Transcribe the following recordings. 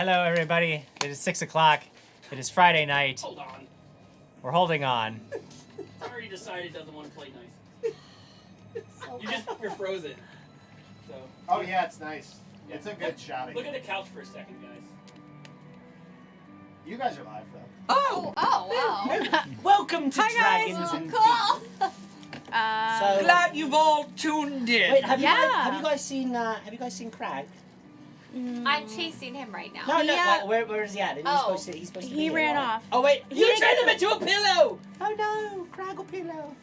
Hello, everybody. It is 6 o'clock. It is Friday night. Hold on. We're holding on. It's already decided it doesn't want to play nice. You're frozen. So. Oh yeah, it's nice. It's a good shot. Look at the couch for a second, guys. You guys are live though. Oh, wow. Welcome to Hi, Dragons guys. and Cool. So Glad you've all tuned in. wait, have Yeah. you guys seen Krag? I'm chasing him right now. No, Yeah. like, where is he at? Oh. He's supposed to be He here, ran right? off. Oh wait, you didn't turned get him into a pillow! Oh no, Craggle pillow.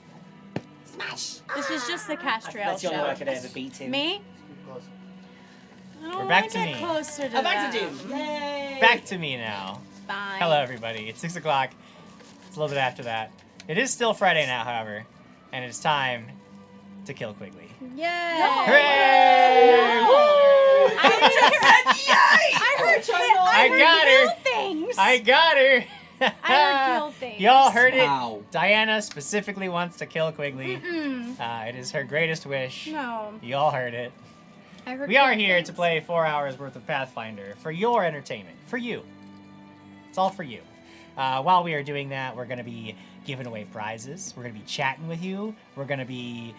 Smash. This is just the Castriel That's the only way I show. could ever beat him. Me? Close. I don't We're want back to to get me. closer to I'm back to them. Doom. Yay! Back to me now. Fine. Hello, everybody. It's 6 o'clock. It's a little bit after that. It is still Friday now, however, and it's time to kill Quigley. Yay! Hooray! No. Woo! I heard got kill her. things. I got her! I heard kill things. Y'all heard it. Wow. Diana specifically wants to kill Quigley. Mm-mm. It is her greatest wish. No. Y'all heard it. I heard We are kill here things. to play 4 hours worth of Pathfinder for your entertainment. For you. It's all for you. While we are doing that, we're going to be giving away prizes. We're going to be chatting with you. We're going to be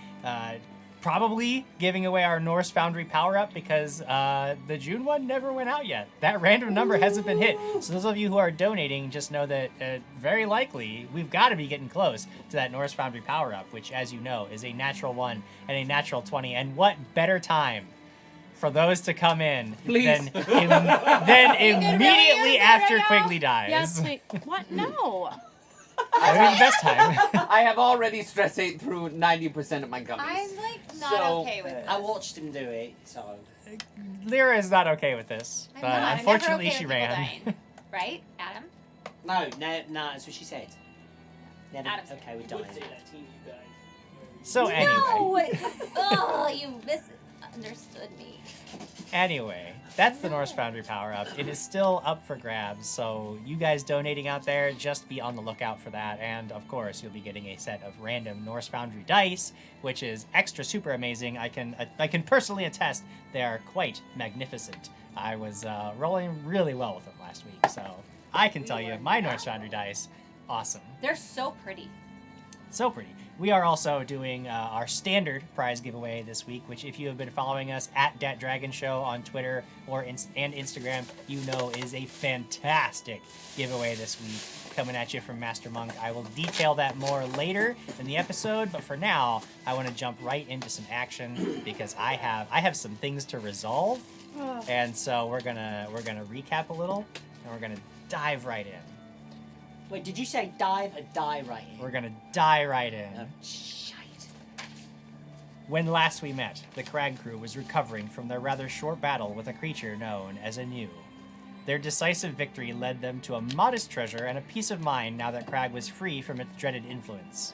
probably giving away our Norse Foundry power-up because the June one never went out yet. That random number hasn't been hit. So those of you who are donating, just know that very likely we've got to be getting close to that Norse Foundry power-up, which, as you know, is a natural 1 and a natural 20. And what better time for those to come in than immediately after Quigley dies? Yes, wait. What? No. That would be the best time. I have already stress ate through 90% of my gummies. I'm like not So, okay with this. I watched him do it, so. Lyra is not okay with this, I'm but not. I'm unfortunately never okay she with people ran. dying. Right, Adam? No, that's what she said. Never, Adam's okay, we're Would dying. say that team, you guys. So anyway, Oh, you misunderstood me. anyway, that's the Norse Foundry power-up. It is still up for grabs, so you guys donating out there, just be on the lookout for that. And of course, you'll be getting a set of random Norse Foundry dice, which is extra super amazing. I can personally attest they are quite magnificent. I was rolling really well with them last week, so I can tell you my Norse Foundry dice, awesome. They're so pretty. So pretty. We are also doing our standard prize giveaway this week, which if you have been following us at Dat Dragon Show on Twitter and Instagram, you know is a fantastic giveaway this week coming at you from Master Monk. I will detail that more later in the episode, but for now, I want to jump right into some action because I have some things to resolve, and so we're gonna recap a little, and we're gonna dive right in. Wait, did you say dive or die right in? We're gonna die right in. Oh, shite. When last we met, the Krag Krew was recovering from their rather short battle with a creature known as a New. Their decisive victory led them to a modest treasure and a peace of mind now that Krag was free from its dreaded influence.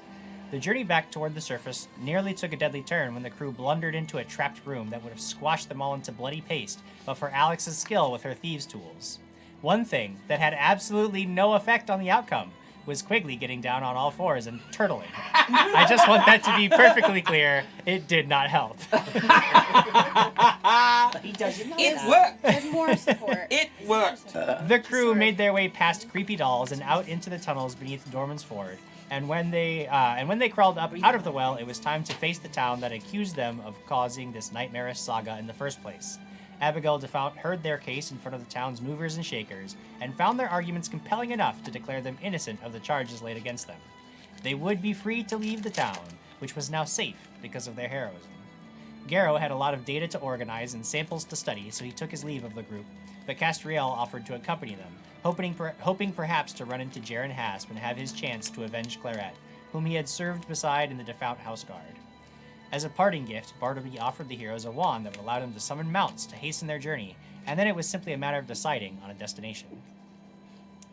The journey back toward the surface nearly took a deadly turn when the crew blundered into a trapped room that would have squashed them all into bloody paste, but for Alex's skill with her thieves' tools. One thing that had absolutely no effect on the outcome was Quigley getting down on all fours and turtling. I just want that to be perfectly clear. It did not help. But he doesn't know It that. worked. There's more support. It worked. The crew made their way past creepy dolls and out into the tunnels beneath Dorman's Ford. And when they crawled up out of the well, it was time to face the town that accused them of causing this nightmarish saga in the first place. Abigail heard their case in front of the town's movers and shakers, and found their arguments compelling enough to declare them innocent of the charges laid against them. They would be free to leave the town, which was now safe because of their heroism. Garrow had a lot of data to organize and samples to study, so he took his leave of the group, but Castriel offered to accompany them, hoping perhaps to run into Jaren Hasp and have his chance to avenge Claret, whom he had served beside in the defunct House Guard. As a parting gift, Bartleby offered the heroes a wand that would allow them to summon mounts to hasten their journey, and then it was simply a matter of deciding on a destination.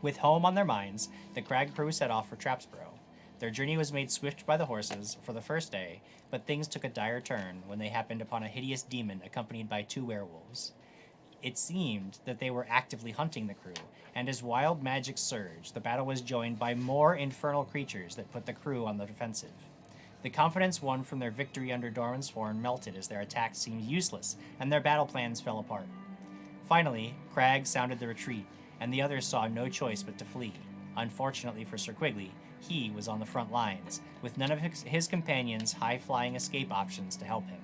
With home on their minds, the Krag Krew set off for Trapsborough. Their journey was made swift by the horses for the first day, but things took a dire turn when they happened upon a hideous demon accompanied by 2 werewolves. It seemed that they were actively hunting the crew, and as wild magic surged, the battle was joined by more infernal creatures that put the crew on the defensive. The confidence won from their victory under Dorman's Forn melted as their attacks seemed useless, and their battle plans fell apart. Finally, Krag sounded the retreat, and the others saw no choice but to flee. Unfortunately for Sir Quigley, he was on the front lines, with none of his companions high-flying escape options to help him.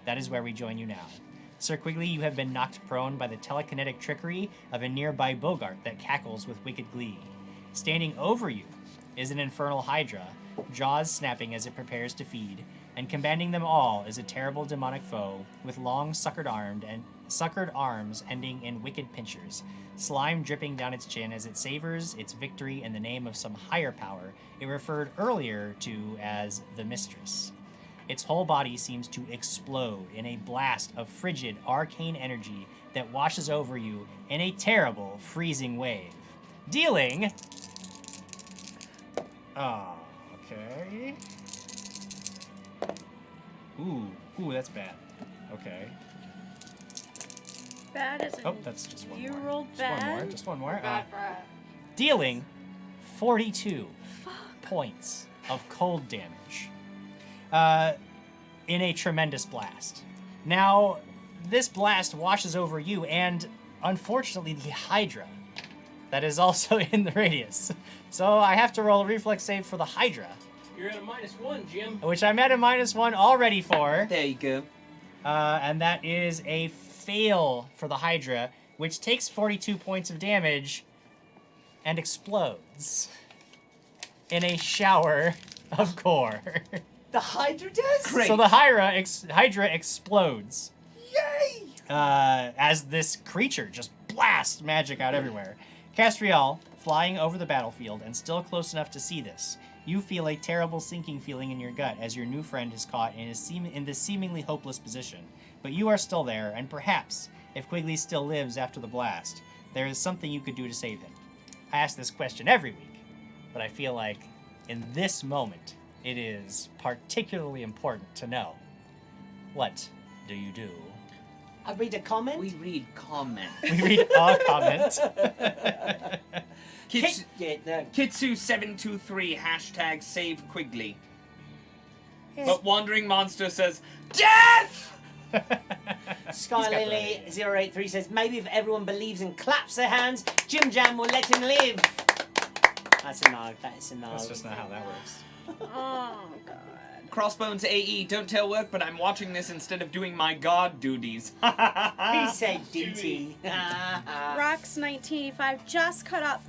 That is where we join you now. Sir Quigley, you have been knocked prone by the telekinetic trickery of a nearby Bogart that cackles with wicked glee. Standing over you is an infernal hydra, jaws snapping as it prepares to feed, and commanding them all is a terrible demonic foe with long suckered arms ending in wicked pinchers, slime dripping down its chin as it savors its victory in the name of some higher power it referred earlier to as the Mistress. Its whole body seems to explode in a blast of frigid, arcane energy that washes over you in a terrible, freezing wave. Dealing... Oh, okay. Ooh, that's bad. Okay. Bad as Oh, that's just one you more. rolled Just one more. Bad for us. Dealing 42 points of cold damage in a tremendous blast. Now, this blast washes over you and, unfortunately, the Hydra that is also in the radius. So I have to roll a reflex save for the Hydra, You're at a -1, Jim. which I'm at a -1 already for. There you go. And that is a fail for the Hydra, which takes 42 points of damage and explodes in a shower of core. The Hydra does? Great. So the Hydra explodes Yay! as this creature just blasts magic out everywhere. Castriel, flying over the battlefield and still close enough to see this, you feel a terrible sinking feeling in your gut as your new friend is caught in this seemingly hopeless position. But you are still there, and perhaps, if Quigley still lives after the blast, there is something you could do to save him. I ask this question every week, but I feel like in this moment, it is particularly important to know. What do you do? I read a comment. We read comment. We read a comment. Kitsu723 hashtag save Quigley. But Wandering Monster says, DEATH! Skylily 083 says, maybe if everyone believes and claps their hands, Jim Jam will let him live. That's a no. That's a no. That's just not how that works. Oh, God. Crossbones AE, don't tell work, but I'm watching this instead of doing my god duties. He said DT. Rox 1985 just caught up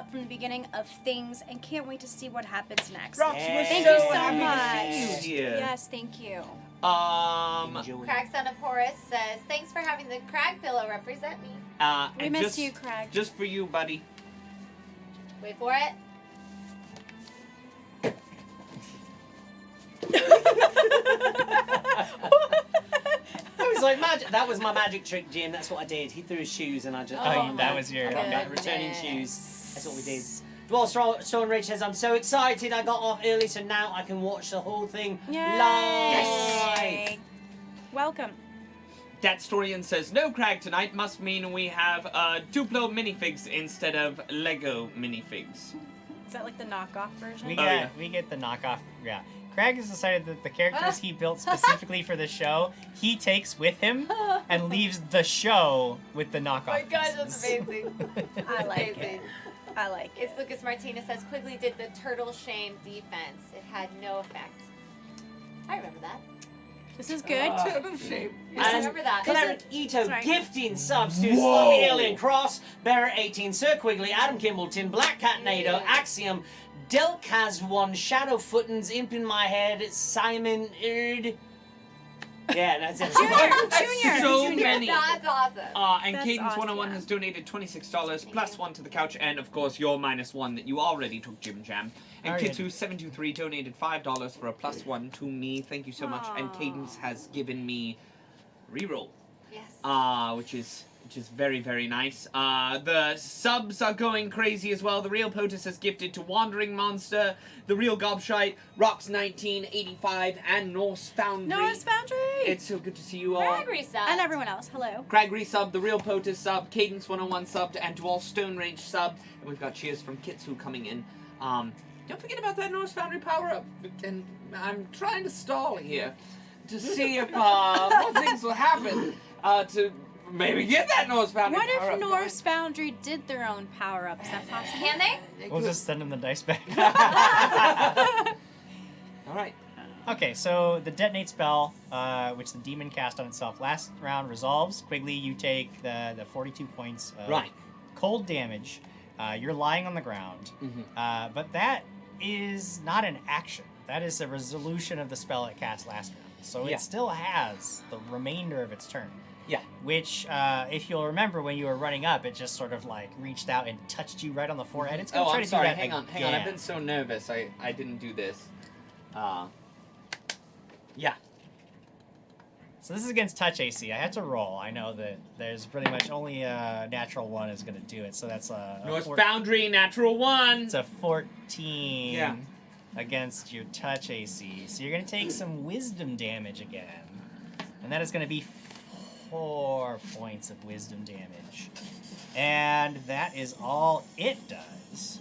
from the beginning of things and can't wait to see what happens next. Rox, we're Thank so you so happy much. to see you here. Yes, thank you. Enjoy. Krag Son of Horus says, thanks for having the Krag pillow represent me. We and miss just, you, Krag. Just for you, buddy. Wait for it. It was like magic. That was my magic trick, Jim. That's what I did. He threw his shoes and I just. Oh, that was your... I got back goodness. returning shoes. That's what we did. Dwarf Stone Ridge says, I'm so excited I got off early, so now I can watch the whole thing Yay. live. Welcome. Datstorian says, no Krag tonight must mean we have Duplo minifigs instead of Lego minifigs. Is that like the knockoff version? We Oh, yeah. get the knockoff. Yeah. Krag has decided that the characters he built specifically for the show, he takes with him and leaves the show with the knockoff. Oh my God, that's pieces. amazing. I like amazing. it. I like it. It's Lucas Martinez says, Quigley did the turtle shame defense. It had no effect. I remember that. This is good. Shame. I And remember that. Cleric Ito Sorry. gifting subs to Whoa. Sloppy Alien Cross, Bearer 18, Sir Quigley, Adam Kimbleton, Black Cat Nado, Axiom, Delkaz1, Shadow Footens, Imp in My Head, Simon Erd. Yeah, that's it. Junior. So Junior. many. That's awesome. And That's Cadence awesome, 101 yeah. has donated $26 Thank plus you. 1 to the couch, and of course your -1 that you already took, Jim Jam. And Oh, yeah. Kitsu723 donated $5 for a +1 to me. Thank you so much. And Aw. Cadence has given me reroll, Yes. which is very, very nice. The subs are going crazy as well. The Real POTUS has gifted to Wandering Monster, The Real Gobshite, Rox1985, and Norse Foundry. Norse Foundry. It's so good to see you all. Gregory sub. And everyone else. Hello. Krag Krew sub, The Real POTUS sub, Cadence 101 subbed, and Dwall Stone Range subbed. And we've got cheers from Kitsu coming in. Don't forget about that Norse Foundry power-up. And I'm trying to stall here to see if more things will happen to maybe get that Norse Foundry. What power if up Norse Foundry did their own power ups? Is that possible? Can they? We'll just send him the dice back. All right. Okay, so the detonate spell, which the demon cast on itself last round, resolves. Quigley, you take the 42 points of Right. cold damage. You're lying on the ground. Mhm. But that is not an action. That is a resolution of the spell it cast last round. So Yeah. it still has the remainder of its turn. Yeah. Which, if you'll remember, when you were running up, it just sort of like reached out and touched you right on the forehead. It's gonna Oh, try I'm to sorry. do that Hang on. again. I've been so nervous. I didn't do this. Yeah. So this is against touch AC. I had to roll. I know that there's pretty much only a natural one is going to do it. So that's a Norse four- Foundry, natural 1. It's a 14 Yeah. against your touch AC. So you're going to take some wisdom damage again. And that is going to be 4 points of wisdom damage. And that is all it does.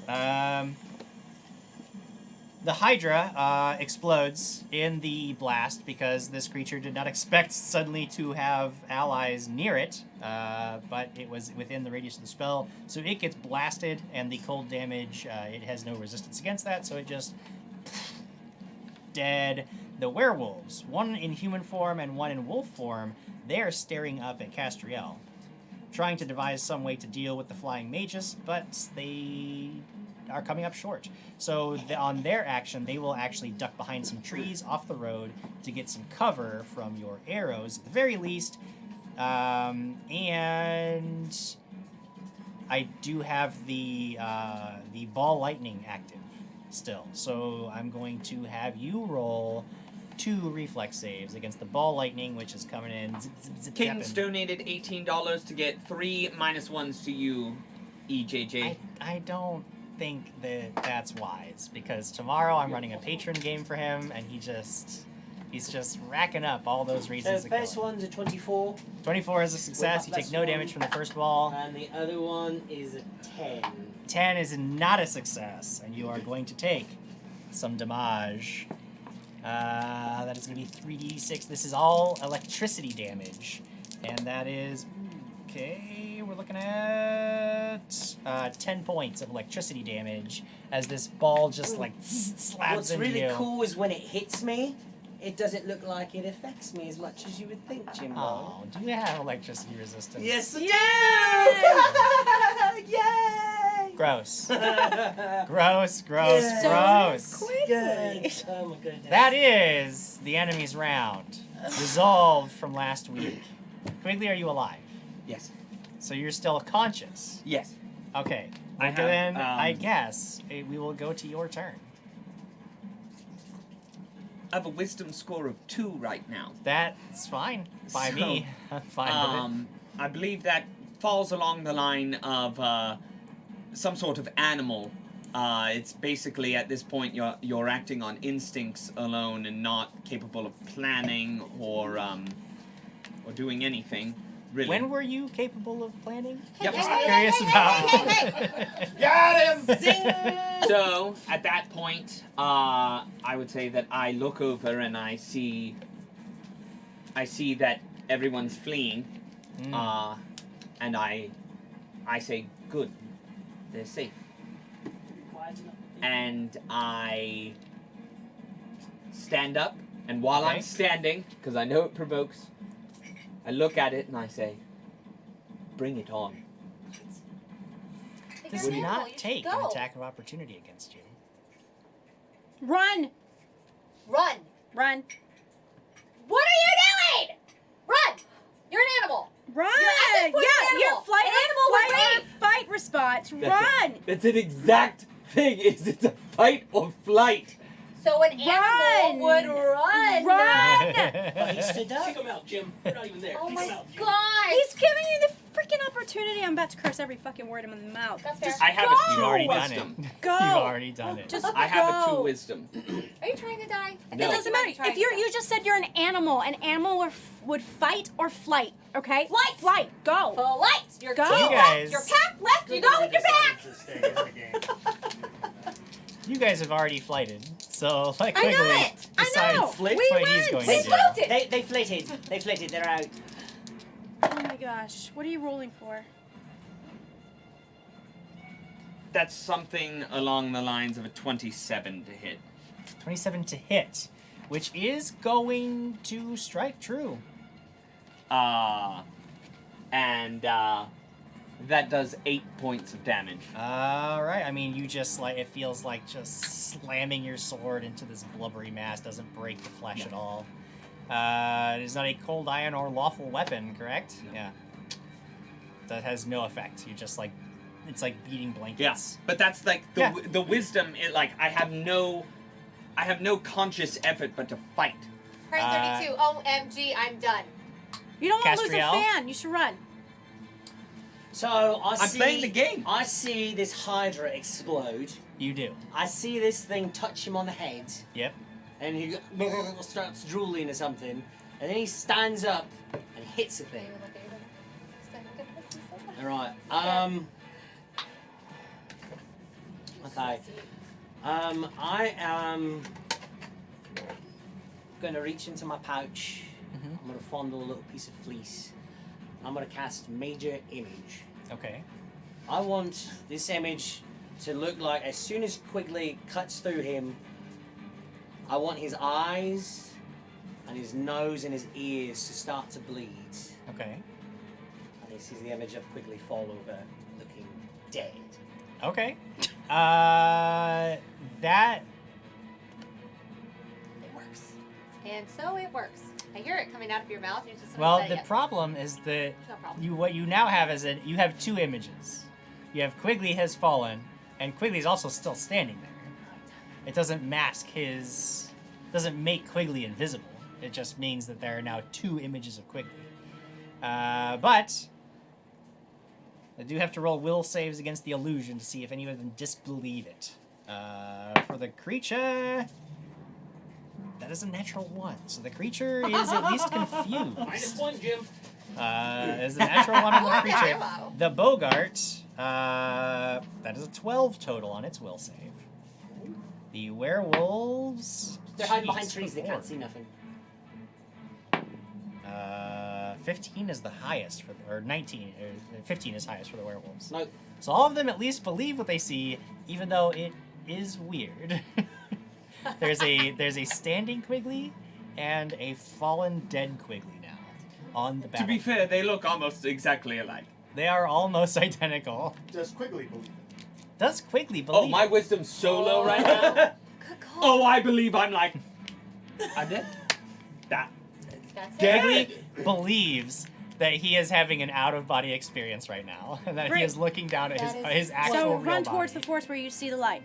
The Hydra explodes in the blast because this creature did not expect suddenly to have allies near it, but it was within the radius of the spell. So it gets blasted, and the cold damage, it has no resistance against that, so it just dead. The werewolves, one in human form and one in wolf form, they are staring up at Castriel, trying to devise some way to deal with the flying mages, but they are coming up short. So on their action, they will actually duck behind some trees off the road to get some cover from your arrows, at the very least. And I do have the ball lightning active still, so I'm going to have you roll 2 reflex saves against the ball lightning, which is coming in. Zip, zip, zip, Cadence zapping. donated $18 to get 3 -1s to you, EJJ. I don't think that that's wise, because tomorrow I'm running a patron game for him, and he's just racking up all those So reasons. the to first kill him. one's a 24, 24 is a success. You take no damage from the first ball. and the other one is a 10. 10 is not a success, and you are going to take some damage. That is going to be 3d6. This is all electricity damage, and that is okay. We're looking at 10 points of electricity damage as this ball just like slabs What's into really you. cool is when it hits me, it doesn't look like it affects me as much as you would think, Jimbo. Oh, do you have electricity resistance? Yes, I do! Yay! Gross. Gross, gross, Yeah. gross. Good. Oh my goodness. That is the enemy's round. Resolved from last week. Quigley, are you alive? Yes. So you're still conscious. Yes. Okay. I Well, have, then I guess we will go to your turn. I have a wisdom score of 2 right now. That's fine by me. I'm fine with I believe that falls along the line of some sort of animal. It's basically at this point you're acting on instincts alone and not capable of planning or doing anything. it. Really. When were you capable of planning? Yep. Just Hey, curious hey, about. hey, Got him! So at that point, I would say that I look over and I see that everyone's fleeing, and I say, "Good, they're safe." And I stand up, and while Okay. I'm standing, because I know it provokes, I look at it and I say, "Bring it on." Take Does your animal, not you take should an go. attack of opportunity against you. Run! Run. Run! What are you doing? Run. You're an animal. Run! You're at this point Yeah, an your animal. flight, An animal would flight or rave. fight response. That's Run! That's an exact thing. It's a fight or flight. So an animal would run. Run! But he stood up. Kick him out, Jim. You're not even there. Oh Kick my him out, Jim. god. He's giving you the freaking opportunity. I'm about to curse every fucking word in my mouth. That's fair. Just I have go! a You've already done wisdom. it. Go! You've already done it. Just I have a go. 2 wisdom. Are you trying to die? I No. feel It like doesn't you might matter. be trying If you're, to you just said you're an animal would fight or flight, okay? Flight! Flight, go. Flight. You're Go. two You guys- left. Your pack left. You go with your pack. To stay in the game. You guys have already flighted, so like I know Quigley it. I decides know. what We he's went. going We to do. floated. They flitted. They flitted. They're out. Oh my gosh. What are you rolling for? That's something along the lines of a 27 to hit. 27 to hit, which is going to strike true. And that does 8 points of damage. All right. I mean, you just like it feels like just slamming your sword into this blubbery mass doesn't break the flesh at all. It is not a cold iron or lawful weapon, correct? Yeah. That has no effect. You just like it's like beating blankets. Yeah, but that's like the wisdom. I have no conscious effort but to fight. Turn 32. OMG, I'm done. You don't want to lose a Castriel? fan. You should run. So I'm playing the game. I see this Hydra explode. You do. I see this thing touch him on the head, Yep. and he starts drooling or something, and then he stands up and hits the thing. All right. Okay. I am going to reach into my pouch. Mhm. I'm going to fondle a little piece of fleece. I'm going to cast Major Image. Okay. I want this image to look like as soon as Quigley cuts through him, I want his eyes and his nose and his ears to start to bleed. Okay. And this is the image of Quigley fall over, looking dead. Okay. That It works. And so it works. I hear it coming out of your mouth. You just haven't well, said it the yet. problem is that There's no problem. you now have you have two images. You have Quigley has fallen, and Quigley's also still standing there. It doesn't doesn't make Quigley invisible. It just means that there are now two images of Quigley. But I do have to roll will saves against the illusion to see if any of them disbelieve it. For the creature, that is a natural 1, so the creature is at least confused. -1, Jim. Is a natural 1 on the creature. Wow. The Bogart, that is a 12 total on its will save. The werewolves, They're hiding jeez, behind trees, they good can't lord. see nothing. 15 is the highest or 19, or 15 is highest for the werewolves. No. So all of them at least believe what they see, even though it is weird. there's a standing Quigley and a fallen dead Quigley now on the To battle. be fair, they look almost exactly alike. They are almost identical. Does Quigley believe it? Does Quigley believe? Oh, my wisdom's so low right now. Good call. Oh, I believe I'm like. I'm dead. That. That's it. Quigley believes that he is having an out-of-body experience right now, and that he Great. is looking down at his actual So real run body. towards the force where you see the light.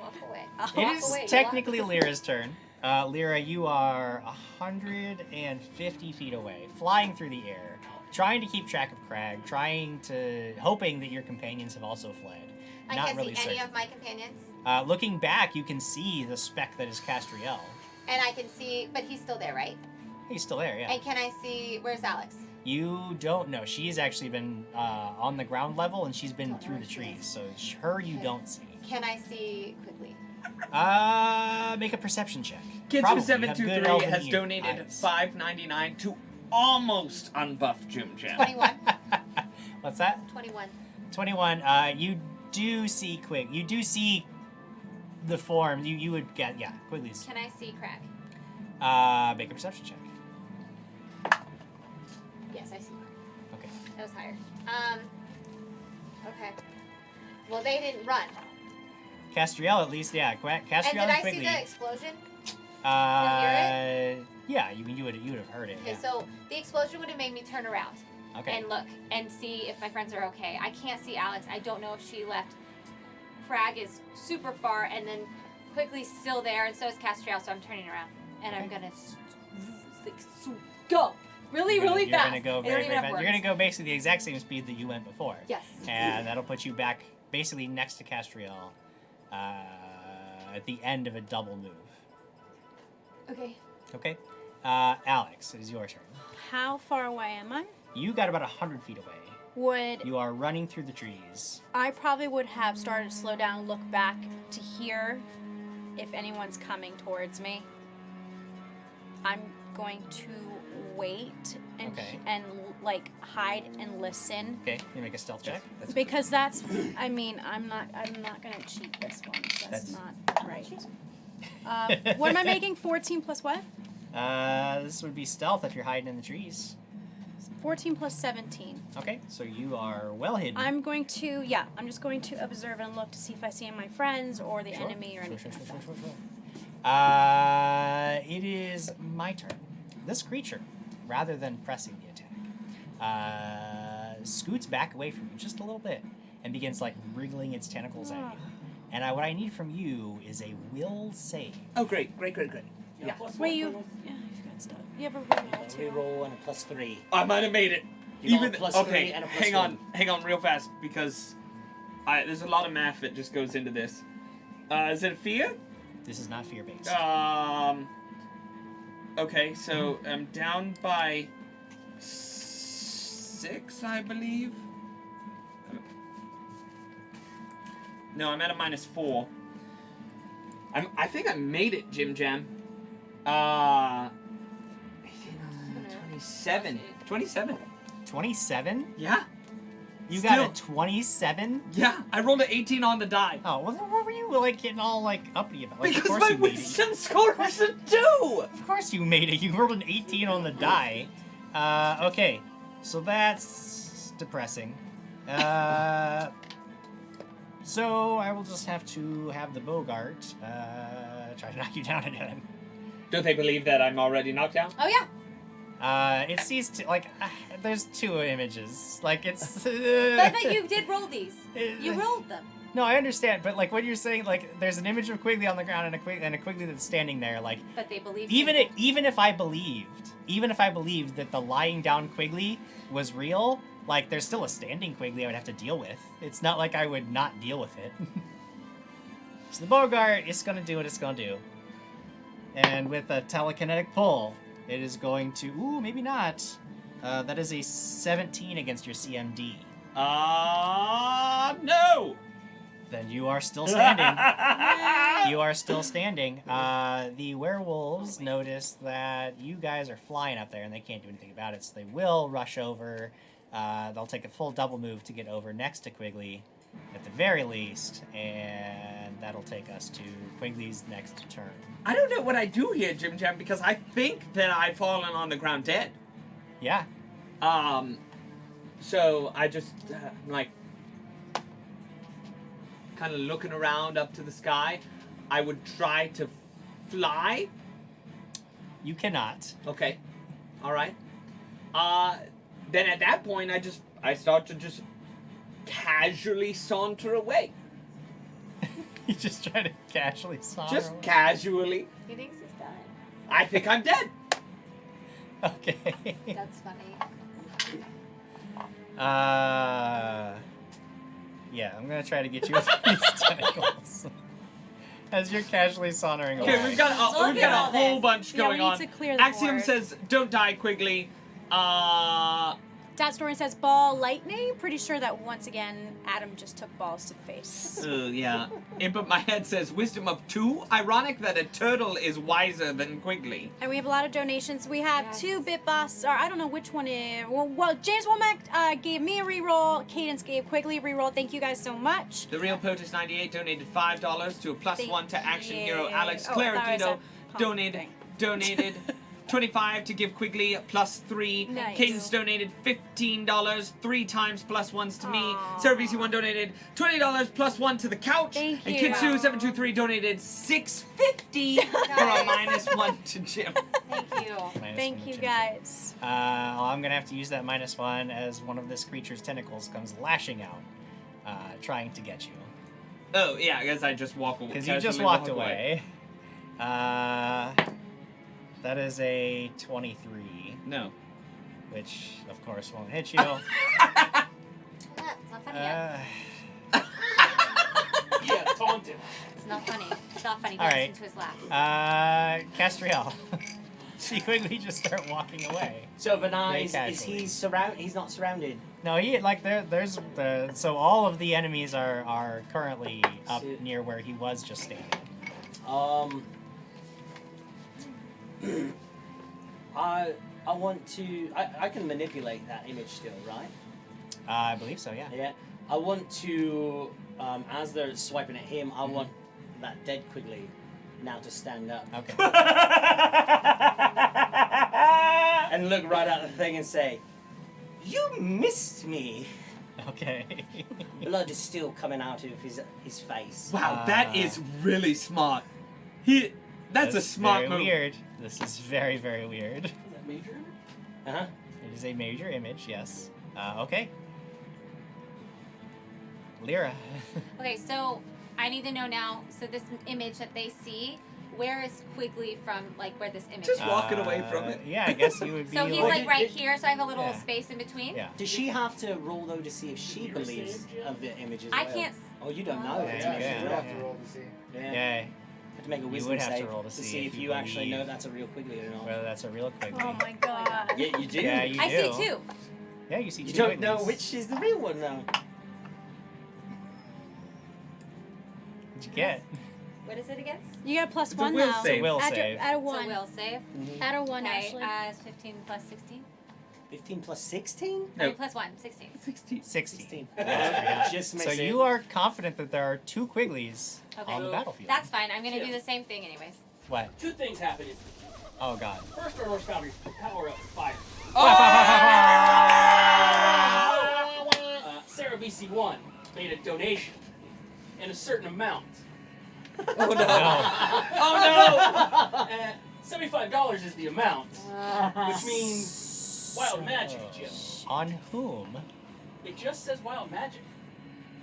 Walk away. It Walk is away, technically Lyra's turn. Lyra, you are 150 feet away, flying through the air, trying to keep track of Krag, hoping that your companions have also fled. I Not can't really see any certain. of my companions. Looking back, you can see the speck that is Castriel. And I can see, but he's still there, right? He's still there, yeah. And can I see, where's Alex? You don't know. She's actually been on the ground level, and she's been Don't know through where the she trees, is. so her you Okay. don't see. Can I see quickly? Make a perception check. Kids Probably. for You have good 723 elven has donated eyes. $5.99 to almost unbuffed Jim Jam. 21. What's that? 21. 21. You do see You do see the form. You would get, yeah, Quigley's. Can I see Krag? Make a perception check. Yes, I see Krag. Okay. That was higher. Okay. Well, they didn't run. Castriel, at least, yeah. And Castriel did and I see Quigley. the explosion? Yeah, you would have heard it. Okay, Yeah. so the explosion would have made me turn around Okay. and look and see if my friends are okay. I can't see Alex. I don't know if she left. Krag is super far, and then Quigley's still there, and so is Castriel, so I'm turning around. And I'm gonna go really, really You're fast. gonna go I don't very, even very have fast. words. You're gonna go basically the exact same speed that you went before. Yes. And that'll put you back basically next to Castriel at the end of a double move. Okay. Okay? Alex, it is your turn. How far away am I? You got about 100 feet away. Would You are running through the trees. I probably would have started to slow down and look back to hear if anyone's coming towards me. I'm going to wait and Okay. like hide and listen. Okay, you make a stealth check. Because that's, I mean, I'm not gonna cheat this one. That's not right. What am I making? 14 plus what? This would be stealth if you're hiding in the trees. 14 plus 17. Okay, so you are well hidden. I'm just going to observe and look to see if I see my friends or the enemy or anything like that. It is my turn. This creature, rather than pressing the attack, scoots back away from you just a little bit and begins like wriggling its tentacles at you. And what I need from you is a will save. Oh, great. Yeah. Wait, you've got stuff. You have a reroll too. Reroll and a +3. I might have made it. You got Even a +3 okay. and a +1. Hang on, real fast because there's a lot of math that just goes into this. Is it fear? This is not fear-based. Okay, so I'm down by 6, I believe. No, I'm at a -4. I think I made it, Jim Jam. 27. 27. 27? Yeah. You Still. got a 27? Yeah, I rolled an 18 on the die. Oh, well, then what were you like getting all like uppity about? Like, Because of course my you made it. wisdom score is a 2! Of course you made it. You rolled an 18 on the die. Okay, so that's depressing. So I will just have to have the Bogart try to knock you down again. Don't they believe that I'm already knocked down? Oh yeah. It sees like there's 2 images. Like it's. But you did roll these. You rolled them. No, I understand, but like when you're saying like there's an image of Quigley on the ground and a Quigley that's standing there, like But they believed. even if I believed that the lying down Quigley was real, like there's still a standing Quigley I would have to deal with. It's not like I would not deal with it. So the Bogart is gonna do what it's gonna do, and with a telekinetic pull, it is going to. Ooh, maybe not. That is a 17 against your CMD. No! Then you are still standing. You are still standing. The werewolves notice that you guys are flying up there and they can't do anything about it, so they will rush over. They'll take a full double move to get over next to Quigley, at the very least, and that'll take us to Quigley's next turn. I don't know what I do here, Jim Jam, because I think that I've fallen on the ground dead. Yeah. So I just, like, kind of looking around up to the sky. I would try to fly. You cannot. Okay. All right. Then at that point, I start to just casually saunter away. You just try to casually saunter Just away. casually. He thinks he's done. I think I'm dead. Okay. That's funny. Yeah, I'm gonna try to get you with these tentacles. As you're casually sauntering away. Okay, we've got a Look at all whole this. bunch Yeah, going we need on. to clear the Axiom board. says, "Don't die, Quigley." Dat Story says ball lightning. Pretty sure that once again Adam just took balls to the face. Yeah. But my head says wisdom of 2. Ironic that a turtle is wiser than Quigley. And we have a lot of donations. We have Yes. 2 bit buffs, or I don't know which one is. Well, James Womack gave me a reroll. Cadence gave Quigley a reroll. Thank you guys so much. The Real POTUS 98 donated $5 to a +1 to action hero Alex Oh, that was Claretito. a pump Donated thing. 25 to give Quigley +3. Nice. Cadence donated $15, 3 times +1s to me. Aw. Sarah BC1 donated $20 +1 to the couch. Thank and you. Kitsu723 donated $6.50 for a -1 to Jim. Thank you. Minus Thank one you to guys. well, I'm gonna have to use that -1 as one of this creature's tentacles comes lashing out, trying to get you. Oh, yeah, I guess I just walk away. Because you just walked away. That is a 23, No. which of course won't hit you. It's not funny yet. Yeah, taunted. It's not funny. It's not funny. All Don't right. listen to his laugh. Castriel. See Quigley just start walking away. So Benai, Very is casually. he he's not surrounded? No, he like there's the so all of the enemies are currently up near where he was just standing. I want to. I can manipulate that image still, right? I believe so, yeah. Yeah. I want to. As they're swiping at him, I want that dead Quigley now to stand up Okay. and look right at the thing and say, "You missed me." Okay. Blood is still coming out of his face. Wow, that is really smart. That's a smart very move. weird. This is very, very weird. Is that major? Uh-huh. It is a major image, yes. Okay. Lyra. Okay, so I need to know now. So this image that they see, where is Quigley from? Like where this image? Just is? walking away from it. Yeah, I guess you would be. So he's Well, like right here. So I have a little Yeah. space in between. Yeah. Does she have to roll though to see if she You're believes saved, Jim? of the image as I well? can't. Oh, you don't know. Oh. if it's Yeah, an you image can. as You well. have to roll to see. Yeah. Yeah. Have to make a You wisdom would have to save roll to see if if you you actually believe- know that's a real Quigley or not. Whether that's a real Quigley. Oh my god. Yeah, you do. Yeah, you I do. see two. Yeah, you see You two don't know Quigleys. which is the real one though. What'd you get? What is it against? You get a plus It's a one will now. save. Will Add, save. add a So one. will save. Add a one, Okay, Ashley. it's 15 plus 16. 15 plus 16? No. No. Plus 1, 16. 16. 60. 16. Yeah. Just So makes it. you are confident that there are two Quigleys Okay. on the battlefield. That's fine. I'm gonna Yeah. do the same thing anyways. What? Two things happen. Oh god. First, our Norse Foundry power up fire. Sarah BC1 made a donation in a certain amount. Oh no. Oh $75 is the amount, which means wild magic, Jim. On whom? It just says wild magic.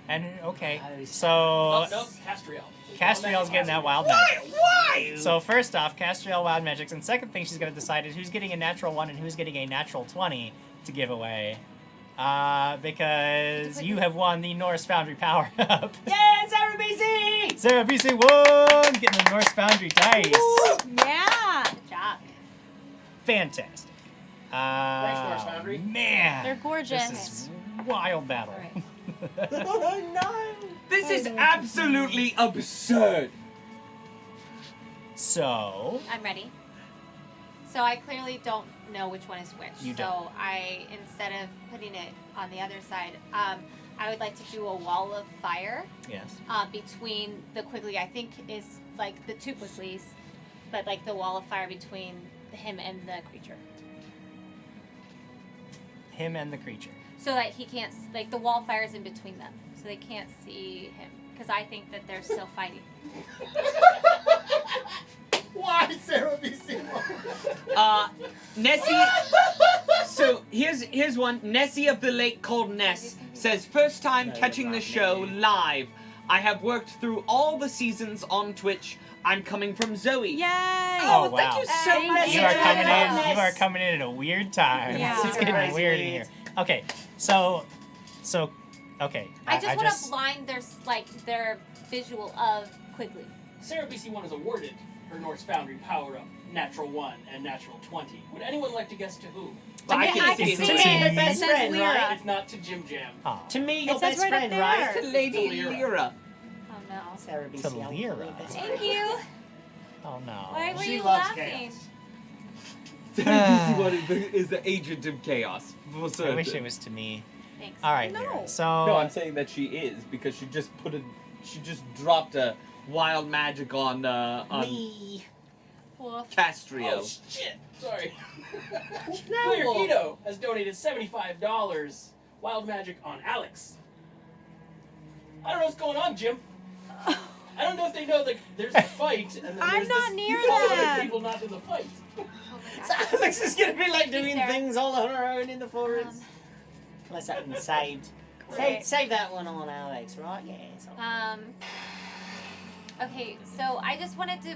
And okay, Oh, so no, Castriel. Castriel's getting that wild no! magic. Why? So first off, Castriel wild magics, and second thing she's gonna decide is who's getting a natural 1 and who's getting a natural 20 to give away. Because you have won the Norse Foundry power up. Yeah, Sarah BC! Sarah BC won! Getting the Norse Foundry dice. Yeah. Good job. Fantastic. Thanks, Norse Foundry. Man. They're gorgeous. This is wild battle. Alright. Oh no! This is absolutely absurd. So, I'm ready. So I clearly don't know which one is which. You so don't. I, instead of putting it on the other side, I would like to do a wall of fire yes. between the Quigley. I think is like the two Quigleys, but like the wall of fire between him and the creature, Him and the creature. so that he can't like the wall of fire is in between them, so they can't see him. Because I think that they're still fighting. Why Sarah BC? Nessie. So here's one. Nessie of the Lake called Ness says, first time No, catching the not show me. live. I have worked through all the seasons on Twitch. I'm coming from Zoe. Yay. Oh, Thank wow. you so much. You are coming in. Yes. You are coming in at a weird time. Yeah. It's getting Crazy weird in weird. here. Okay, so, okay. I just want to blind their visual of Quigley. Sarah BC1 is awarded her Norse Foundry power up, natural 1 and natural 20. Would anyone like to guess to who? But I I can can see see to it. me. it. It Best says friend, Lyra. right? If not to Jim Jam. Oh, To me, your It says best right up friend, there. right? To Lady Lyra. Lyra. Oh no. Sarah BC. To I want Lyra. your best Thank friend. you. oh no. Why were She you loves laughing? chaos. Sarah BC1 is the agent of chaos. For I certain. wish it was to me. Thanks. All right, No. Lyra. So, No, I'm saying that she is because she just dropped a wild magic on Me. Woof. Castrio. Oh shit! Sorry. No. Clear Ito has donated $75 wild magic on Alex. I don't know what's going on, Jim. I don't know if they know that there's a fight and then I'm there's not this near whole other them. people not in the fight. Oh my So god. Alex is gonna be like Thank you, doing Sarah. things all on her own in the forest. Unless that one's saved. Right. Save that one on Alex, right? Yes. Okay, so I just wanted to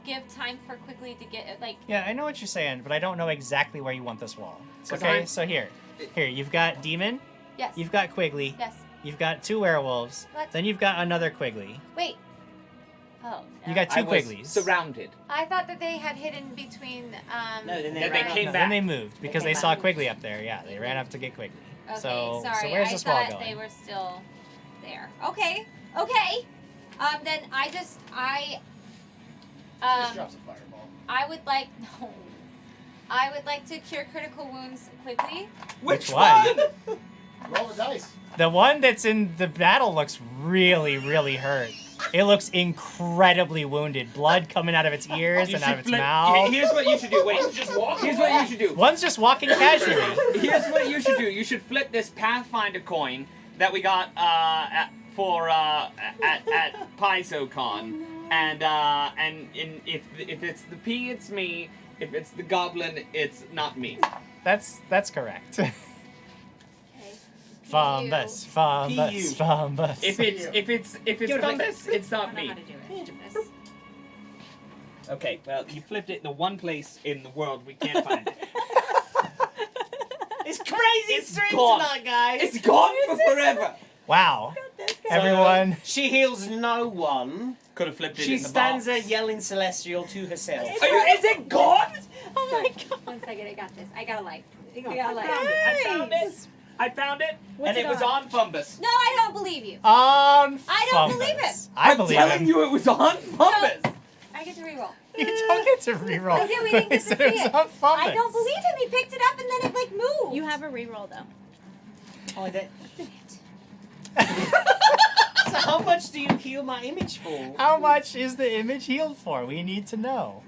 give time for Quigley to get like. yeah, I know what you're saying, but I don't know exactly where you want this wall. Because Okay, I'm- so here, you've got Demon, Yes. you've got Quigley, Yes. you've got two werewolves, What? then you've got another Quigley. Wait. Oh. You got I two was Quigleys. surrounded. I thought that they had hidden between. No, then Then they they ran came off. back. Then they moved because They they came saw back. Quigley up there. Yeah, they ran up to get Quigley. Okay, so sorry. where's I this wall thought going? they were still there. Okay. Then Just I drops a fireball. I would like no. I would like to cure critical wounds quickly. Which one? Roll the dice. The one that's in the battle looks really, really hurt. It looks incredibly wounded. Blood coming out of its ears You and out should of its flip- mauth. Here's what you should do. Wait. Just walk Here's away. what you should do. One's just walking casually. Here's what you should do. You should flip this Pathfinder coin that we got at PaizoCon, and if it's the P, it's me. If it's the Goblin, it's not me. That's correct. Okay. Fumbus, PU. fumbus, fumbus. If it's Thumbus, it's I not don't know me. how to do it. Goodness. Okay, well you flipped it in the one place in the world we can't find it. It's crazy It's stream gone. tonight, guys. It's gone for forever. Wow. So, Everyone. she heals no one. Could have flipped it She in the stands there box. yelling celestial to herself. Is it gone? Oh my god. 1 second, I got this. I got a light. I got a I light. found it. I found it. What's and it it was on? on Fumbus. No, I don't believe you. On I don't believe Fumbus. it. I I'm believe telling him. you it was on Fumbus. I get to reroll. You don't get to reroll. Oh, yeah, we didn't They get to said see it was it. on Fumbus. I don't believe him. He picked it up and then it like moved. You have a reroll though. Oh, that. So how much do you heal my image for? How much is the image healed for? We need to know.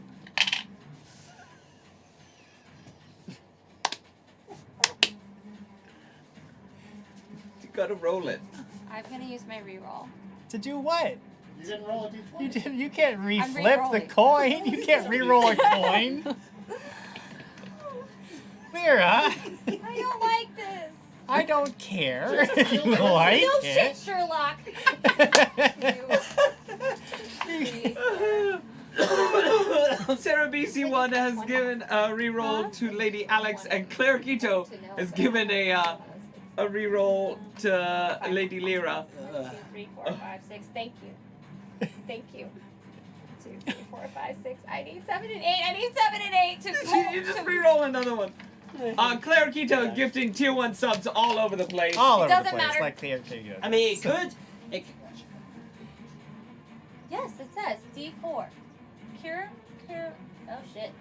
You gotta roll it. I'm gonna use my reroll. To do what? You didn't roll a d20. You did. You can't reflip the re-rolling. coin. You can't re-roll a coin. Mira, I don't like this. I don't care if you like No shit, it. Sherlock. Sarah BC1 has given a reroll to Lady Alex, and Claire Quito has given a reroll to Lady Lyra. 1, 2, 3, 4, 5, 6. Thank you. Thank you. 1, 2, 3, 4, 5, 6. I need 7 and 8. I need 7 and 8 to You just reroll another one. Claire Quito gifting tier 1 subs all over the place. All over the doesn't place, matter. like the other two. I mean, it could. Yes, it says D4. Cure. Oh shit.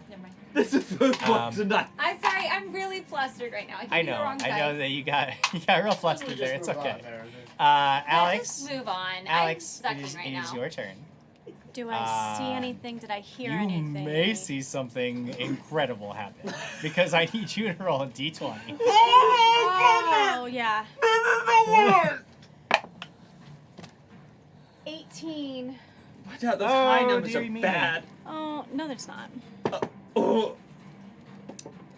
Never mind. This is the one Um, tonight. I'm sorry. I'm really flustered right now. I, I the know. wrong I know dice. that you got real flustered Just there. It's move on okay. there. Yeah, Alex. just move on. Alex, I'm it sucking is, right it is now. your turn. Do I see anything? Did I hear You anything? may see something incredible happen because I need you to roll a d20. Oh yeah. 18. Watch out, those Oh, high numbers dearie are me. bad. Oh no, there's not. Oh.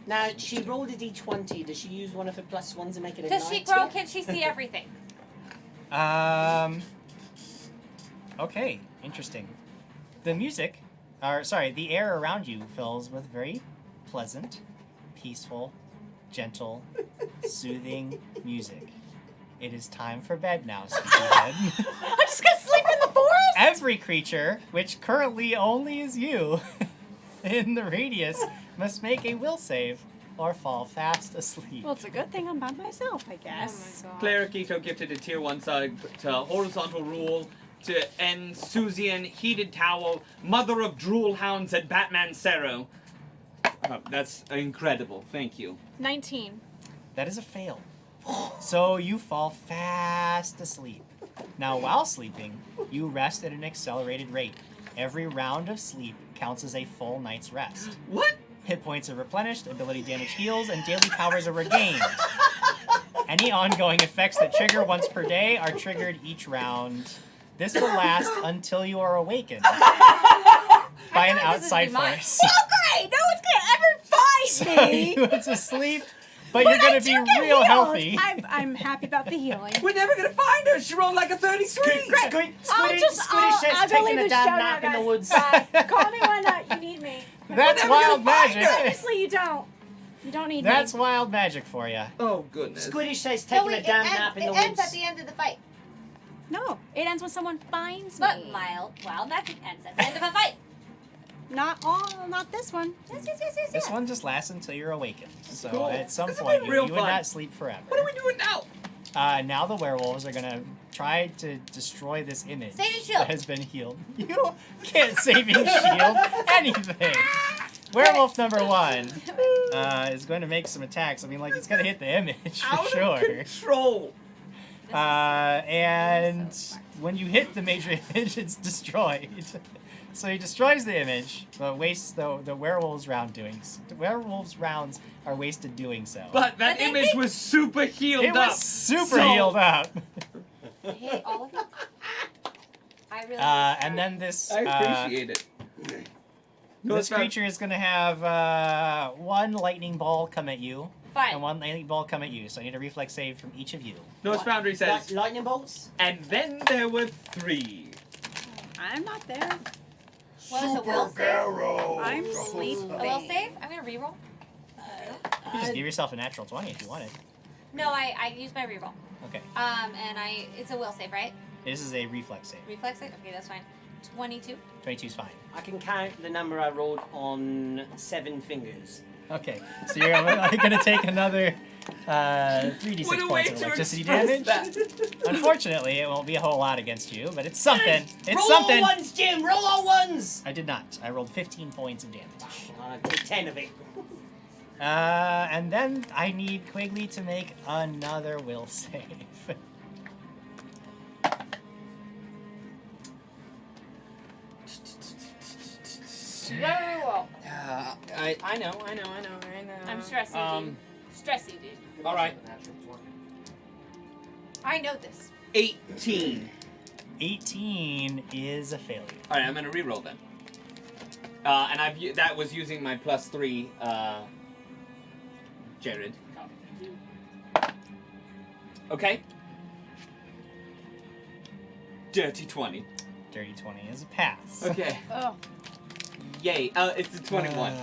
Now, she rolled a d20. Does she use one of her plus ones and make it a Does she 19? grow? Can she see everything? Okay, interesting. The music, the air around you fills with very pleasant, peaceful, gentle, soothing music. It is time for bed now, Sleepyhead. I'm just gonna sleep in the forest. Every creature, which currently only is you, in the radius, must make a will save or fall fast asleep. Well, it's a good thing I'm by myself, I guess. Oh my god. Claire Quito gifted a tier 1 sub to Horizontal Rule, to N. Susian, Heated Towel, Mother of Drool Hounds, and Batman Cero. That's incredible. Thank you. 19. That is a fail. So you fall fast asleep. Now, while sleeping, you rest at an accelerated rate. Every round of sleep counts as a full night's rest. What? Hit points are replenished, ability damage heals, and daily powers are regained. Any ongoing effects that trigger once per day are triggered each round. This will last until you are awakened by an like this is outside mine. force. Oh great! No one's gonna ever find So me. you went to sleep, but you're gonna be real healthy. I'm happy about the healing. We're never gonna find her. She rolled like a 33. Squiddy says I'll taking leave a the damn show nap now, in the guys. woods. Call me when you need me. That's We're never wild gonna find magic. her. Honestly, you don't. You don't need That's me. wild magic for you. Oh, goodness. Squiddy says taking a damn nap in the ends at woods. the end of the fight. No, it ends when someone finds But me. wild magic ends at the end of a fight. Not this one. Yes. This one just lasts until you're awakened. So Cool. at some This will point, be you real would fun. not sleep forever. What are we doing now? Now the werewolves are gonna try to destroy this image Saving shield. that has been healed. You can't saving shield anything. werewolf number 1 is going to make some attacks. I mean, like, it's going to hit the image for Out sure. of control. And when you hit the major image, it's destroyed. So he destroys the image, but wastes the werewolf's round doing. The werewolf's rounds are wasted doing so. But that they image think- was super healed it up. was super So- healed up. I hate all of you. I really. And then this I appreciate it. No, this it's not- creature is going to have 1 lightning ball come at you, Fine. and 1 lightning ball come at you. So I need a reflex save from each of you. Norse Foundry says, Lightning bolts? and then there were 3. I'm not there. What is a will save? I'm sleeping. A will save? I'm gonna reroll. You can just give yourself a natural 20 if you wanted. No, I use my reroll. Okay. And it's a will save, right? This is a reflex save. Reflex save? Okay, that's fine. 22. 22 is fine. I can count the number I rolled on 7 fingers. Okay, so you're going to take another 3d6 What a way points of to electricity express damage. that. Unfortunately, it won't be a whole lot against you, but it's something. It's roll something. all ones, Jim! Roll all ones! I did not. I rolled 15 points of damage. I did 10 of it. And then I need Quigley to make another will save. Reroll. I know. I'm stressy, dude. Stressy, dude. All right. I know this. 18. 18 is a failure. All right, I'm gonna reroll then. And that was using my +3, Jared. Okay. Dirty 20. Dirty 20 is a pass. Okay. Oh. Yay. It's a 21.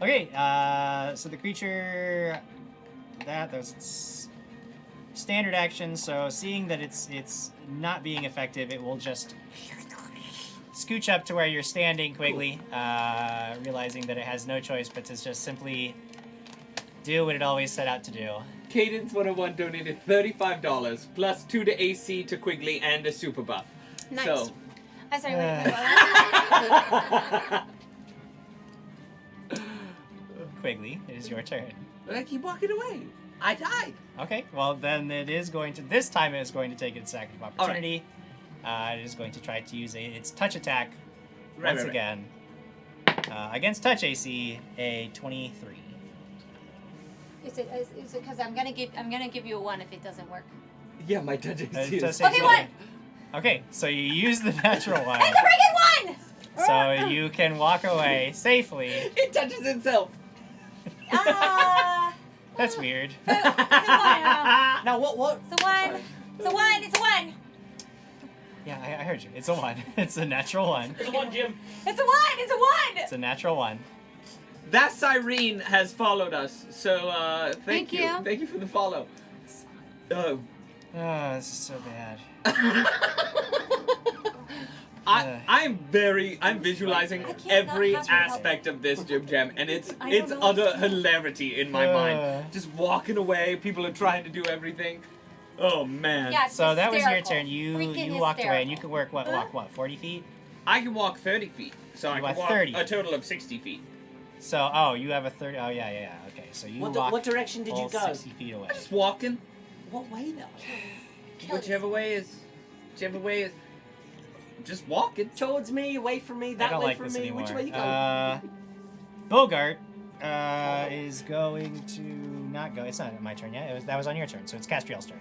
Okay, so the creature that was its standard action. So seeing that it's not being effective, it will just scooch up to where you're standing, Quigley, realizing that it has no choice but to just simply do what it always set out to do. Cadence 101 donated $35 plus 2 to AC to Quigley and a super buff. Nice. So, I'm sorry, wait. Quigley, it is your turn. I keep walking away. I died. Okay, well then it is going to, this time it is going to take its attack of All right. opportunity. It is going to try to use its touch attack Right, once right. again. Against touch AC, a 23. Is it because I'm gonna give you a 1 if it doesn't work. Yeah, my touch It AC does is... say Okay, something. one. Okay, so you use the natural one, It's a freaking 1! so you can walk away safely. It touches itself. That's weird. It's a 1. Now, what? It's a 1. It's a 1. It's a 1. Yeah, I heard you. It's a 1. It's a natural 1. There's one, Jim. It's a 1. It's a 1. It's a natural 1. That Cyrene has followed us, so thank Thank you. Thank you for the follow. Oh, this is so bad. I'm visualizing I can't every not have you aspect of this Jim Jam, and it's I don't know what utter to do. hilarity in my mind. Just walking away, people are trying to do everything. Oh man. Yeah, it's So that was your hysterical. turn. You Freaking walked away, and you hysterical. can walk 40 feet? I can walk 30 feet, so I You can walk walk 30. a total of 60 feet. So, oh, you have a 30. Oh, yeah. Okay, so you walk What direction did you all go? 60 feet away. I'm just walking. What way though? Whichever way is, just walking. Towards me, away from me, I that don't way like from this me. anymore. Which way you go? Bogart is going to not go. It's not my turn yet. That was on your turn, so it's Castriel's turn.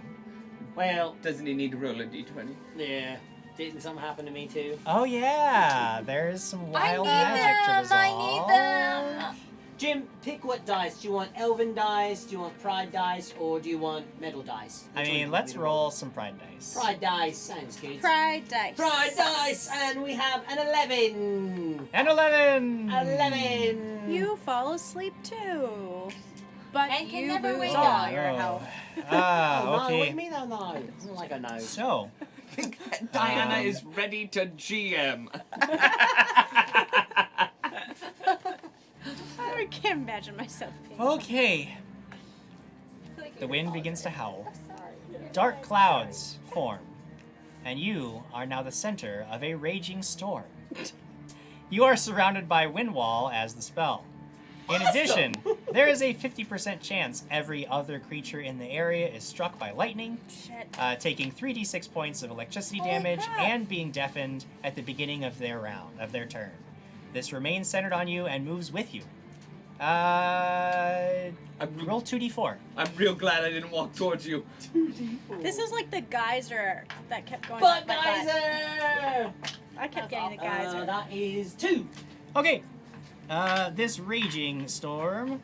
Well, Doesn't he need to roll a d20? yeah. Didn't something happen to me too? Oh yeah, there's some wild I magic to need them. Jim, pick what dice. Do you want elven dice? Do you want pride dice? Or do you want metal dice? I Which one do mean, you let's want me to roll some pride dice. Pride dice sounds good. Pride dice. Pride dice, and we have an 11. And 11. 11. You fall asleep too. But And can you never lose wake all up. your health. Oh, no, what do okay. you mean, no? It's not like I know. So, Diana is ready to GM. I can't imagine myself being. okay. The wind begins to howl. Dark clouds form, and you are now the center of a raging storm. You are surrounded by wind wall as the spell. In addition, there is a 50% chance every other creature in the area is struck by lightning, Shit. taking 3d6 points of electricity Holy damage crap. and being deafened at the beginning of their turn. This remains centered on you and moves with you. Roll 2d4. I'm real glad I didn't walk towards you. This is like the geyser that kept going. But up my butt. geyser! I kept getting the geyser. That is 2. Okay. This raging storm.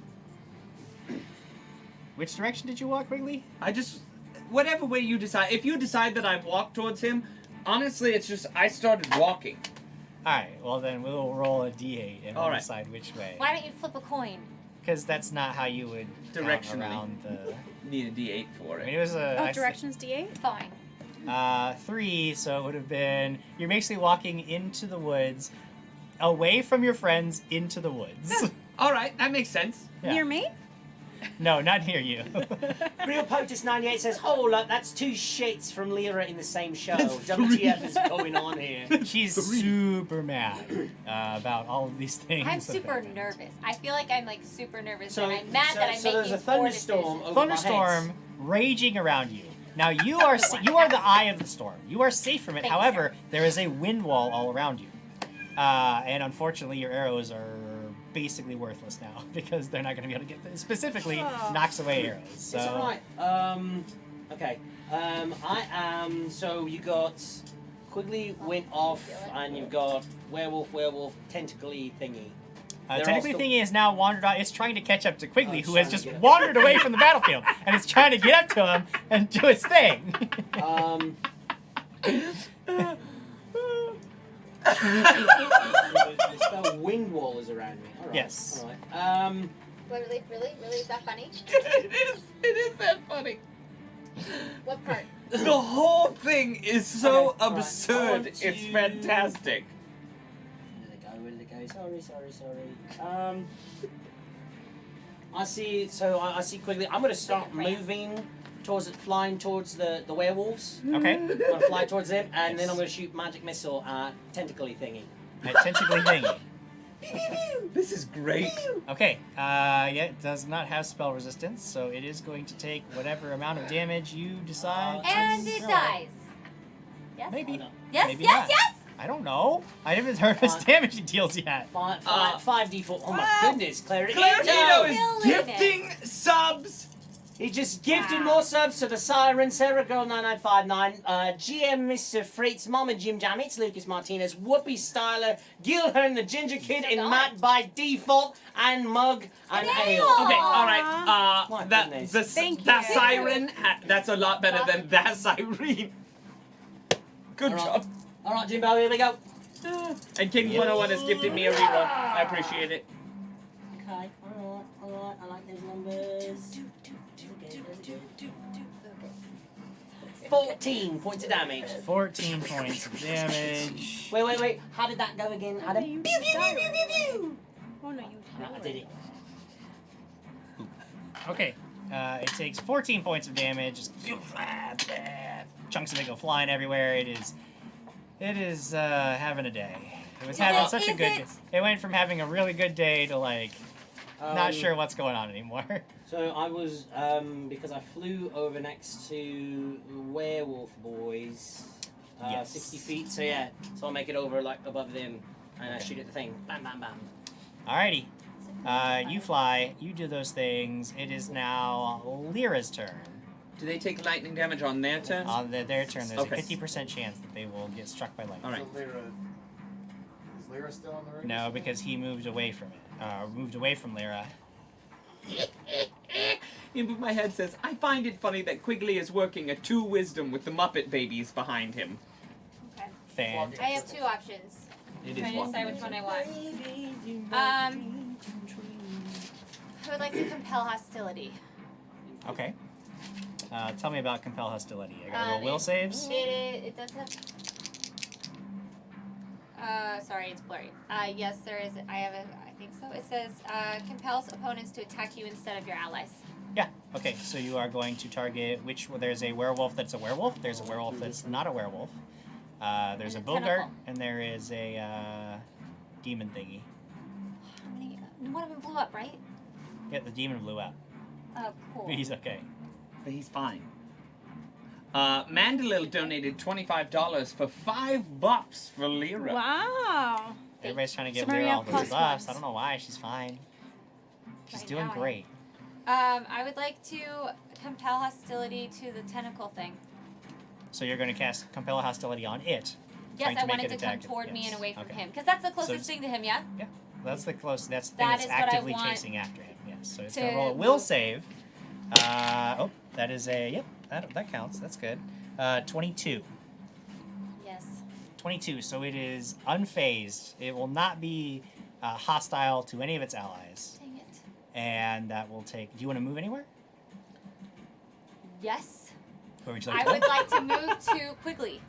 Which direction did you walk, Quigley? I just, whatever way you decide. If you decide that I've walked towards him, honestly, it's just I started walking. Alright, well then we'll roll a d8 and we'll Alright. decide which way. Why don't you flip a coin? Because that's not how you would count Directionally. around the... Need a D8 for I mean, it. it was a... Oh, I said- directions D8? Fine. 3, so it would have been... You're basically walking into the woods, away from your friends, into the woods. All right, that makes sense. Yeah. Near me? No, not near you. Real POTUS 98 says, hold up, that's 2 shits from Lyra in the same show. WTF is going on here? She's super mad about all of these things. I'm that super happened. nervous. I feel like I'm like super nervous, So, and I'm mad that I'm so making there's a poor thunderstorm decisions. over Thunderstorm my head. raging around you. Now you are you are the eye of the storm. You are safe from it. Thank you, However, there is a wind wall all around you, and unfortunately, your arrows are basically worthless now because they're not going to be able to get specifically Oh. knocks away arrows. So It's alright. Okay. I am. So you got Quigley went off, and you've got werewolf, tentacly thingy. They're technically, all thingy is now wandered out. It's trying to catch up to Quigley, it's who has trying to just get up. wandered away from the battlefield, and it's trying to get up to him and do its thing. The spell wind wall is around me. All right. Yes. All right. Really, really, is that funny? It is that funny. What part? The whole thing is so Okay, alright. absurd. I want It's to- fantastic. Where did it go? Sorry. I see. So I see Quigley. I'm going to start moving towards it, flying towards the werewolves. Okay. I'm going to fly towards them, and then I'm going to shoot magic missile at tentacly thingy. Tentacly thingy. This is great. Okay, yeah, it does not have spell resistance, so it is going to take whatever amount of damage you decide. And it dies. Yes. Maybe. Yes. Maybe yes. not. Yes. I don't know. I haven't heard his damage he deals yet. 5d4. Oh my goodness, Claire. Clarito is Killing it. gifting subs. He just gifted more subs to the Siren, Sarah Girl 9959, GM Mr. Freights, Mom and Jim Jammits, Lucas Martinez, Whoopi Styler, Gilhern the Ginger Kid, and Matt by default, and Mug and Ale. Okay, all right. My That goodness. Thank that you. siren. That's a lot better than that siren. Good All right. job. All right, Jimbo, here we go. And King 101 has gifted me a reroll. I appreciate it. Okay, all right, I like those numbers. 14 points of damage. 14 points of damage. Wait. How did that go again, Adam? You Pew, pew, died. pew, pew, pew. Oh no, you I did it. Okay, it takes 14 points of damage. Just chunks of it go flying everywhere. It is having a day. It was having such a is good. it? It went from having a really good day to like not Um, sure what's going on anymore. So I was, because I flew over next to Werewolf Boys, Yes. 60 feet, so yeah, so I'll make it over, like, above them, and I shoot at the thing. Bam, bam, bam. Alrighty. You fly. You do those things. It is now Lyra's turn. Do they take lightning damage on their turn? On their turn, there's Okay. a 50% chance that they will get struck by lightning. All right. So is Lyra still on the ring? No, because he moved away from it. Moved away from Lyra. In my head says, I find it funny that Quigley is working a 2 wisdom with the Muppet babies behind him. Okay. Fan. I have 2 options. It Trying to is decide which one I want. I would like to compel hostility. Okay. Tell me about compel hostility. I gotta roll will it- saves. It does have. Sorry, it's blurry. Yes, there is. I think so. It says compels opponents to attack you instead of your allies. Yeah. Okay. So you are going to target which? Well, there's a werewolf that's a werewolf. There's a werewolf that's not a werewolf. There's a And a bogart, tentacle. and there is a demon thingy. One of them blew up, right? Yeah, the demon blew up. Oh, cool. He's okay. But he's fine. Mandalil donated $25 for 5 buffs for Lyra. Wow. Everybody's trying to give So Lyra Maria all those plus buffs. ones. I don't know why. She's fine. She's Right doing now, great. I would like to compel hostility to the tentacle thing. So you're going to cast Compel Hostility on it. Yes, trying I to make want it to come attack it. toward me Yes. and away from Okay. him. Because that's the closest it's- thing to him, yeah? Yeah, that's the close. That's the thing That that's is what I actively want chasing after him. Yes, so it's to gonna roll a will move. save. Oh, that is a yep. That counts. That's good. 22. Yes. 22. So it is unfazed. It will not be hostile to any of its allies, Dang it. and that will take. Do you want to move anywhere? Yes. Where would you like I to go? would like to move to Quigley.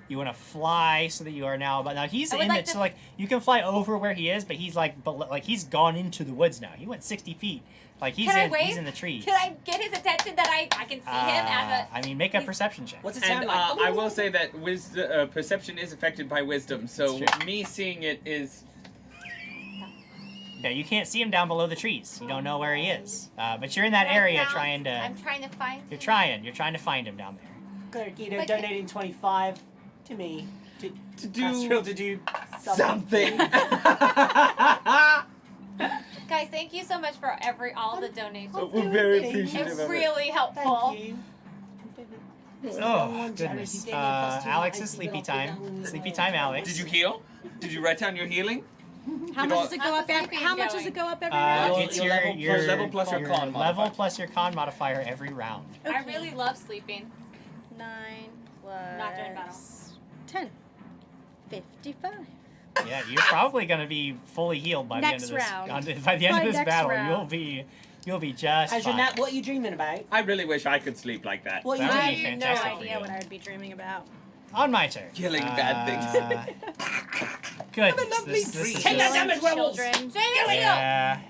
You want to fly so that you are now. But now he's I would in like it. to- So like you can fly over where he is, but he's like he's gone into the woods now. He went 60 feet. Like he's Can I in. wave? He's in the trees. Can I get his attention that I can see him as a... I mean, make a he's- perception check. What's it And sound like? I will say that perception is affected by wisdom, so That's true. me seeing it is... Yeah, you can't see him down below the trees. You don't know where he is. But you're in that Right area now, trying to. I'm trying to find You're him. trying. You're trying to find him down there. Guido But- donating 25 to me. To do Astral to do something. Guys, thank you so much for all the donations. We're very Thank appreciative It's of it. really helpful. Thank you. Oh goodness. Alex's sleepy time. Sleepy time, Alex. Did you heal? Did you write down your healing? How You much know- does it go How's up the every? sleeping How much does going? it go up every round? It's Your your level your level plus your con level modifier. plus your con modifier every round. I really love sleeping. 9 plus Not during battle. 10. 55. Yeah, you're probably gonna be fully healed by Next the end of this. round. By the end By of this next battle, round. you'll be just As fine. Nat, what are you dreaming about? I really wish I could sleep like that. What That you would I be dreaming? have no fantastic for idea you. what I would be dreaming about. On my turn. Killing bad things. Good. lovely This dream. is Take that just- damage, werewolves! Children. Yeah.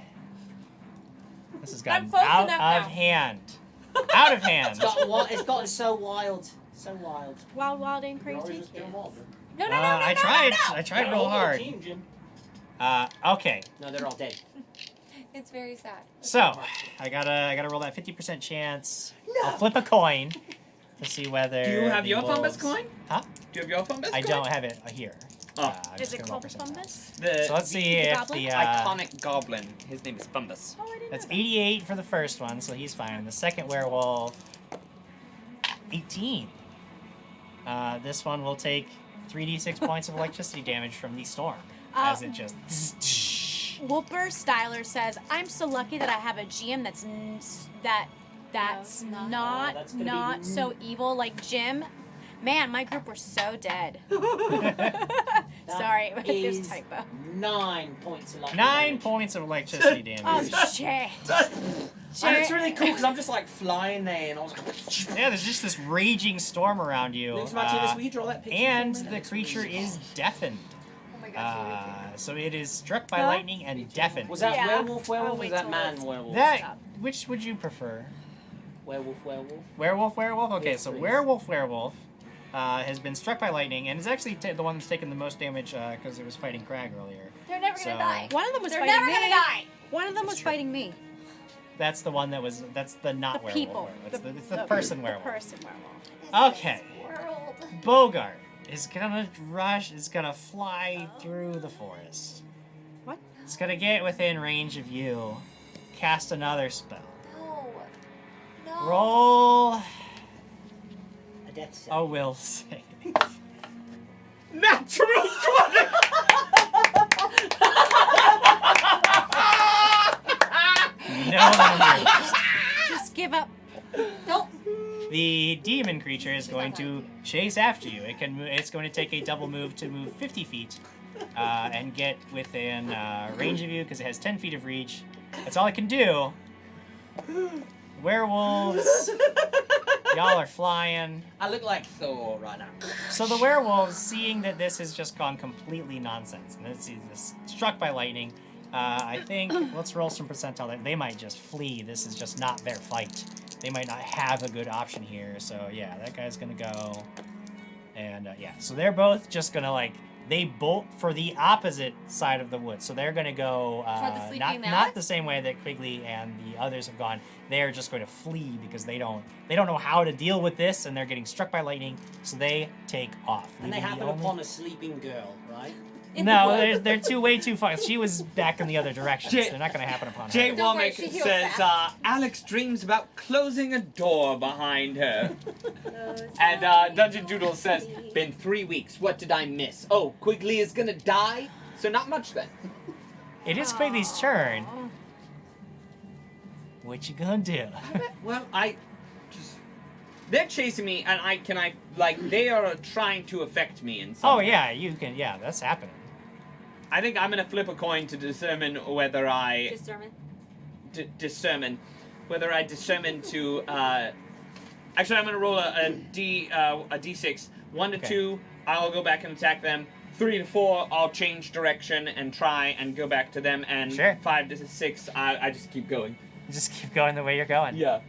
This has gotten close out enough of now. hand. Out of hand. It's gotten so wild. So wild. Wild, wild, and You can always crazy. just get them all. No, I tried. no. I tried Got a real whole hard. Team, Jim. Okay. No, they're all dead. It's very sad. So I gotta roll that 50% chance. I'll flip a coin to see whether. Do you have the your wolves- Thumbus coin? Huh? Do you have your Thumbus I coin? don't have it here. Oh. I'm Is just it gonna roll called percentile. Thumbus? The, So let's see the if goblin? the iconic goblin. His name is Thumbus. Oh, I didn't that's know 88 for the first one, so he's fine. The second werewolf, 18. This one will take 3d6 points of electricity damage from the storm as it just. that. Whooper Styler says, "I'm so lucky that I have a GM that's that's No, not that's gonna be not so evil like Jim." Man, my group were so dead. Sorry, That there's is a typo. 9 points of lightning 9 damage. points of electricity Oh damage. shit! And it's really cool because I'm just like flying there and I was like, Yeah, there's just this raging storm around you. Next Martinez, will you draw that picture? And for me? the creature is deafened. Oh my gosh. So it is struck by Huh? lightning and deafened. Was that Yeah. werewolf, I'll werewolf, or wait was that till man, it's- werewolf? That which would you prefer? Werewolf, werewolf. Werewolf, werewolf. Okay, Yes, so please. werewolf has been struck by lightning and is actually the one that's taken the most damage because it was fighting Krag earlier. They're never So- gonna die. One of them was They're fighting never me. gonna die. One of them was That's true. fighting me. That's the one that was. That's the not The werewolf. people. Werewolf. It's the person werewolf. The person werewolf. Okay. World. Bogart is gonna rush. Is gonna fly through the forest. What? It's gonna get within range of you. Cast another spell. No. No. Roll A death save. a will save. Natural 20! No numbers. Just give up. Nope. The demon creature is going to chase after you. It can. It's going to take a double move to move 50 feet and get within range of you because it has 10 feet of reach. That's all it can do. Werewolves. Y'all are flying. I look like Thor right now. So the werewolves, seeing that this has just gone completely nonsense, and this is struck by lightning, I think let's roll some percentile. They might just flee. This is just not their fight. They might not have a good option here. So yeah, that guy's gonna go, and yeah. So they're both just gonna like they bolt for the opposite side of the woods. So they're going to go Toward the sleeping not Alex? the same way that Quigley and the others have gone. They're just going to flee because they don't know how to deal with this, and they're getting struck by lightning. So they take off. And they leaving the happen only- upon a sleeping girl, right? In the No, woods. they're way too far. She was back in the other direction. So they're not going to happen upon Jay her. Don't worry, Womack she heals says, fast. Alex dreams about closing a door behind her. Close And my Dungeon Doodle says, eyes. been 3 weeks. What did I miss? Oh, Quigley is gonna die? So not much then. It is Quigley's turn. What you gonna do? Well, they're chasing me, and they are trying to affect me in some Oh way. yeah, you can. Yeah, that's happening. I think I'm gonna flip a coin to determine whether I Discernment. whether I determine to. Actually, I'm gonna roll a d6. 1 to Okay. 2, I'll go back and attack them. 3 to 4, I'll change direction and try and go back to them. And Sure. 5 to 6, I just keep going. Just keep going the way you're going. Yeah.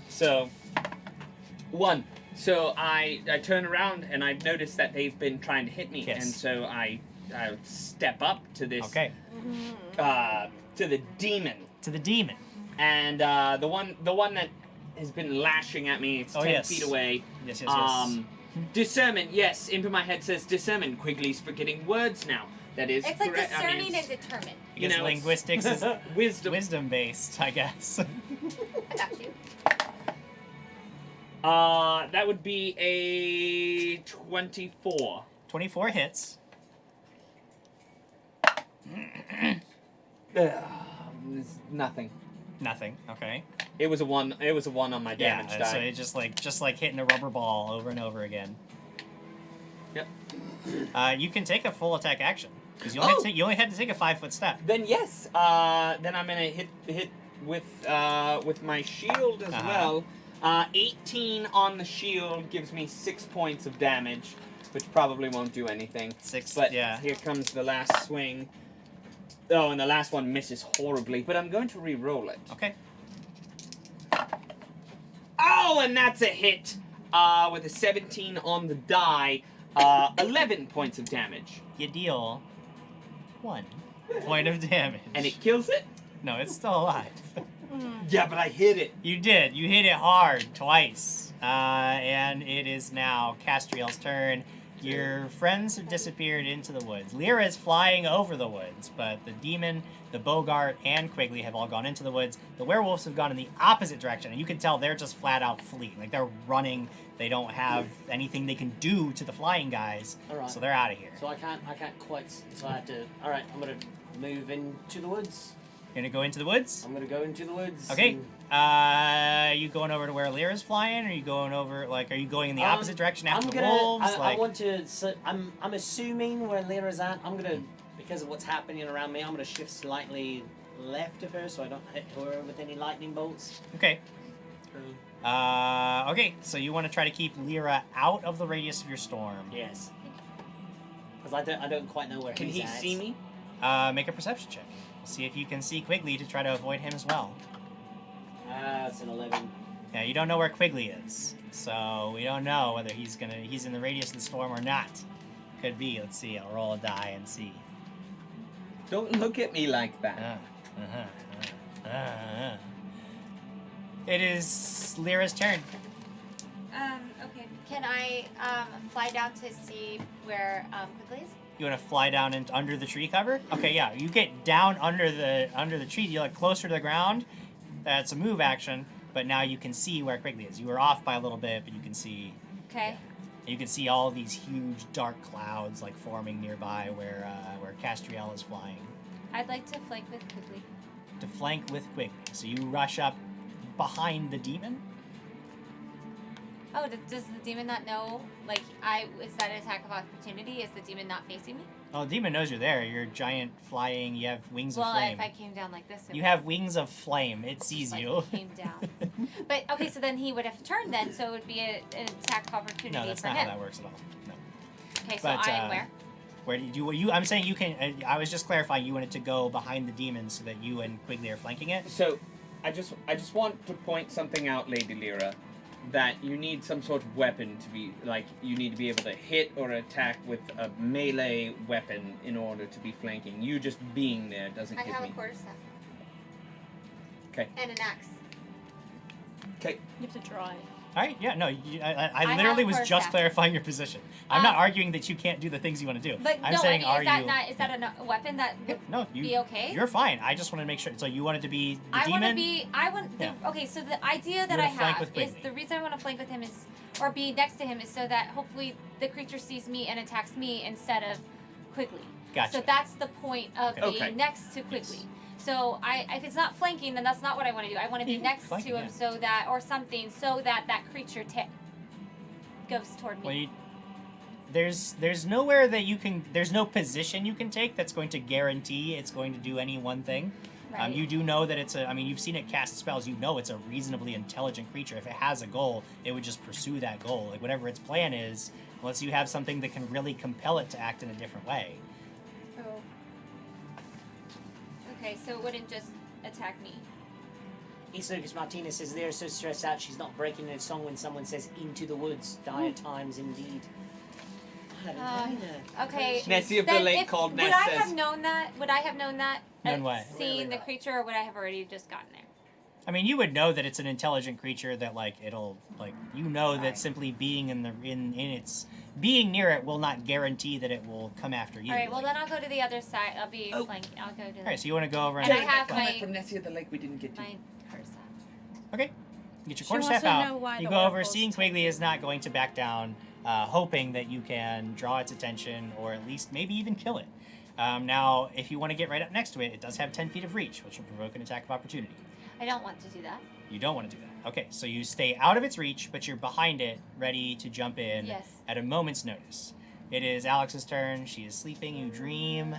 So 1. So I turn around and I notice that they've been trying to hit me, Yes. and so I step up to this Okay. to the demon. To the demon. And the one that has been lashing at me, it's Oh, 10 yes. feet away. Yes, yes, yes. Discernment, yes. Into my head says discernment. Quigley's forgetting words now. That is It's like correct. I mean, discerning it's- and determined. you Because know, it's- linguistics is wisdom. wisdom based, I guess. I got you. That would be a 24. 24 hits. It's nothing. Nothing. Okay. It was a 1. It was a 1 on my damage Yeah. die. So it's just like hitting a rubber ball over and over again. Yep. You can take a full attack action because you Oh! you only had to take a 5-foot step. Then yes. Then I'm gonna hit with my shield as Uh-huh. well. 18 on the shield gives me 6 points of damage, which probably won't do anything. 6. But yeah. here comes the last swing. Oh, and the last one misses horribly, but I'm going to re-roll it. Okay. Oh, and that's a hit. With a 17 on the die, 11 points of damage. You deal 1 point of damage. And it kills it? No, it's still alive. Yeah, but I hit it. You did. You hit it hard twice. And it is now Castriel's turn. Your friends have disappeared into the woods. Lyra is flying over the woods, but the demon, the Bogart, and Quigley have all gone into the woods. The werewolves have gone in the opposite direction, and you can tell they're just flat out fleeing. Like, they're running. They don't have anything they can do to the flying guys, All right. so they're out of here. So I can't quite. So I have to. All right, I'm gonna move into the woods. You're gonna go into the woods? I'm gonna go into the woods. Okay. and- Are you going over to where Lyra's flying? Or are you going over, like, are you going in the opposite direction after I'm the gonna. wolves? I want to. So I'm assuming where Lyra's at. I'm gonna, because of what's happening around me, I'm gonna shift slightly left of her so I don't hit her with any lightning bolts. Okay. Okay, so you want to try to keep Lyra out of the radius of your storm. Yes. Because I don't quite know where Can he's he at. see me? Make a perception check. See if you can see Quigley to try to avoid him as well. It's an 11. Yeah, you don't know where Quigley is, so we don't know whether he's in the radius of the storm or not. Could be. Let's see. I'll roll a die and see. Don't look at me like that. It is Lyra's turn. Okay. Can I fly down to see where Quigley is? You want to fly down under the tree cover? Okay, yeah. You get down under the tree. You get closer to the ground. That's a move action, but now you can see where Quigley is. You were off by a little bit, but you can see. Okay. You can see all these huge dark clouds like forming nearby where Castriel is flying. I'd like to flank with Quigley. To flank with Quigley. So you rush up behind the demon. Oh, does the demon not know? Like, is that an attack of opportunity? Is the demon not facing me? Oh, the demon knows you're there. You're giant flying. You have wings Well, of flame. if I came down like this, it You would have wings of flame. It just, sees like, you. Came down. But okay, so then he would have to turn then, so it would be an attack of opportunity No, that's for not him. how that works at all. No. Okay, so But, I'm where? Where did you? I'm saying you can. I was just clarifying. You wanted to go behind the demon so that you and Quigley are flanking it. So, I just want to point something out, Lady Lyra. that you need some sort of weapon to be like you need to be able to hit or attack with a melee weapon in order to be flanking. You just being there doesn't I give have me. a quarterstaff. 'Kay. And an axe. Okay. You have to draw it. All right, yeah, no, I have literally a was first just staff. clarifying your position. I'm not arguing that you can't do the things you want to do. But I'm no, saying, I mean, are is that a weapon that Yeah, would no, be okay? You're fine. I just want to make sure. So you wanted to be the demon? Yeah. Okay, so the idea that wanna I flank have with is Quigley. the reason I want to flank with him is, or be next to him, is so that hopefully the creature sees me and attacks me instead of Quigley. Gotcha. So that's the point of Okay. being Okay. next to Quigley. Yes. So if it's not flanking, then that's not what I want to do. I want to be Yeah, next flanking, to him yeah. so that, or something, so that that creature goes toward me. Well, there's nowhere that you can. There's no position you can take that's going to guarantee it's going to do any one thing. Right. You do know that it's a. I mean, you've seen it cast spells. You know it's a reasonably intelligent creature. If it has a goal, it would just pursue that goal. Like whatever its plan is, unless you have something that can really compel it to act in a different way. Oh. Okay, so it wouldn't just attack me. East Lucas Martinez says they're so stressed out she's not breaking a song when someone says into the woods. Dire times indeed. Okay. Nessie of the then Lake if- called Would Ness I says. have known that? Would I have known that? Known what? Seeing the creature, or would I have already just gotten there? I mean, you would know that it's an intelligent creature that it'll Sorry. that simply being in its being near it will not guarantee that it will come after you. All right. Well, then I'll go to the other side. I'll be Oh. flanking. I'll go to All right, so you want to go over and And I have comment my- from Nessie of the Lake we didn't get to. my quarterstaff. okay, get your She quarterstaff wants to know out. why You the go over. oracles Seeing take Quigley you. is not going to back down, hoping that you can draw its attention or at least maybe even kill it. Now, if you want to get right up next to it, it does have 10 feet of reach, which will provoke an attack of opportunity. I don't want to do that. You don't want to do that. Okay, so you stay out of its reach, but you're behind it, ready to jump in Yes. at a moment's notice. It is Alex's turn. She is sleeping. You dream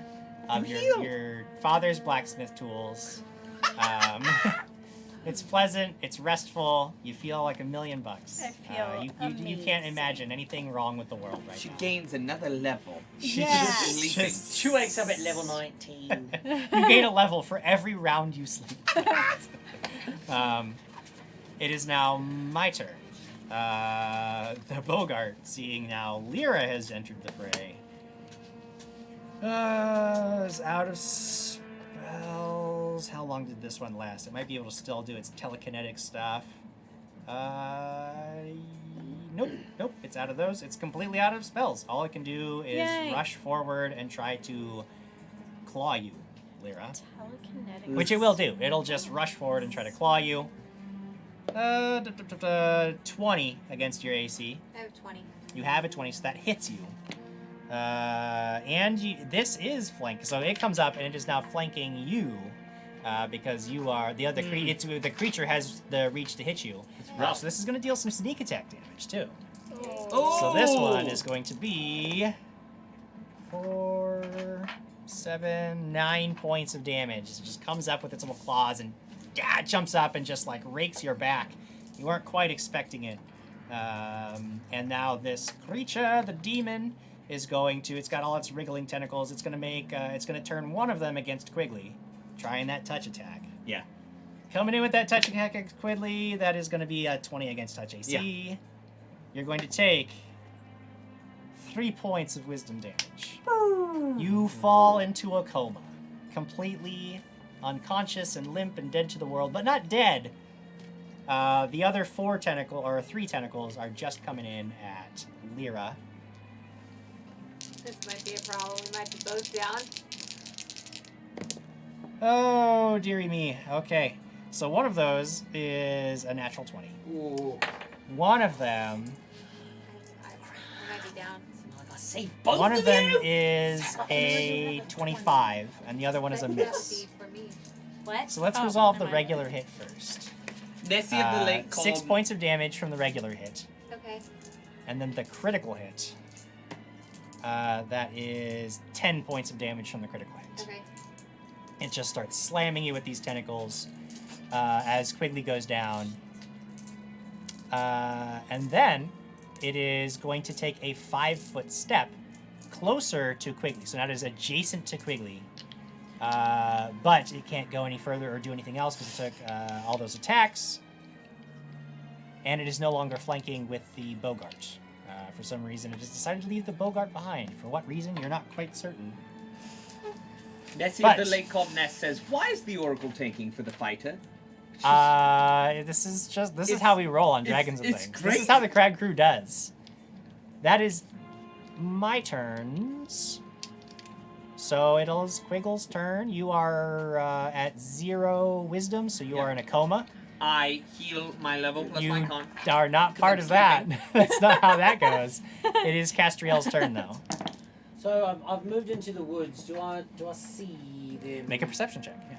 of Real. your father's blacksmith tools. It's pleasant. It's restful. You feel like $1,000,000. I feel you can't amazing. imagine anything wrong with the world right She now. gains another level. She Yes. just- Sleeping. She wakes up at level 19. you gain a level for every round you sleep. It is now my turn. The Bogart, seeing now Lyra has entered the fray, is out of spells. How long did this one last? It might be able to still do its telekinetic stuff. Nope. It's out of those. It's completely out of spells. All it can do is Yay. rush forward and try to claw you, Lyra. Telekinetic. Which it will do. It'll just rush forward and try to claw you. 20 against your AC. I have 20. You have a 20, so that hits you. This is flank, so it comes up and it is now flanking you, because you are the other creature. The creature has the reach to hit you. rough. So this is going to deal some sneak attack damage too. Oh! So this one is going to be 4, 7, 9 points of damage. It just comes up with its little claws and jumps up and just rakes your back. You weren't quite expecting it. And now this creature, the demon, is going to. It's got all its wriggling tentacles. It's going to turn one of them against Quigley, trying that touch attack. Yeah. Coming in with that touch attack against Quigley, that is going to be a 20 against touch AC. Yeah. You're going to take 3 points of wisdom damage. You fall into a coma, completely unconscious and limp and dead to the world, but not dead. The other 3 tentacles are just coming in at Lyra. This might be a problem. We might be both down. Oh, dearie me. Okay. So one of those is a natural 20. Ooh. One of them, I might be down. I gotta save both one of of them you. is a 25, and the other one is a That miss. would be for me. What? So let's Oh, resolve the never mind. regular hit first. Nessie of the Lake called. 6 points of damage from the regular hit, Okay. and then the critical hit. That is 10 points of damage from the critical hit. Okay. It just starts slamming you with these tentacles as Quigley goes down. And then it is going to take a 5-foot step closer to Quigley. So now it is adjacent to Quigley. But it can't go any further or do anything else because it took all those attacks. and it is no longer flanking with the Bogart. For some reason, it has decided to leave the Bogart behind. For what reason, you're not quite certain. Nessie But- of the Lake Called Ness says, "Why is the Oracle tanking for the fighter?" This is how we roll on Dragons and it's Things. great. This is how the Krag Krew does. That is my turns. So it is Quiggle's turn. You are at 0 wisdom, so you are in a coma. I heal my level plus You my con. are not part I'm of that. That's not how that goes. It is Castriel's turn, though. So I've moved into the woods. Do I see them? Make a perception check. Yeah.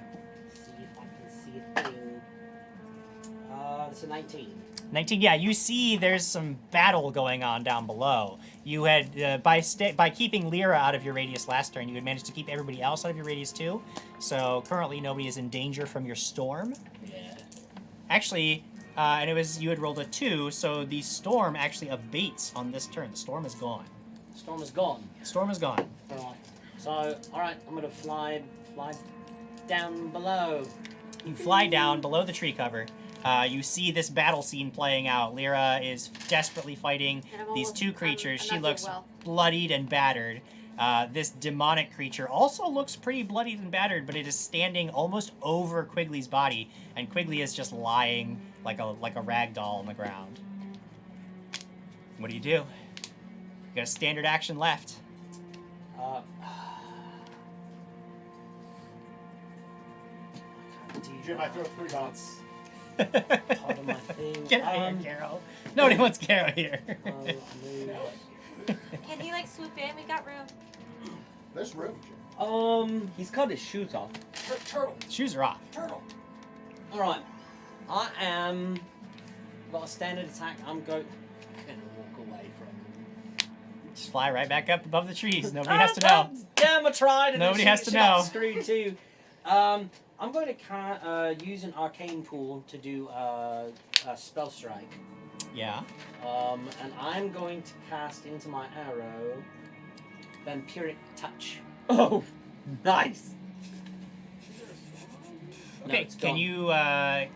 See if I can see a thing. It's a 19. 19. Yeah, you see there's some battle going on down below. You had by keeping Lyra out of your radius last turn, you had managed to keep everybody else out of your radius too. So currently nobody is in danger from your storm. Yeah. Actually, and it was you had rolled a 2, so the storm actually abates on this turn. The storm is gone. Storm is gone. The storm is gone. Alright. So, alright, I'm gonna fly down below. You fly down below the tree cover. You see this battle scene playing out. Lyra is desperately fighting And I'm these almost- 2 creatures. I'm She not doing looks well. bloodied and battered. This demonic creature also looks pretty bloodied and battered, but it is standing almost over Quigley's body, and Quigley is just lying like a rag doll on the ground. What do? You got a standard action left. Jim, I throw 3 dots. Part of my thing. Get out of here, Carol. Nobody wants Carol here. Can he like swoop in? We got room. There's room, Jim. He's cut his shoes off. Turtle. Shoes are off. Turtle. Alright. I am. Got a standard attack. I'm gonna walk away from him. Just fly right back up above the trees. Nobody has to know. Damn, I tried. And Nobody then has to she got know. Screwed too. I'm going to use an arcane pool to do a spell strike. Yeah. And I'm going to cast into my arrow Vampiric Touch. Oh, nice. No, Okay. it's gone.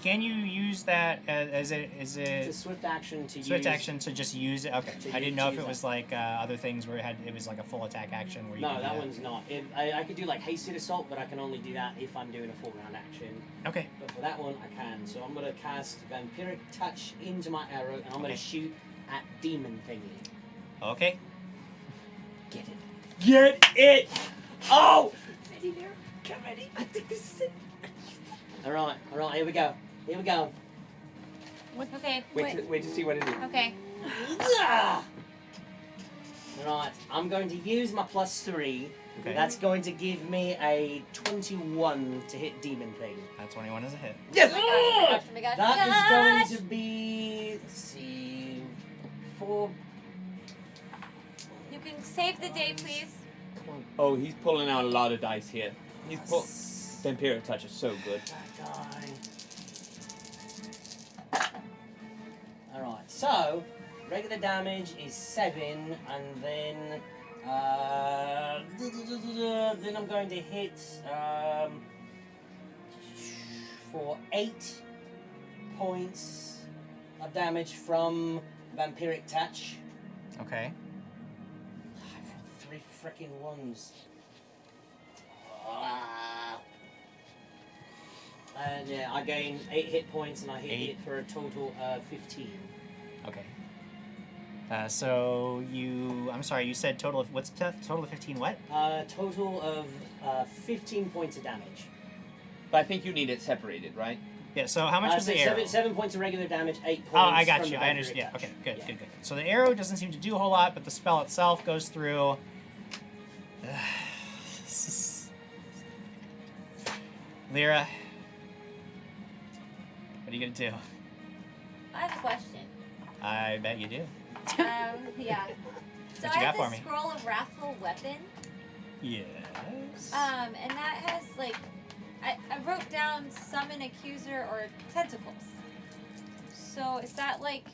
Can you use that as It's a swift action to swift use. action to just use it? Okay. To I didn't use- know to if use it was that. like other things where it was like a full attack action where you No, could do that one's not. I could do like hasted assault, but I can only do that if I'm doing a full round action. Okay. But for that one, I can. So I'm going to cast Vampiric Touch into my arrow, and I'm going Okay. to shoot at Demon Thingy. Okay. Get it. Get it! Oh! Ready there? Get ready. I think this is it. Alright, here we go. Here we go. Okay. Wait to see what it is. Okay. Right, I'm going to use my +3. Okay. That's going to give me a 21 to hit Demon Thing. That 21 is a hit. Yes! Oh my gosh, oh my gosh, oh my That gosh. is going to be, let's see, 4. You can save the day, please. Come on, Oh, he's pulling out a lot of dice here. He's Vampiric Touch is so good. die. Alright, so regular damage is 7, and then then I'm going to hit for 8 points of damage from Vampiric Touch. Okay. I've had 3 freaking ones. Ah. And yeah, I gain 8 hit points and I hit 8. it for a total of 15. Okay. So I'm sorry, you said total of, what's total of 15 what? Total of 15 points of damage. But I think you need it separated, right? Yeah, so how much was So the arrow? 7 points of regular damage, 8 points. Oh, I got from you. the I vampiric understand. Yeah, touch. okay, good, Yeah. good. So the arrow doesn't seem to do a whole lot, but the spell itself goes through. Lyra, what are you gonna do? I have a question. I bet you do. Yeah. So What you I got have for this me? scroll of wrathful weapon. Yes. And that has like, I wrote down summon accuser or tentacles. So is that like,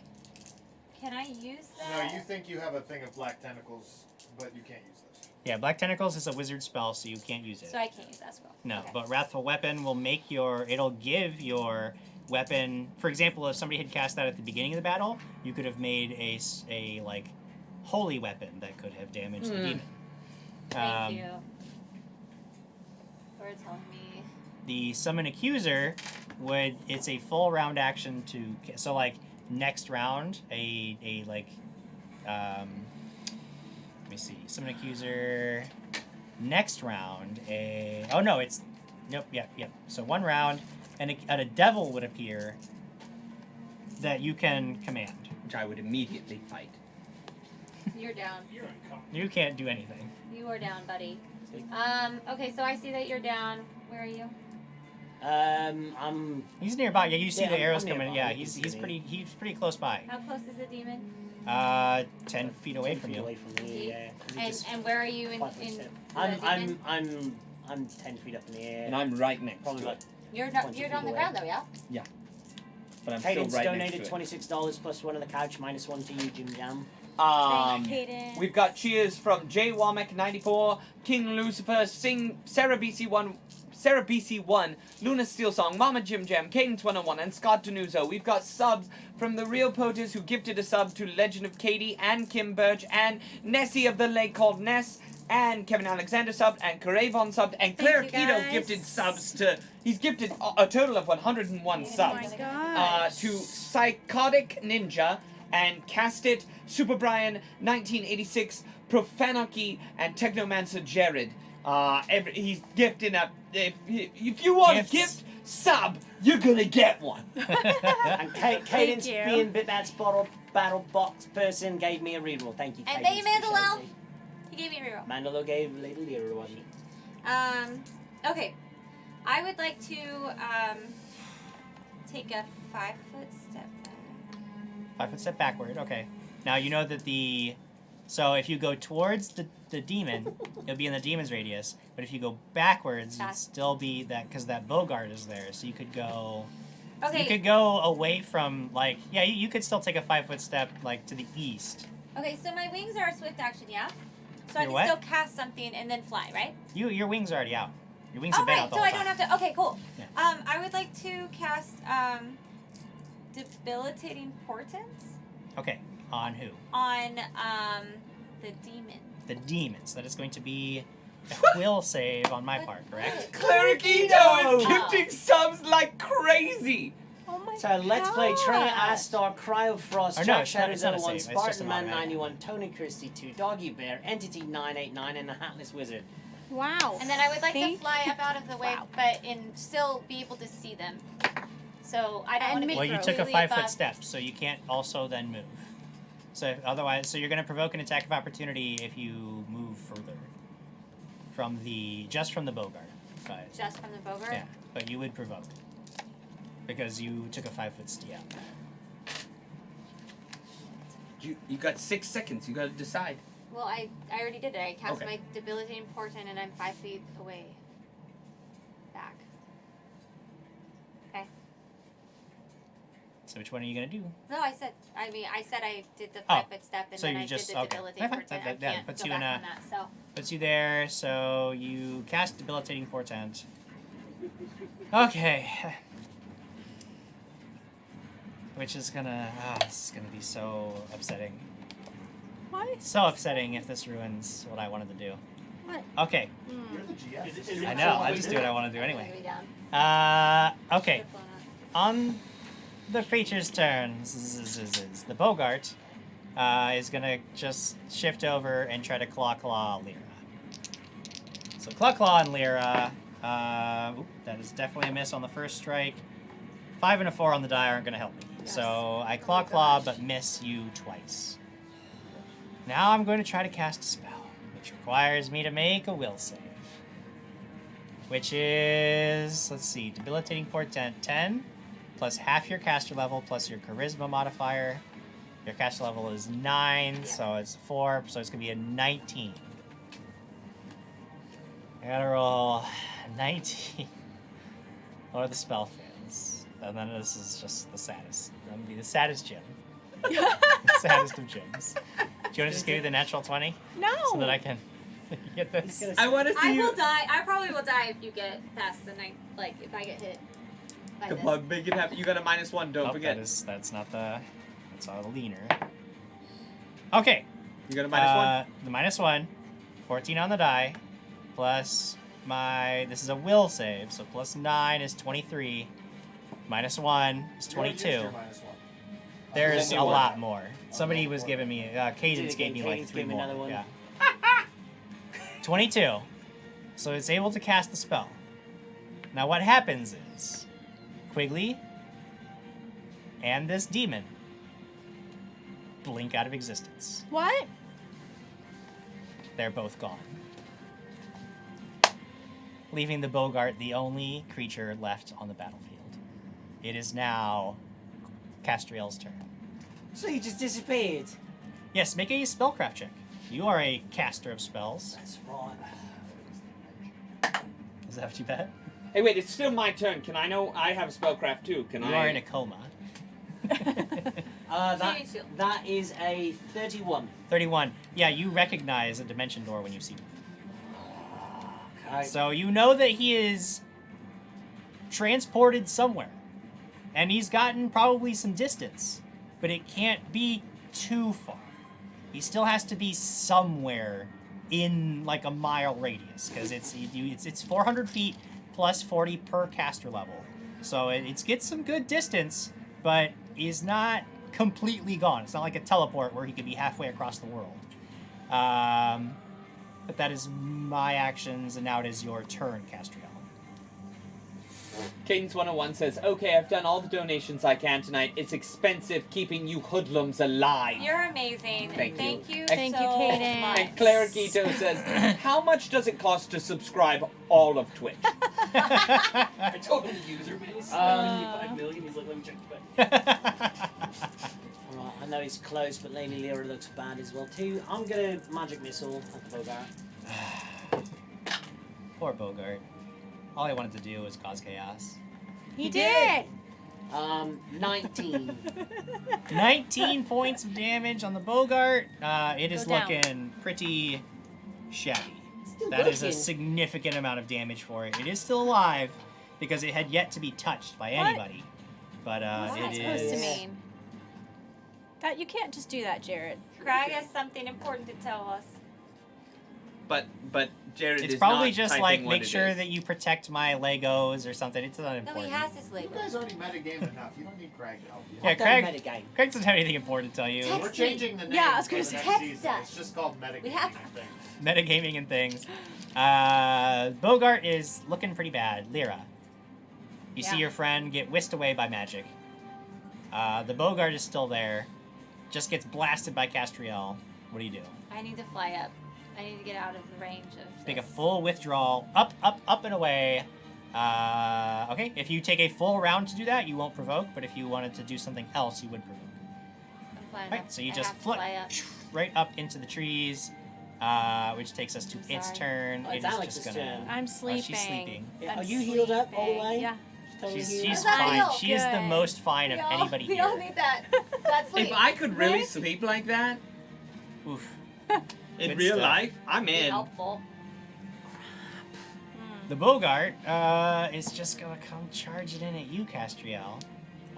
can I use that? No, you think you have a thing of black tentacles, but you can't use those. Yeah, Black Tentacles is a wizard spell, so you can't use it. So I can't use that spell. No, Okay. but Wrathful Weapon will make it'll give your weapon. For example, if somebody had cast that at the beginning of the battle, you could have made a like holy weapon that could have damaged the demon. Thank you for telling me. The summon accuser it's a full round action to so like next round a like let me see, summon accuser next round yep. So one round and a devil would appear that you can command. Which I would immediately fight. You're down. You're uncomfortable. You can't do anything. You are down, buddy. Okay, so I see that you're down. Where are you? I'm He's nearby. Yeah, you see Yeah, the I'm arrows nearby. coming. Yeah, You he's can see me. he's pretty close by. How close is the demon? 10 feet away 10 from feet you. away from me. Yeah. 'cause he And just and where are you in 5 foot the step. demon? I'm 10 feet up in the air. And I'm right next Probably to like it. You're 20 you're feet on the away. ground though, yeah. But I'm still Cadence right next donated to it. $26 plus one on the couch, minus one to you, Jim Jam. Cadence. We've got cheers from J Womack 94, King Lucifer, Sarah BC1, Luna Steel Song, Mama Jim Jam, Cadence 101, and Scott Denuzo. We've got subs from the Real Potus who gifted a sub to Legend of Katie and Kim Birch and Nessie of the Lake called Ness. And Kevin Alexander subbed, and Karavon subbed, and Claire you, Keto guys. gifted subs to. He's gifted a total of 101 Oh subs my gosh. to Psychotic Ninja and Cast It, Super Brian, 1986, Profanarchy, and Technomancer Jared. He's gifting a. If you want Gifts. a gift sub, you're gonna get one. And Cadence, you. being Bitbat's battle box person, gave me a reroll. Thank you, And Cadence. they Mandalel. appreciate He gave me a reroll. it. Mandalore gave Lady Lyra one. Okay. I would like to take a 5-foot step back. 5 foot step backward. Okay. Now you know that so if you go towards the demon, it'll be in the demon's radius. But if you go backwards, it'd Back. still be because that Bogart is there. So you could go. Okay. You could go away from you could still take a 5 foot step to the east. Okay, so my wings are a swift action, yeah? So I Your can what? still cast something and then fly, right? Your wings are already out. Your wings Oh, have been right. out the So whole I don't time. have to. Okay, cool. Yeah. I would like to cast debilitating portents Okay. On who? on the demon. The demon. So that is going to be a will save on my part, correct? Clericito is Oh. gifting subs like crazy. Oh my So let's play Trey, gosh. Astar, Cryofrost, Or no, Jack it's not- Shadows it's not a 01, save, it's just Spartan an Man automatic. 91, Tony Christie 2, Doggy Bear, Entity 989, and the Hatless Wizard. Wow. And then I would like to Thank fly up out of the way, Wow. but still be able to see them. So I don't And want to be Well, you took a completely 5 foot above- step, so you can't also then move. So otherwise, you're going to provoke an attack of opportunity if you move further from the Bogart. But Just from the Bogart? yeah, but you would provoke because you took a 5 foot step. You got 6 seconds. You gotta decide. Well, I already did it. I cast Okay. my debilitating portent and I'm 5 feet away. Back. Okay. So which one are you going to do? No, I said I did the Oh, 5 foot step and so then you I just- did the okay. debilitating Okay, portent. that- I that can't puts go you back in a- on that, so. Puts you there, so you cast debilitating portent. Okay. Which is gonna this is gonna be so upsetting. Why? So upsetting if this ruins what I wanted to do. What? Okay. You're the GM. Is it I know, I just do what I want to do anyway. Okay. On the creature's turn, the Bogart is gonna just shift over and try to claw Lyra. So claw and Lyra. That is definitely a miss on the first strike. 5 and a 4 on the die aren't gonna help me. Yes. So I claw but miss you twice. Now I'm going to try to cast a spell, which requires me to make a will save. Which is, let's see, debilitating portent 10, plus half your caster level, plus your charisma modifier. Your caster level is 9, so it's 4, so it's going to be a 19. I gotta roll 19. Or the spell fails. And then this is just the saddest. I'm going to be the saddest Jim. The saddest of Jims. Do you want to just give me the natural 20? No. So that I can get this? I want to see I you. will die. I probably will die if you get past the night. Like if I get hit. by Come this. on, make it happen. You got a -1. Don't Oh, forget. that's not the. That's all the leaner. Okay. You got a -1. The -1. 14 on the die. Plus my. This is a will save, so plus 9 is 23. -1 is What is 22. your -1? There's Only a one. lot more. Somebody was giving me. Cadence Do it gave me again. like Cadence 3 gave me more. another one. Yeah. 22. So it's able to cast the spell. Now what happens is Quigley and this demon blink out of existence. What? They're both gone. Leaving the Bogart the only creature left on the battlefield. It is now Castriel's turn. So you just disappeared. Yes, make a spellcraft check. You are a caster of spells. That's right. Is that what you bet? Hey, wait, it's still my turn. Can I know? I have spellcraft too. Can You I? are in a coma. Saving shield. That is a 31. 31. Yeah, you recognize a dimension door when you see it. Okay. So you know that he is transported somewhere. And he's gotten probably some distance. But it can't be too far. He still has to be somewhere in like a mile radius. Because it's 400 feet plus 40 per caster level. So it gets some good distance, but is not completely gone. It's not like a teleport where he could be halfway across the world. But that is my actions, and now it is your turn, Castriel. Cadence 101 says, "Okay, I've done all the donations I can tonight. It's expensive keeping you hoodlums alive." You're amazing. Thank you. Thank you Thank you, so Kaden. much. And Claire Quito says, "How much does it cost to subscribe all of Twitch?" I told him the user base. 5 million. He's like, let me check the back. Alright, I know he's close, but Lady Lyra looks bad as well too. I'm gonna magic missile at the Bogart. Poor Bogart. All I wanted to do was cause chaos. He did. 19. 19 points of damage on the Bogart. It is Go down. looking pretty shabby. Still That is a looking. significant amount of damage for it. It is still alive because it had yet to be touched by What? anybody. But What's that it supposed is. to mean? That you can't just do that, Jared. Crag has something important to tell us. But Jared It's is probably not just typing like what make it sure is. that you protect my Legos or something. It's not No, important. he has his You Lego. guys already metagame enough. You don't need Krag to help you. Yeah, I've done Craig. metagame. Craig doesn't have anything important to tell you. Text We're me. changing the name Yeah, I was for gonna the say, next text season. us. It's just called metagaming. We have- I think. Metagaming and things. Bogart is looking pretty bad. Lyra. You see Yeah. your friend get whisked away by magic. The Bogart is still there. Just gets blasted by Castriel. What do you do? I need to fly up. I need to get out of the range of Take a this. full withdrawal. Up, up, up and away. Okay, if you take a full round to do that, you won't provoke. But if you wanted to do something else, you would provoke. I'm flying Right, up. so you I just have to flip fly up. right up into the trees, which takes us to I'm its sorry. turn. Oh, It it's is Alex's just gonna. turn. I'm sleeping. she's sleeping. Yeah, I'm are you healed up all the sleeping. way? Yeah. Totally She's healed up? not fine. ill. She is the Good. most fine of anybody we here. all need that. That sleep. If I could really Right? sleep like that Oof. in Good real stuff. life, I'm Be in. helpful. The Bogart is just gonna come charging in at you, Castriel.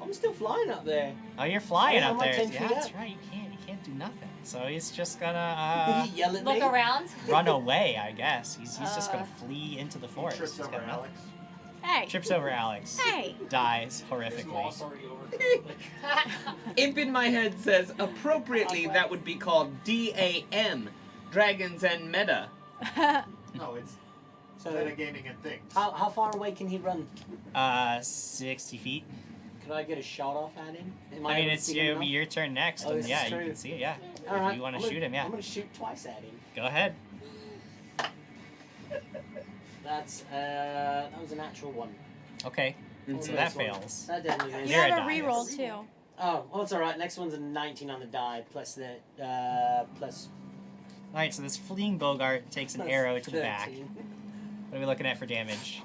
I'm still flying up there. Oh, you're flying Yeah, up I'm like there. 10 Yeah, feet that's up. right. You can't do nothing. So he's just gonna Yell at Look me. around. run away, I guess. He's just gonna Uh. flee into the He forest. trips He's over got nothing. Alex. Hey. Trips over Alex. Hey. Dies His horrifically. loss already over. Imp in my head says, appropriately, that would be called DAM, Dragons and Meta. No, it's So, metagaming and things. how far away can he run? 60 feet. Could I get a shot off at him? Am I mean, able to it's see him it'll be enough? your turn next. Oh, And this yeah, is you true. can see it. Yeah. All right, If you want I'm to gonna- shoot him, yeah. I'm gonna shoot twice at him. Go ahead. That's that was a natural one. Okay. Oh, So nice that one. fails. That definitely is. You Lyra have a dies. reroll too. Oh, well, it's all right. Next one's a 19 on the die plus the plus. All right. So this fleeing Bogart takes an plus arrow to the 13. back. What are we looking at for damage?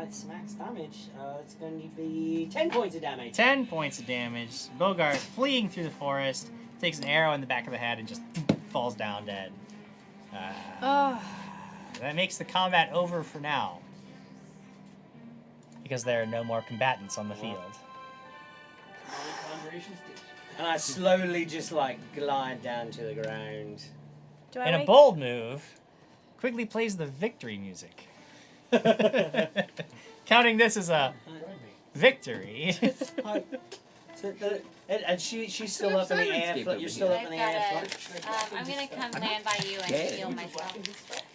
It's max damage. It's going to be 10 points of damage. 10 points of damage. Bogart, fleeing through the forest, takes an arrow in the back of the head and just falls down dead. Oh. That makes the combat over for now. Because there are no more combatants on the field. Conjuration stage. And I slowly just like glide down to the ground. Do I In a wake- bold move, Quigley plays the victory music. Counting this as a victory. Hi. And she's still up in the air. You're still up in the air. I'm gonna come land by you and heal myself.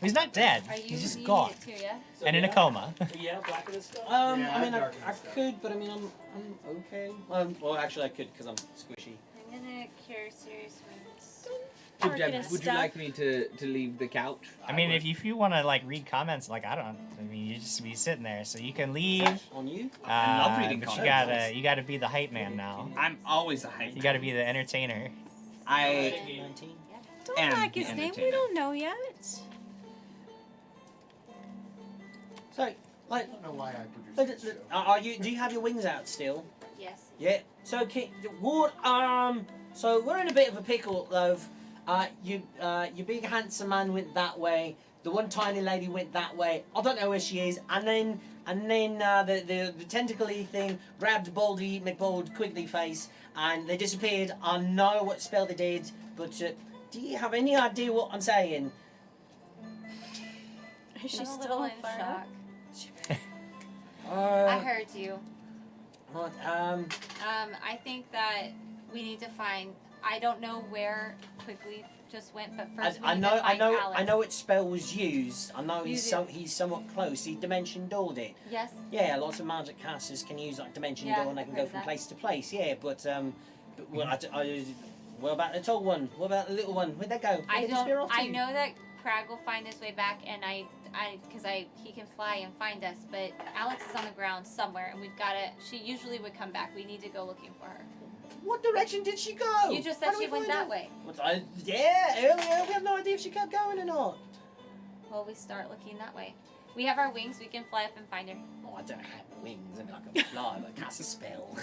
He's not dead. Are you? He's just you gone. need it too, yeah? So, And in a yeah. coma. Yeah, black of this stuff. I Yeah, mean, I darkness stuff. could, but I mean, I'm okay. Well, actually, I could because I'm squishy. I'm gonna cure serious wounds. Would you, Market would you stuff. like me to leave the couch? I mean, if you want to like read comments, like I mean, you just be sitting there, so you can leave. On you? I love reading But comments. you gotta be the hype man now. I'm always a hype. You gotta be the entertainer. I 19. Don't am like the his name. We entertainer. don't know yet. So, like, I don't know why I produced this show. are you? Do you have your wings out still? Yes. Yeah. So, so we're in a bit of a pickle, though. Your big handsome man went that way. The one tiny lady went that way. I don't know where she is. And then the tentacle-y thing grabbed Baldy McBold Quigley face, and they disappeared. I know what spell they did, but do you have any idea what I'm saying? Is she I'm a still little on in fire? shock. I Uh, heard you. what, I think that we need to find. I don't know where Quigley just went, but first we I need know, to find Alex. I know which spell was used. I know You he's somewhat close. He dimension doored it. Yes. Yeah, lots of magic casters can use like dimension Yeah, door, and they can I've go heard from that. place to place. Yeah, but what about the tall one? What about the little one? Where'd they go? Where'd I they disappear don't. off to? I know that Krag will find his way back, and he can fly and find us. But Alex is on the ground somewhere, and we've gotta. She usually would come back. We need to go looking for her. What direction did she go? You just How said do we she went find that her? way. Yeah, earlier we have no idea if she kept going or not. Well, we start looking that way. We have our wings. We can fly up and find her. Oh, I don't have wings. I mean, I can fly, but cast a spell.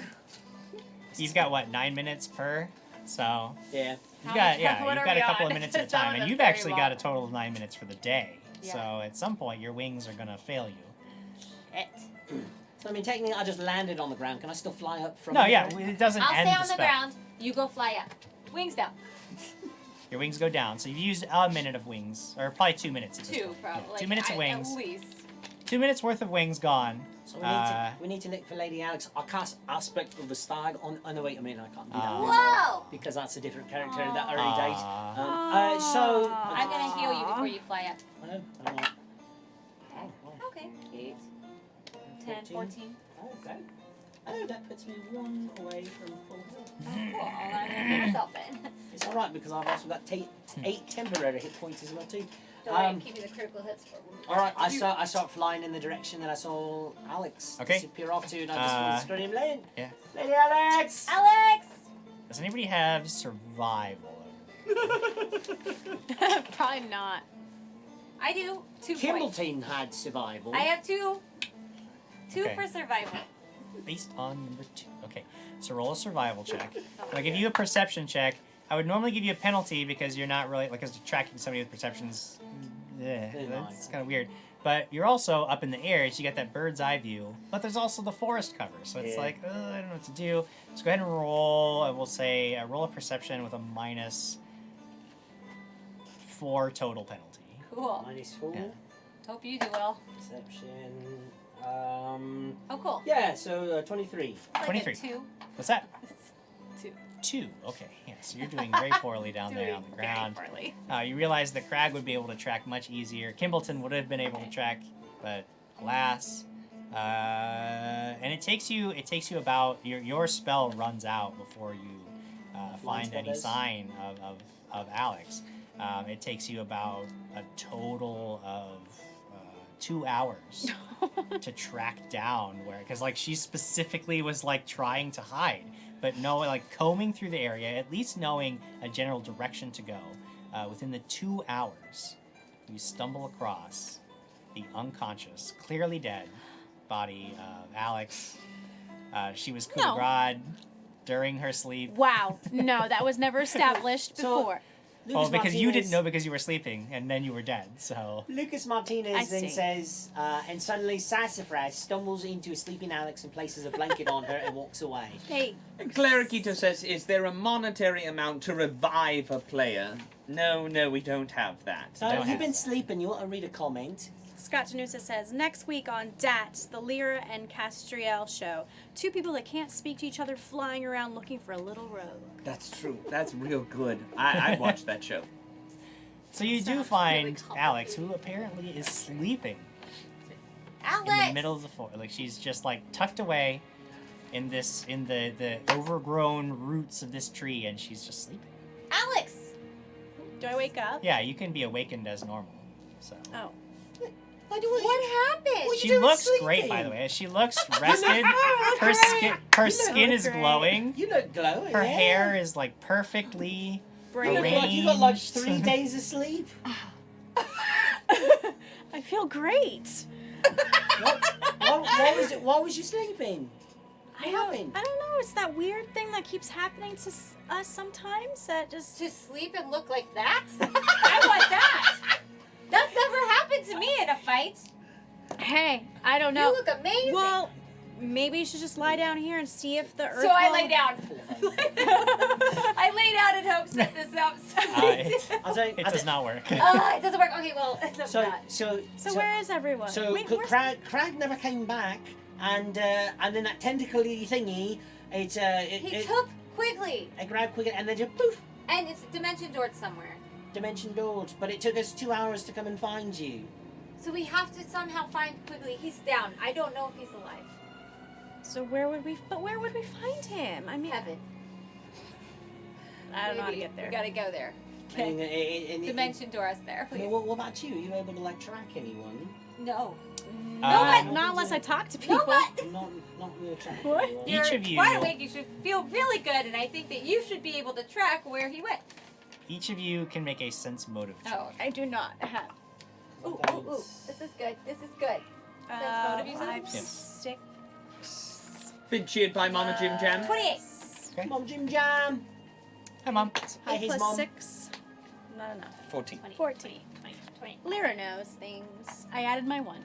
He's got what 9 minutes per, so Yeah. you How got much- yeah, what you've are got we a couple on? of minutes at a Some of time, and them you've very actually got a long. total of 9 minutes for the day. Yeah. So at some point, your wings are gonna fail you. Shit. So I mean, technically, I just landed on the ground. Can I still fly up from? No, there? yeah, it doesn't I'll end stay the on the spell. ground. You go fly up. Wings down. Your wings go down, so you've used a minute of wings, or probably 2 minutes. At this Two, point. probably. Yeah, 2 minutes of wings. At least. 2 minutes worth of wings gone. So we need to look for Lady Alex. I cast Aspect of the Stag on. Oh no, wait a minute, I can't do that Whoa! because that's a different character that I already date. Aw. So I'm gonna heal you before you fly up. I know, I know. Oh, Okay. 8, 10, 14. Okay. Oh, that puts me one away from full health. Oh, cool. I'll heal myself then. It's all right because I've also got 8 temporary hit points as well too. Don't worry, keep me the critical hits for All right, I start flying in the direction that I saw Alex Okay. disappear off to, and I just want to scream, Lady, Yeah. Lady Alex. Alex! Does anybody have survival? Probably not. I do. 2 points. Kimbleton had survival. I have 2. 2 Okay. for survival. Based on number 2. Okay, so roll a survival check. I'll give you a perception check. I would normally give you a penalty because you're not really, like, because tracking somebody with perceptions, that's kind of weird. But you're also up in the air, so you got that bird's eye view. But there's also the forest cover, so it's Yeah. like, I don't know what to do. So go ahead and roll, I will say, roll a perception with a -4 total penalty. Cool. -4. Yeah. Hope you do well. Perception. Oh, cool. Yeah, so 23. It's like 23. a 2. What's that? 2. 2. Okay, yeah, so you're doing very poorly down there on the ground. Very poorly. You realize the Krag would be able to track much easier. Kimbleton would have been able to track, but alas. And it takes you about your spell runs out before you find spell any does? sign of Alex. It takes you about a total of 2 hours to track down where, because like she specifically was like trying to hide, but no, like combing through the area, at least knowing a general direction to go. Within the 2 hours, you stumble across the unconscious, clearly dead body of Alex. She was coup de No. grace during her sleep. Wow. No, that was never established So- before. Well, Lucas because you didn't Martinez- know because you were sleeping, and then you were dead. So Lucas I Martinez then see. says, and suddenly Sassafras stumbles into a sleeping Alex and places a blanket on her and walks away. Hey, Cleriquito says, is there a monetary amount to revive a player? No, we don't have that. So don't you've have been that. sleeping, you want to read a comment? Scott Danusa says, next week on DAT, the Lyra and Castriel show, two people that can't speak to each other flying around looking for a little rogue. That's true. That's real good. I watched that show. So you do Sounds find really complicated. Alex, who apparently is sleeping Alex! in the middle of the floor. Like she's just like tucked away in the overgrown roots of this tree, and she's just sleeping. Alex! Do I wake up? Yeah, you can be awakened as normal. So Oh. What happened? What she you doing looks great, sleeping? by the way. She looks rested. Oh, Her great. skin, her You skin look is great. glowing. You look glowing. Her yeah. hair is like perfectly. Brain. You look like you got like arranged. 3 days of sleep. I feel great. Why was you sleeping? I don't know. It's that weird thing that keeps happening to us sometimes. That just. To sleep and look like that? I want that! That's never happened to me in a fight. Hey, I don't know. You look amazing. Well, maybe you should just lie down here and see if the earth. so I will- lay down. I lay down and hope set this up. I'll tell you, It does not work. It doesn't work. Okay, well, it's So, not. So where is everyone? So Wait, where's- Krag never came back, and then that tentacly thingy, He it took Quigley, grabbed quick, and then just poof, and it's dimension doored somewhere. dimension doors. But it took us 2 hours to come and find you. So we have to somehow find Quigley. He's down. I don't know if he's alive. So where would we? But where would we find him? I mean, Heaven. I don't know how to Maybe. get there. We gotta go there. And, Okay. Dimension door us there, please. what about you? Are you able to like track anyone? No. Not unless I talk to people. No, but Not really track What? anyone. Each you're of you- wide awake. You should feel really good, and I think that you should be able to track where he went. Each of you can make a sense motive check. Oh. I do not have. Ooh. This is good. This is good. Sense motive, you said? 5, Yeah. 6. Been cheered by Mama Jim Jam. 28. Okay. Mom, Jim Jam. Hi, Mom. Hi, 8 his plus mom. 6. Not enough. 14. 14. 20. Lyra knows things. I added my 1.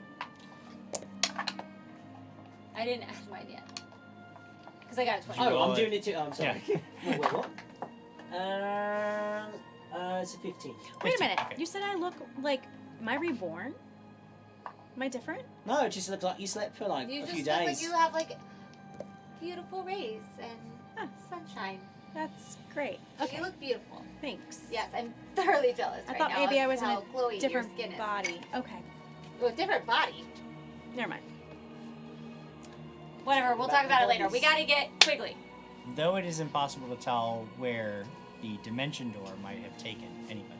I didn't add mine yet. Because I got a 20. Oh, roll I'm it. doing it too. Oh, I'm sorry. Wait, what? It's a 15. Wait a 15, minute. okay. You said I look like. Am I reborn? Am I different? No, it just looks like you slept for like You a just few look days. like you have like beautiful rays and Huh. sunshine. That's great. You look beautiful. Thanks. Yes, I'm thoroughly jealous I right thought now maybe of I was in how a glowy different your skin is. body. Okay. Well, different body. Never mind. Whatever, we'll talk about it later. We gotta get Quigley. Though it is impossible to tell where the dimension door might have taken anybody,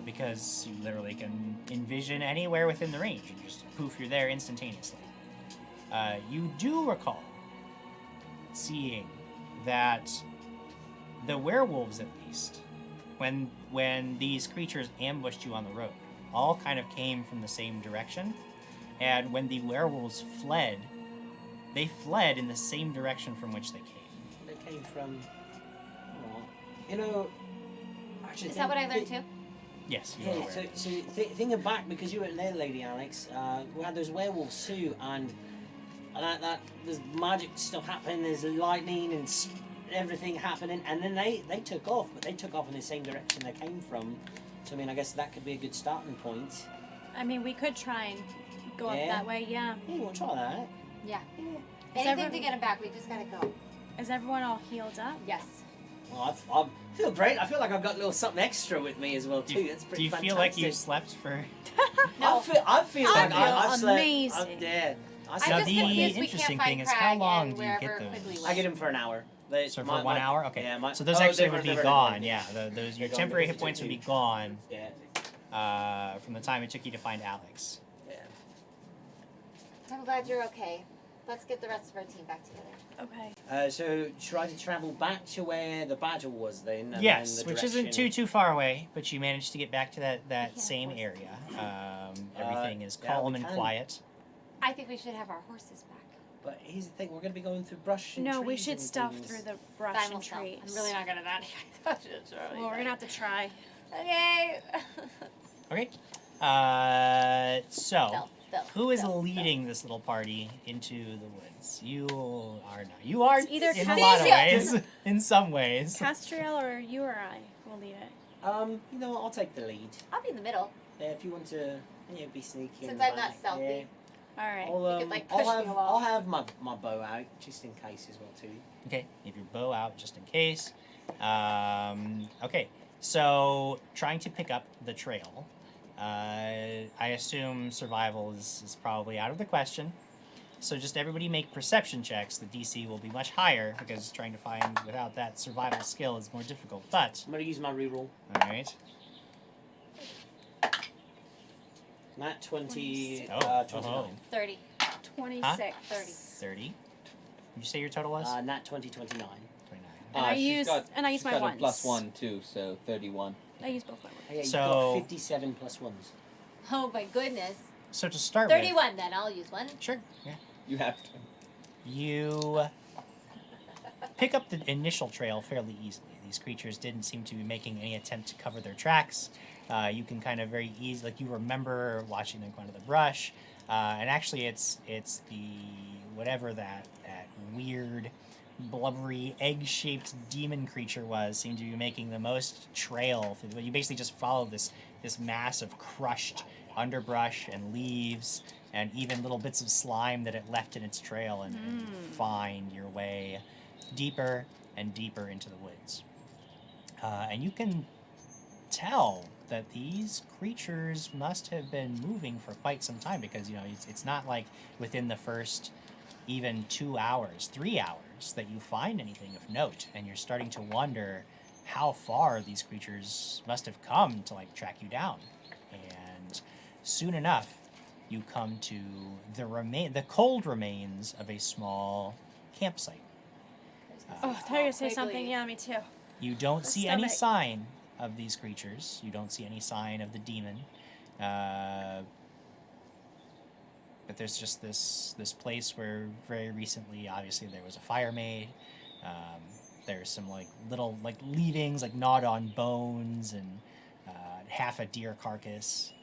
because you literally can envision anywhere within the range and just poof, you're there instantaneously. You do recall seeing that the werewolves, at least, when these creatures ambushed you on the road, all kind of came from the same direction, and when the werewolves fled, they fled in the same direction from which they came. They came from. Oh, you know. Actually, Is that what I learned too? Yes, you are Yeah, aware. so thinking back, because you were there, Lady Alex, we had those werewolves too, and that there's magic stuff happening, there's lightning and everything happening, and then they took off, but they took off in the same direction they came from. So I mean, I guess that could be a good starting point. I mean, we could try and go Yeah. up that way. Yeah. Yeah, you want to try that? Yeah. Yeah. Is Anything to get him back, we just gotta go. Is everyone all healed up? Yes. Well, I feel great. I feel like I've got a little something extra with me as well Do too. you, That's do pretty you fantastic. feel like you slept for? No. I feel I like feel I've slept. amazing. Yeah. I I'm slept. Now, just the confused we interesting can't thing find is, how Krag long and do you get wherever those? Quigley I went. get him for an hour. So for 1 hour, okay. Yeah, so those oh, actually they've would be already gone. gone. Yeah, those your They're gone temporary because hit it points took would be you- gone Yeah. from the time it took you to find Alex. Yeah. I'm glad you're okay. Let's get the rest of our team back together. Okay. So try to travel back to where the battle was then. And Yes, then the which isn't direction- too far away, but you managed to get back to that Yeah, same of course. area. Everything is yeah, calm we and can. quiet. I think we should have our horses back. But here's the thing: we're going to be going through brush. And No, we trees should and stuff things. through the brush I and will stop. trees. I'm really not good at that. Well, we're gonna have to try. Okay. Okay. So Stealth, who is stealth, leading this little party into the woods? You are not. You are It's either in a lot of Castiel. ways. In some ways. Castriel or you or I will lead it. You know what? I'll take the lead. I'll be in the middle. If you want to, be sneaky. in Since the I'm not back, stealthy. Yeah. All right. I'll, could, like, push I'll me have along. I'll have my bow out just in case as well too. Okay. Leave your bow out just in case. Okay. So trying to pick up the trail. I assume survival is probably out of the question. So just everybody make perception checks. The DC will be much higher because trying to find without that survival skill is more difficult. But I'm gonna use my reroll. all right. Nat 20. 29. 30. 26. 30. 30. Did you say your total was? Nat 20, 29. 29. And I she's use got, my she's got ones. a plus 1 too, so 31. I use both my ones. Yeah, you've So- got 57 plus ones. Oh my goodness. So to start with, 31 then. I'll use one. sure, yeah. You have to. You pick up the initial trail fairly easily. These creatures didn't seem to be making any attempt to cover their tracks. You can kind of very easily, like you remember watching them go into the brush, and actually it's the whatever that weird blubbery egg-shaped demon creature was seemed to be making the most trail. But you basically just follow this mass of crushed underbrush and leaves and even little bits of slime that it left in its trail and find your way deeper and deeper into the woods. And you can tell that these creatures must have been moving for quite some time because, it's not like within the first even 2 hours, 3 hours that you find anything of note. And you're starting to wonder how far these creatures must have come to, track you down. And soon enough, you come to the cold remains of a small campsite. Oh, I thought you were gonna say something. Yeah, me too. You don't The see any stomach. sign of these creatures. You don't see any sign of the demon. But there's just this place where very recently, obviously, there was a fire made. There's some little leavings, gnawed on bones, and half a deer carcass.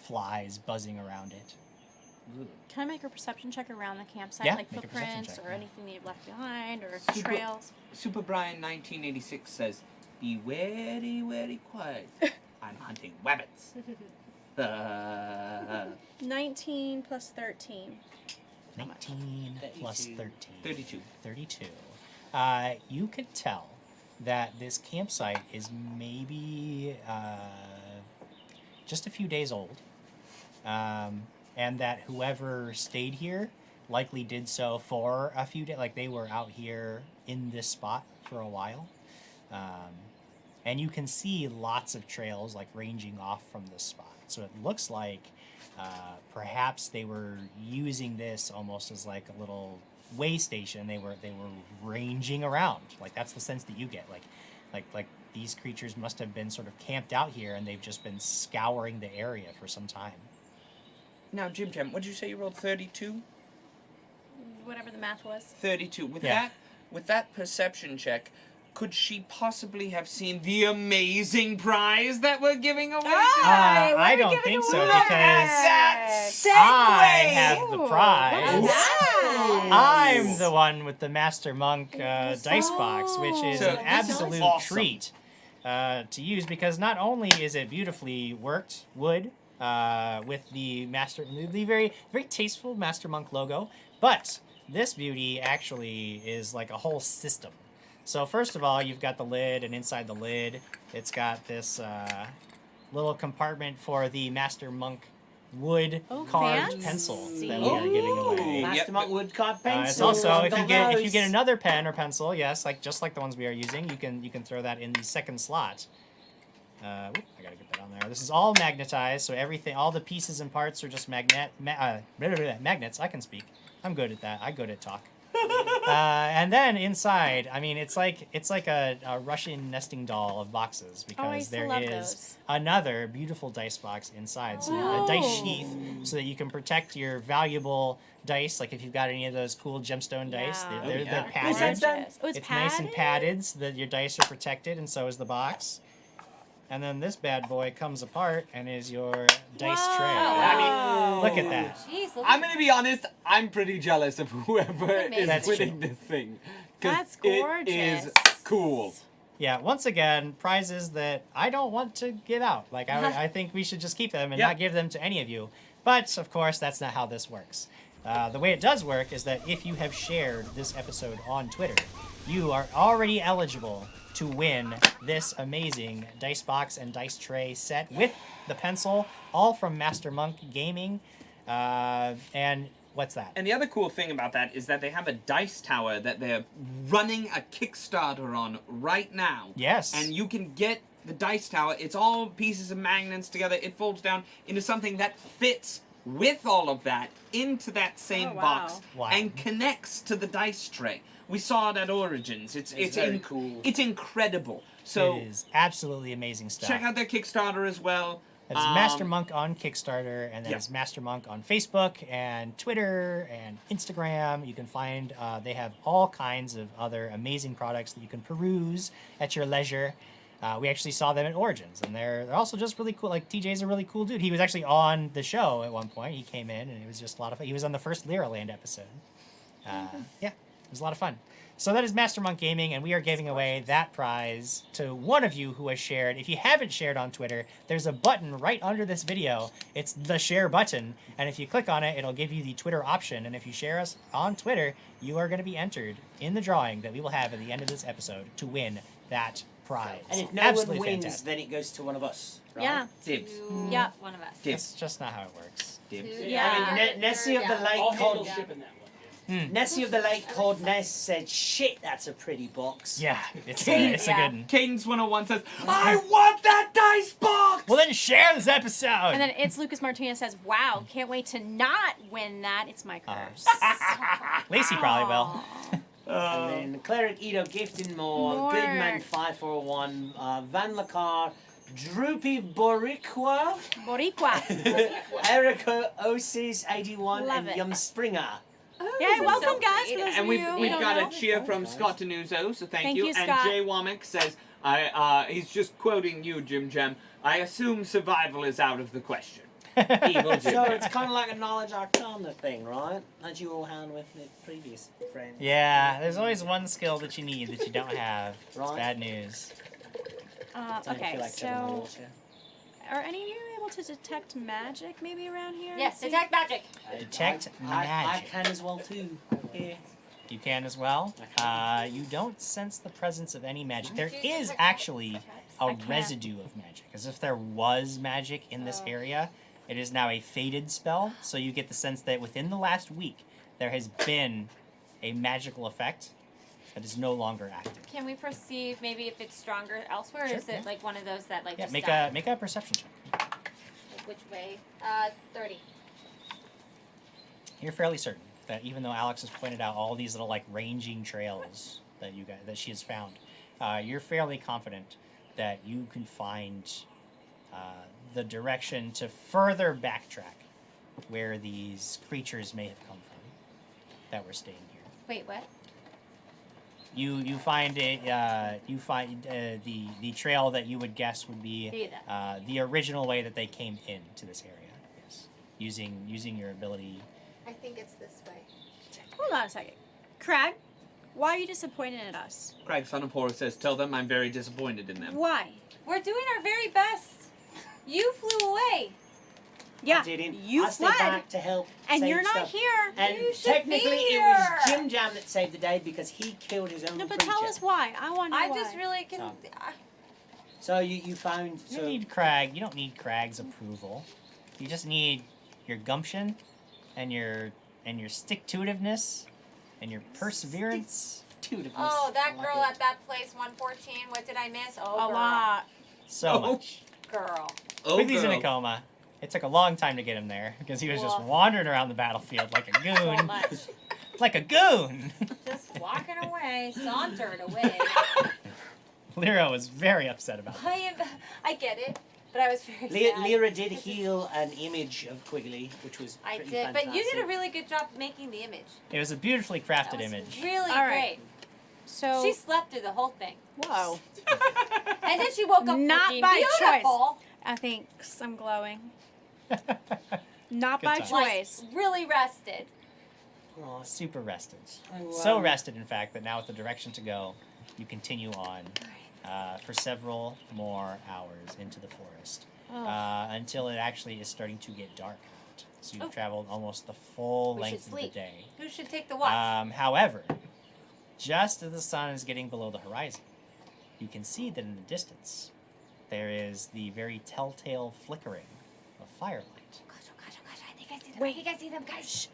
Flies buzzing around it. Can I make a perception check around the campsite, Yeah, like make a perception footprints check, or yeah. anything they've left behind, or Super- trails? Super Brian 1986 says, "Be very, very quiet. I'm hunting rabbits." 19 plus 13. 19 plus 13. 32. 32. You could tell that this campsite is maybe just a few days old, and that whoever stayed here likely did so for a few days. They were out here in this spot for a while. And you can see lots of trails ranging off from this spot. So it looks like perhaps they were using this almost as a little way station. They were ranging around. That's the sense that you get. Like these creatures must have been sort of camped out here and they've just been scouring the area for some time. Now, Jim, what did you say you rolled? 32? Whatever the math was. 32. Yeah. With that perception check, could she possibly have seen the amazing prize that we're giving away today? I don't think so Look at that segue! I have the prize. Nice. I'm the one with the Master Monk dice box, which is So an this is absolute awesome. treat to use because not only is it beautifully worked wood with the very very tasteful Master Monk logo, but this beauty actually is like a whole system. So first of all, you've got the lid, and inside the lid, it's got this little compartment for the Master Monk wood carved fancy. pencil that we are giving away. Master Monk woodcarved pencil. It's also if you Those. get another pen or pencil, yes, just like the ones we are using, you can throw that in the second slot. I gotta get that on there. This is all magnetized, so everything, all the pieces and parts are just magnets. I can speak. I'm good at that. I'm good at talk. And then inside, I mean, it's like a Russian nesting doll of boxes Oh, I because used to there love is those. another beautiful dice box inside. So Oh. a dice sheath so that you can protect your valuable dice. Like if you've got any of those cool gemstone dice, Yeah. they're yeah. padded. Gorgeous. Oh, it's It's nice and padded? padded so that your dice are protected, and so is the box. And then this bad boy comes apart and is your dice tray. I mean, Look at that. Jeez, look I'm gonna be honest. I'm pretty jealous of whoever is That's winning this thing. 'Cause That's It gorgeous. is cool. Yeah, once again, prizes that I don't want to give out. Like, I think we should just keep them and Yep. not give them to any of you. But, of course, that's not how this works. The way it does work is that if you have shared this episode on Twitter, you are already eligible to win this amazing dice box and dice tray set with the pencil, all from Master Monk Gaming. And what's that? And the other cool thing about that is that they have a dice tower that they're running a Kickstarter on right now. Yes. And you can get the dice tower. It's all pieces of magnets together. It folds down into something that fits with all of that into that same Oh, wow. box Wow. and connects to the dice tray. We saw it at Origins. It's very cool. It's incredible. So it is absolutely amazing stuff. check out their Kickstarter as well. That is Master Monk on Kickstarter, and that yeah. is Master Monk on Facebook and Twitter and Instagram. You can find they have all kinds of other amazing products that you can peruse at your leisure. We actually saw them at Origins, and they're also just really cool. Like TJ's a really cool dude. He was actually on the show at one point. He came in, and it was just a lot of fun. He was on the first Lyraland episode. Yeah, it was a lot of fun. So that is Master Monk Gaming, and we are giving away that prize to one of you who has shared. If you haven't shared on Twitter, there's a button right under this video. It's the share button, and if you click on it, it'll give you the Twitter option. And if you share us on Twitter, you are going to be entered in the drawing that we will have at the end of this episode to win that prize. And if no Absolutely one wins, fantastic. then it goes to one of us. Right? Yeah. Dibs. to Yeah. one of us. That's just not how it works. Dibs. Yeah. I mean, Nessie of the Yeah. Lake I'll handle called shipping that one. Nessie of the Lake called Ness said, "Shit, that's a pretty box." Yeah, it's a good one. Cadence 101 says, I want that dice box! Well, then share this episode. And then it's Lucas Martinez says, "Wow, can't wait to not win that. It's my curse." Lacey probably will. And then Cleric Edo Gifting More, Goodman 5401, Van Lacar, Droopy Boricua, Boricua. Erica Osis 81, Love and it. Yum Springer. Yeah, welcome so guys. For creative. those And of we've, you who we've don't got know. a cheer from Scott Denuzo, so thank Thank you. you, And Scott. Jay Womack says, he's just quoting you, Jim Jam. I assume survival is out of the question. Evil Jim. So it's kind of like a knowledge arcana thing, right? As you all had with the previous friend. Yeah, there's always one skill that you need that you don't have. It's Right. bad news. Don't Okay, feel like jumping in the so water. are any of you able to detect magic maybe around here? Yes, See? detect magic. Detect I magic. can as well too. Here. You can as well. You don't sense the presence of any magic. There Do you is detect actually I a can't. residue of magic, as if there was magic in this area. It is now a faded spell, so you get the sense that within the last week there has been a magical effect that is no longer active. Can we perceive maybe if it's stronger elsewhere, or Sure, is it yeah. like one of those that like Yeah, just make a perception check. like which way? 30. You're fairly certain that even though Alex has pointed out all these little like ranging trails that that she has found, you're fairly confident that you can find the direction to further backtrack where these creatures may have come from that were staying here. Wait, what? You find it. You find the trail that you would guess would be See that. the original way that they came into this area. Yes, using your ability. I think it's this way. Hold on a second. Krag, why are you disappointed at us? Craig Son of Horror says, tell them I'm very disappointed in them. Why? We're doing our very best. You flew away. Yeah, I didn't. you I stayed fled, back to help. and save you're not stuff. here. And You should technically, be it was here. Jim Jam that saved the day because he killed his own No, but creature. tell us why. I want to know I why. just really can. So- So you found. You So don't need Krag. You don't need Krag's approval. You just need your gumption and your stick-to-itiveness and your perseverance. two of Oh, that I like girl it. at that place, 114. What did I miss? Oh, a girl. lot. So Oh. much. Girl. Oh, Quigley's in a girl. coma. It took a long time to get him there because he was just Woof. wandering around the battlefield like a So goon. much. Like a goon. Just walking away, sauntered away. Lyra was very upset about that. I get it, but I was very sad. Lyra did heal an image of Quigley, which was I pretty did, fantastic. but you did a really good job making the image. It was a beautifully crafted That was image. really All right. great. So She slept through the whole thing. whoa. And then she woke up Not looking by beautiful. I think I'm glowing. Not Good by time. choice. Like, really rested. Aw, super rested. Oh, So rested, in fact, that now with the direction to go, you continue on for several more hours into the forest until it actually is starting to get dark out. So you've Oh. traveled almost the full We length should of the sleep. day. Who should take the watch? However, just as the sun is getting below the horizon, you can see that in the distance there is the very telltale flickering of firelight. Oh gosh, I think I see them. Wait. I think I see them, guys.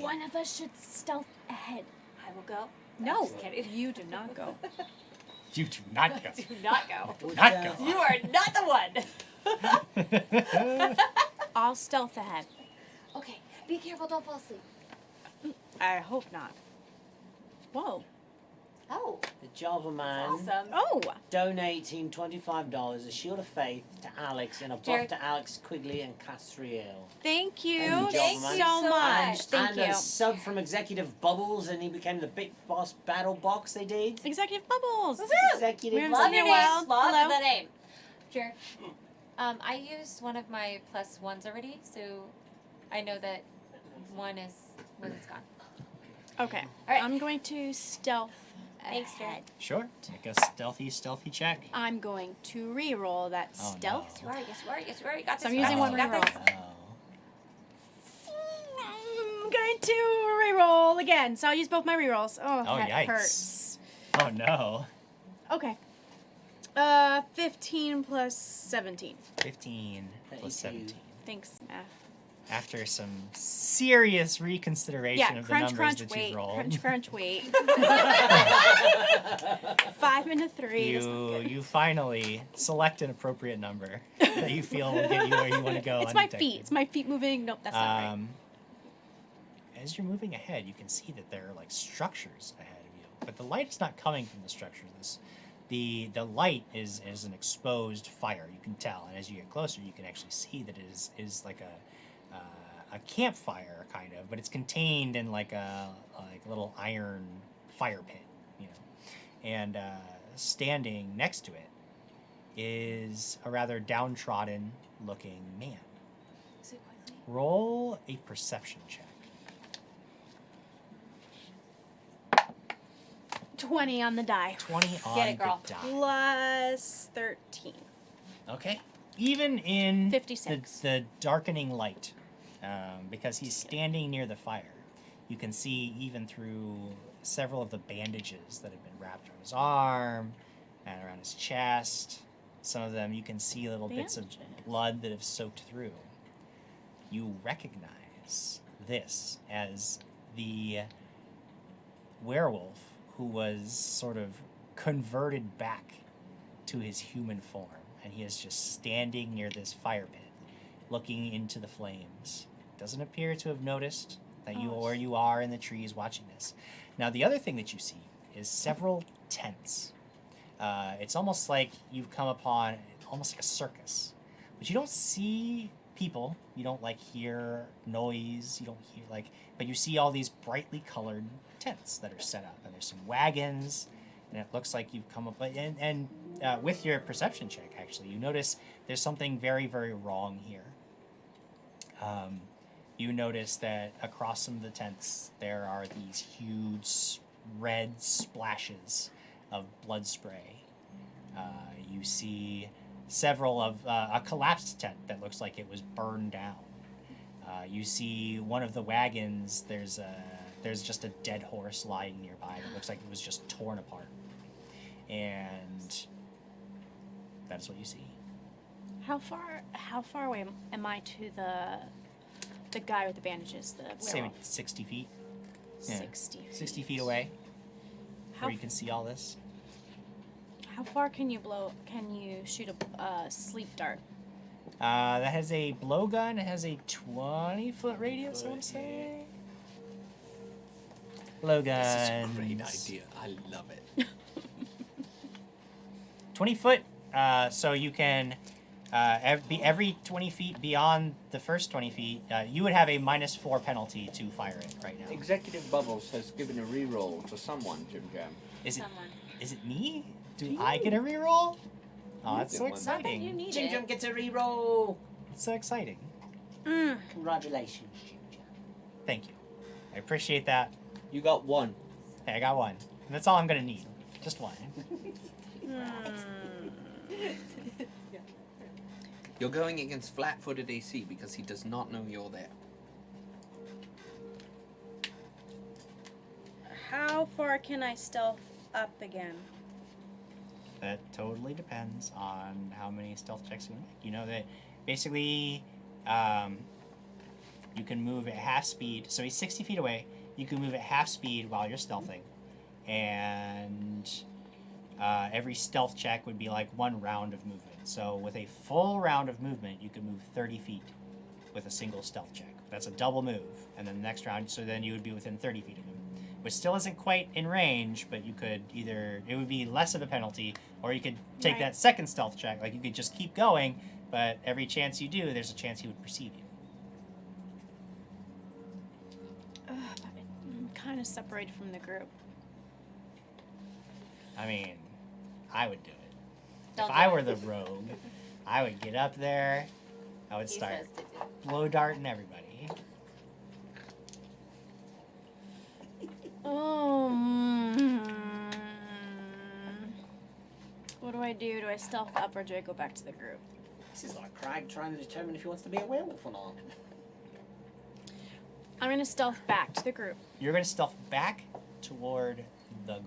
One of us should stealth ahead. I will go. No, Just kidding. you do not go. You do not go. Do not go. Do not go. You are not the one. I'll stealth ahead. Okay, be careful, don't fall asleep. I hope not. Whoa. Oh, The Java man awesome. Oh. donating $25, a shield of faith to Alex and a buff Jared. to Alex, Quigley, and Castriel. Thank you Thank you, so gentlemen. much. Thank and you. a sub from Executive Bubbles, and he became the Big Boss Battle Box they did. Executive Bubbles. Executive We haven't Love seen your you in a name. while. Love Hello. the name. Jared. I used one of my plus ones already, so I know that one is when it's gone. Okay. All right. I'm going to stealth Thanks, ahead. Sure. Make a stealthy check. I'm going to re-roll that Oh, stealth. no. You are, yes, you are, yes, you are. You got this. So I'm you got using this, one you got reroll. this. Oh. I'm going to re-roll again. So I'll use both my re-rolls. Oh, Oh, that yikes. hurts. Oh no. Okay. 15 plus 17. 15 plus 32. 17. Thanks, math. After some serious reconsideration Yeah, of the crunch, numbers crunch, that wait. you've rolled, Crunch, crunch, wait. 5 and a 3. That's not good. you finally select an appropriate number that you feel will get you where you want to go. It's my undetected. feet. It's my feet moving. Nope, that's not right. As you're moving ahead, you can see that there are like structures ahead of you, but the light is not coming from the structures. The light is an exposed fire. You can tell, and as you get closer, you can actually see that it is like a campfire kind of, but it's contained in like a little iron fire pit, you know. And standing next to it is a rather downtrodden looking man. Is it quickly? Roll a perception check. 20 on the die. 20 on Get it, girl. the die. Plus 13. Okay. Even in 56. the darkening light, because he's standing near the fire, you can see even through several of the bandages that have been wrapped around his arm and around his chest. Some of them you can see little bits of Bandages. blood that have soaked through. You recognize this as the werewolf who was sort of converted back to his human form, and he is just standing near this fire pit, looking into the flames. Doesn't appear to have noticed that you where you are in the trees watching this. Now, the other thing that you see is several tents. It's almost like you've come upon almost like a circus, but you don't see people. You don't like hear noise. You don't hear but you see all these brightly colored tents that are set up, and there's some wagons, and it looks like you've come up. And with your perception check, actually, you notice there's something very, very wrong here. You notice that across some of the tents there are these huge red splashes of blood spray. You see several of a collapsed tent that looks like it was burned down. You see one of the wagons. There's just a dead horse lying nearby that looks like it was just torn apart. And that's what you see. How far away am I to the guy with the bandages? The Say werewolf? 60 feet. Yeah. 60 feet. 60 feet away, How, where you can see all this. how far can you shoot a sleep dart? That has a blowgun. It has a 20-foot radius, I want to say. Blowguns. This is a great idea. I love it. 20 foot. So you can every 20 feet beyond the first 20 feet, you would have a -4 penalty to fire it right now. Executive Bubbles has given a reroll to someone, Jim Jam. Is it? Someone. Is it me? Do I get a reroll? Oh, that's so get one. Not that you exciting! need Jim it. Jam gets a reroll. It's so exciting. Congratulations, Jim Jam. Thank you. I appreciate that. You got one. Hey, I got one. And that's all I'm gonna need. Just one. You're going against flat-footed AC because he does not know you're there. How far can I stealth up again? That totally depends on how many stealth checks you make. You know that basically you can move at half speed. So he's 60 feet away. You can move at half speed while you're stealthing. And every stealth check would be like 1 round of movement. So with a full round of movement, you can move 30 feet with a single stealth check. That's a double move. And then the next round, so then you would be within 30 feet of him. Which still isn't quite in range, but you could either, it would be less of a penalty, or you could take Right. that second stealth check. Like you could just keep going, but every chance you do, there's a chance he would perceive you. But I'm kind of separated from the group. I mean, I would do it. Don't If do I it. were the rogue, I would get up there, I would He start says to do. blow darting everybody. What do I do? Do I stealth up or do I go back to the group? This is like Krag trying to determine if he wants to be a werewolf or not. I'm gonna stealth back to the group. You're going to stealth back toward the group.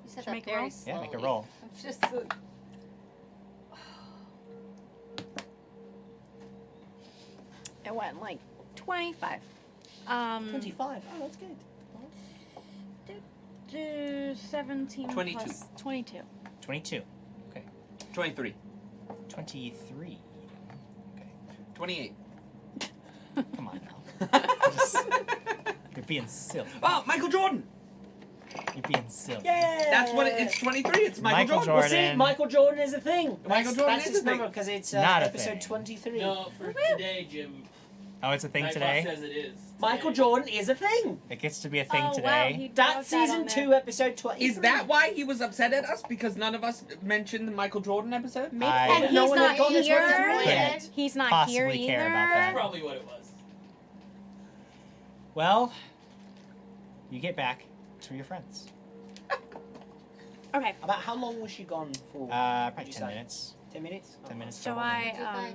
You said Should that make a very roll? slowly. Yeah, make a roll. I'm just. It went like 25. 25. Oh, that's good. 17 22. plus 22. 22. 23. 23. Okay. 28. Come on now. You're being silly. Oh, Michael Jordan! You're being silly. Yeah. That's what it's 23. It's Michael, Michael Jordan. Well, see, Jordan. Michael Jordan is a thing. Michael Jordan that's is his a thing. number because it's Not a episode thing. 23. No, for today, Jim. Oh, it's a thing Nightbot today? says it is. Michael Today. Jordan is a thing. It gets to be a thing Oh, wow, today. he wrote That's that on season there. 2, episode 23. Is that why he was upset at us? Because none of us mentioned the Michael Jordan episode? Maybe I- and No he's one not had got this here. reference. He's not Possibly here care either. about That's that. probably what it was. Well, you get back to your friends. Okay, About how long was she gone for? Probably you 10 say? minutes. 10 minutes? 10 minutes. so total.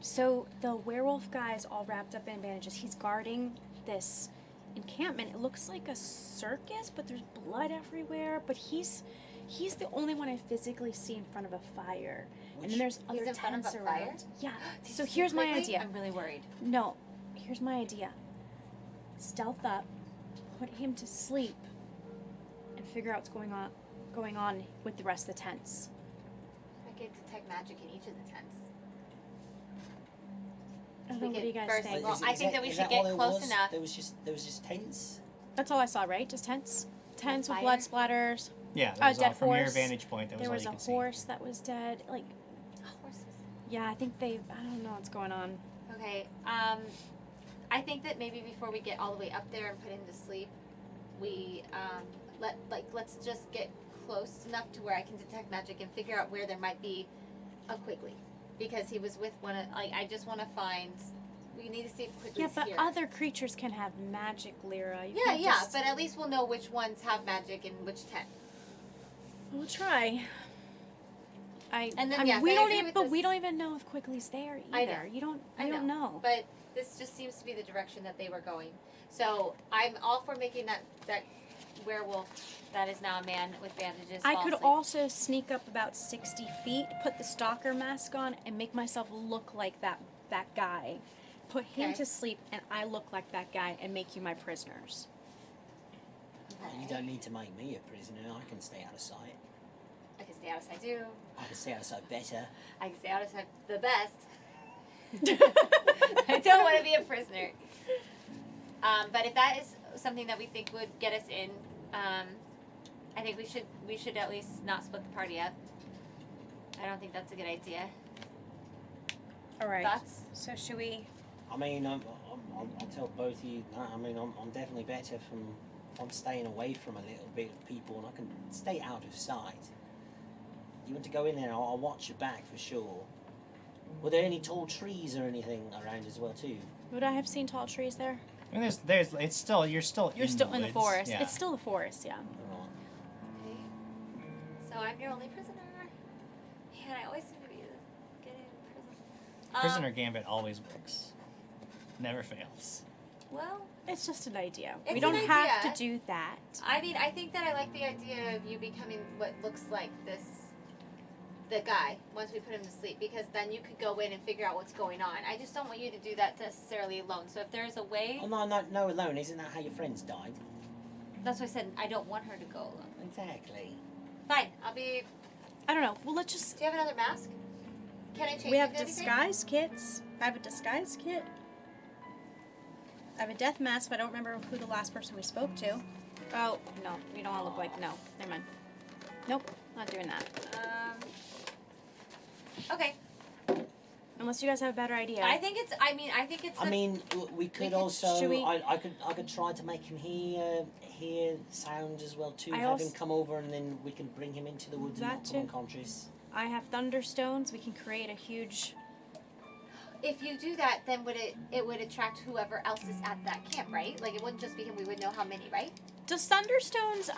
so the werewolf guy's all wrapped up in bandages. He's guarding this encampment. It looks like a circus, but there's blood everywhere. But he's the only one I physically see in front of a fire. And then there's other He's in front of tents a around. fire? Yeah. Did you So see here's my Quigley? idea. I'm really worried. No, here's my idea. Stealth up, put him to sleep, and figure out what's going on with the rest of the tents. I could detect magic in each of the tents. I don't know, We what do you could guys first- think? well, I think that we is should all get there close was? enough. There was just tents. That's all I saw, right? Just tents? Tents with fire? blood splatters. Yeah, that was all dead from your horse. vantage point. That was There all was you a could see. horse that was dead. Like, Horses. yeah, I think I don't know what's going on. Okay. I think that maybe before we get all the way up there and put him to sleep, we let's just get close enough to where I can detect magic and figure out where there might be a Quigley, because he was with one of I just want to find. We need to see if Quigley's Yeah, but here. other creatures can have magic, Lyra. You Yeah, can't yeah, just- but at least we'll know which ones have magic and which tent. We'll try. And then, I mean, yes, we I don't agree even, with but this. we don't even know if Quigley's there either. I know. You don't. I We don't know. But this just seems to be the direction that they were going. So I'm all for making that werewolf that is now a man with bandages. I fall could asleep. also sneak up about 60 feet, put the stalker mask on, and make myself look like that guy. Put him Okay. to sleep, and I look like that guy, and make you my prisoners. You don't need to make me a prisoner. I can stay out of sight. I can stay outside too. I can stay out of sight better. I can stay outside the best. I don't want to be a prisoner. But if that is something that we think would get us in. I think we should at least not split the party up. I don't think that's a good idea. All right. Thoughts? So should we? I mean, I'll tell both of you. I mean, I'm definitely better from. I'm staying away from a little bit of people, and I can stay out of sight. You want to go in there? I'll watch your back for sure. Were there any tall trees or anything around as well too? Would I have seen tall trees there? I mean, it's still you're still You're still in the woods. forest. Yeah. It's still the forest, yeah. Right. Okay. So I'm your only prisoner. Man, I always seem to be getting in prison. Prisoner Gambit always works. Never fails. Well, It's just an idea. It's We don't an have idea. to do that. I mean, I think that I like the idea of you becoming what looks like the guy, once we put him to sleep, because then you could go in and figure out what's going on. I just don't want you to do that necessarily alone. So if there's a way, Oh no, alone. Isn't that how your friends died? that's why I said I don't want her to go alone. Exactly. Fine, I'll be. I don't know. Well, let's just. Do you have another mask? Can I change We have into anything? disguise kits. I have a disguise kit. I have a death mask, but I don't remember who the last person we spoke to. Oh, no. You don't want to look like. No. Never mind. Nope. Not doing that. Okay. Unless you guys have a better idea. I think it's. I think it's. I mean, we could also. should we- I could try to make him hear sounds as well too. I Have also- him come over, and then we can bring him into the woods and That knock him too. unconscious. I have thunderstones. We can create a huge. If you do that, then it would attract whoever else is at that camp, right? Like it wouldn't just be him. We would know how many, right? Does thunderstones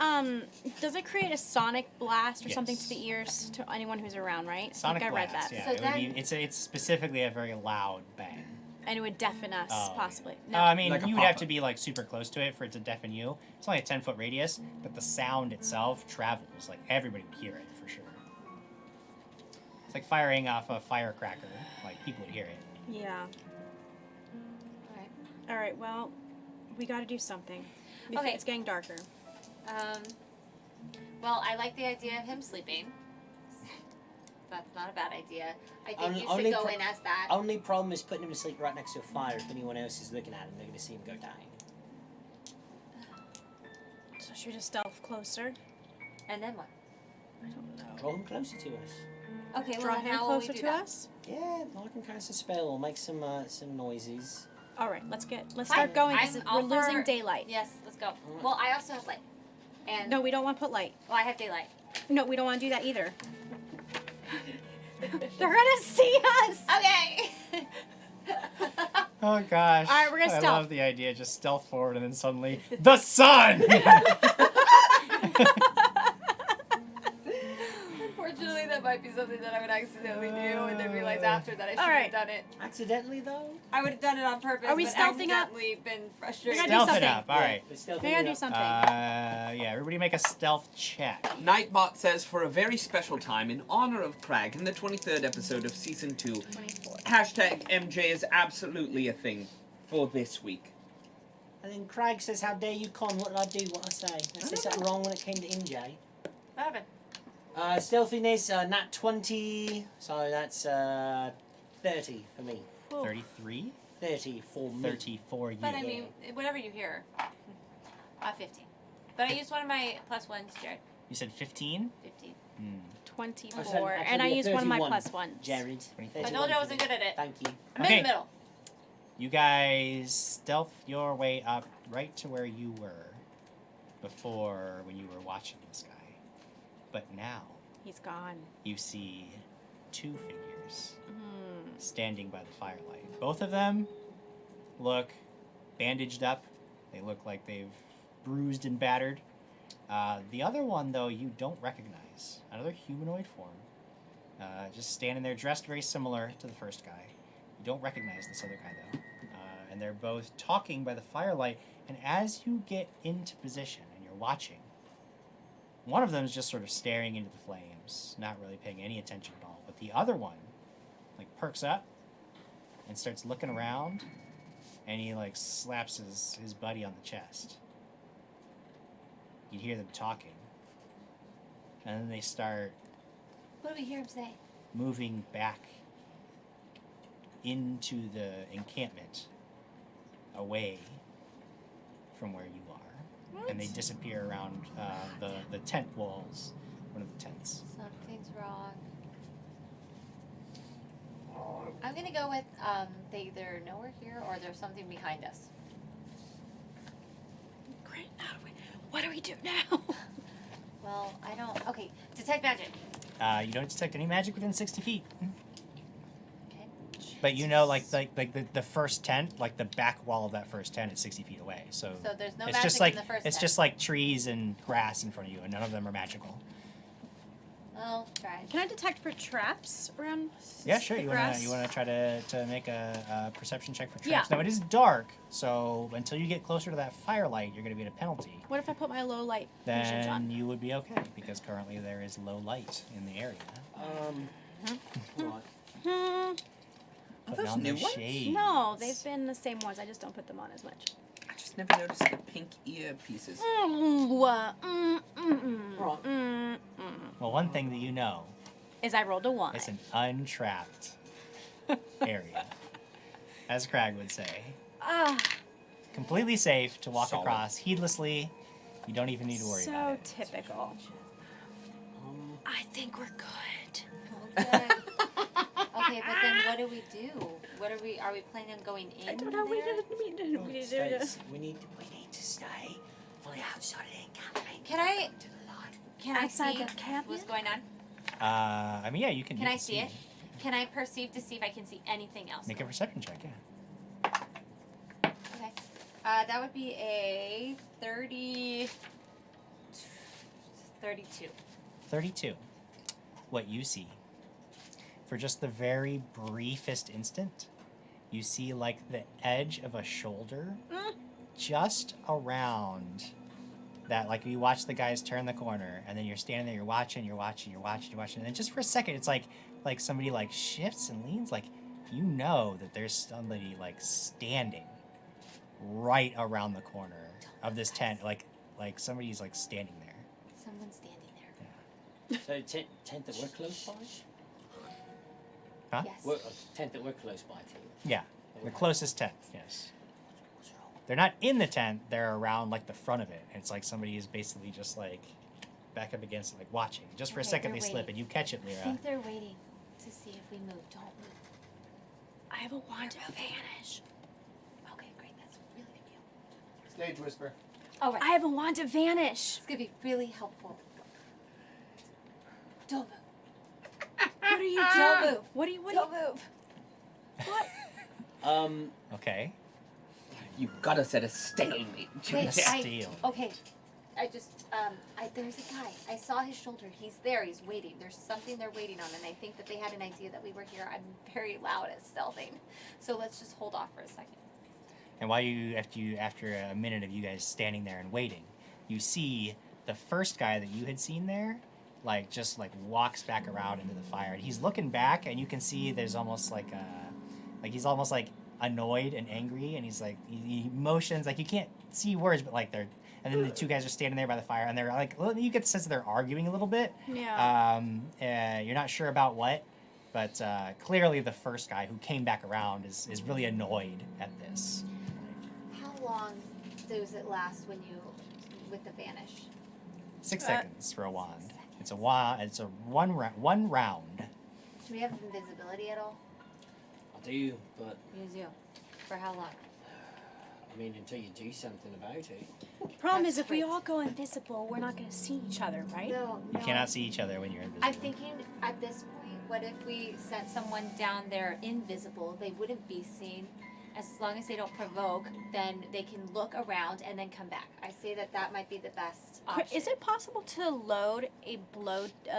does it create a sonic blast or something to Yes. the ears to anyone who's around, right? Sonic I think I read blast. that. Yeah, So it would be, then- it's specifically a very loud bang. And it would deafen us, Oh, possibly. I mean, Like a you would have pop-up. to be like super close to it for it to deafen you. It's only a 10-foot radius, but the sound itself travels. Like everybody would hear it for sure. It's like firing off a firecracker. Like people would hear it. Yeah. Alright. All right. Well, we got to do something. Before Okay. It's getting darker. Well, I like the idea of him sleeping. That's not a bad idea. I think you Only should go pro- in as that. Only problem is putting him to sleep right next to a fire. If anyone else is looking at him, they're going to see him go down. So should we just stealth closer? And then what? I don't know. Draw him closer to us. Okay, well Draw then him how will we closer do to that? us. Yeah, I can cast a spell or make some noises. All right. Let's Fine. start going. 'Cause I'm we're all losing for- daylight. Yes, let's go. Well, I also have light. And No, we don't want to put light. well, I have daylight. No, we don't want to do that either. They're gonna see us. Okay. Oh gosh. All right, we're gonna I stealth. love the idea. Just stealth forward and then suddenly the sun. Unfortunately, that might be something that I would accidentally do, and then realize after that I All right. done it. Accidentally, though? I would have done it on purpose. Are we but stealthing up? accidentally been frustrated. We're gonna do Stealth it something. up. All right. But still We gotta do something. Yeah, everybody make a stealth check. Nightbot says for a very special time in honor of Krag in the 23rd episode of season 2, 24. hashtag MJ is absolutely a thing for this week. And then Craig says, "How dare you, Con? What did I do? What I say? I said something wrong when it came to MJ." What happened? Stealthiness, nat 20, so that's 30 for me. 33, 30 for me. 30 for you. But I mean, whatever you hear. 15. But I used one of my plus ones, Jared. You said 15. 15. 24, Actually, and I used one of my 31, plus ones. Jared. 24. I 31 told you I for wasn't me. good at it. Thank you. I'm Okay. in the middle. You guys stealth your way up right to where you were before when you were watching this guy. But now He's gone. you see two figures Mm. standing by the firelight. Both of them look bandaged up. They look like they've bruised and battered. The other one, though, you don't recognize. Another humanoid form. Just standing there, dressed very similar to the first guy. You don't recognize this other guy, though. And they're both talking by the firelight. And as you get into position and you're watching, one of them is just sort of staring into the flames, not really paying any attention at all. But the other one, like, perks up and starts looking around, and he, like, slaps his buddy on the chest. You hear them talking. And then they start What do we hear him say? moving back into the encampment, away from where you are, and they disappear around the tent walls, one of the tents. Something's wrong. I'm gonna go with they either know we're here or there's something behind us. Great. What do we do now? Well, I don't. Okay, detect magic. You don't detect any magic within 60 feet. Okay. But you know, like the first tent, like the back wall of that first tent is 60 feet away. So there's no it's magic just like in the first it's tent. just like trees and grass in front of you, and none of them are magical. Oh, right. Can I detect for traps around? Yeah, sure. The You grass? wanna try to make a perception check for traps. Yeah. Now it is dark, so until you get closer to that firelight, you're gonna be at a penalty. What if I put my low light visions Then on? you would be okay because currently there is low light in the area. Right. Hmm. Put those down new the ones? shades. No, they've been the same ones. I just don't put them on as much. I just never noticed the pink ear pieces. Well, one thing that you know Is I rolled a 1. it's an untrapped area, as Krag would say. Ah, Completely safe to walk Solid. across heedlessly. You don't even need to worry about so it. typical. I think we're good. Okay. Okay, but then what do we do? What are we planning on going in I don't know. there? We need to stay on the outside of the encampment. Can I To the light. can I Outside see the camp? what's going on? I mean, yeah, you can. Can you I see it? Can I perceive to see if I can see anything else? Make a perception check, yeah. Okay. That would be a 32. 32. What you see, for just the very briefest instant, you see like the edge of a shoulder just around that. Like you watch the guys turn the corner, and then you're standing there, you're watching, and then just for a second, it's like somebody like shifts and leans, like you know that there's somebody like standing right around the corner of this tent, like somebody's like standing there. Someone's standing there. So tent that we're close by? Huh? Yes. Tent that we're close by to. Yeah, the closest tent. Yes. They're not in the tent. They're around like the front of it. And it's like somebody is basically just like back up against it, like watching. Just for a Okay, second they they're slip waiting. and you catch it, I Lyra. think they're waiting to see if we move. Don't move. I have a wand to vanish. Okay, great. That's really gonna be helpful. Stage whisper. All right. I have a wand to vanish. It's gonna be really helpful. Don't move. What are you Don't doing? move. What are you? Don't move. Okay. You've got us at a stalemate. Wait, Steal. Okay. I just there's a guy. I saw his shoulder. He's there. He's waiting. There's something they're waiting on, and I think that they had an idea that we were here. I'm very loud at stealthing, so let's just hold off for a second. And while after a minute of you guys standing there and waiting, you see the first guy that you had seen there, like just like walks back around into the fire. And he's looking back, and you can see there's almost like he's almost like annoyed and angry, and he's like he motions like you can't see words, but like they're. And then the two guys are standing there by the fire, and they're like you get the sense that they're arguing a little bit. Yeah. You're not sure about what, but clearly the first guy who came back around is really annoyed at this. How long does it last with the vanish? 6 seconds for a wand. It's a wand. It's a one round. Do we have invisibility at all? I do, but You do. For how long? I mean until you do something about it. Problem That's is, if we great. all go invisible, we're not going to see each other, right? No. You cannot see each other when you're invisible. I'm thinking at this point, what if we sent someone down there invisible? They wouldn't be seen. As long as they don't provoke, then they can look around and then come back. I say that might be the best option. Is it possible to load a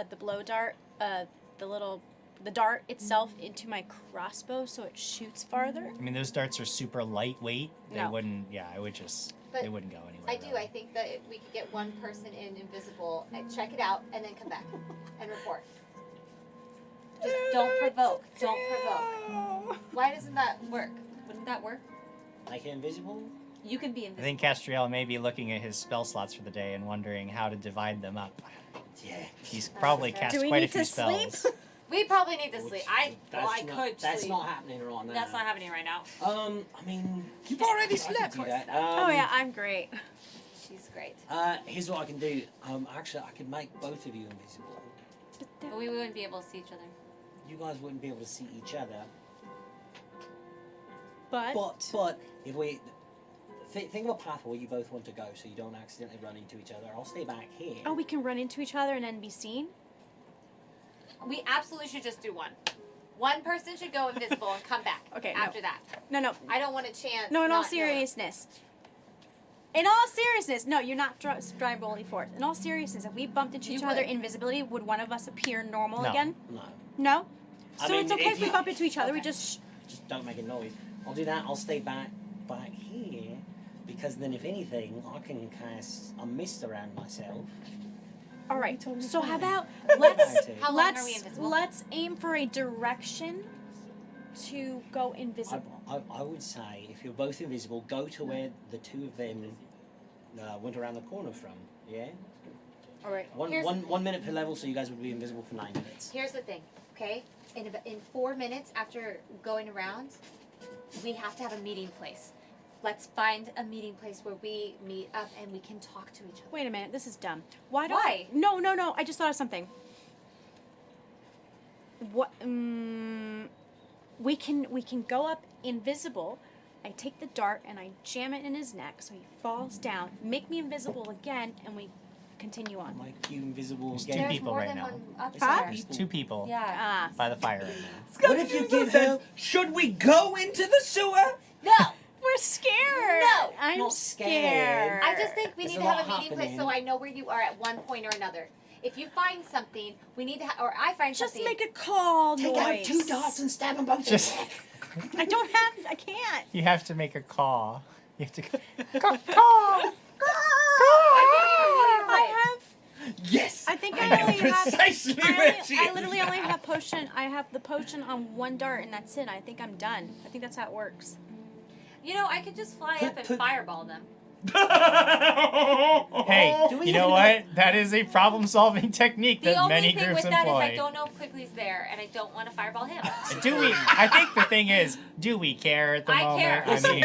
the blow dart, the dart itself into my crossbow so it shoots farther? I mean, those darts are super lightweight. They No. wouldn't. Yeah, it would just. But they wouldn't go anywhere. I do. really. I think that if we could get one person in invisible and check it out and then come back and report. Just don't provoke. Don't provoke. Why doesn't that work? Wouldn't that work? Make it invisible? You can be I invisible. think Castriel may be looking at his spell slots for the day and wondering how to divide them up. Yeah. He's probably fair. cast Do we quite a need few to sleep? spells. We probably need to sleep. I That's could That's sleep. not happening right now. That's not happening right now. I mean, You've already I could slept. do that. Oh yeah, I'm great. She's great. Here's what I can do. Actually, I could make both of you invisible. But we wouldn't be able to see each other. You guys wouldn't be able to see each other. But If we think of a path where you both want to go, so you don't accidentally run into each other. I'll stay back here. oh, we can run into each other and then be seen. We absolutely should just do one. One person should go invisible and come back. Okay, no. After that. No. I don't want a chance. No, in all not knowing. seriousness. In all seriousness, no, you're not dry rolling for it. In all seriousness, if we bumped into You each other would. invisibility, would one of us appear normal No. again? No, No? I So mean, it's okay if if we you- bump into each other, we Okay. just... just don't make a noise. I'll do that. I'll stay back here, because then if anything, I can cast a mist around myself. Alright, so how about How How long are we invisible? let's aim for a direction to go invisible. I would say if you're both invisible, go to where the two of them went around the corner from. Yeah. Alright. Here's- 1 minute per level, so you guys would be invisible for 9 minutes. Here's the thing, okay? In 4 minutes after going around, we have to have a meeting place. Let's find a meeting place where we meet up and we can talk to each other. Wait a minute, this is dumb. Why don't Why? No, I just thought of something. What we can go up invisible. I take the dart and I jam it in his neck so he falls down. Make me invisible again and we continue on. Like you invisible There's again. two There's people more right than now. one up It's there. not There's people. 2 people Yeah. Ah. by the fire right now. What if you give says, her? should we go into the sewer? No! We're scared. No. I'm Not scared. I just think we There's need a to have lot a meeting place so happening. I know where you are at one point or another. If you find something, we need to or I find Just something. make a call Take noise. out 2 darts and stab them both. Just I can't. you have to make a call. You have to go. I have Yes. I think I I know only have precisely where she I is. literally only have potion. I have the potion on 1 dart, and that's it. I think I'm done. I think that's how it works. You know, I could just fly up and Put- fireball them. Hey, Do we you know even what? That is a problem-solving technique The that only many thing groups with that is I employ. don't know if Quigley's there, and I don't want to fireball him. Do we? I think the thing is, do we care at the I moment? care. I mean,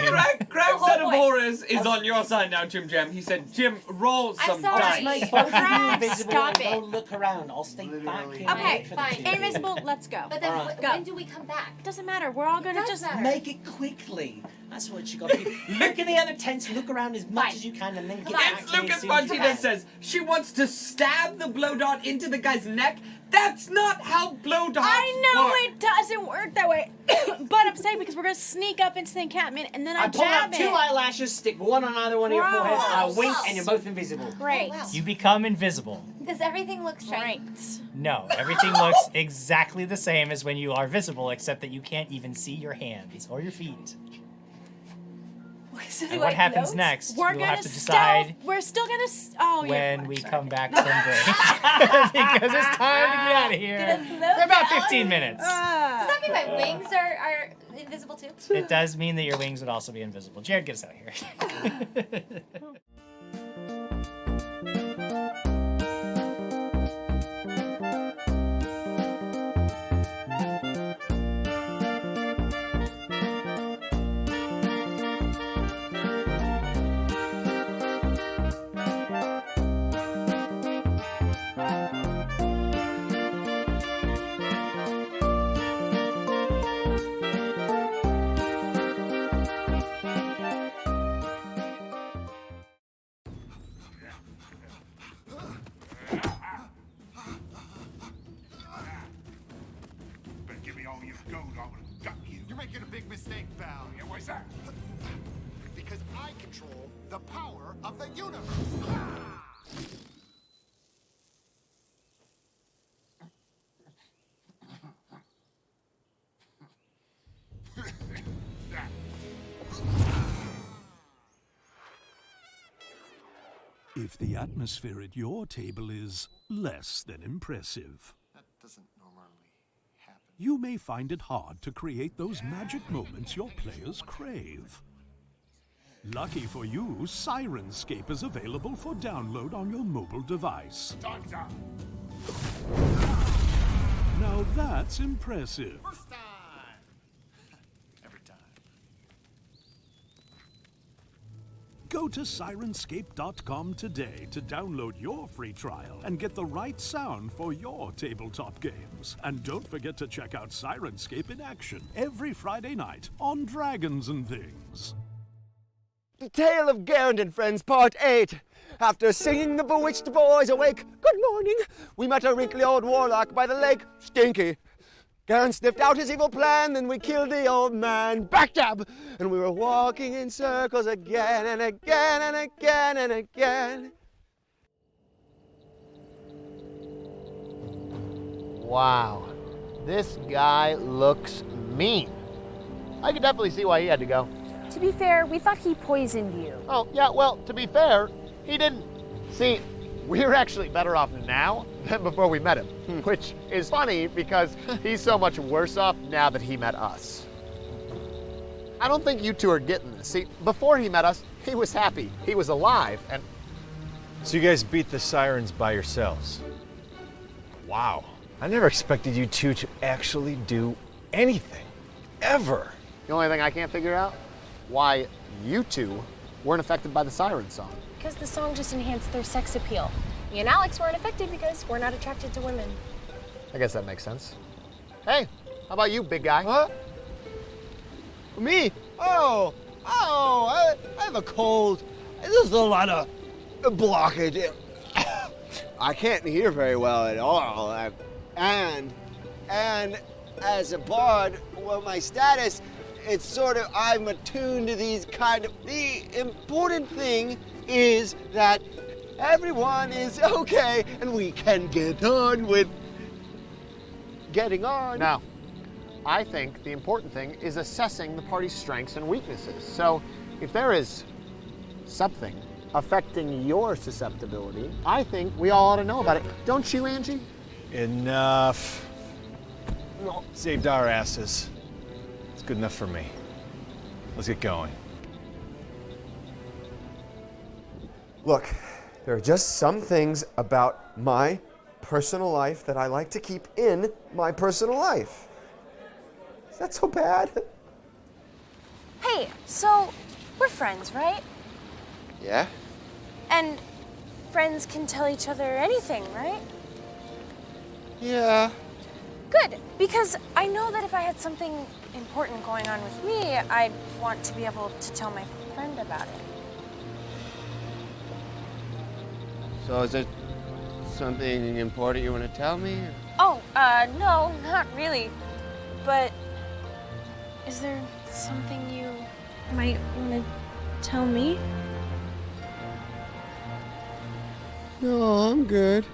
Krag whole Son of point. Horrors is on your side now, Jim Jam. He said, Jim, roll I'm some sorry. Just dice. make both of you Krag, invisible stop and go it. look around. I'll stay back Literally. here. Okay, and wait for the fine. two of you. Invisible. Let's go. But then Alright. Go. when do we come back? Doesn't matter. We're all gonna does just. matter. Make it quickly. That's what you got to do. Look in the other tents, look around as much Fine. as you can, and then get Come on. back It's here Lucas as soon as you Bunty can. that says she wants to stab the blow dart into the guy's neck. That's not how blow darts I know work. it doesn't work that way, but I'm saying because we're gonna sneak up into the encampment and then I I pull out jab 2 it. eyelashes, stick one on either one of your Gross. foreheads, I wink, Gross. and you're both invisible. Great. Oh, wow. you become invisible. Does everything look straight? Great. No, everything looks exactly the same as when you are visible, except that you can't even see your hands or your feet. And what happens next, We're we'll gonna have to decide stealth. We're still gonna. Oh yeah. when fine, we sorry. come back from break. Because it's time to get out of here for about 15 minutes. Does that mean my wings are invisible too? It does mean that your wings would also be invisible. Jared, get us out of here. Better give me all your gold, I would have got you. You're making a big mistake, Val. Yeah, why's that? Because I control the power of the universe. If the atmosphere at your table is less than impressive, That doesn't normally happen. you may find it hard to create those magic moments your players crave. Lucky for you, Sirenscape is available for download on your mobile device. Time's up. Now Now that's impressive. First time. Every time. Go to Sirenscape.com today to download your free trial and get the right sound for your tabletop games. And don't forget to check out Sirenscape in action every Friday night on Dragons and Things. The Tale of Garand and Friends, Part 8. After singing the bewitched boys awake, good morning, we met a wrinkly old warlock by the lake, Stinky. Garand sniffed out his evil plan, then we killed the old man, backstab, and we were walking in circles again and again and again and again. Wow, this guy looks mean. I could definitely see why he had to go. To be fair, we thought he poisoned you. Oh, yeah, well, to be fair, he didn't. See, we're actually better off now than before we met him, which is funny because he's so much worse off now that he met us. I don't think you two are getting this. See, before he met us, he was happy, he was alive, and... So you guys beat the Sirens by yourselves? Wow. I never expected you two to actually do anything. Ever. The only thing I can't figure out, why you two weren't affected by the Siren song. Because the song just enhanced their sex appeal. Me and Alex weren't affected because we're not attracted to women. I guess that makes sense. Hey, how about you, big guy? What? Me? I have a cold. There's a lot of blockage. I can't hear very well at all. And as a bard, well, my status, it's sort of, I'm attuned to these kind of, the important thing is that everyone is okay and we can get on with getting on. Now, I think the important thing is assessing the party's strengths and weaknesses. So if there is something affecting your susceptibility, I think we all ought to know about it. Don't you, Angie? Enough. Saved our asses. It's good enough for me. Let's get going. Look, there are just some things about my personal life that I like to keep in my personal life. Is that so bad? Hey, so we're friends, right? Yeah? And friends can tell each other anything, right? Yeah. Good, because I know that if I had something important going on with me, I'd want to be able to tell my friend about it. So is there something important you want to tell me? Oh, no, not really. But is there something you might want to tell me? No, I'm good.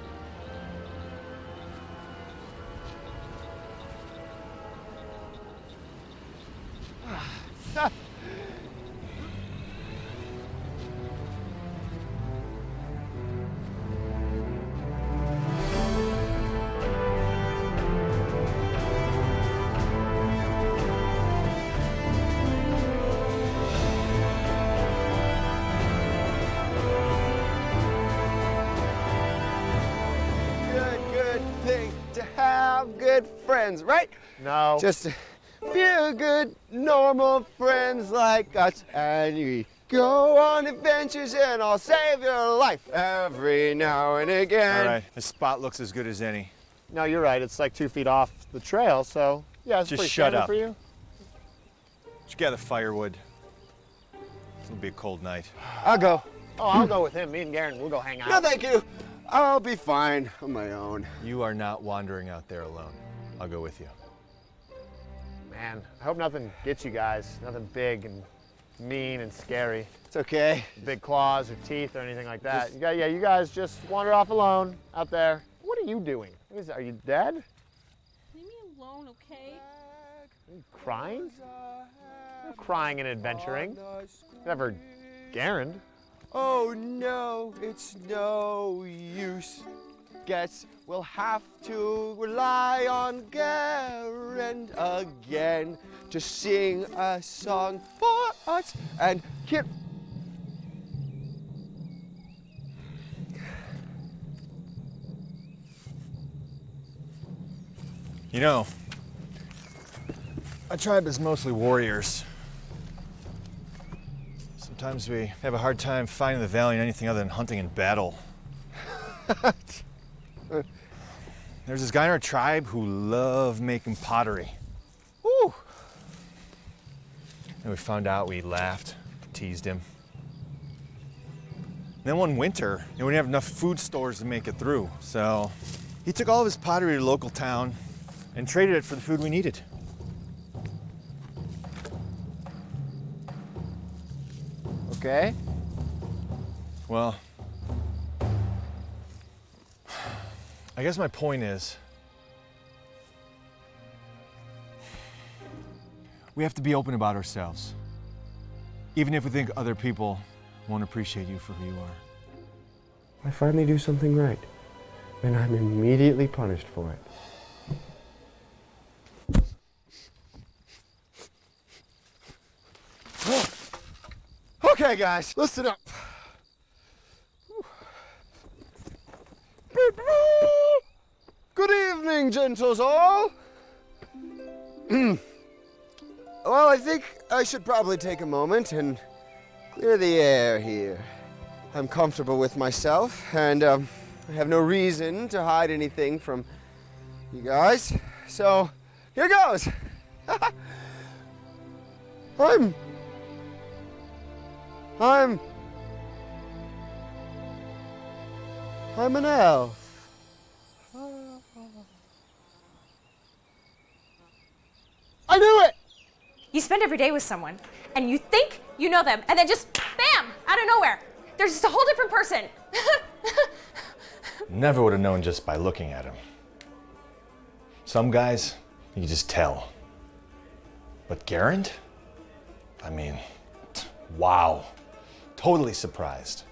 Good thing to have good friends, right? No. Just few good, normal friends like us, and we go on adventures and I'll save your life every now and again. All right, this spot looks as good as any. No, you're right. It's like 2 feet off the trail, so yeah, it's Just pretty shut standard up. for you. Just gather firewood. It'll be a cold night. I'll go. Oh, I'll go with him. Me and Garen, we'll go hang out. No, thank you. I'll be fine on my own. You are not wandering out there alone. I'll go with you. Man, I hope nothing gets you guys. Nothing big and mean and scary. It's okay. Big claws or teeth or anything like that. You guys just wander off alone out there. What are you doing? Are you dead? Leave me alone, okay? Are you crying? You're crying and adventuring. Never Garen. Oh no, it's no use. Guess we'll have to rely on Garen again to sing a song for us and keep. You know, my tribe is mostly warriors. Sometimes we have a hard time finding the value in anything other than hunting and battle. There's this guy in our tribe who loved making pottery. Woo! And we found out, we laughed, teased him. And then one winter, we didn't have enough food stores to make it through, so he took all of his pottery to a local town and traded it for the food we needed. Okay. Well, I guess my point is, we have to be open about ourselves, even if we think other people won't appreciate you for who you are. I finally do something right, and I'm immediately punished for it. Okay, guys, listen up. Good evening, gentles all. Well, I think I should probably take a moment and clear the air here. I'm comfortable with myself, and I have no reason to hide anything from you guys. So, here goes. I'm an elf. I knew it! You spend every day with someone, and you think you know them, and then just bam, out of nowhere, they're just a whole different person. Never would have known just by looking at him. Some guys, you can just tell. But Garand? I mean, wow. Totally surprised.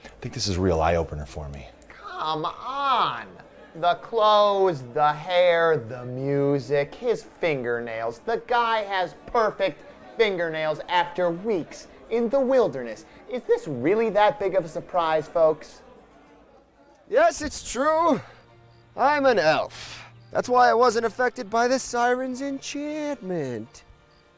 I think this is a real eye-opener for me. Come on. The clothes, the hair, the music, his fingernails. The guy has perfect fingernails after weeks in the wilderness. Is this really that big of a surprise, folks? Yes, it's true. I'm an elf. That's why I wasn't affected by the siren's enchantment.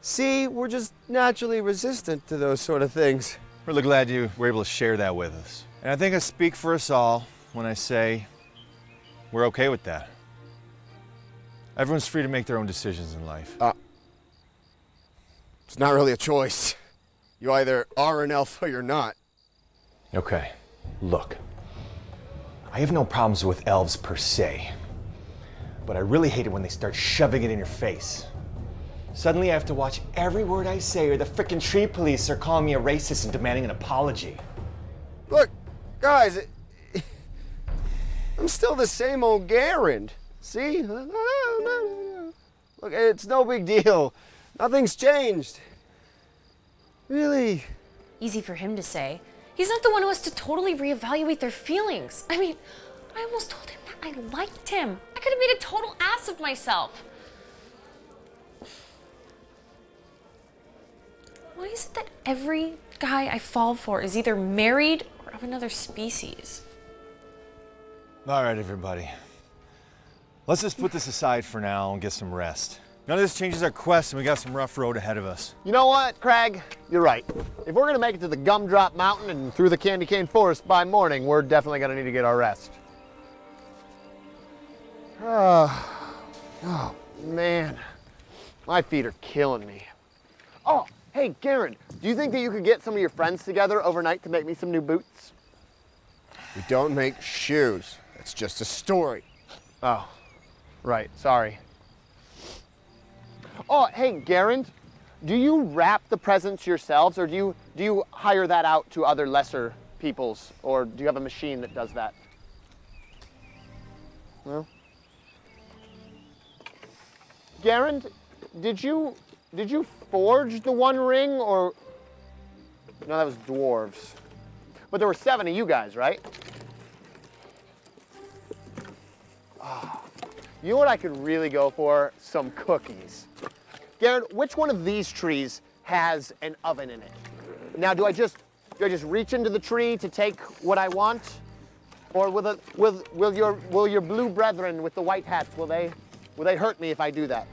See, we're just naturally resistant to those sort of things. Really glad you were able to share that with us. And I think I speak for us all when I say we're okay with that. Everyone's free to make their own decisions in life. It's not really a choice. You either are an elf or you're not. Okay, look. I have no problems with elves per se, but I really hate it when they start shoving it in your face. Suddenly I have to watch every word I say, or the frickin' tree police are calling me a racist and demanding an apology. Look, guys, I'm still the same old Garand. See? Look, it's no big deal. Nothing's changed. Really. Easy for him to say. He's not the one who has to totally reevaluate their feelings. I mean, I almost told him that I liked him. I could have made a total ass of myself. Why is it that every guy I fall for is either married or of another species? All right, everybody. Let's just put this aside for now and get some rest. None of this changes our quest, and we got some rough road ahead of us. You know what, Krag? You're right. If we're gonna make it to the Gumdrop Mountain and through the Candy Cane Forest by morning, we're definitely gonna need to get our rest. Oh, man. My feet are killing me. Oh, hey, Garand, do you think that you could get some of your friends together overnight to make me some new boots? We don't make shoes. It's just a story. Oh, right, sorry. Oh, hey, Garand, do you wrap the presents yourselves, or do you hire that out to other lesser peoples, or do you have a machine that does that? No? Garand, did you forge the One Ring, or no? That was dwarves. But there were 7 of you guys, right? Oh. You know what I could really go for? Some cookies. Garand, which one of these trees has an oven in it? Now, do I just reach into the tree to take what I want? Or will your blue brethren with the white hats, will they hurt me if I do that?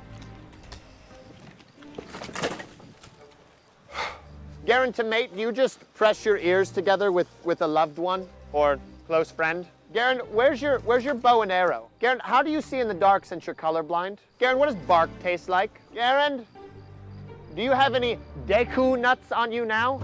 Garen, to mate, do you just press your ears together with a loved one or close friend? Garen, where's your bow and arrow? Garen, how do you see in the dark since you're colorblind? Garen, what does bark taste like? Garen, do you have any Deku nuts on you now?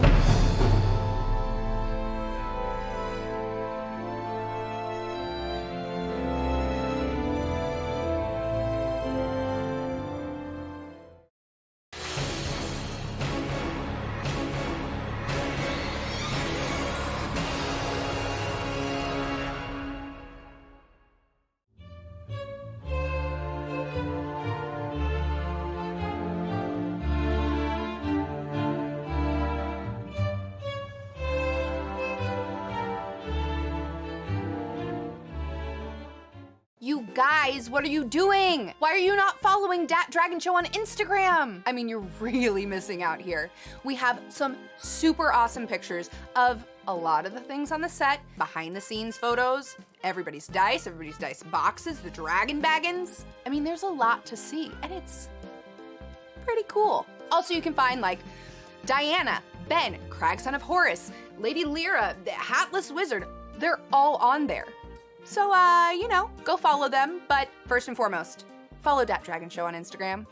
You guys, what are you doing? Why are you not following Dat Dragon Show on Instagram? I mean, you're really missing out here. We have some super awesome pictures of a lot of the things on the set, behind the scenes photos, everybody's dice boxes, the dragon baggins. I mean, there's a lot to see, and it's pretty cool. Also, you can find like Diana, Ben, Krag Son of Horus, Lady Lyra, the Hatless Wizard. They're all on there. So, go follow them, but first and foremost, follow Dat Dragon Show on Instagram.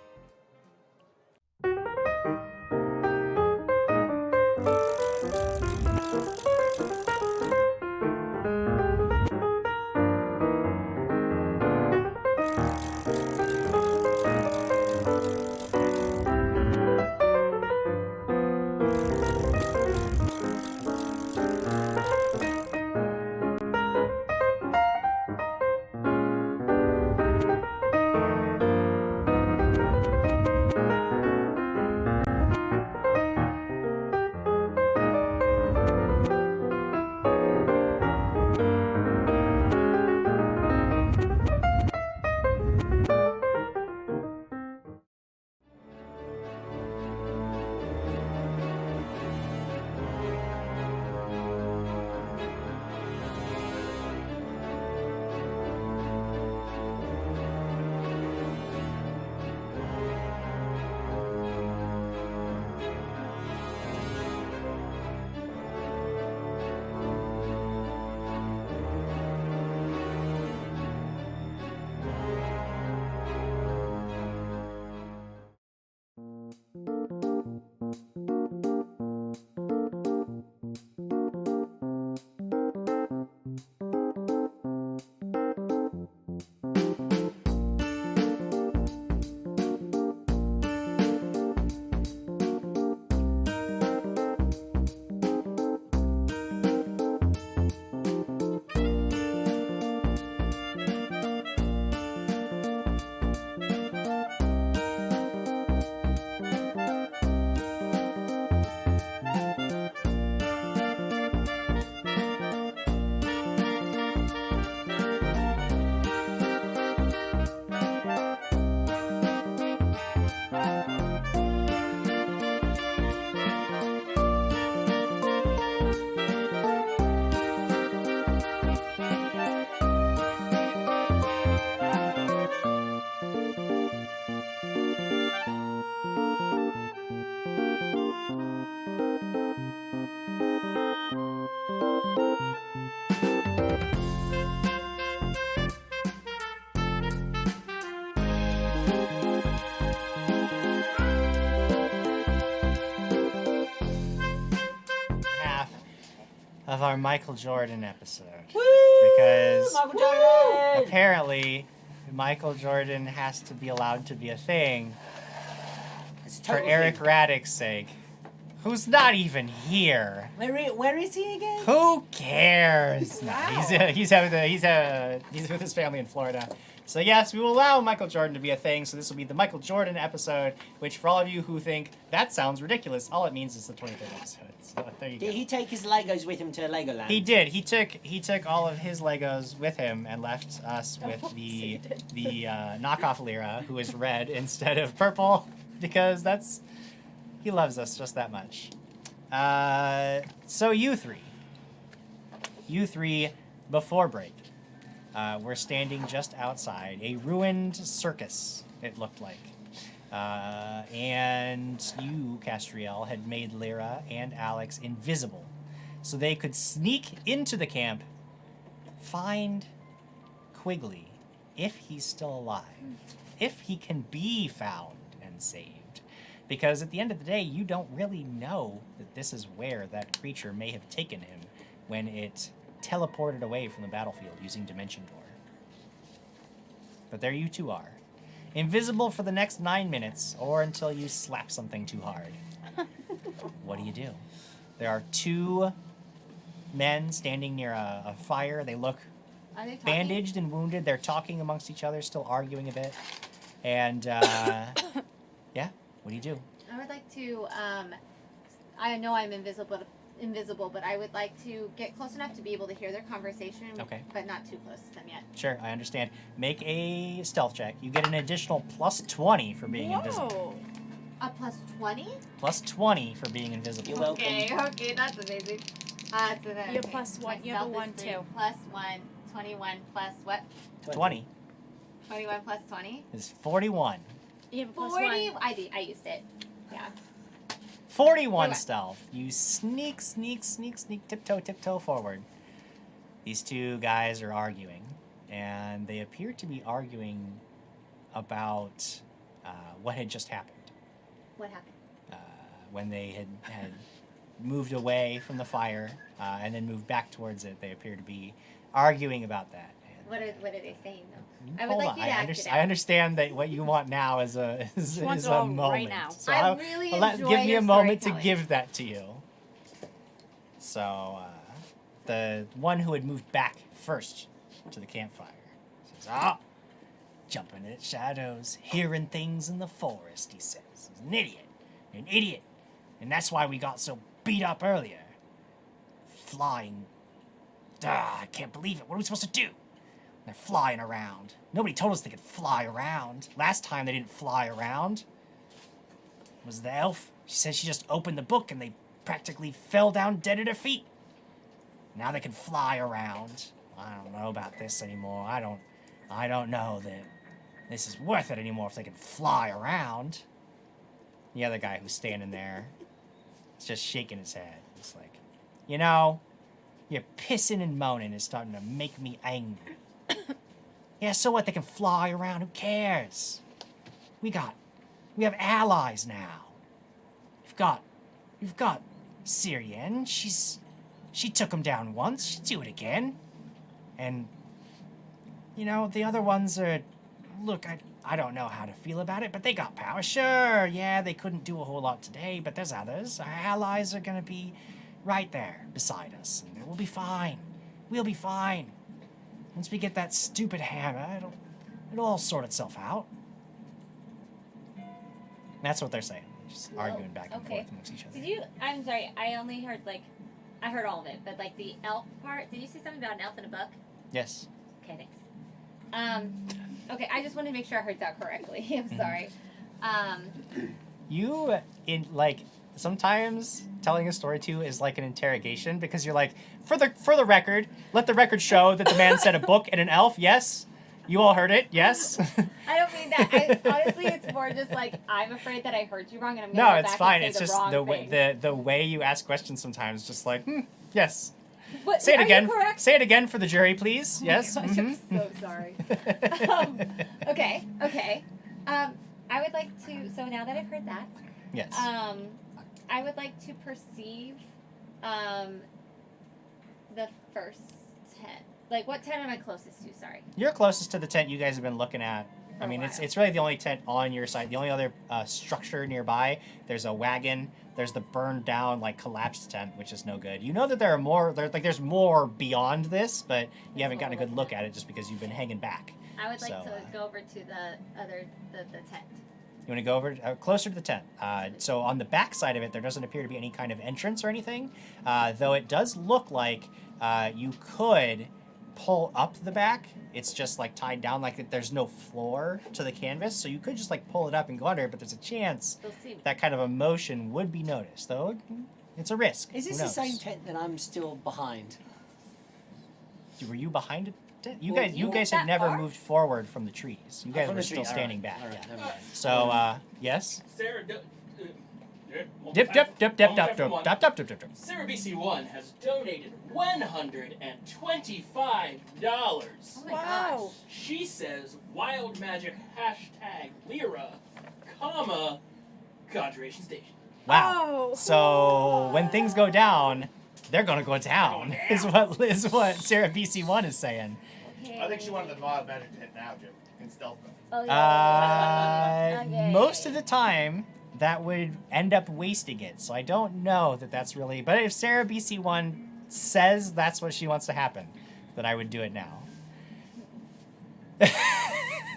Of our Michael Jordan episode. Woo! Because Michael Jordan! Apparently, Michael Jordan has to be allowed to be a thing for Eric Raddick's sake, who's not even here. Where is he again? Who cares? No, Wow. he's with his family in Florida. So yes, we will allow Michael Jordan to be a thing. So this will be the Michael Jordan episode, which for all of you who think that sounds ridiculous, all it means is the 23rd episode. So there you go. Did he take his Legos with him to Legoland? He did. He took all of his Legos with him and left us with the knockoff Lyra, who is red instead of purple, because he loves us just that much. So you three, before break, we're standing just outside a ruined circus, it looked like. And you, Castriel, had made Lyra and Alex invisible so they could sneak into the camp, find Quigley, if he's still alive, if he can be found and saved. Because at the end of the day, you don't really know that this is where that creature may have taken him when it teleported away from the battlefield using Dimension Door. But there you two are. Invisible for the next 9 minutes, or until you slap something too hard. What do? There are 2 men standing near a fire. They look Are they talking? bandaged and wounded. They're talking amongst each other, still arguing a bit. And, yeah, what do? I would like to, I know I'm invisible, but I would like to get close enough to be able to hear their conversation, Okay. but not too close to them yet. Sure, I understand. Make a stealth check. You get an additional plus 20 for being invisible. A plus 20? Plus 20 for being invisible. You're welcome. Okay, that's amazing. So then, You have plus 1, you have a 1 too. too. Plus 1, 21 plus what? 20 21 plus 20? is 41. You have a plus 40? 1. I used it. Yeah. 41 Okay. stealth. You sneak, tiptoe forward. These 2 guys are arguing, and they appear to be arguing about what had just happened. What happened? When they had moved away from the fire and then moved back towards it, they appear to be arguing about that. What are they saying though? I would Hold like on. you to act it out. I understand that what you want now is a wants it a all moment. right now. So I really enjoy give me your a moment to storytelling. give that to you. So the one who had moved back first to the campfire says, jumping at shadows, hearing things in the forest," he says. "He's an idiot. You're an idiot. And that's why we got so beat up earlier. Flying. I can't believe it. What are we supposed to do? They're flying around. Nobody told us they could fly around. Last time they didn't fly around. It was the elf. She said she just opened the book and they practically fell down dead at her feet. Now they can fly around. I don't know about this anymore. I don't know that this is worth it anymore if they can fly around." The other guy who's standing there is just shaking his head. It's like, your pissing and moaning is starting to make me angry. Yeah, so what? They can fly around. Who cares? We have allies now. You've got Syrian. She took him down once. She'd do it again. And the other ones are. Look, I don't know how to feel about it, but they got power. Sure, yeah, they couldn't do a whole lot today, but there's others. Our allies are gonna be right there beside us, and we'll be fine. We'll be fine. Once we get that stupid hammer, it'll all sort itself out. That's what they're saying. Just arguing back and forth amongst each other. I'm sorry, I only heard I heard all of it, but the elf part, did you say something about an elf in a book? Yes. Okay, thanks. Okay, I just wanted to make sure I heard that correctly. I'm sorry. You, sometimes telling a story too is like an interrogation because you're like, for the record, let the record show that the man said a book and an elf. Yes, you all heard it. Yes. I don't mean that. Honestly, it's more just I'm afraid that I heard you wrong, and I'm gonna No, go it's back fine. and It's say just the the wrong way thing. the way you ask questions sometimes, just like yes. But Say it are you again. correct? Say it again for the jury, please. Yes. Oh my gosh, I'm so sorry. Okay. I would like to. So now that I've heard that, Yes. I would like to perceive, the first tent. What tent am I closest to? Sorry. You're closest to the tent you guys have been looking at. I mean, it's really the only tent on your side. The only other structure nearby, there's a wagon. There's the burned down, collapsed tent, which is no good. You know that there are more. There's more beyond this, but you haven't gotten a good look at it just because you've been hanging back. I would like So, to go over to the tent. You want to go over closer to the tent. So on the back side of it, there doesn't appear to be any kind of entrance or anything, though it does look like you could pull up the back. It's just tied down, there's no floor to the canvas, so you could just pull it up and go under, but there's a chance that kind of a motion would be noticed, though it's a risk. Is this Who the same knows? tent that I'm still behind? Were you behind it? You Well, guys, you you guys weren't had that never far? moved forward from the trees. You guys from were the still tree, all standing right, back. all right, yeah. never mind. So, yes. Sarah, Dip. Sarah BC1 has donated $125. Oh my gosh. She says wild magic #Lyra, comma, Conjuration Station. Wow. Oh. So when things go down, they're gonna go down. Is what Sarah BC1 is saying. I think she wanted the wild magic to hit now, Jim. And stealth them. Okay. Most of the time, that would end up wasting it. So I don't know that that's really. But if Sarah BC1 says that's what she wants to happen, then I would do it now.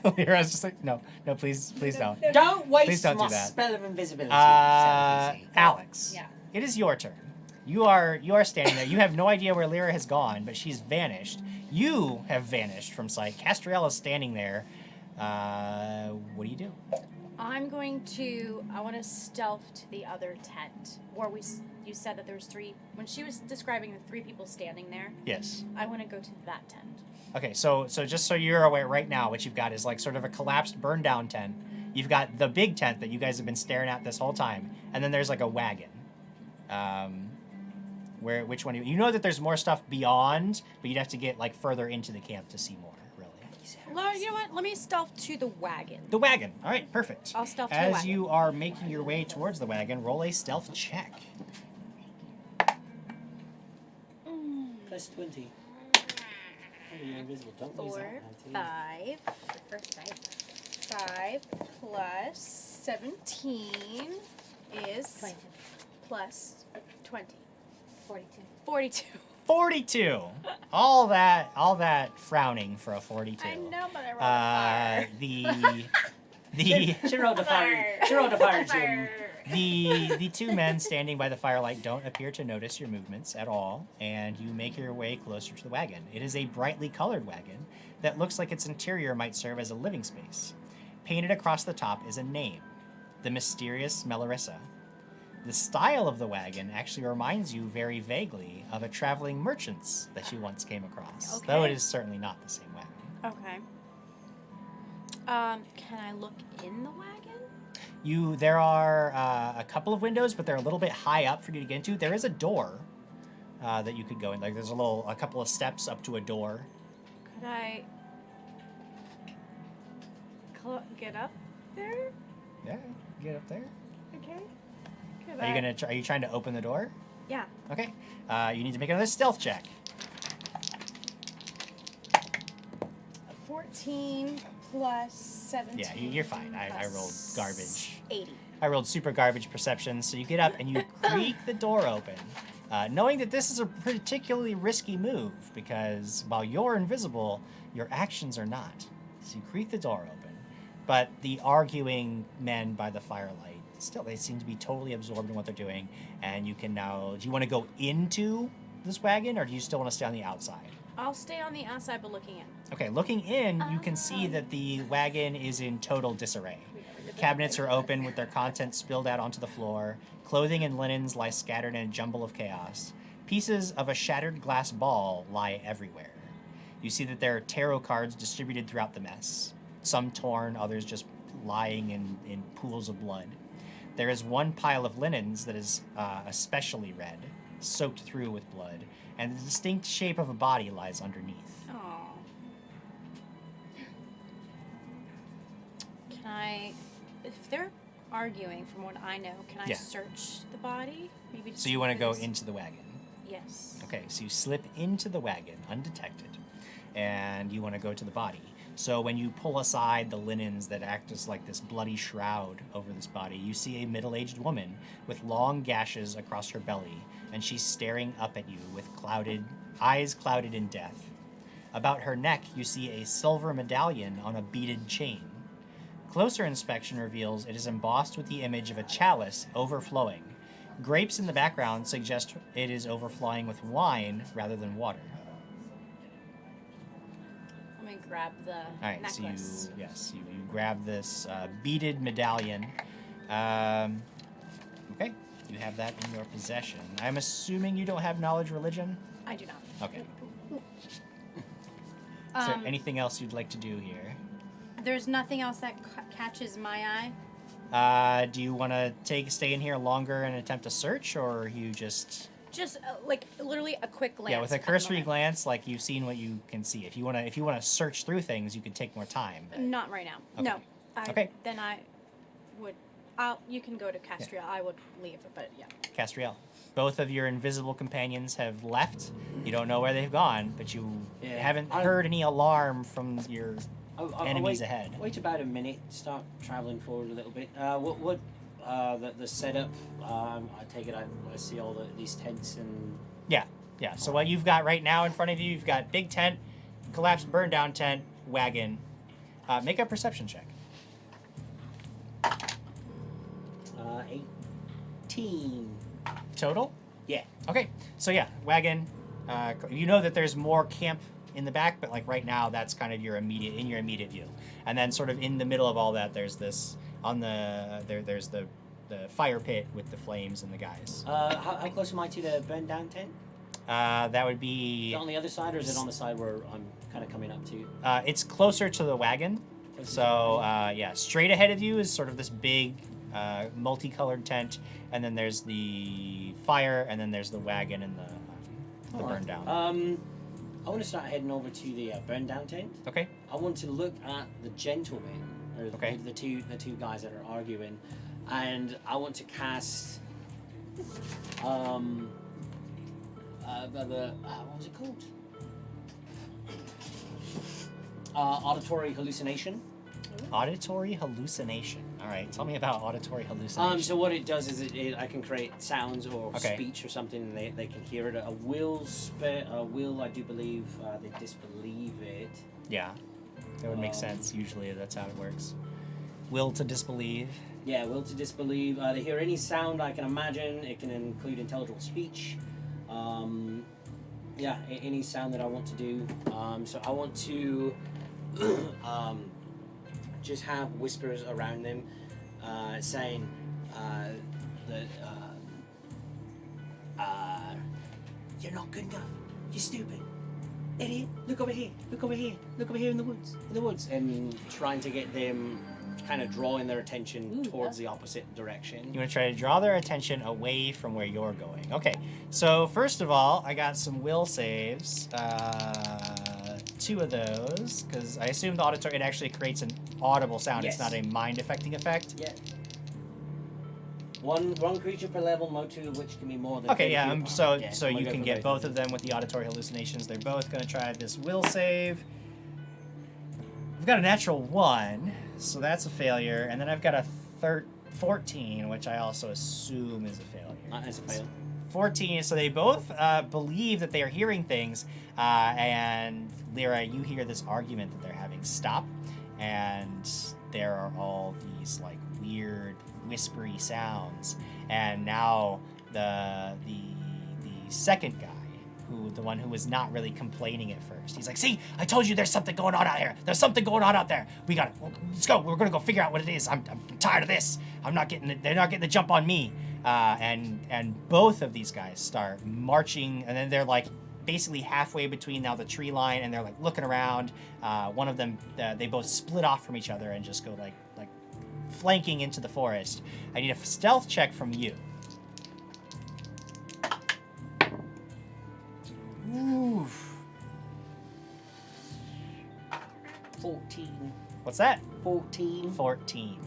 Lyra's just like, no, please don't. Don't waste Please don't my do that. spell of invisibility. Sarah BC. Alex. Yeah. It is your turn. You are standing there. You have no idea where Lyra has gone, but she's vanished. You have vanished from sight. Castriel is standing there. What do you do? I'm going to. I want to stealth to the other tent where you said that there's 3. When she was describing the 3 people standing there. Yes. I want to go to that tent. Okay, so just so you're aware, right now, what you've got is like sort of a collapsed, burned down tent. You've got the big tent that you guys have been staring at this whole time, and then there's like a wagon. Which one? You know that there's more stuff beyond, but you'd have to get like further into the camp to see more. Really. Well, you know what? Let me stealth to the wagon. The wagon. All right, perfect. I'll stealth to the As wagon. you are making your way towards the wagon, roll a stealth check. Plus 20. Oh, you're invisible. Don't lose 4, that. 5. First sight. 5 plus 17 is 22. plus 20. 42. 42. 42. All that frowning for a 42. I know, but I rolled a fire. The She rolled a fire. She rolled a fire, Jim. The 2 men standing by the firelight don't appear to notice your movements at all, and you make your way closer to the wagon. It is a brightly colored wagon that looks like its interior might serve as a living space. Painted across the top is a name, the mysterious Melorissa. The style of the wagon actually reminds you very vaguely of a traveling merchant's that you once came across, though it is certainly not the same wagon. Okay. Can I look in the wagon? There are a couple of windows, but they're a little bit high up for you to get into. There is a door that you could go in. Like there's a couple of steps up to a door. Could I get up there? Yeah, get up there. Okay. Are you trying to open the door? Yeah. Okay. You need to make another stealth check. 14 plus 17. Yeah, you're fine. I rolled garbage. 80. I rolled super garbage perception, so you get up and you creak the door open, knowing that this is a particularly risky move because while you're invisible, your actions are not. So you creak the door open, but the arguing men by the firelight, still, they seem to be totally absorbed in what they're doing, and you can now, do you want to go into this wagon, or do you still want to stay on the outside? I'll stay on the outside, but looking in. Okay, looking in, you can see that the wagon is in total disarray. Cabinets are open with their contents spilled out onto the floor. Clothing and linens lie scattered in a jumble of chaos. Pieces of a shattered glass ball lie everywhere. You see that there are tarot cards distributed throughout the mess. Some torn, others just lying in pools of blood. There is one pile of linens that is especially red, soaked through with blood, and the distinct shape of a body lies underneath. Oh. Can I, if they're arguing from what I know, can I Yeah. search the body? Maybe just So you want to go because- into the wagon? Yes. Okay, so you slip into the wagon undetected, and you want to go to the body. So when you pull aside the linens that act as like this bloody shroud over this body, you see a middle-aged woman with long gashes across her belly, and she's staring up at you with eyes clouded in death. About her neck, you see a silver medallion on a beaded chain. Closer inspection reveals it is embossed with the image of a chalice overflowing. Grapes in the background suggest it is overflowing with wine rather than water. Let me grab the All right, necklace. so you grab this beaded medallion. Okay, you have that in your possession. I'm assuming you don't have knowledge religion? I do not. Okay. Is there anything else you'd like to do here? There's nothing else that catches my eye. Do you want to stay in here longer and attempt a search, or you just... Just like literally a quick glance. Yeah, with a at the cursory moment. glance, like you've seen what you can see. If you wanna search through things, you could take more time. but- Not right now. Okay. No. Okay. Then I would. You can go to Castria. I would leave, but yeah. Castriel, both of your invisible companions have left. You don't know where they've gone, but you haven't heard any alarm from your enemies ahead. Wait about a minute. Start traveling forward a little bit. The setup? I take it. I see all these tents and. Yeah. So what you've got right now in front of you, you've got big tent, collapsed, burned down tent, wagon. Make a perception check. 18 total. Yeah. Okay. So yeah, wagon. You know that there's more camp in the back, but like right now, that's kind of your immediate view. And then sort of in the middle of all that, there's this on the there's the fire pit with the flames and the guys. How close am I to the burned down tent? That would be. Is it on the other side, or is it on the side where I'm kind of coming up to? It's closer to the wagon. So yeah, straight ahead of you is sort of this big, multicolored tent, and then there's the fire, and then there's the wagon and the burn down. I want to start heading over to the burn down tent. Okay. I want to look at the gentleman, or Okay. the two guys that are arguing, and I want to cast what was it called? Auditory hallucination. Auditory hallucination. All right, tell me about auditory hallucination. So what it does is I can create sounds or Okay. speech or something, and they can hear it. A will, I do believe they disbelieve it. Yeah, that would make sense. Usually, that's how it works. Will to disbelieve. Yeah, will to disbelieve. They hear any sound I can imagine. It can include intelligible speech. Any sound that I want to do. So I want to just have whispers around them saying that you're not good enough. You're stupid. Idiot. Look over here. Look over here. Look over here in the woods. And trying to get them kind of drawing their attention towards the opposite direction. You want to try to draw their attention away from where you're going. Okay, so first of all, I got some will saves. 2 of those, because I assume the auditory, it actually creates an audible sound. Yes. It's not a mind-affecting effect. Yeah. One creature per level, no 2 of which can be more than. Okay, 30 feet. so Yeah, so I'm gonna you go can for get both of them with the auditory hallucinations. They're both going to try this will save. I've got a natural 1, so that's a failure, and then I've got a 14, which I also assume is a failure. Not as a fail. 14, so they both believe that they are hearing things, and Lyra, you hear this argument that they're having stop, and there are all these like weird whispery sounds, and now the second guy, the one who was not really complaining at first, he's like, see, I told you there's something going on out here. There's something going on out there. Let's go. We're gonna go figure out what it is. I'm tired of this. They're not getting the jump on me. And both of these guys start marching, and then they're like basically halfway between now the tree line, and they're like looking around. One of them, they both split off from each other and just go like flanking into the forest. I need a stealth check from you. Oof. 14. What's that? 14. 14.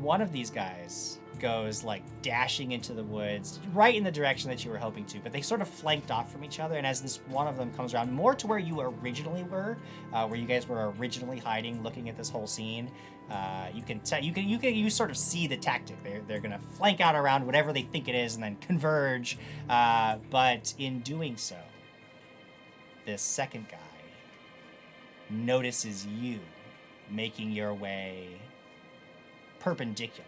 One of these guys goes like dashing into the woods, right in the direction that you were hoping to, but they sort of flanked off from each other. And as this one of them comes around, more to where you originally were, where you guys were originally hiding, looking at this whole scene, you sort of see the tactic. They're gonna flank out around whatever they think it is and then converge. But in doing so, this second guy notices you making your way perpendicular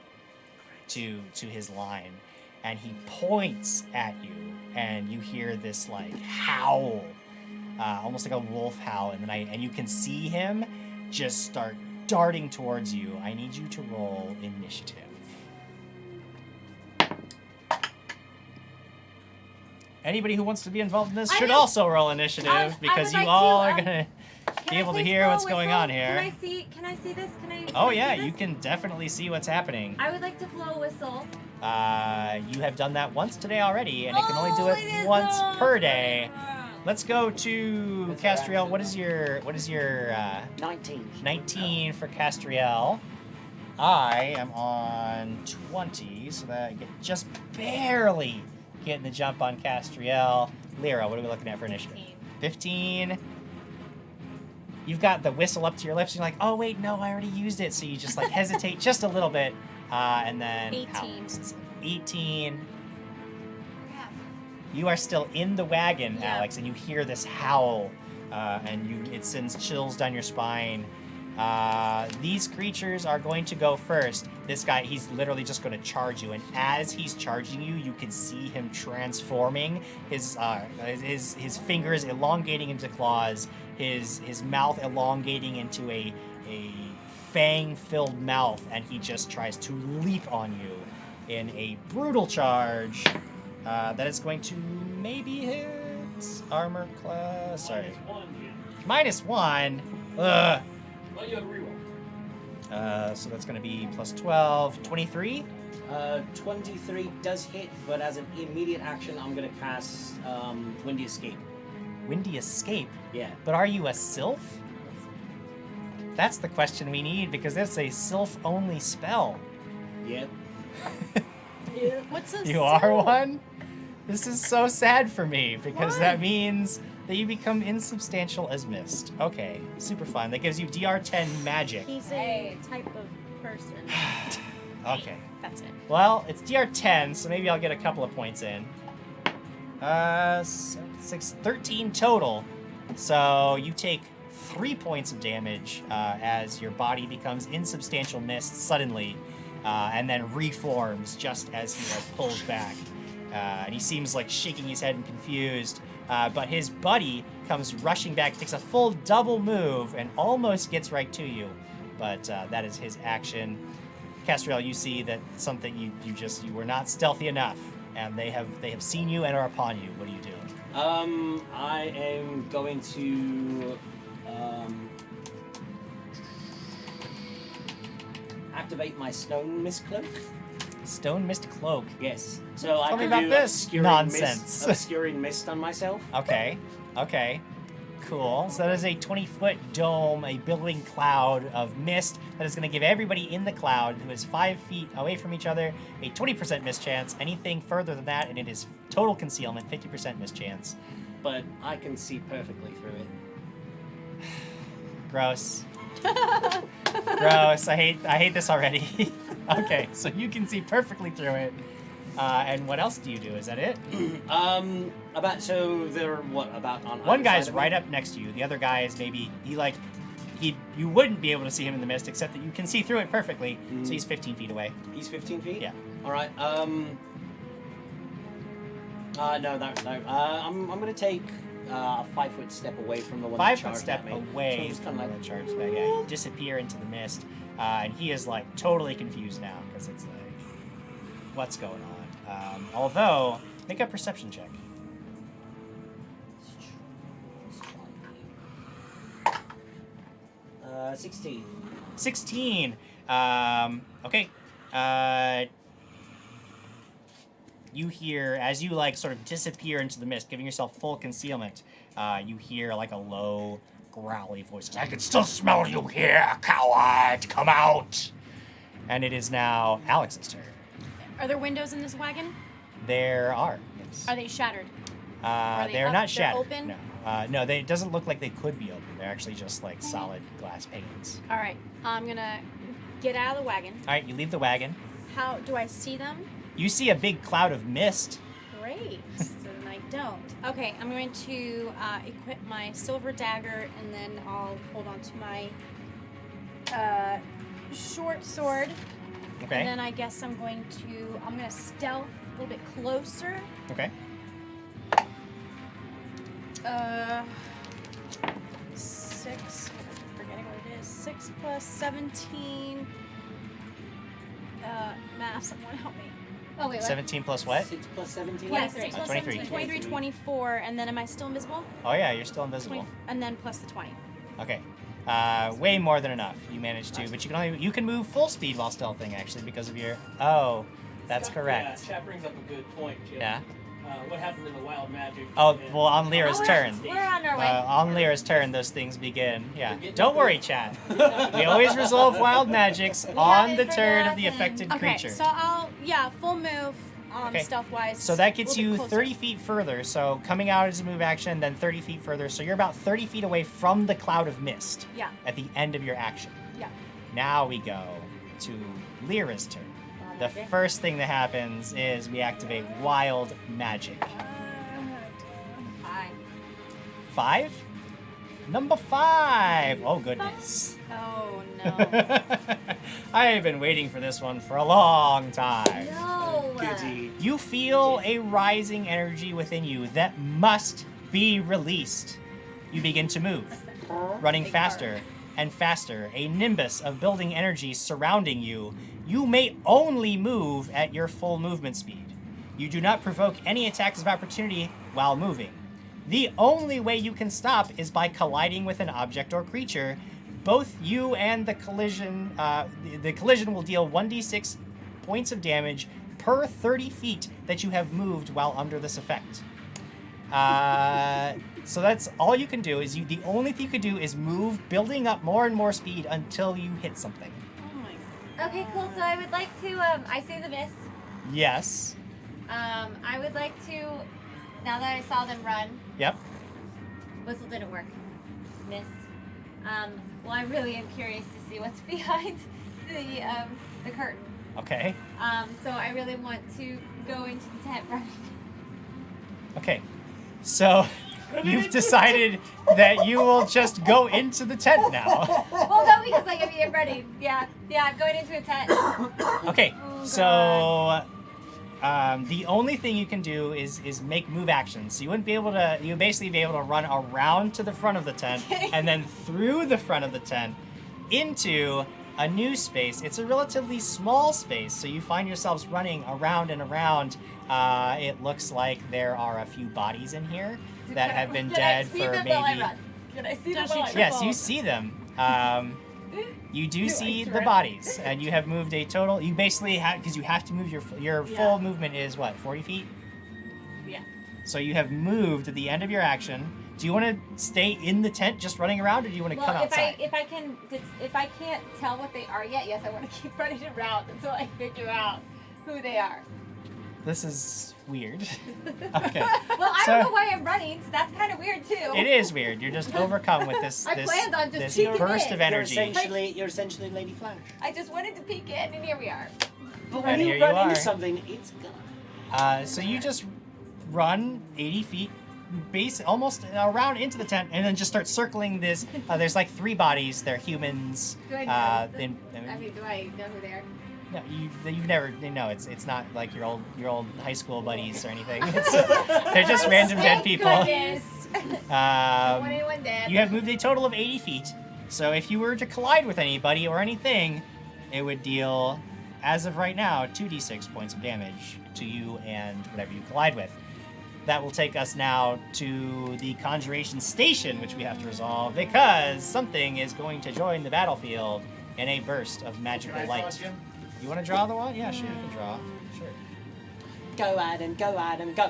to his line, and he points at you, and you hear this like howl, almost like a wolf howl in the night, and you can see him just start darting towards you. I need you to roll initiative. anybody who wants to be involved in this I should know. also roll initiative I because would you like all to, are gonna be Can I able to please hear blow a what's going whistle? on here. Can I see this? Can I? Oh can I yeah, see you this? can definitely see what's happening. I would like to blow a whistle. You have done that once today already, and it can only do it it is once so per day. Let's go to Castriel. What is your 19. 19 for Castriel. I am on 20, so that I get just barely getting the jump on Castriel. Lyra, what are we looking at for initiative? 15. You've got the whistle up to your lips, and you're like, oh wait, no, I already used it. So you just like hesitate just a little bit, and then 18. Alex. 18. You are still in the wagon, Yeah. Alex, and you hear this howl, and it sends chills down your spine. These creatures are going to go first. This guy, he's literally just going to charge you, and as he's charging you, you can see him transforming. His fingers elongating into claws, his mouth elongating into a fang-filled mouth, and he just tries to leap on you in a brutal charge. That is going to maybe hit armor class. Sorry. -1. Ugh. Well, you have a reroll. So that's going to be plus 12, 23. 23 does hit, but as an immediate action, I'm gonna cast Windy Escape. Windy Escape? Yeah. But are you a sylph? That's the question we need, because that's a sylph-only spell. Yep. What's a You are one? This is so sad for me, because that means that you become insubstantial as mist. Okay, super fun. That gives you DR10 magic. He's a type of person. Okay. That's it. Well, it's DR10, so maybe I'll get a couple of points in. 13 total. So you take 3 points of damage as your body becomes insubstantial mist suddenly, and then reforms just as he pulls back. And he seems like shaking his head and confused. But his buddy comes rushing back, takes a full double move, and almost gets right to you. But that is his action. Castriel, you see that something you were not stealthy enough, and they have seen you and are upon you. What do you do? I am going to activate my Stone Mist Cloak. Stone Mist Cloak? Yes. So I Tell me can about do this obscuring nonsense. obscuring mist on myself. Okay. Cool. So that is a 20-foot dome, a billowing cloud of mist that is going to give everybody in the cloud who is 5 feet away from each other a 20% miss chance. Anything further than that, and it is total concealment, 50% miss chance. But I can see perfectly through it. Gross. Gross. I hate this already. Okay, so you can see perfectly through it. And what else do you do? Is that it? They're about on One either guy's side of right me? up next to you. The other guy is maybe you wouldn't be able to see him in the mist, except that you can see through it perfectly. So he's 15 feet away. He's 15 feet? Yeah. All right. No. I'm gonna take a 5-foot step away from the one that 5-foot charged step at me. away So just from kind the of like charge back. Yeah, you disappear into the mist, and he is like totally confused now because it's like, what's going on? Although, make a perception check. Uh, 16. 16. Okay. You hear, as you like sort of disappear into the mist, giving yourself full concealment, you hear like a low, growly voice. I can still smell you here, coward! Come out! And it is now Alex's turn. Are there windows in this wagon? There are. Yes. Are they shattered? Are they They're up? not They're shattered. open? No. No, it doesn't look like they could be open. They're actually just like solid glass panes. All right, I'm gonna get out of the wagon. All right, you leave the wagon. How do I see them? You see a big cloud of mist. Great. So then I don't. Okay, I'm going to equip my silver dagger, and then I'll hold on to my short sword. Okay. And then I guess I'm gonna stealth a little bit closer. Okay. 6. Forgetting what it is. 6 plus 17. Math, someone help me. Oh, wait, what? 17 plus what? 6 plus 17? 23. 23. 23, 24, and then am I still invisible? Oh yeah, you're still invisible. 20, and then plus the 20. Okay. Way more than enough. You managed to, but you can move full speed while stealthing actually because of your. Oh, that's correct. Yeah, chat brings up a good point, Jim. Yeah. What happened in the wild magic? Oh well, on Lyra's turn. We're on our way. On Lyra's turn, those things begin. Yeah. Don't worry, chat. We always resolve wild magics on the turn of the affected creature. Okay, so I'll full move. Okay. Stealth-wise. So that gets a little you bit closer. 30 feet further. So coming out is a move action, then 30 feet further. So you're about 30 feet away from the cloud of mist. Yeah. At the end of your action. Yeah. Now we go to Lyra's turn. The first thing that happens is we activate wild magic. 5? Number 5. Oh goodness. Oh no. I have been waiting for this one for a long time. No. You feel a rising energy within you that must be released. You begin to move, running faster and faster, a nimbus of building energy surrounding you. You may only move at your full movement speed. You do not provoke any attacks of opportunity while moving. The only way you can stop is by colliding with an object or creature. Both you and the collision will deal 1d6 points of damage per 30 feet that you have moved while under this effect. So that's all you can do. The only thing you can do is move, building up more and more speed until you hit something. Okay, cool. So I would like to, I see the mist. Yes. I would like to, now that I saw them run. Yep. Whistle didn't work. Mist. Well, I really am curious to see what's behind the curtain. Okay. So I really want to go into the tent running. Okay. So you've decided that you will just go into the tent now. Well, no, because like I'm ready. Yeah, I'm going into a tent. Okay. Oh, So the only thing you can do is make move actions. So you wouldn't be able to. You basically be able to run around to the front of the tent and then through the front of the tent into a new space. It's a relatively small space, so you find yourselves running around and around. It looks like there are a few bodies in here that have been dead for maybe. Can I see them while I run? Yes, you see them. You do see the bodies, and you have moved a total. You basically have, because you have to move your full movement is what, 40 feet? Yeah. So you have moved at the end of your action. Do you want to stay in the tent just running around, or do you want to come outside? If I can't tell what they are yet, yes, I want to keep running around until I figure out who they are. This is weird. Okay. Well, I don't know why I'm running, so that's kind of weird too. It is weird. You're just overcome with this I planned on just this peeking burst in. of energy. You're essentially Lady Flash. I just wanted to peek in, and here we are. But And when here you you run are. into something, it's gone. So you just run 80 feet, almost around into the tent, and then just start circling this. There's like 3 bodies. They're humans. Do I know them? I mean, do I know who they are? No, you've never. No, it's not like your old high school buddies or anything. They're just random dead people. Goodness. Want anyone dead? You have moved a total of 80 feet. So if you were to collide with anybody or anything, it would deal, as of right now, 2d6 points of damage to you and whatever you collide with. That will take us now to the Conjuration Station, which we have to resolve, because something is going to join the battlefield in a burst of magical light. You want to draw the one? Yeah, sure, you can draw. Sure. Go, Adam, go, Adam, go.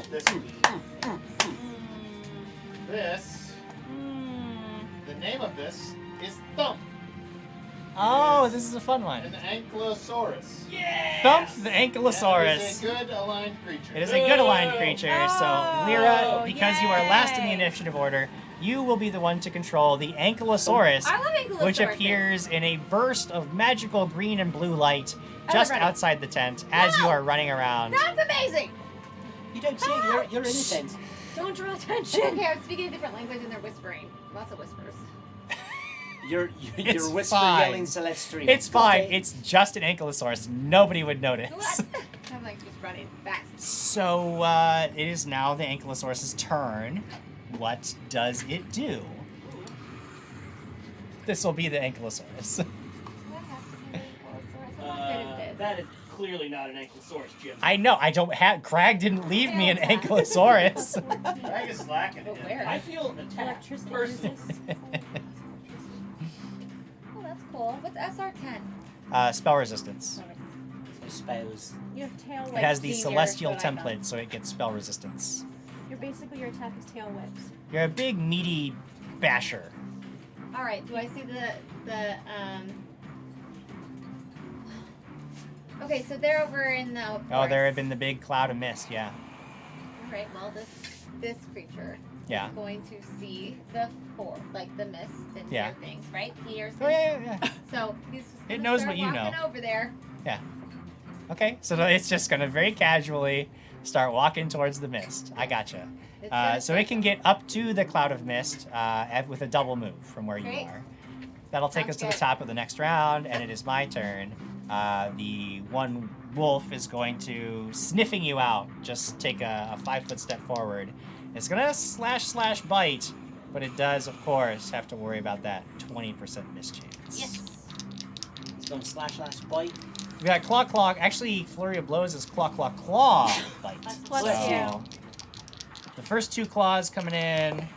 This, the name of this is Thump, Oh, this is a fun one. an ankylosaurus. Thump the Ankylosaurus. It is a good aligned creature. It is a good aligned creature, so Lyra, because you are last in the initiative order, you will be the one to control the Ankylosaurus, I love Ankylosauruses. which appears in a burst of magical green and blue light just running. outside the tent as you are running around. That's amazing. You don't see it, you're in the tent. Don't draw It's attention. okay, I'm speaking a different language and they're whispering. Lots of whispers. You're It's whisper fine. yelling Celestri. It's fine. Okay. It's just an Ankylosaurus. Nobody would notice. What? I'm like just running fast. So it is now the Ankylosaurus' turn. What does it do? This will be the Ankylosaurus. That is clearly not an ankylosaurus, Jim. I know. I don't have. Krag didn't leave me an ankylosaurus. Krag is slacking. I feel attacked personally. Oh, that's cool. What's SR10? Spell resistance. Spells. You have tail whips. It has the being celestial yours, but I template, so it gets spell resistance. You're basically your attack is tail whips. You're a big meaty basher. All right. Do I see the Okay, so they're over in the. Oh, there had been the big cloud of mist. Yeah. All right. Well, this creature. Yeah. Is going to see the the mist and Yeah. hear things, right? He hears Oh things. yeah. So he's. Just It gonna knows start what you know. walking over there. Yeah. Okay, so it's just gonna very casually start walking towards the mist. I gotcha. So it can get up to the cloud of mist with a double move from where Great. you are. That'll take us Sounds to the good. top of the next round, and it is my turn. The one wolf is going to, sniffing you out, just take a 5-foot step forward. It's gonna slash bite, but it does, of course, have to worry about that 20% miss chance. Yes. It's going slash bite. We got claw. Actually, flurry of blows is claw bite. Plus So, the first 2 claws coming in.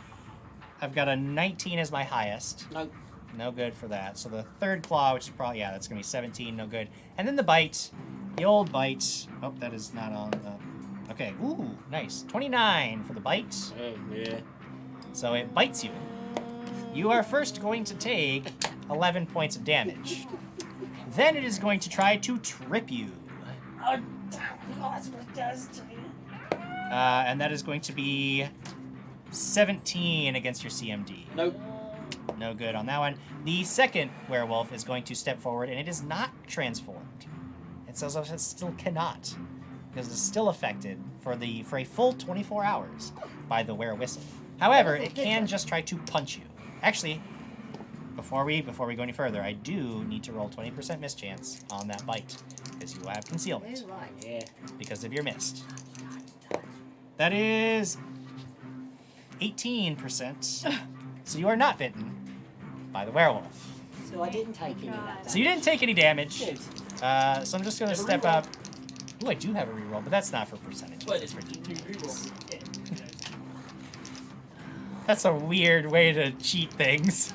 I've got a 19 as my highest. Nope. No good for that. So the third claw, which is probably, yeah, that's going to be 17, no good. And then the bite, the old bite. Oh, that is not on the... Okay, ooh, nice. 29 for the bite. Oh, yeah. So it bites you. You are first going to take 11 points of damage. Then it is going to try to trip you. Oh, that's what it does to me. And that is going to be 17 against your CMD. Nope. No good on that one. The second werewolf is going to step forward, and it is not transformed. It says it still cannot, because it's still affected for a full 24 hours by the were-whistle. However, it can just try to punch you. Actually, before we go any further, I do need to roll 20% miss chance on that bite, because you will have concealment. Yeah. Because of your mist. That is 18%. So you are not bitten by the werewolf. So I didn't take any of that. So you didn't take any damage. Good. So I'm just going to step up. Ooh, I do have a reroll, but that's not for percentage. But it's for reroll. That's a weird way to cheat things.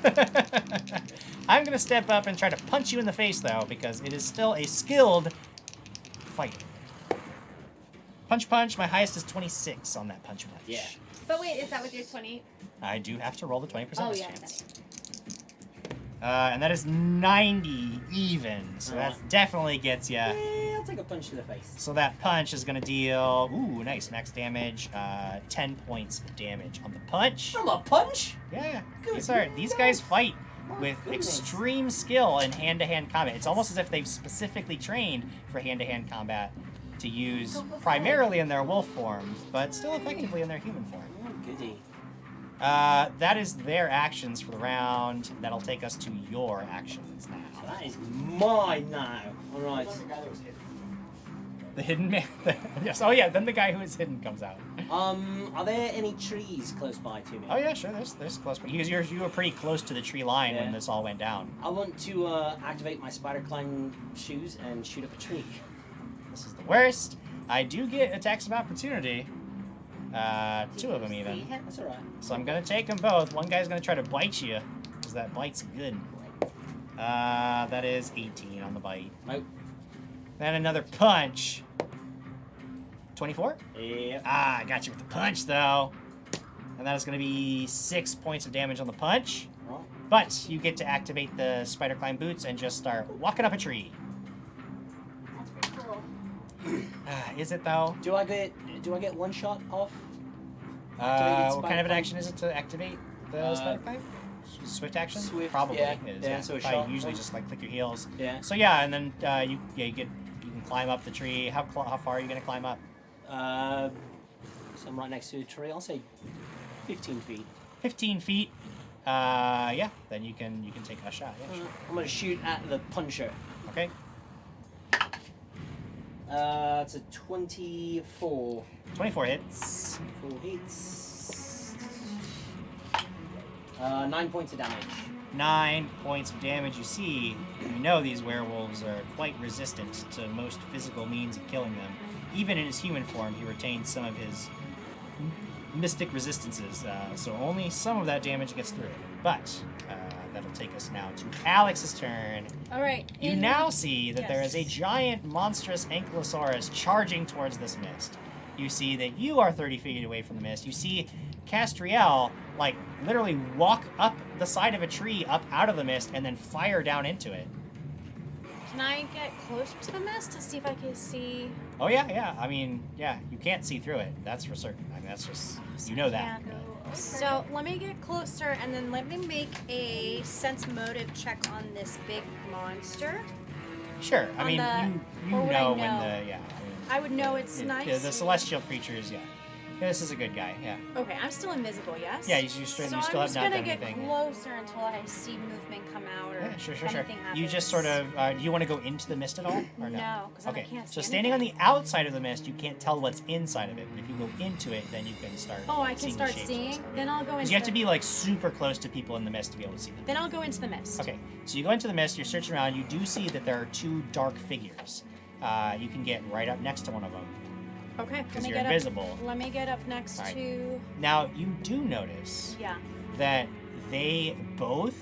I'm going to step up and try to punch you in the face, though, because it is still a skilled fight. Punch. My highest is 26 on that punch. Yeah. But wait, is that with your 20? I do have to roll the 20% Oh, miss yeah. chance. And that is 90 even, so that definitely gets you. Yeah, I'll take a punch to the face. So that punch is going to deal, ooh, nice, max damage, 10 points of damage on the punch. From a punch? Yeah, these guys fight with extreme skill in hand-to-hand combat. It's almost as if they've specifically trained for hand-to-hand combat to use primarily in their wolf form, but still effectively in their human form. Oh, goody. That is their actions for the round. That'll take us to your actions now. So that is mine now. All right. The hidden man. Yes. Oh yeah. Then the guy who is hidden comes out. Are there any trees close by to me? Oh yeah, sure. There's close. You were pretty close to the tree line when this all went down. I want to activate my spider climb shoes and shoot up a tree. This is the worst. I do get attacks of opportunity. 2 of them even. That's alright. So I'm gonna take them both. One guy's gonna try to bite you, because that bite's good. That is 18 on the bite. Nope. Then another punch. 24? Yeah. I got you with the punch though. And that is gonna be 6 points of damage on the punch. Right. But you get to activate the spider climb boots and just start walking up a tree. That's pretty cool. Is it though? Do I get one shot off? What kind of an action is it to activate the spider climb? Swift action? Swift, Probably yeah. is. Yeah, so a Probably shot. usually just like click your heels. Yeah. So yeah, and then you can climb up the tree. How far are you gonna climb up? So I'm right next to a tree. I'll say 15 feet. 15 feet. Yeah. Then you can take a shot. Yeah. Sure. I'm gonna shoot at the puncher. Okay. It's a 24. 24 hits. 4 hits. 9 points of damage. 9 points of damage. You see, you know these werewolves are quite resistant to most physical means of killing them. Even in his human form, he retains some of his mystic resistances, so only some of that damage gets through. But that'll take us now to Alex's turn. All right. You now see that there is a giant, monstrous ankylosaurus charging towards this mist. You see that you are 30 feet away from the mist. You see Castriel, like, literally walk up the side of a tree, up out of the mist, and then fire down into it. Can I get closer to the mist to see if I can see? Oh, yeah. I mean, yeah, you can't see through it. That's for certain. I mean, that's just, you know that. So let me get closer, and then let me make a sense motive check on this big monster. Sure. I On mean, the- you or would I know when know? the, yeah. I would know it's nice. The celestial creatures, yeah. Yeah, this is a good guy, yeah. Okay, I'm still invisible, yes? Yeah, you still have not done So I'm just gonna get anything. closer until I see movement come out, or Yeah, sure. if anything happens. You just sort of, do you want to go into the mist at all, or no? No, 'cause then I Okay, can't see so standing on the outside of the mist, you can't tell what's inside of it, but if you go into it, then you can start Oh, I can seeing start the shapes. seeing? Then I'll go 'Cause into you have to be, like, super close to people in the mist to be able to see them. Then I'll go into the mist. Okay, so you go into the mist, you're searching around, you do see that there are 2 dark figures. You can get right up next to one of them. Okay, let Because me you're get invisible. up. Let me get up next All right. to. Now, you do notice Yeah. that they both,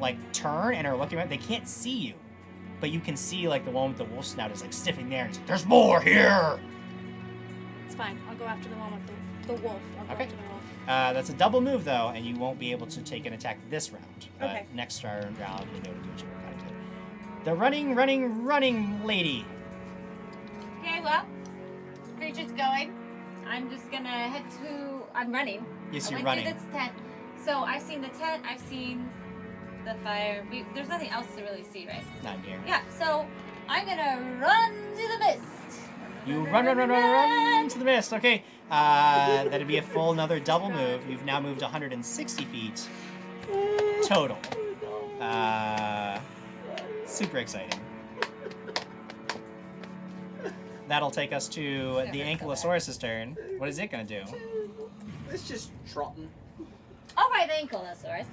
like, turn and are looking around. They can't see you, but you can see, like, the one with the wolf snout is, like, sniffing there. He's like, there's more here! It's fine. I'll go after the one with the wolf. I'll go Okay. after the wolf. That's a double move, though, and you won't be able to take an attack this round. But Okay. next round, you'll be able to do what you were kind of doing. The running lady. Okay, well, creature's going. I'm just gonna head to. I'm running. Yes, I you're went running. through this tent. So I've seen the tent. I've seen the fire. There's nothing else to really see, right? Not here. Yeah. So I'm gonna run to the mist. You run to the mist. Okay, that'd be a full another double move. You've now moved 160 feet total. Super exciting. That'll take us to the Ankylosaurus's turn. What is it gonna do? It's just trotting. All right, the Ankylosaurus.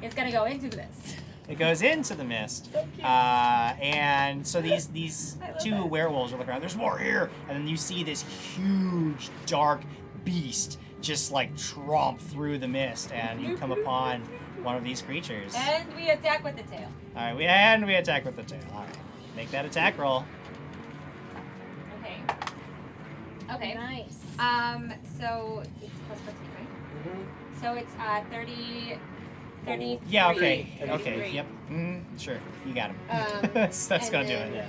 It's gonna go into the mist. It goes into the mist, and so these 2 werewolves are looking around. There's more here, and then you see this huge dark beast just like tromp through the mist, and you come upon one of these creatures. And we attack with the tail. All right, we attack with the tail. All right, make that attack roll. Okay. Okay. Nice. So it's plus 14, right? So it's 30. 30. Yeah. Okay. Yep. Sure. You got him. that's and gonna do then- it.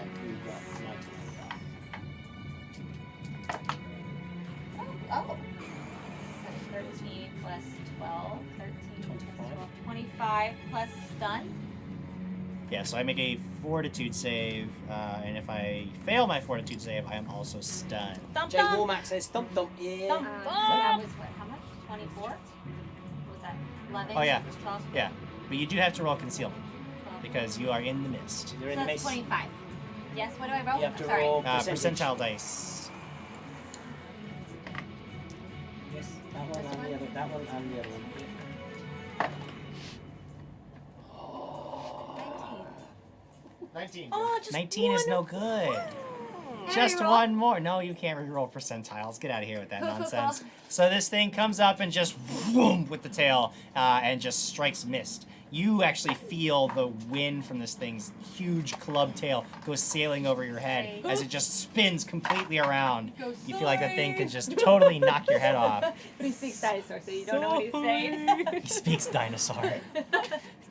Oh. So 13 plus 12. 13 plus 12. 25 plus stun. Yeah. So I make a fortitude save, and if I fail my fortitude save, I am also stunned. Jay Womack says thump thump. Yeah. So that was what? How much? 24? What was that? 11? Oh yeah. 12? Yeah. But you do have to roll concealment because you are in the mist. You're in So the that's mist. 25. Yes, what do I roll? You have to I'm sorry. roll Percentile dice. Yes, that one and the other. That one and the other one. 19. Oh, just 19 is no good. Just one more. No, you can't reroll percentiles. Get out of here with that nonsense. So this thing comes up and just whoom with the tail and just strikes mist. You actually feel the wind from this thing's huge club tail go sailing over your head as it just spins completely around. You feel like that thing could just totally knock your head off. But he speaks dinosaur, so you don't know what he's saying. He speaks dinosaur.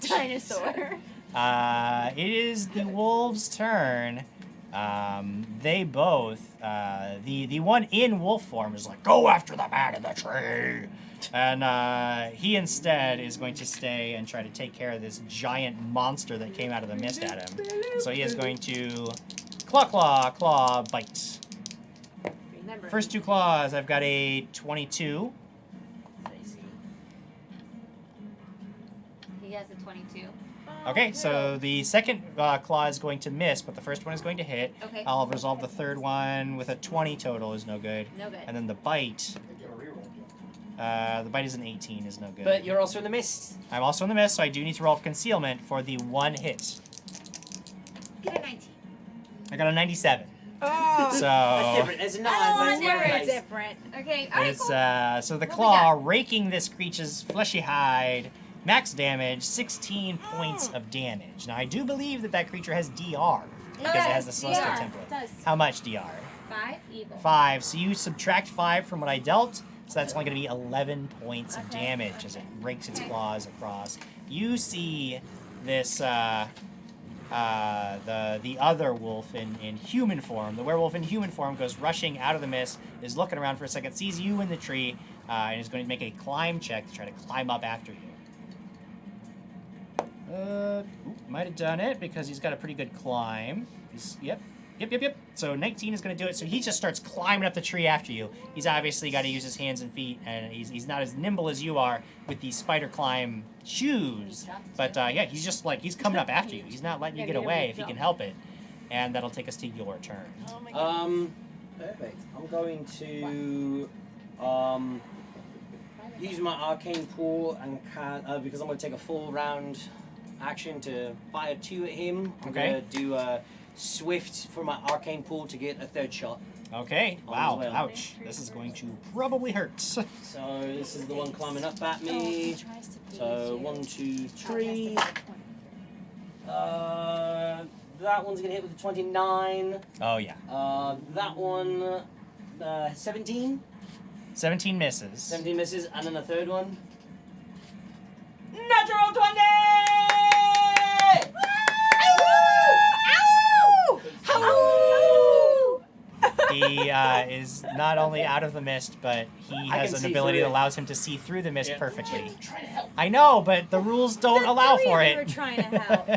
Dinosaur. It is the wolves' turn. They both, the one in wolf form is like, go after the man in the tree. And he instead is going to stay and try to take care of this giant monster that came out of the mist at him. So he is going to claw, bite. Remember. First 2 claws, I've got a 22. He has a 22. Okay, so the second claw is going to miss, but the first one is going to hit. Okay. I'll resolve the third one with a 20 total is no good. No good. And then the bite The bite is an 18, is no good. But you're also in the mist. I'm also in the mist, so I do need to roll concealment for the one hit. Get a 19. I got a 97. Oh. So That's different. There's a 9. Oh, That's different. Okay, alright, it's cool. so the What we claw raking this creature's fleshy hide. Max damage, 16 points of damage. Now I do believe that creature has DR because it has the celestial DR. template. It does. How much DR? 5 evil. 5. So you subtract 5 from what I dealt. So that's only going to be 11 points of damage as it rakes its claws across. You see this the other wolf in human form. The werewolf in human form goes rushing out of the mist, is looking around for a second, sees you in the tree, and is going to make a climb check to try to climb up after you. Might have done it because he's got a pretty good climb. Yep. So 19 is going to do it. So he just starts climbing up the tree after you. He's obviously got to use his hands and feet, and he's not as nimble as you are with these spider climb shoes. But yeah, he's just like, he's coming up after you. He's not letting you get away if he can help it. And that'll take us to your turn. Perfect. I'm going to use my arcane pool and because I'm going to take a full round action to fire 2 at him. I'm going to do a swift for my arcane pool to get a 3rd shot. Okay. On Wow. as well. Ouch. This is going to probably hurt. So this is the one climbing up at me. So 1, 2, 3. That one's gonna hit with a 29. Oh yeah. That one, 17. 17 misses. 17 misses, and then the 3rd one. Natural 20! He is not only out of the mist, but he has an ability that allows him to see through the mist perfectly. I know, but the rules don't allow for it. We're trying to help.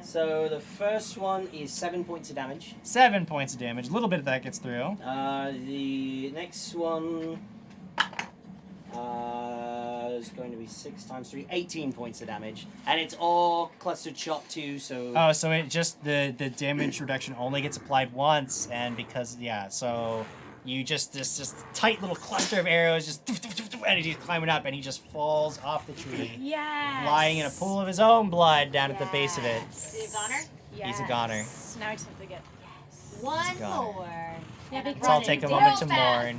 So the first one is 7 points of damage. 7 points of damage. A little bit of that gets through. The next one is going to be 6 times 3, 18 points of damage, and it's all clustered shot too. So Oh, so it just the damage reduction only gets applied once, and because so you just this tight little cluster of arrows just and he's climbing up, and he just falls off the tree, lying in a pool of his own blood down at the base of it. Is he a goner? He's a goner. Now I just have to get. One goner. more. Yeah, So I'll take a moment to mourn.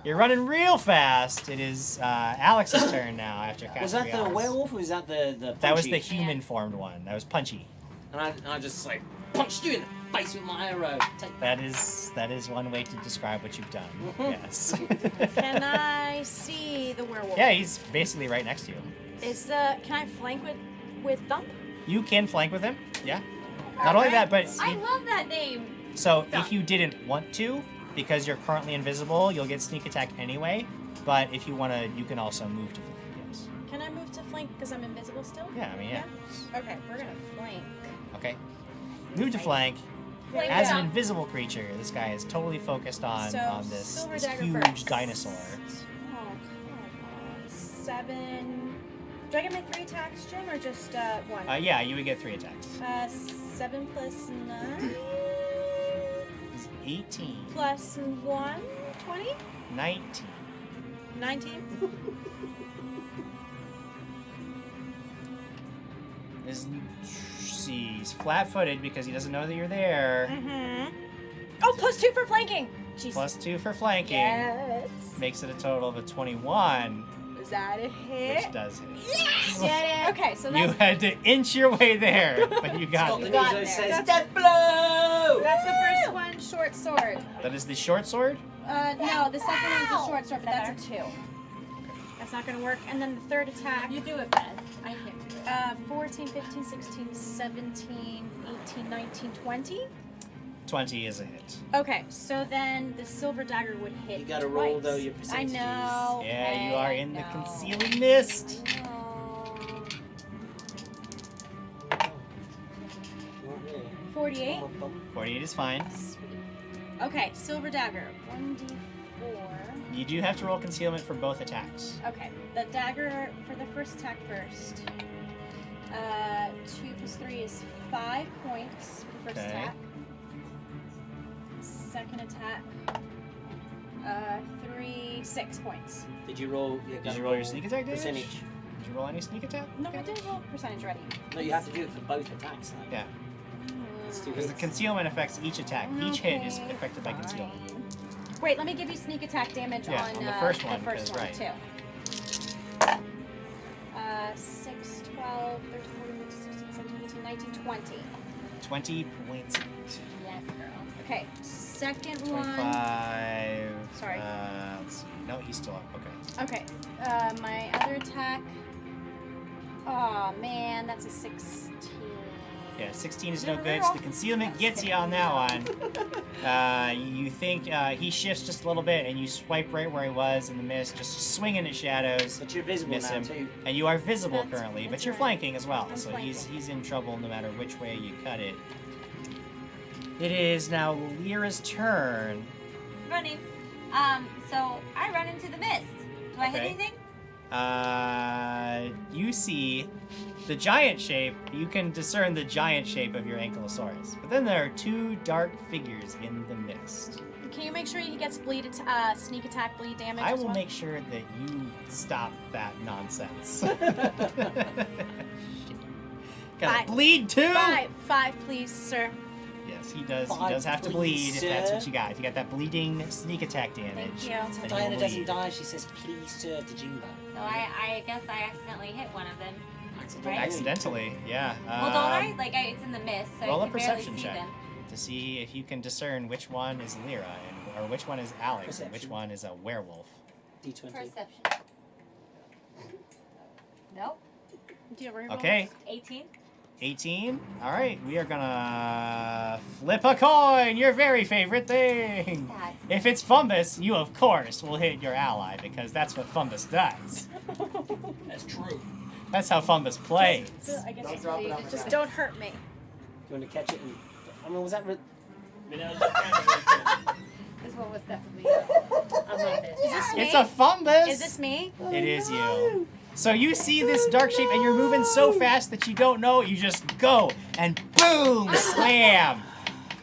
You're running real fast. It is Alex's turn now after casting. was that the werewolf or was that the That was the punchy? human formed one. That was punchy. And I just like punched you in the face with my arrow. That is one way to describe what you've done. Yes. Can I see the werewolf? Yeah, he's basically right next to you. Can I flank with Thump? You can flank with him. Yeah. Not only that, but I love that name. so if you didn't want to, because you're currently invisible, you'll get sneak attack anyway. But if you want to, you can also move to flank. Yes. Can I move to flank because I'm invisible still? Yeah, I mean, yeah. Okay, we're gonna flank. Okay. Move to flank. Flank As an down. invisible creature, this guy is totally focused on this Silver this Dagger huge first. dinosaur. Oh, come on. 7. Do I get my 3 attacks, Jim, or just 1? Yeah, you would get 3 attacks. 7 plus 9 He's 18. plus 1, 20? 19. 19? He's flat-footed because he doesn't know that you're there. Mm-hmm. Oh, plus 2 for flanking. Jesus. Plus 2 for flanking. Yes. Makes it a total of a 21. Is that a hit? Which does hit. Yes! Get it. Okay, so You that's had to inch your way there, but you got it. Got there. Says death blow. That's the first one, short sword. That is the short sword? No, the second one's a short sword, but that's a 2. That's not gonna work. And then the third attack. You do it, Beth. I can't do it. 14, 15, 16, 17, 18, 19, 20. 20 is a hit. Okay, so then the silver dagger would hit. You gotta roll twice. though your I percentages. know. Yeah, you are I in the know. concealing mist. I know. 48. 48 is fine. Okay, silver dagger. 1d4. You do have to roll concealment for both attacks. Okay, the dagger for the first attack first. 2 plus 3 is 5 points for the first Okay. attack. Second attack. 6 points. Did you roll? Did you roll your sneak attack damage? Percentage. Did you roll any sneak attack? No, I didn't roll percentage ready. No, you have to do it for both attacks. Though. Yeah. It's two Because the hits. concealment affects each attack. Each hit is affected by concealment. Wait, let me give you sneak attack damage Yeah, on, on the first one, the first one because- too. 6, 12, 13, 14, 15, 16, 17, 18, 19, 20. 20 points. Yes, girl. Okay, second 25. one. Sorry. Let's see. No, he's still up. Okay. Okay, my other attack. Oh man, that's a 16. Yeah, 16 is no good, so the concealment gets you on that one. You think he shifts just a little bit, and you swipe right where he was in the mist, just swinging at shadows. But you're visible miss now him. too. And you are visible currently, but that's you're right. flanking as well, I'm so flanking. he's in trouble no matter which way you cut it. It is now Lyra's turn. Running. So I run into the mist. Do I hit Okay. anything? You see the giant shape. You can discern the giant shape of your Ankylosaurus. But then there are two dark figures in the mist. Can you make sure he gets sneak attack bleed damage I as will well? make sure that you stop that nonsense. Gotta bleed too. 5, please, sir. Yes, he does. He 5, does have to please, bleed if that's sir. what you got. If you got that bleeding sneak attack damage. Thank you. then So he Diana will doesn't bleed. die. She says, "Please, sir," to Jimbo. So I guess I accidentally hit one of them. Right? Accidentally, yeah. Well, don't I? Like, it's in the mist, so Roll I a can barely perception see check them. to see if you can discern which one is Lyra or which one is Alex and which Perception. one is a werewolf. D20. Perception. Nope. Do you reroll? Okay, 18. 18. All right, we are gonna flip a coin. Your very favorite thing. That. If it's Fumbus, you of course will hit your ally because that's what Fumbus does. That's true. That's how Fumbus plays. I guess Don't drop it on my just back. don't hurt me. Do you want to catch it? And, I mean, was that? This one was definitely. I love this. Is this me? It's a Fumbus. Is this me? It is you. So you see this dark shape and you're moving so fast that you don't know. You just go and boom, slam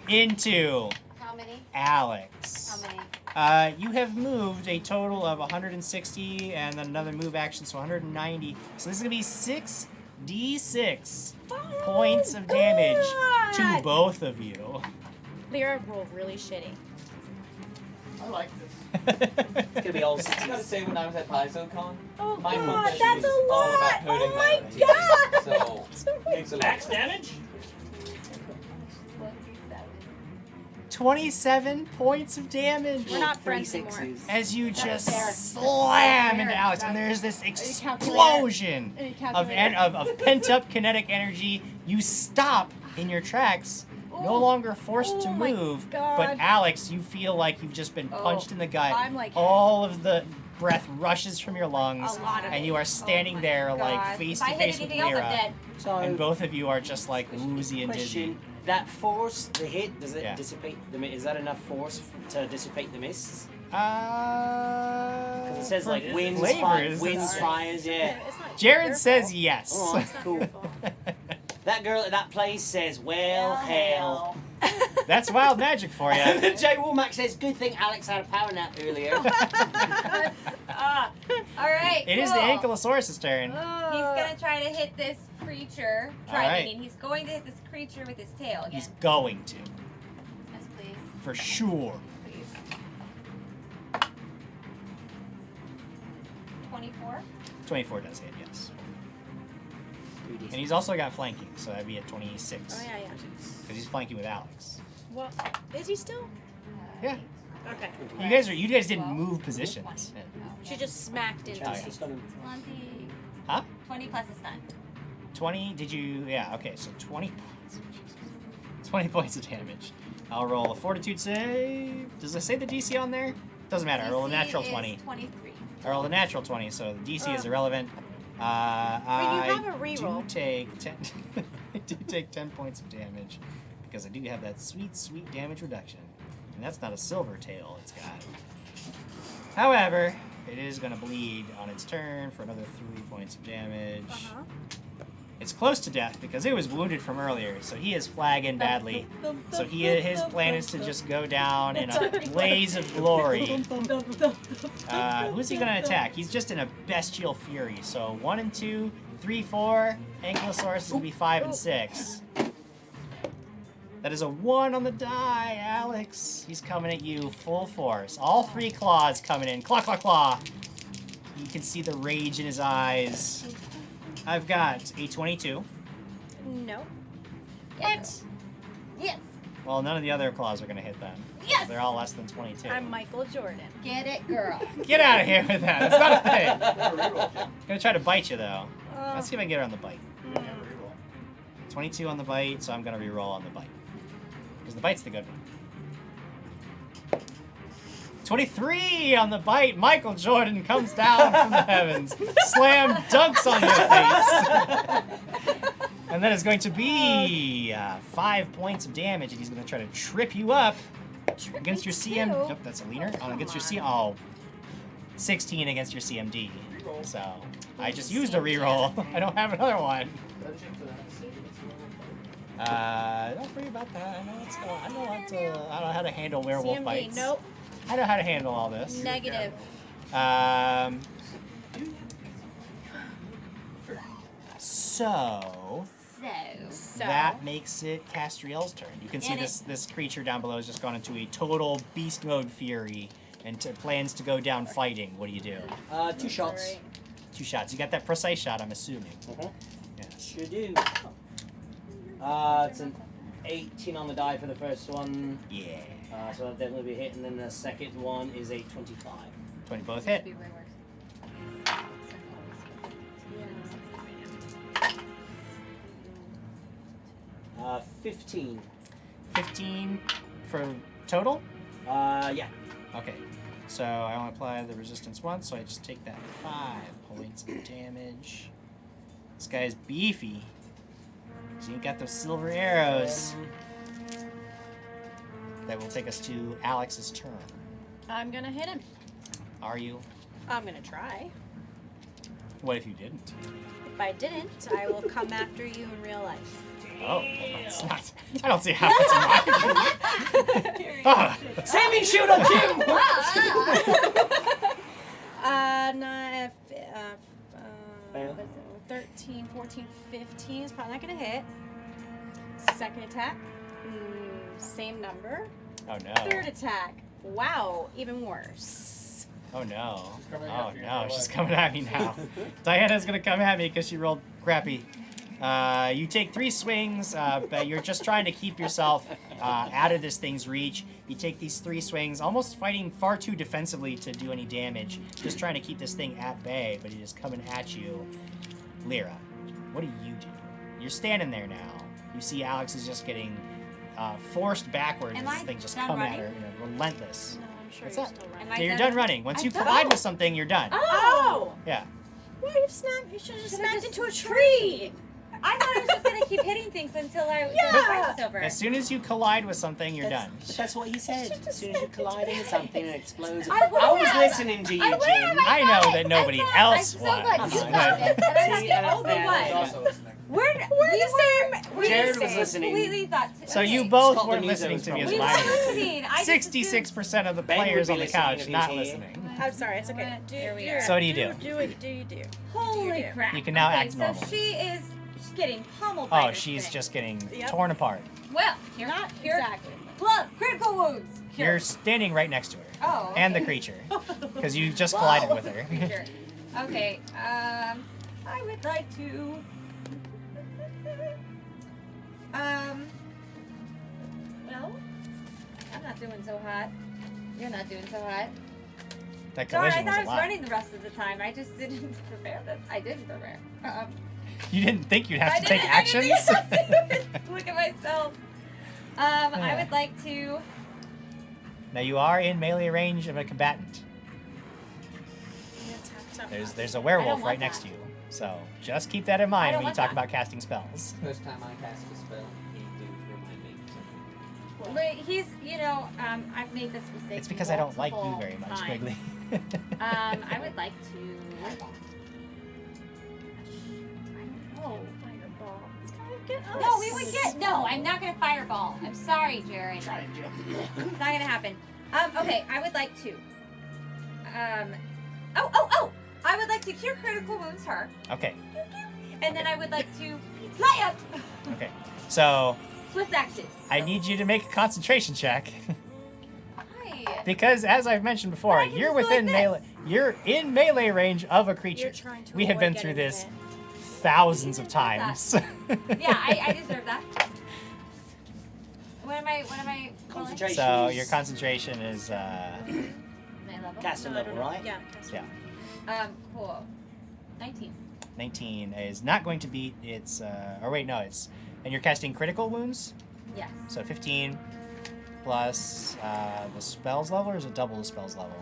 into How many? Alex. How many? You have moved a total of 160 and then another move action, so 190. So this is going to be 6d6 points of damage to God. both of you. Lyra rolled really shitty. I like this. It's gonna be all. I gotta say, when I was at PaizoCon, Oh my God, profession that's was a all about lot! hurting Oh my my own God! So, makes a lot. Max damage? 27 points of damage. We're not Three friends anymore. sixes. As you just fair. slam into Fair. Alex, and there's this calculator? explosion Any of, calculator? of pent-up kinetic energy. You stop in your tracks, no Oh. longer forced to Oh my move, God. but Alex, you feel like you've just been Oh, punched in the gut. I'm like- all of the breath rushes from your lungs, A lot of and it. you are standing Oh my there God. like face If to I hit face with anything else, I'm Lyra, dead. So, and both of you are just like woozy and dizzy. question: that force, the hit, does it Yeah. dissipate the mist? Is that enough force to dissipate the mists? Because Because it says for like winds, flavors, winds, it's- fires. Yeah. It's not Jared your says fault. yes. Oh, that's cool. That girl at that place says, "Well, hell." That's wild magic for you. Jay Womack says, "Good thing Alex had a power nap earlier." All right. It is the Ankylosaurus' turn. He's gonna try to hit this creature. All right. Meaning he's going to hit this creature with his tail again. He's going to, Yes, please. for sure. Please. 24. 24 does hit, yes. And he's also got flanking, so that'd be at 26. Oh yeah, yeah. Because he's flanking with Alex. Well, is he still? Yeah. Okay. You guys didn't move positions. She just smacked into Oh, me. yeah. 20. Huh? 20 plus a stun. 20, did you, yeah, okay, so 20 points. 20 points of damage. I'll roll a fortitude save. Does it say the DC on there? Doesn't matter, I roll a natural DC is 20. 23. I rolled a natural 20, so the DC is Oh. irrelevant. But you I have a reroll. do take 10. I do take 10 points of damage because I do have that sweet, sweet damage reduction, and that's not a silver tail it's got. However, it is going to bleed on its turn for another 3 points of damage. It's close to death because it was wounded from earlier, so he is flagging badly. So his plan is to just go down in a blaze of glory. Who's he gonna attack? He's just in a bestial fury. So 1 and 2, 3, 4. Ankylosaurus would be 5 and 6. That is a 1 on the die, Alex. He's coming at you full force. All 3 claws coming in. Claw, claw, claw. You can see the rage in his eyes. I've got a 22. No. Yes. Yes. Well, none of the other claws are going to hit then. Yes. They're all less than 22. I'm Michael Jordan. Get it, girl. Get out of here with that. That's not a thing. I'm going to try to bite you, though. Let's see if I can get her on the bite. 22 on the bite, so I'm going to reroll on the bite. Because the bite's the good one. 23 on the bite. Michael Jordan comes down from the heavens. Slam dunks on your face. And that is going to be 5 points of damage, and he's going to try to trip you up against your CM. Nope, that's a leaner. Against your CM. Oh, 16 against your CMD. So I just used a reroll. I don't have another one. Don't worry about that. I know what's going on. I know how to handle werewolf CMD, bites. nope. I know how to handle all this. Negative. So that makes it Castriel's turn. You can see And this creature down below has just gone into a total beast mode fury and plans to go down fighting. What do you do? 2 shots. 2 shots. You got that precise shot, I'm assuming. Yes. Sure do. It's an 18 on the die for the first one. Yeah. So that'll definitely be a hit, and then the second one is a 25. 20 both hit. 15. 15 for total? Yeah. Okay. So I only apply the resistance once, so I just take that 5 points of damage. This guy's beefy. So you got those silver arrows. That will take us to Alex's turn. I'm gonna hit him. Are you? I'm gonna try. What if you didn't? If I didn't, I will come after you in real life. Oh, it's not. I don't see how that's mine. Sammy, shoot on Jim! 13, 14, 15 is probably not gonna hit. Second attack, same number. Oh no. Third attack, wow, even worse. Oh no. Oh no, she's coming at me now. Diana's gonna come at me because she rolled crappy. You take 3 swings, but you're just trying to keep yourself out of this thing's reach. You take these 3 swings, almost fighting far too defensively to do any damage. Just trying to keep this thing at bay, but it is coming at you. Lyra, what do you do? You're standing there now. You see Alex is just getting forced backwards as this thing just come at her in a relentless. No, I'm sure What's you're that? still Am running. I Yeah, you're done? done running. Once you I'm done. collide with something, you're done. Oh! Yeah. Why you snapped? You should have smacked into a tree. I thought I was just gonna keep hitting things until the fight was over. As soon as you collide with something, you're done. But that's what he said. As soon as you collide with something, it explodes. I was listening to you, Jim. I know that nobody else I'm so glad was. you got this, and I'm See, the only and- one. We're the same. Jared was listening. Completely thought. So you It's both called the weren't news listening to me as that was mine. listening. I just 66% of the Ben would players be on the listening couch if not he's here. listening. I'm sorry, it's okay. So what do you do? Do what you do. Holy crap! You can now okay, act normal. So she's getting pummeled. by Oh, this she's thing. just getting Yep. torn apart. Well, here, Not here. exactly. Blood, critical wounds. Here. You're standing right next to her. Oh, And the okay. creature. Because you just collided with her. Sure. Okay. I would like to. Well, I'm not doing so hot. You're not doing so hot. That Sorry, I collision thought I was a was lot. running the rest of the time. I just didn't prepare this. I didn't prepare. You didn't think you'd have I to take didn't- I didn't actions? think I have to Look at myself. I would like to. Now you are in melee range of a combatant. There's a werewolf right next to you. So just keep that in mind when you talk about casting spells. First time I cast a spell, he did remind me. But he's, I've made this mistake. It's because I don't like you multiple very much, times. Quigley. I would like to. I don't know. get us. No, we would get. No, I'm not gonna fireball. I'm sorry, Jared. Try it, Jim. It's not gonna happen. Okay, I would like to. Oh! I would like to cure critical wounds her, Okay. and then I would like to fly up. Okay. So Swift action. I need you to make a concentration check. Hi. Because as I've mentioned before, you're within melee. You're in melee range of a creature. trying to We have been avoid through getting this hit. thousands of times. Yeah, I deserve that. What am I rolling? Concentration. So your concentration is My level. Caster level, right? Yeah. yeah. Cool. 19. 19 is not going to beat its or wait, no, it's and you're casting critical wounds? Yes. So 15 plus the spells level, or is it double the spells level?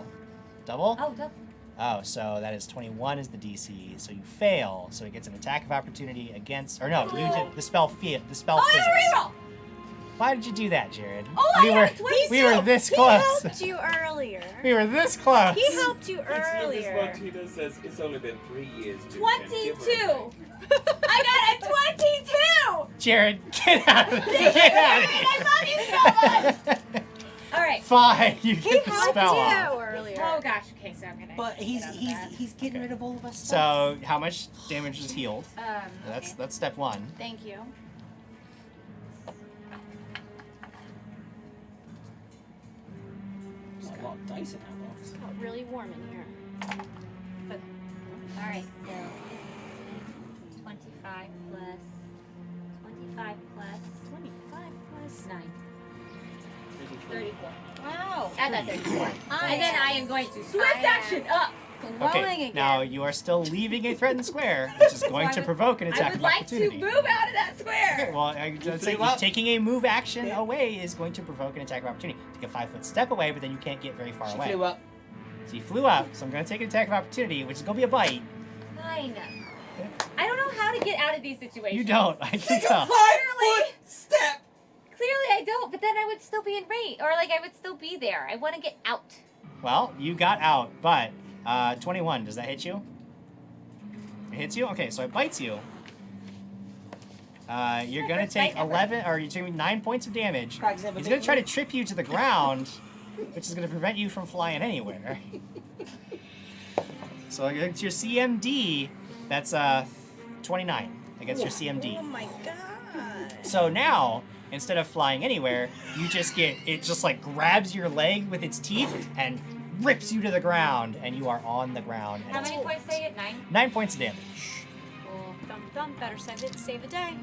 Double? Oh, double. Oh, so that is 21 is the DC. So you fail. So it gets an attack of opportunity against, or no, you did the spell the spell Oh, I physics. got a reroll. Why did you do that, Jared? Oh, we I were got 22. we were this He close. helped you earlier. We were this close. He helped you It's earlier. what Tina says. It's only been 3 years. Jim. 22. I got a 22. Jared, get out of here. Get out of here. I love you so much. All right. Fine, you He get the helped spell you off. earlier. Oh gosh. Okay, so I'm gonna. But he's getting rid of all of us. stuff. So how much damage is healed? Okay. That's step one. Thank you. There's a lot of dice in that box. It's got really warm in here. All right. So 25 plus 25 plus 9. 34. Wow. Add that 34. And then I am going to swift I am action up. Glowing Okay, again. now you are still leaving a threatened square, which is going to provoke an I attack would of like to opportunity. move out of that square. Okay, well, I would say flew up. taking a move action away is going to provoke an attack of opportunity. Take a 5-foot step away, but then you can't get very far She away. flew up. So you flew up, so I'm going to take an attack of opportunity, which is going to be a bite. Fine. I don't know how to get out of these situations. You don't, I can tell. Clearly, Step. clearly I don't. But then I would still be in range, or like I would still be there. I want to get out. Well, you got out, but 21, does that hit you? It hits you? Okay, so it bites you. You're going to take 11, or you're taking 9 points of damage. Krag's never He's going bitten to try me. to trip you to the ground, which is going to prevent you from flying anywhere. So against your CMD, that's 29 against your CMD. Oh my god. So now, instead of flying anywhere, you just it just like grabs your leg with its teeth and rips you to the ground, and you are on the ground. How And many points did I get? 9. 9 points of damage. Cool. Thump. Better save a day.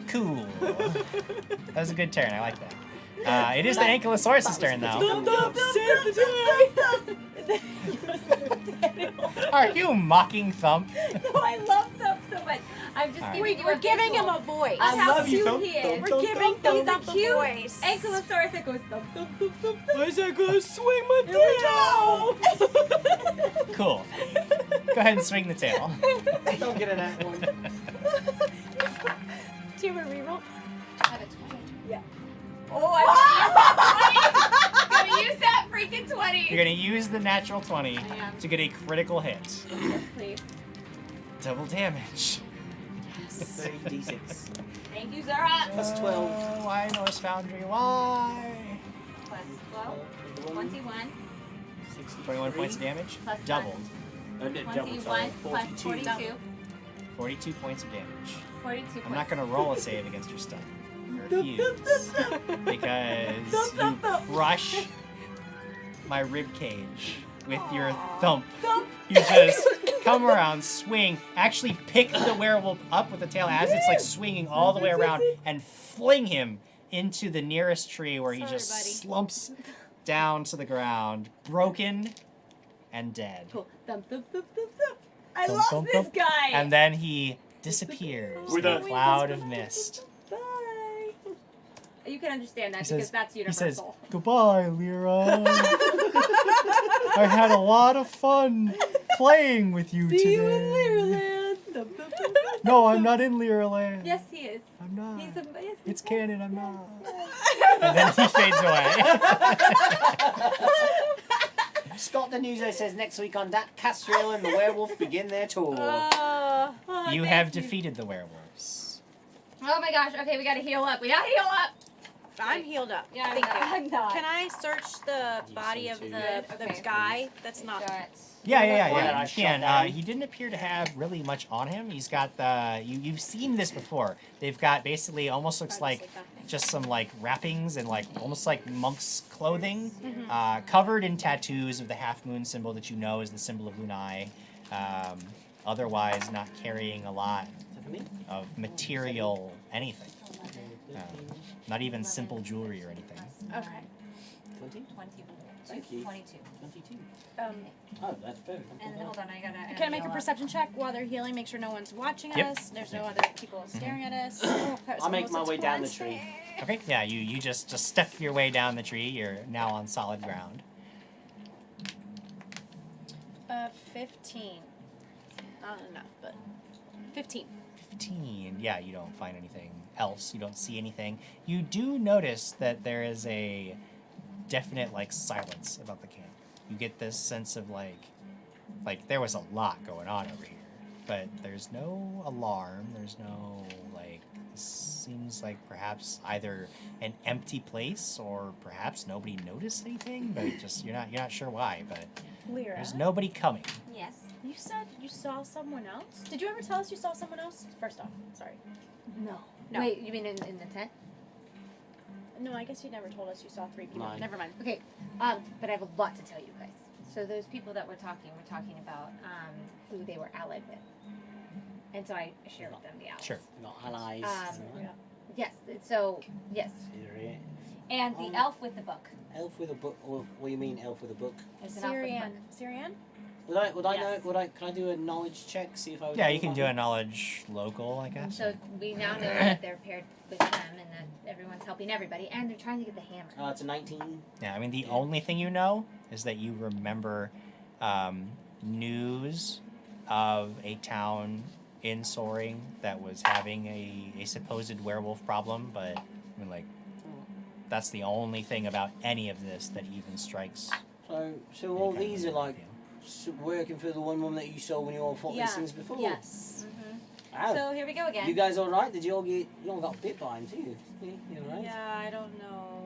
Cool. That was a good turn. I like that. It is the Ankylosaurus' turn, though. Are you mocking Thump? No, I love Thump so much. I'm just All right. giving you We're giving him a voice. on how love you, cute Thump, he is. We're giving He's Thump a a cute voice. Ankylosaurus that goes thump thump thump thump. Why's I gonna swing my tail? Cool. Go ahead and swing the tail. Don't get in that one. Do you have a reroll? Yeah. Oh, I'm gonna use that freaking 20. You're gonna use the natural 20 I am. to get a critical hit. Yes, please. Double damage. 3d6. Thank you, Zara. Plus 12. Why Norse Foundry? Why? Plus 12. 21. 21 points of damage. Plus Doubled. 21 plus 42. 42 points of damage. 42 I'm not gonna roll a save against your stuff. I refuse. Because you crush my rib cage with your thump. You just come around, swing, actually pick the werewolf up with the tail as it's like swinging all the way around and fling him into the nearest tree where he just slumps down to the ground, broken and dead. Cool. Thump, thump, thump, thump, thump. I Thump, love thump, this thump. guy. And then he disappears in a cloud of mist. Bye. You can understand that He because says, that's he says, universal. "Goodbye, Lyra. I had a lot of fun playing with you today." See you in Lyraland. Thump, thump, thump, thump. No, I'm not in Lyraland. Yes, he is. I'm not. He's a, yes, It's canon, I'm not. And then he fades away. Scott Denuso says next week on that, Castriel and the werewolf begin their tour. You have defeated the werewolf. lives. Oh my gosh. Okay, we gotta heal up. We gotta heal up. I'm healed up. Yeah, Thank you. I'm not. Can I search the body of the guy that's not? Yeah. I You can. shot He didn't appear to have really much on him. He's got the. You've seen this before. They've got basically almost looks like just some like wrappings and like almost like monk's clothing, covered in tattoos of the half moon symbol that you know is the symbol of Lunai. Otherwise, not carrying a lot of material anything. Not even simple jewelry or anything. Okay. 20? 22. Thank you. 22. 22. Oh, that's perfect. And hold on, I gotta. Can I make a perception check while they're healing? Make sure no one's watching Yep. us. There's no other people staring at us. I'll make my way down the tree. Okay, yeah, you just step your way down the tree. You're now on solid ground. 15. Not enough, but 15. 15. Yeah, you don't find anything else. You don't see anything. You do notice that there is a definite like silence about the camp. You get this sense of like there was a lot going on over here, but there's no alarm. There's no like. This seems like perhaps either an empty place or perhaps nobody noticed anything, but just you're not sure why. But Lyra. there's nobody coming. Yes. You said you saw someone else? Did you ever tell us you saw someone else? First off, sorry. No. No. Wait, you mean in the tent? No, I guess you never told us you saw 3 people. Mine. Never mind. Okay, but I have a lot to tell you guys. So those people that we're talking about who they were allied with. And so I shared with them the allies. Sure. Not allies. Yes, so, yes. And the elf with the book. Elf with a book? Or what do you mean elf with a book? There's an elf with a book. Syrian? Would I know? Can I do a knowledge check? See if I would Yeah, know you can that? do a knowledge local, I guess. So we now know that they're paired with them and that everyone's helping everybody and they're trying to get the hammer. It's a 19. Yeah, I mean, the only thing you know is that you remember news of a town in Soaring that was having a supposed werewolf problem, but I mean, like, that's the only thing about any of this that even strikes. So all these are like working for the one woman that you saw when you all fought these things before. Yes. Wow. So here we go again. You guys all right? Did you all got bit by him too? You all right? Yeah, I don't know.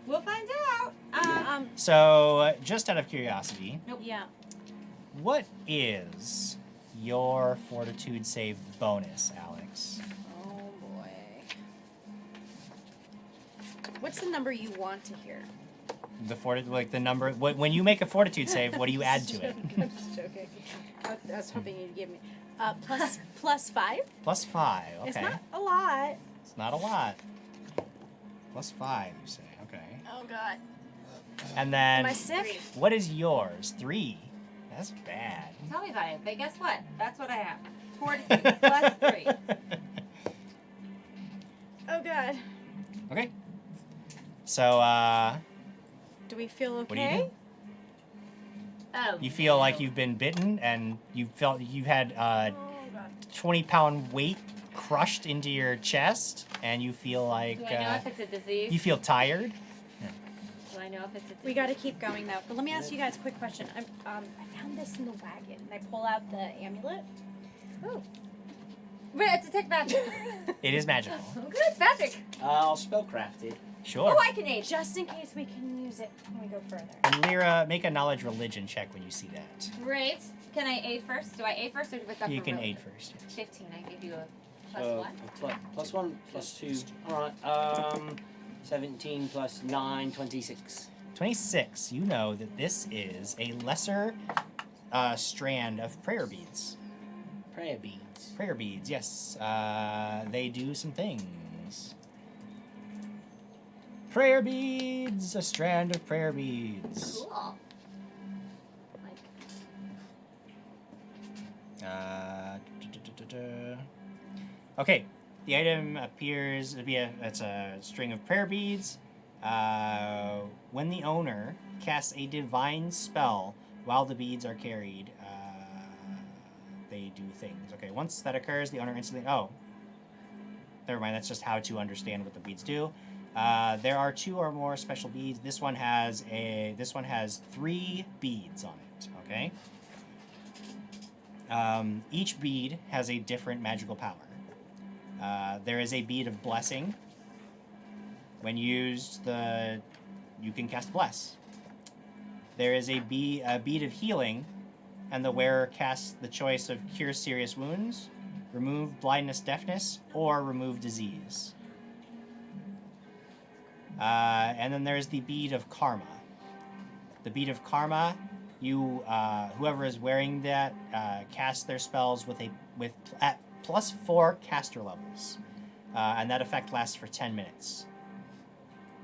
We'll find out. So, just out of curiosity, Nope. Yeah. what is your fortitude save bonus, Alex? Oh boy. What's the number you want to hear? The number. When you make a fortitude save, what do you add to it? I'm just joking. I was hoping you'd give me plus 5. +5. Okay. It's not a lot. It's not a lot. +5, you say. Okay. Oh god. And then. Am I sick? What is yours? 3. That's bad. Tell me about it. But guess what? That's what I have. Fortitude plus 3. Oh god. Okay. So, Do we feel okay? what do you do? Oh. You feel like you've been bitten and you've had 20-pound weight crushed into your chest, and you feel like Do I know if it's a disease? you feel tired. Do I know if it's a disease? We got to keep going though. But let me ask you guys a quick question. I found this in the wagon. And I pull out the amulet. Ooh. Wait, detect magic. It is magical. Oh, good, it's magic. I'll spellcraft it. Sure. Oh, I can aid. Just in case we can use it when we go further. And Lyra, make a knowledge religion check when you see that. Great. Can I aid first? Do I aid first or do I start You from can roll? aid first. Yes. 15. I give you a +1. +1, +2. Alright, 17 + 9, 26. 26. You know that this is a lesser strand of prayer beads. Prayer beads. Prayer beads, yes. They do some things. Prayer beads, a strand of prayer beads. Cool. Okay, the item appears to be it's a string of prayer beads. When the owner casts a divine spell while the beads are carried, they do things. Okay, once that occurs, the owner instantly. Oh, never mind. That's just how to understand what the beads do. There are 2 or more special beads. This one has 3 beads on it. Okay. Each bead has a different magical power. There is a bead of blessing. When used, you can cast Bless. There is a bead of healing, and the wearer casts the choice of cure serious wounds, remove blindness, deafness, or remove disease. And then there's the bead of karma. The bead of karma, whoever is wearing that casts their spells at +4 caster levels, and that effect lasts for 10 minutes.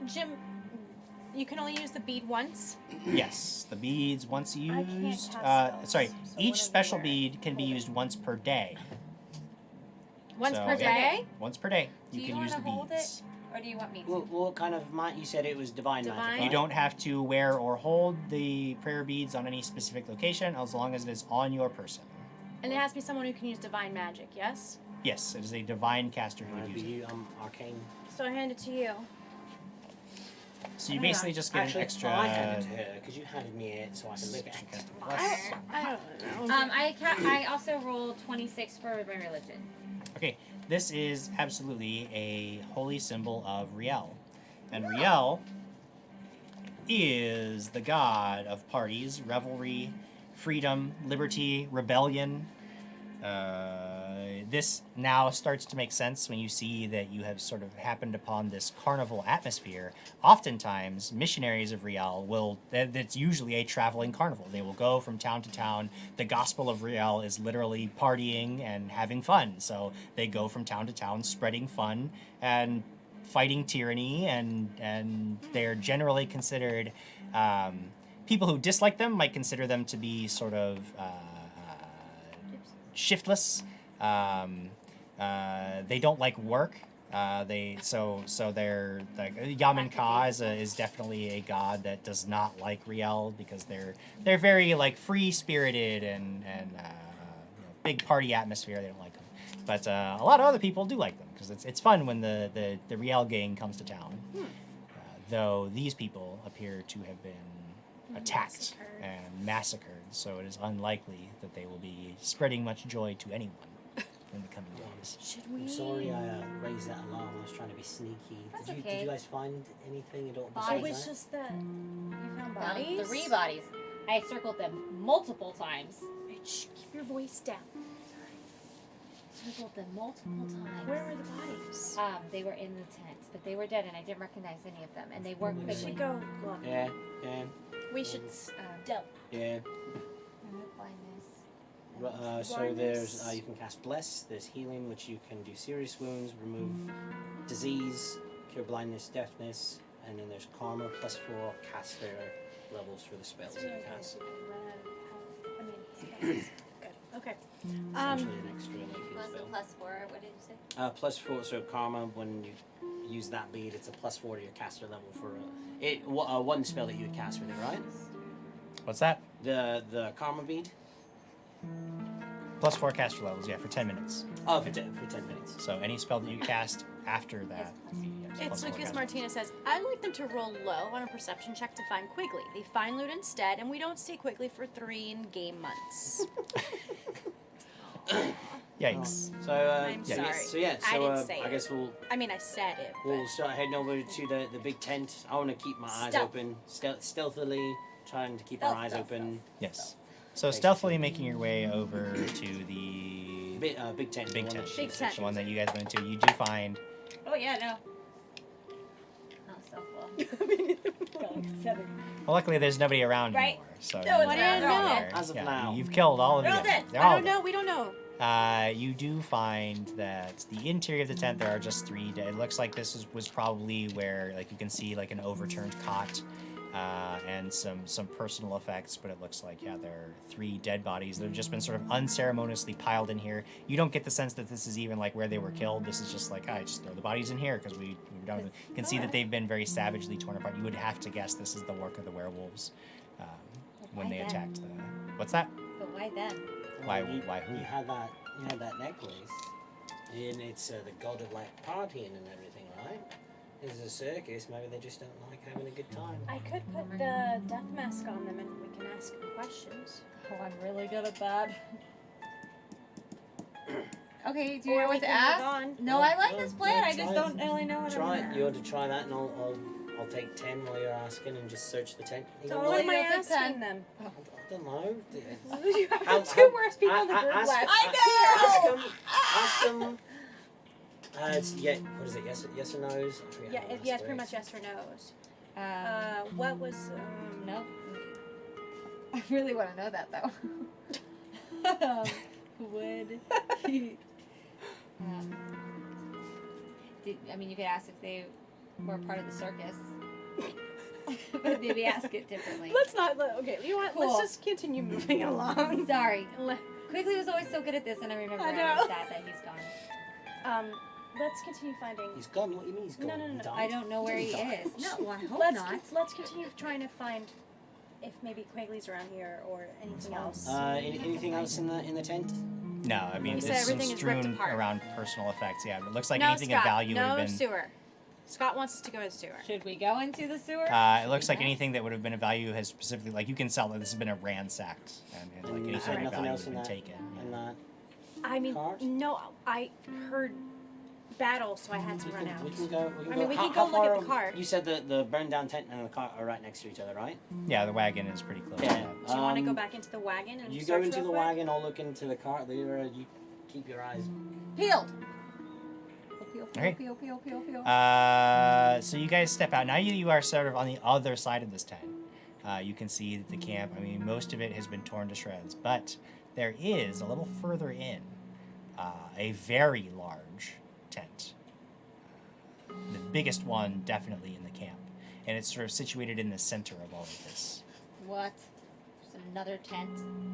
Jim, you can only use the bead once? Yes, the beads once I can't used. cast spells, so Each special bead can be used once per day. Once So, per yeah, day? Once per day, Do you you can use want the to hold beads. it, or do you want me to? What kind of you said it was divine magic, Divine. You right? don't have to wear or hold the prayer beads on any specific location as long as it is on your person. And it has to be someone who can use divine magic, yes? Yes, it is a divine caster who would use it. Arcane. So I hand it to you. So you basically just get Actually, an extra. I handed it to her because you handed me it so I can look at it. I don't know. I also rolled 26 for my religion. Okay, this is absolutely a holy symbol of Riel. And Riel is the god of parties, revelry, freedom, liberty, rebellion. This now starts to make sense when you see that you have sort of happened upon this carnival atmosphere. Oftentimes, missionaries of Riel that's usually a traveling carnival. They will go from town to town. The gospel of Riel is literally partying and having fun. So they go from town to town spreading fun and fighting tyranny, and they're generally considered, people who dislike them might consider them to be sort of shiftless. They don't like work. They're like Yaman Ka is definitely a god that does not like Riel because they're very like free spirited and big party atmosphere. They don't like them, but a lot of other people do like them because it's fun when the Riel gang comes to town. Though these people appear to have been attacked and massacred, so it is unlikely that they will be spreading much joy to anyone in the coming days. Should we? I'm sorry I raised that alarm. I was trying to be sneaky. That's Did okay. you guys find anything at all It besides was that? just that you found Found bodies? 3 bodies. I circled them multiple times. Shh, keep your voice down. Circled them multiple times. Where were the bodies? They were in the tent, but they were dead, and I didn't recognize any of them. And they weren't We Quigley. should go look. Yeah. We should stealth. Yeah. Remove blindness. So there's you can cast Bless. There's healing, which you can do serious wounds, remove disease, cure blindness, deafness, and then there's Karma +4 caster levels for the spells that you cast. Good. Okay. Essentially an extra like Plus spell. the +4, what did you say? +4, so Karma, when you use that bead, it's a +4 to your caster level for one spell that you would cast with it, right? What's that? The Karma bead? +4 caster levels, yeah, for 10 minutes. Oh, for 10 minutes. So any spell that you cast after that. It's Lucas Martinez says, I'd like them to roll low on a perception check to find Quigley. They find loot instead, and we don't see Quigley for 3 in-game months. Yikes. So, I'm sorry. I didn't say I guess we'll I mean, I said it. we'll start heading over to the big tent. I want to keep my eyes Stealth. open, stealthily trying to keep our eyes open. Yes. So stealthily making your way over to the big tent. Big the one tent. that Big tent. The one that you guys went to. You do find. Oh yeah, no. Not stealthful. Well, luckily there's nobody around Right. anymore. So No, you it's guys not. are No. there. As of Yeah, now. you've killed all of They're them. all dead. They're I all don't know. We don't know. You do find that the interior of the tent there are just 3 dead. It looks like this was probably where like you can see like an overturned cot and some personal effects, but it looks like there are 3 dead bodies that have just been sort of unceremoniously piled in here. You don't get the sense that this is even like where they were killed. This is just like I just throw the bodies in here because we're done with it. You can see that they've been very savagely torn apart. You would have to guess this is the work of the werewolves when they attacked the. What's that? But why them? Why You who? had that necklace, and it's the god of like partying and everything, right? This is a circus. Maybe they just don't like having a good time. I could put the death mask on them and we can ask them questions. Oh, I'm really good at that. Okay, do you Or know we what to can move ask? on. No, I like this plan. I just try don't it. really know what Try I'm it. You want to try that, and I'll take 10 while you're asking, and just search the tent. You know What am I You'll take 10. asking them? I don't know. You have the two worst people in the group ask, left. Ask them. It's what is it? Yes or no's? I forget Yeah, how to yes, ask pretty those. much yes or no's. What was Nope. I really want to know that though. Would he? I mean, you could ask if they were part of the circus, but maybe ask it differently. Let's not. Okay, you know what? Cool. Let's just continue moving along. Sorry. Quigley was always so good at this, and I remember I I know. was sad that he's gone. Let's continue finding. He's gone. What do you mean he's gone? No. He died? I don't know where he died. is. No, well, I hope Let's not. let's continue trying to find if maybe Quigley's around here or anything else. Anything else in the tent? No, I mean, You it's said everything is ripped strewn apart. around personal effects. Yeah, it looks like no, anything Scott, of value would no have been. sewer. Scott wants us to go to the sewer. Should we go into the sewer? It looks like anything that would have been of value has specifically, like you can sell that this has been a ransacked, and like you anything said of nothing value else would have been in taken. In that. I mean, cart? no, I heard battle, so I had to run out. We can go. I mean, we can how go look at far the cart. You said the burned down tent and the cart are right next to each other, right? Yeah, the wagon is pretty close. Yeah. Do you want to go back into the wagon and You search go into real the quick? wagon. I'll look into the cart. Leader, you keep your eyes. Peeled. Alright. Peel. So you guys step out. Now you are sort of on the other side of this tent. You can see that the camp, I mean, most of it has been torn to shreds, but there is a little further in a very large tent. The biggest one definitely in the camp. And it's sort of situated in the center of all of this. What? Just another tent.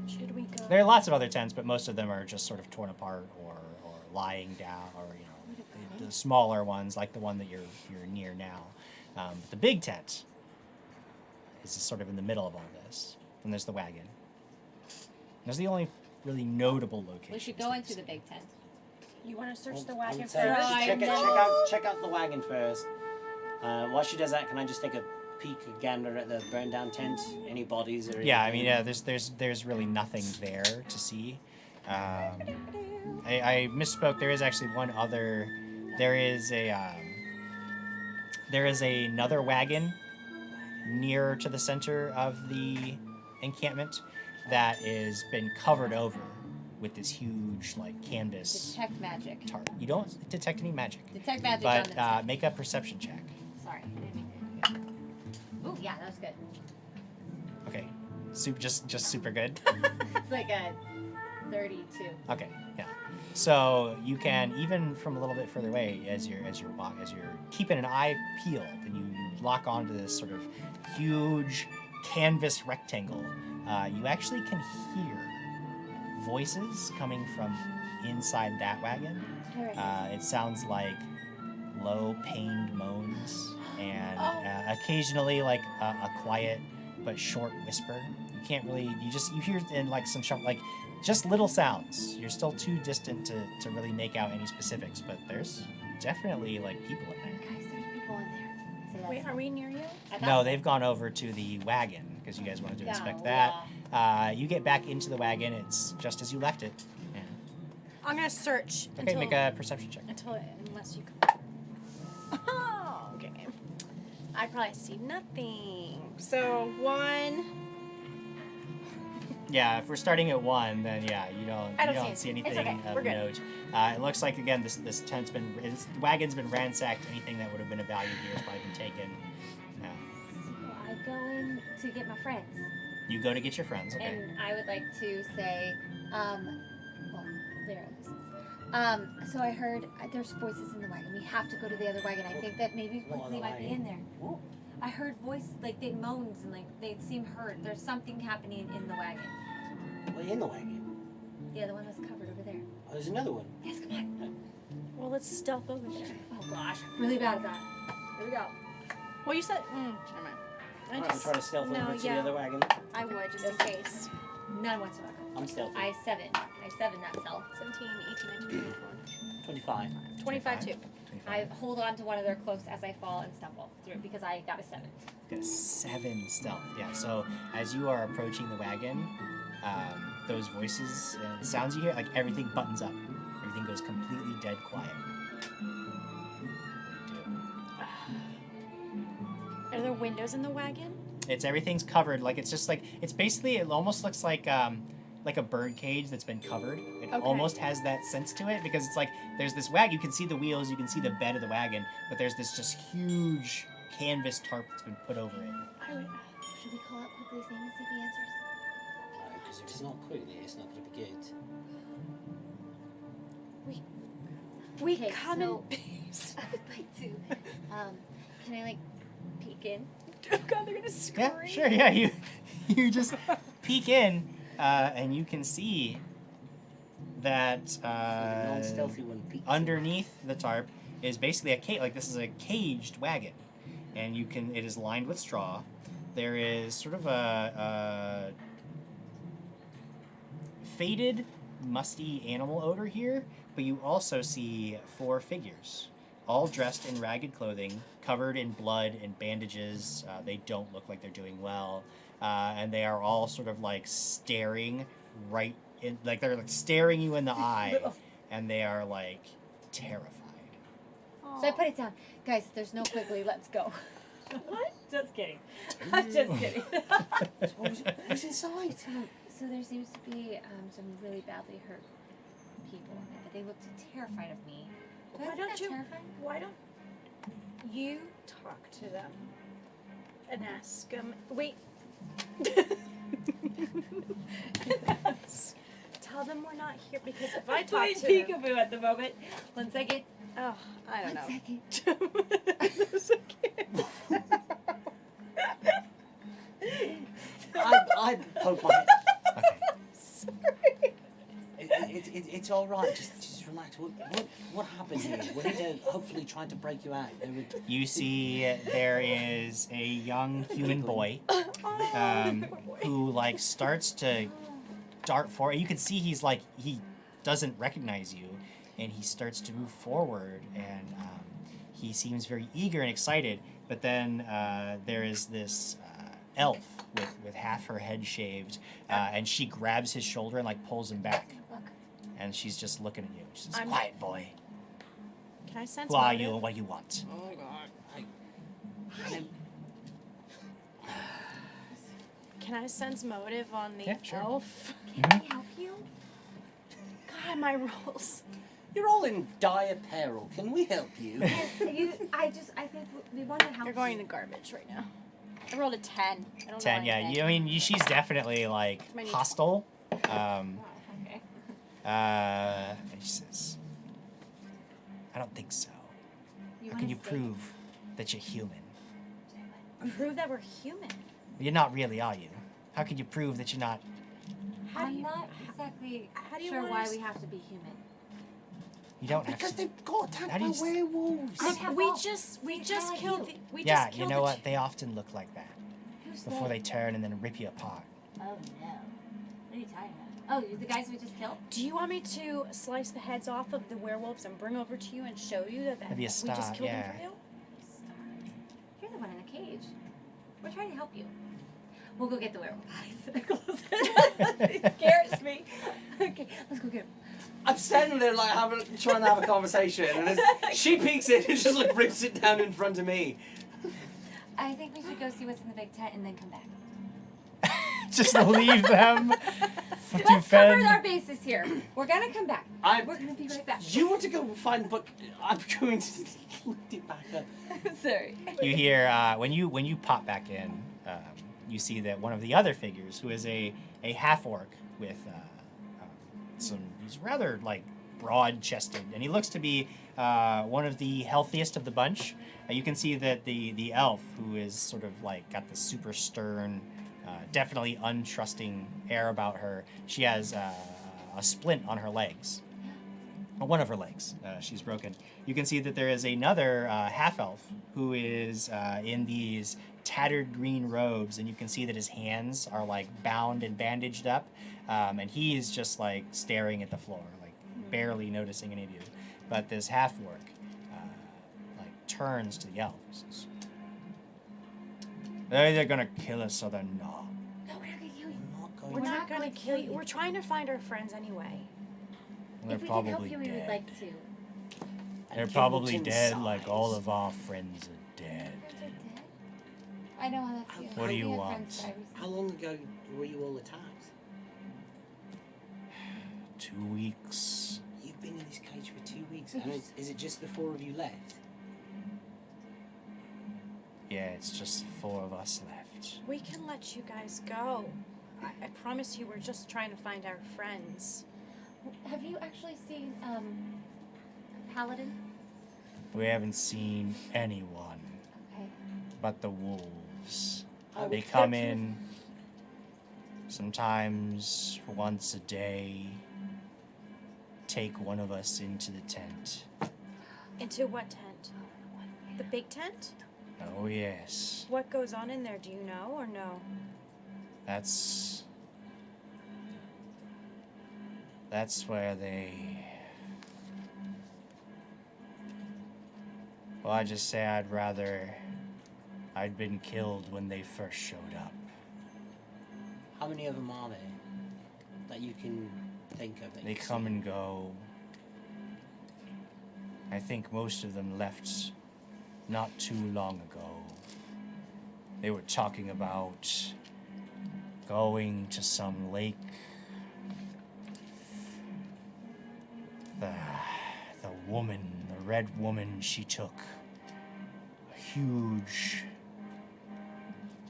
Should we go? There are lots of other tents, but most of them are just sort of torn apart or lying down, or the smaller ones like the one that you're near now. But the big tent is sort of in the middle of all this, and there's the wagon. There's the only really notable location. We should go into the big tent. You want to search the I wagon would first? say check out the wagon first. While she does that, can I just take a peek, a gander at the burned down tent? Any bodies or? Yeah, I anything? mean, there's really nothing there to see. I misspoke. There is actually one other. There is another wagon near to the center of the encampment that has been covered over with this huge like canvas Detect magic. tarp. You don't detect any magic. Detect magic But on the make a perception check. Sorry. Ooh, yeah, that was good. Okay, just super good. It's like a 32. Okay, yeah. So you can, even from a little bit further away, as you're keeping an eye peeled, and you lock onto this sort of huge canvas rectangle, you actually can hear voices coming from inside that wagon. It sounds like low, pained moans, and occasionally like a quiet but short whisper. You can't really, you hear in like some sharp, like just little sounds. You're still too distant to really make out any specifics, but there's definitely like people in there. Guys, there's people in there. So that's Wait, are we near you? No, they've gone over to the wagon because you guys wanted to inspect that. You get back into the wagon. It's just as you left it. Yeah. I'm gonna search. Okay, until, make a perception check. Unless you come. Oh, okay. I probably see nothing. So 1. Yeah, if we're starting at 1, then yeah, you I don't don't see see it. It's anything okay. of We're good. note. It looks like again this the wagon's been ransacked. Anything that would have been of value here has probably been taken. So I go in to get my friends. You go to get your friends. Okay. And I would like to say, well, there this is. So I heard there's voices in the wagon. We have to go to the other wagon. I think that maybe Quigley might be in there. I heard voice, like they moans and like they seem hurt. There's something happening in the wagon. Well, in the wagon. Yeah, the one that's covered over there. Oh, there's another one. Yes, come on. Well, let's stealth over there. Oh gosh, really bad at that. Here we go. Well, you said. Never mind. Alright, try to stealth over to the other wagon. I would, just in case. None whatsoever. I'm stealthy. I 7 that cell. 17, 18, 19, 25. 25 too. I hold on to one of their cloaks as I fall and stumble through because I got a 7. Got a 7 stealth. Yeah. So as you are approaching the wagon, those voices, the sounds you hear, like everything buttons up. Everything everything goes completely dead quiet. Are there windows in the wagon? Everything's covered. Like it's just like it's basically it almost looks like a bird cage that's been covered. It almost has that sense to it because it's like there's this wagon. You can see the wheels, you can see the bed of the wagon, but there's this just huge canvas tarp that's been put over it. Should we call up Quigley's name and see if he answers? No, because if it's not Quigley, it's not going to be good. We Okay, come so in peace. I would like to. Can I like peek in? Oh God, they're gonna scream. Yeah, sure. Yeah, you just peek in, and you can see that non-stealthy one peeks underneath the tarp is basically a cage. Like this is a caged wagon, and it is lined with straw. There is sort of a faded, musty animal odor here, but you also see 4 figures, all dressed in ragged clothing, covered in blood and bandages. They don't look like they're doing well, and they are all sort of like staring right in, like they're like staring you in the eye, and they are like terrified. So I put it down. Guys, there's no Quigley. Let's go. What? Just kidding. I'm just kidding. What's inside? So there seems to be some really badly hurt people, but they looked terrified of me. Why don't you talk to them and ask them? Wait. Tell them we're not here because if I talk to them, peekaboo at the moment. 1 second. oh, I don't know. 1 second. It's okay. I poke my head. Okay. Sorry. It's all right. Just relax. What happened here? Were they hopefully trying to break you out? You see, there is a young human boy who like starts to dart forward. You can see he doesn't recognize you, and he starts to move forward, and he seems very eager and excited. But then there is this elf with half her head shaved, and she grabs his shoulder and like pulls him back. And she's just looking at you. She says, "Quiet, boy. Can I sense Who are motive? you and what do you want?" Oh God. Can I sense motive on the Yeah, sure. elf? Can I help you? God, my rolls. You're all in dire peril. Can we help you? I think we want to help. You're going in the garbage right now. I rolled a 10. I don't know 10, yeah. anything. She's definitely like Many- hostile. Okay. And she says, "I don't think so. How can you prove that you're human? Prove that we're human. You're not really, are you? How can you prove that you're not?" I'm not exactly do you sure want why us- we have to be human. You don't have Because to. they've got attacked How by do you s- werewolves. We just killed the. We Yeah, just you killed know the what? They often look like that Who's before they turn and then rip you apart. Oh no. What are you talking about? Oh, you're the guys we just killed? Do you want me to slice the heads off of the werewolves and bring over to you and show you that That'd be a we just start, killed yeah. them for you? You're the one in the cage. We're trying to help you. We'll go get the werewolf guys. It scares me. Okay, let's go get him. I'm standing there like trying to have a conversation, and she peeks in and just like rips it down in front of me. I think we should go see what's in the big tent and then come back. Just leave them to Let's cover fend. our bases here. We're gonna come back. We're gonna be right back. You want to go find, but I'm going to lift it back up. Sorry. You hear when you pop back in, you see that one of the other figures, who is a half orc with he's rather like broad chested, and he looks to be one of the healthiest of the bunch. You can see that the elf, who is sort of like got the super stern, definitely untrusting air about her. She has a splint on her legs. One of her legs. She's broken. You can see that there is another half-elf who is in these tattered green robes, and you can see that his hands are like bound and bandaged up, and he is just like staring at the floor, like barely noticing any of you. But this half-orc like turns to the elf and says, "They're either gonna kill us or they're not." No, we're not gonna kill you. We're not gonna kill you. We're trying to find our friends anyway. They're If we can help probably you, we would dead. like to. They're And probably Gimbleton's dead like size. all of our friends are dead. I know how that feels. What do you We had want? friends die recently. How long ago were you all attacked? 2 weeks. You've been in this cage for 2 weeks, and is it just the 4 of you left? Yeah, it's just 4 of us left. We can let you guys go. I promise you, we're just trying to find our friends. Have you actually seen Paladin? We haven't seen anyone Okay. but the wolves. Oh, They come in sometimes once a day, take one of us into the tent. Into what tent? The big tent? Oh, yes. What goes on in there? Do you know or no? That's where they... Well, I just say I'd been killed when they first showed up. How many of them are there that you can think of? That They you've come seen? and go. I think most of them left not too long ago. They were talking about going to some lake. The woman, the red woman, she took a huge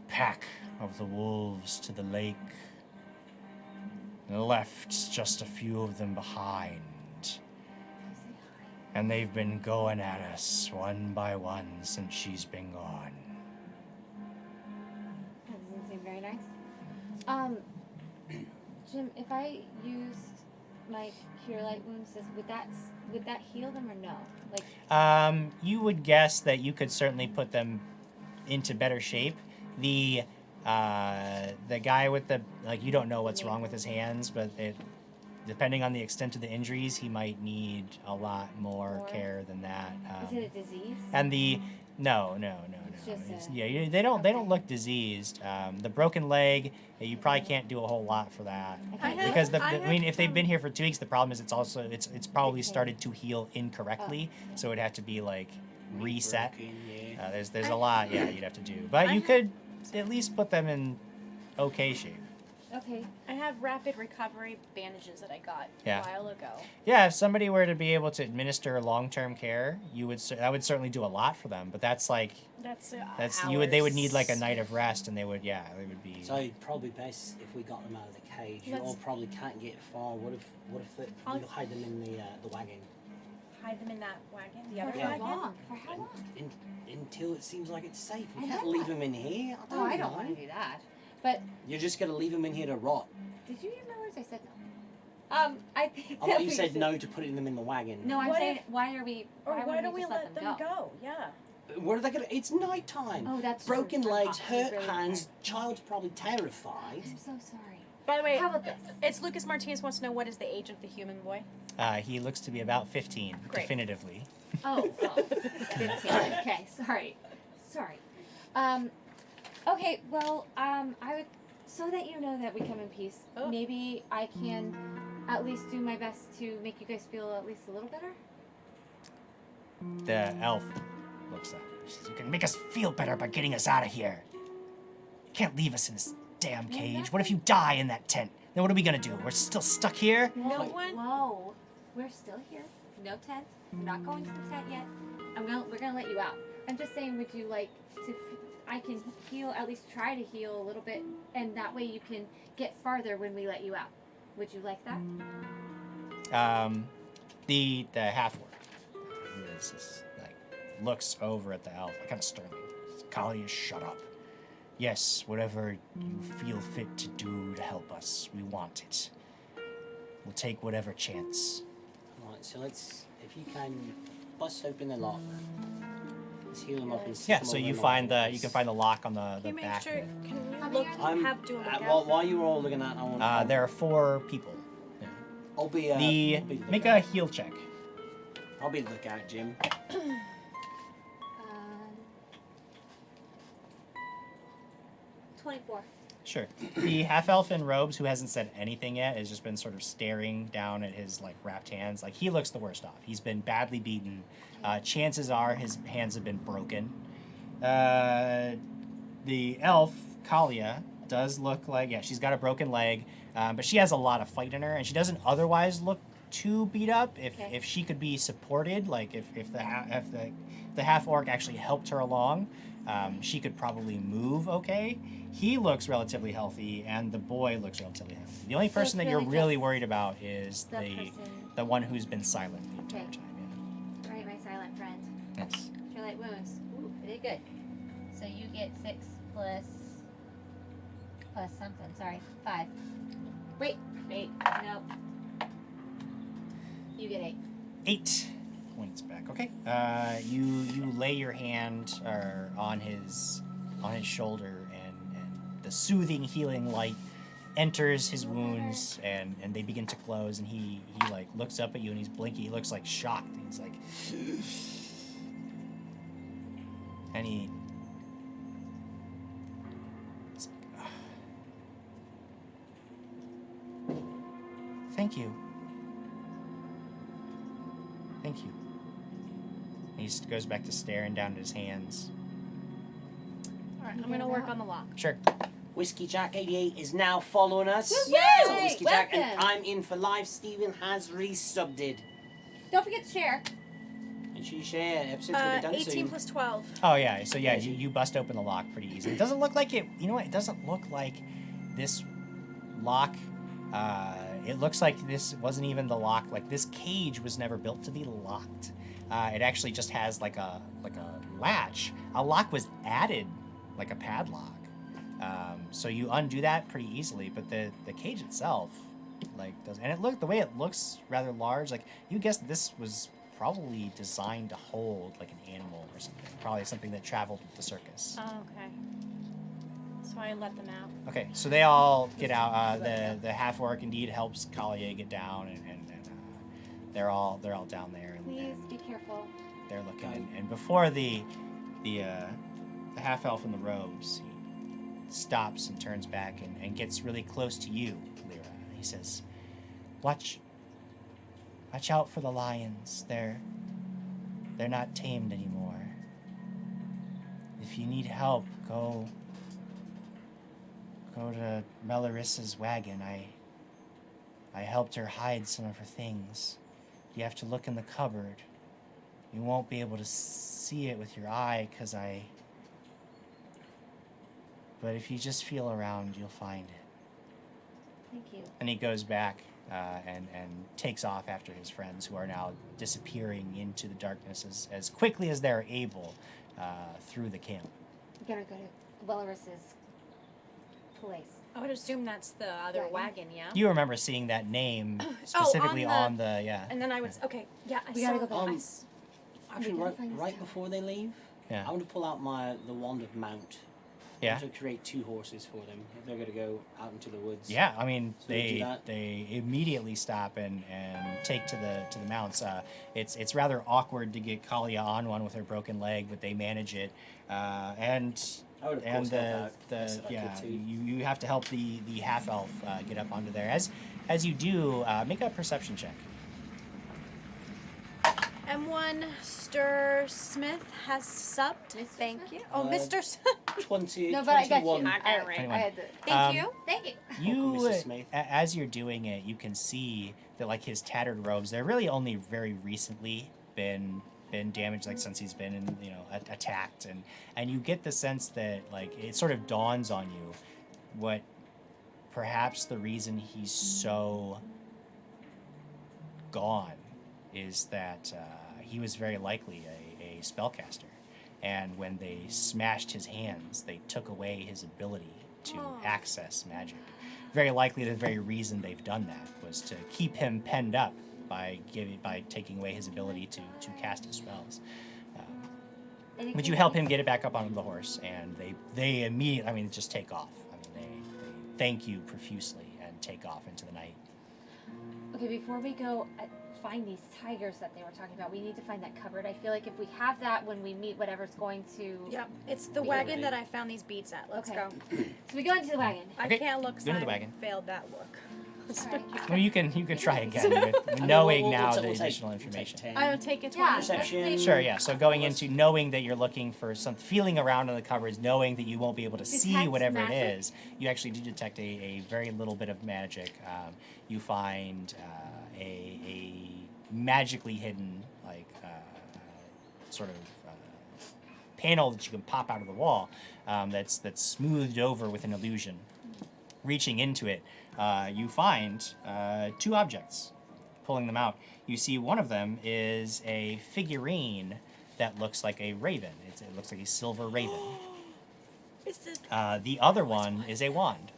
pack of the wolves to the lake and left just a few of them behind. And they've been going at us one by one since she's been gone. That doesn't seem very nice. Jim, if I used my cure light wounds, would that heal them or no? Like, You would guess that you could certainly put them into better shape. The guy with the, like, you don't know what's wrong with his hands, but depending on the extent of the injuries, he might need a lot more care than that. is it a disease? And no. It's just They don't look diseased. The broken leg, you probably can't do a whole lot for that because if they've been here for 2 weeks, the problem is it's probably started to heal incorrectly, so it'd have to be like reset. There's a lot you'd have to do, but you could at least put them in okay shape. Okay. I have rapid recovery bandages that I got Yeah. a while ago. Yeah, if somebody were to be able to administer long-term care, that would certainly do a lot for them. But that's they would need like a night of rest, and they would be. So probably best if we got them out of the cage. You all probably can't get far. What if we'll hide them in the wagon? Hide them in that wagon? The other For wagon? how long? For how long? Until it seems like it's safe. We I can't know leave that. them in here. I don't want to do that. But You're just gonna leave them in here to rot. did you hear my words? I said no. I think. I that thought you we said should- no to putting them in the wagon. No, I'm What saying if- why don't we just let them go? Yeah. Where are they gonna? It's night time. Oh, that's broken true. legs, I'm hurt really hands. Child's probably terrified. I'm so sorry. By the way, How about this? It's Lucas Martinez wants to know what is the age of the human boy? He looks to be about 15, Great. definitively. Oh, 15. Okay, sorry. Okay, well, I would, so that you know that we come in peace, maybe I can at least do my best to make you guys feel at least a little better. The elf looks up. She says, "You can make us feel better by getting us out of here. You can't leave us in this damn cage. What if you die in that tent? Then what are we gonna do? We're still stuck here?" Whoa, we're still here. No tent. We're not going to the tent yet. We're gonna let you out. I'm just saying, would you like to? I can heal, at least try to heal a little bit, and that way you can get farther when we let you out. Would you like that? The half orc looks over at the elf, kind of sternly. Kali, shut up. Yes, whatever you feel fit to do to help us, we want it. We'll take whatever chance. Alright, so if you can bust open the lock. Let's heal them up and Yeah, so you can find the lock on the Can you make back. sure? Can you look? Do a look out? While you were all looking at, There are 4 people. I'll be Make a heal check. I'll be the lookout, Jim. 24. Sure. The half-elf in robes, who hasn't said anything yet, has just been sort of staring down at his like wrapped hands. Like he looks the worst off. He's been badly beaten. Chances are his hands have been broken. The elf Kalia does look like she's got a broken leg, but she has a lot of fight in her, and she doesn't otherwise look too beat up. If she could be supported, like if the half orc actually helped her along, she could probably move okay. He looks relatively healthy, and the boy looks relatively healthy. The only person that you're really worried about is the one who's been silent the entire time. All right, my silent friend. Yes. Cure light wounds. Ooh, I did good. So you get 6 plus something. Sorry, 5. Wait. Nope. You get 8. 8 points back. Okay. You lay your hand on his shoulder, and the soothing, healing light enters his wounds, and they begin to close. And he like looks up at you, and he's blinking. He looks like shocked. He's like, and he. Thank you. Thank you. He just goes back to staring down at his hands. All right, I'm gonna work on the lock. Sure. Whiskey Jack 88 is now following us. Yay! So Whiskey Jack, and Welcome. I'm in for life. Steven has resubbed. Don't forget to share. And she shared. Episode's gonna be done 18 soon. plus 12. Oh yeah, so yeah, you bust open the lock pretty easy. It doesn't look like it. You know what? It doesn't look like this lock. It looks like this wasn't even the lock. Like this cage was never built to be locked. It actually just has like a latch. A lock was added, like a padlock. So you undo that pretty easily. But the cage itself, like does, and the way it looks rather large. Like you guess this was probably designed to hold like an animal or something. Probably something that traveled with the circus. Oh, okay. So I let them out. Okay, so they all get out. The half orc indeed helps Kalia get down, and they're all down there. And, Please be careful. they're looking, and before the half elf in the robes, he stops and turns back and gets really close to you, Lyra. He says, "Watch out for the lions. They're not tamed anymore. If you need help, go to Melarissa's wagon. I helped her hide some of her things. You have to look in the cupboard. You won't be able to see it with your eye, but if you just feel around, you'll find it." Thank you. And he goes back and takes off after his friends, who are now disappearing into the darkness as quickly as they're able through the camp. We're gonna go to Belarus's place. I would assume that's the other wagon, yeah? You remember seeing that name specifically on the And then I would, okay, yeah, I We saw gotta go back. Actually, right before they leave, Yeah. I want to pull out the wand of mount. Yeah. To create 2 horses for them if they're going to go out into the woods. Yeah, I mean So we do that? they immediately stop and take to the mounts. It's rather awkward to get Kalia on one with her broken leg, but they manage it. And I would, of and course, help out. I the said I yeah, could too. you have to help the half elf get up onto there. As you do, make a perception check. M1 Stir Smith has subbed. Thank you. Oh, Mr. 20. No, but I got you. 21. I had the. Thank you. Thank you. You, Mrs. Smith. as you're doing it, you can see that like his tattered robes, they're really only very recently been damaged, like since he's been attacked, and you get the sense that like it sort of dawns on you what perhaps the reason he's so gone is that he was very likely a spellcaster, and when they smashed his hands, they took away his ability to access magic. Very likely the very reason they've done that was to keep him penned up by taking away his ability to cast his spells. But you help him get it back up onto the horse, and they immediately, just take off. They thank you profusely and take off into the night. Okay, before we go, find these tigers that they were talking about. We need to find that cupboard. I feel like if we have that when we meet whatever's going to... Yep, it's the wagon that I found these beats at. Let's go. So we go into the wagon. I Okay, can't look, go into the wagon. failed that look. Well, you can try again with knowing now the we'll take additional information. I'll take it. Yeah, Perception. Sure, yeah. So going into knowing that you're looking for some, feeling around in the cupboards, knowing that you won't be able to see Detect whatever magic? it is, you actually do detect a very little bit of magic. You find a magically hidden, like, sort of panel that you can pop out of the wall that's smoothed over with an illusion. Reaching into it, you find 2 objects. Pulling them out, you see one of them is a figurine that looks like a raven. It looks like a silver raven. The other one is a wand.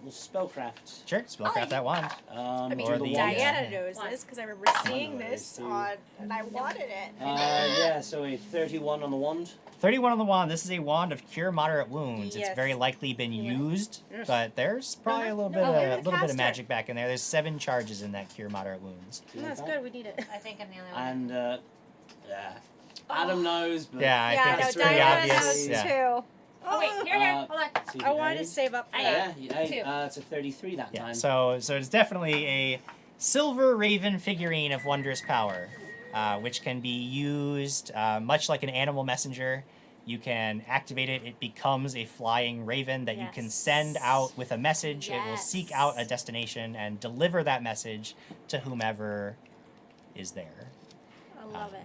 Spellcraft. Sure, spellcraft that wand. I mean, Or the- Diana knows this because I remember seeing this on, and I wanted it. Yeah, so a 31 on the wand. 31 on the wand. This is a wand of cure moderate wounds. Yes. It's very likely been used, Yes. but there's probably a little bit no, of we're a the little bit of caster. magic back in there. There's 7 charges in that cure moderate wounds. That's good. We need it. I think I'm the only one. And, Adam knows, but... Yeah, I think no, it's pretty Diana obvious. knows Yeah. too. Oh, wait, here, hold on. I wanted to save up for that. It's a 33 that Yeah, time. so it's definitely a silver raven figurine of wondrous power, which can be used much like an animal messenger. You can activate it. It becomes a flying raven that you can send out with a message. It will seek out a destination and deliver that message to whomever is there. I love it.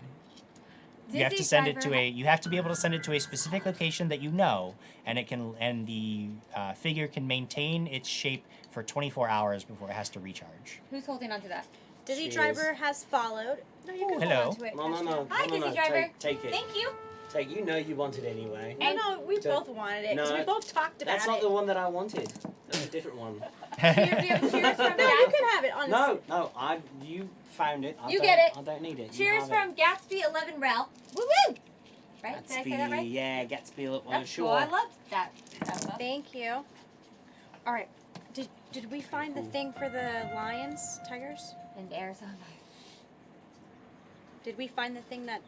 You have to send it to you have to be able to send it to a specific location that you know, and the figure can maintain its shape for 24 hours before it has to recharge. Who's holding on to that? Dizzy Cheers. Driver has followed. No, you can Hello. hold on to it. No. Hi, no, Dizzy no, Driver. Take it. Thank you. Take. You know you wanted it anyway. No, we Don't- both wanted it because No, we both talked about That's not it. the one that I wanted. That's a different one. Cheers from No, you can have it. Honestly. No, you found it. You get it. I don't need it. You Cheers have from Gatsby 11 Rel. Woo woo! Right? it. Did I say that right? Yeah, Gatsby. That's sure. cool. I loved that. Thank you. All right. Did we find the thing for the lions, tigers? In Arizona. Did we find the thing that?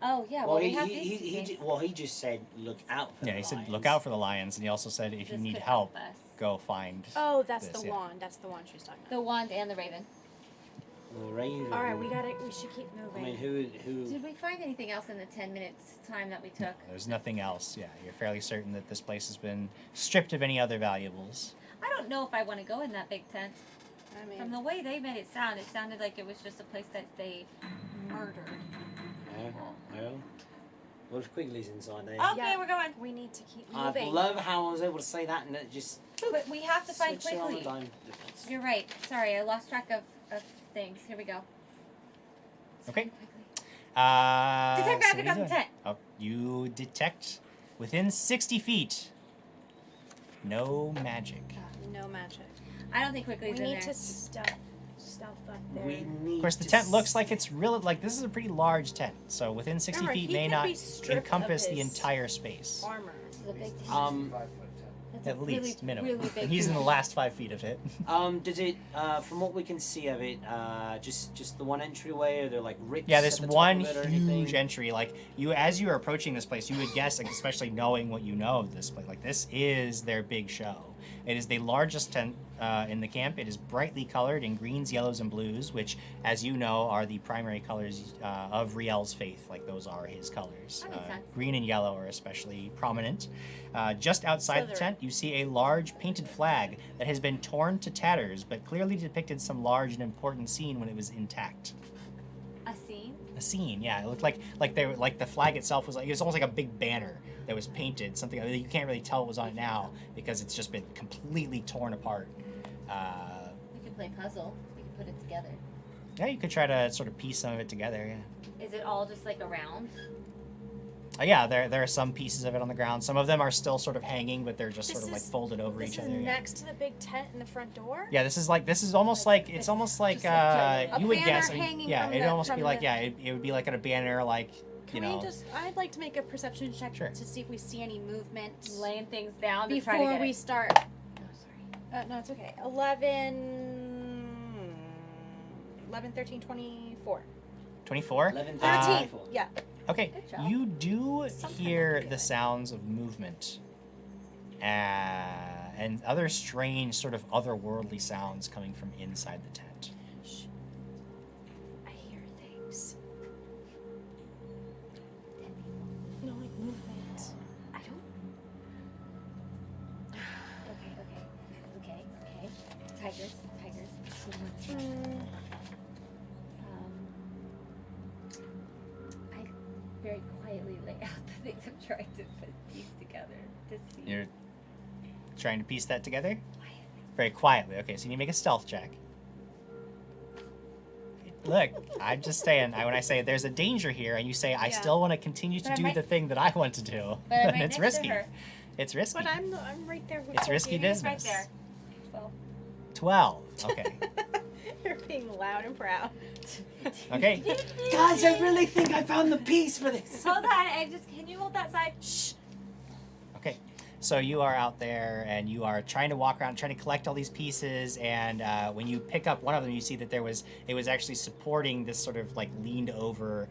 Oh yeah. Well, we have these he just said look out for Yeah, the he said lions. look out for the lions, and he also said if you This need could help, help us. go find. Oh, that's this, the yeah. wand. That's the wand she was talking about. The wand and the raven. The raven. All right, we should keep moving. I mean, who? Did we find anything else in the 10 minutes time that we took? There's nothing else. Yeah, you're fairly certain that this place has been stripped of any other valuables. I don't know if I want to go in that big tent. I mean, From the way they made it sounded like it was just a place that they murdered. Well, what if Quigley's inside there? Okay, we're going. we need to keep I moving. love how I was able to say that and it just But we have to find switch it on Quigley. a dime. You're right. Sorry, I lost track of things. Here we go. Okay. Detect So magic what on are the you doing? tent. Oh, you detect within 60 feet. No magic. No magic. I don't think Quigley's We in need there. to stealth up there. We need Of course, the tent looks like it's really like this is a pretty large tent. So within 60 Remember, feet he may could not be stripped encompass of the his entire space. Armor. This is a big tent. That's a At least minimum. really big And he's in the tent. last 5 feet of it. Does it from what we can see of it, just the one entryway, or they're like ricks Yeah, at this the top one of it or huge anything? entry. Like you, as you are approaching this place, you would guess, like, especially knowing what you know of this place, like this is their big show. It is the largest tent in the camp. It is brightly colored in greens, yellows, and blues, which, as you know, are the primary colors of Riel's faith. Like those are his colors. That makes sense. Green and yellow are especially prominent. Just outside the Slytherin. tent, you see a large painted flag that has been torn to tatters, but clearly depicted some large and important scene when it was intact. A scene? A scene, yeah. It looked like they were, like the flag itself was like it was almost like a big banner that was painted. Something you can't really tell what was on it now because it's just been completely torn apart. We could play puzzle. We could put it together. Yeah, you could try to sort of piece some of it together. Yeah. Is it all just like around? Yeah, there are some pieces of it on the ground. Some of them are still sort of hanging, but they're just This sort of like is- folded over This each is other. Yeah. next to the big tent in the front door. Yeah, this is almost like it's almost like a you would banner guess. hanging Yeah, from it'd the- almost be from like the- yeah, it would be like at a banner like you Can know. we just? I'd like to make a perception check Sure. to see if we see any movement Laying things down to try to before get we it. start. Oh, sorry. No, it's okay. 11. 11, 13, 24. 24? 11, 13. Yeah. Okay, Good job. you do Sometimes hear I'm good. the sounds of movement and other strange, sort of otherworldly sounds coming from inside the tent. Shh. I hear things. No, like movement. I don't. Okay. Tigers. I very quietly lay out the things I'm trying to piece together to see. You're trying to piece that together? Very quietly. Okay, so you need to make a stealth check. Look, I'm just saying, when I say there's a danger here, and you say, I Yeah. still want to continue to But I'm do right- the thing that I want to do, But I'm then right it's next to risky. her. It's risky. But I'm right there with It's you. risky It is right business. there. Well, 12. Okay. You're being loud and proud. Okay. Guys, I really think I found the piece for this. hold on. Can you hold that side? Shh. Okay. So you are out there and you are trying to walk around, trying to collect all these pieces. And when you pick up one of them, you see that it was actually supporting this sort of like leaned over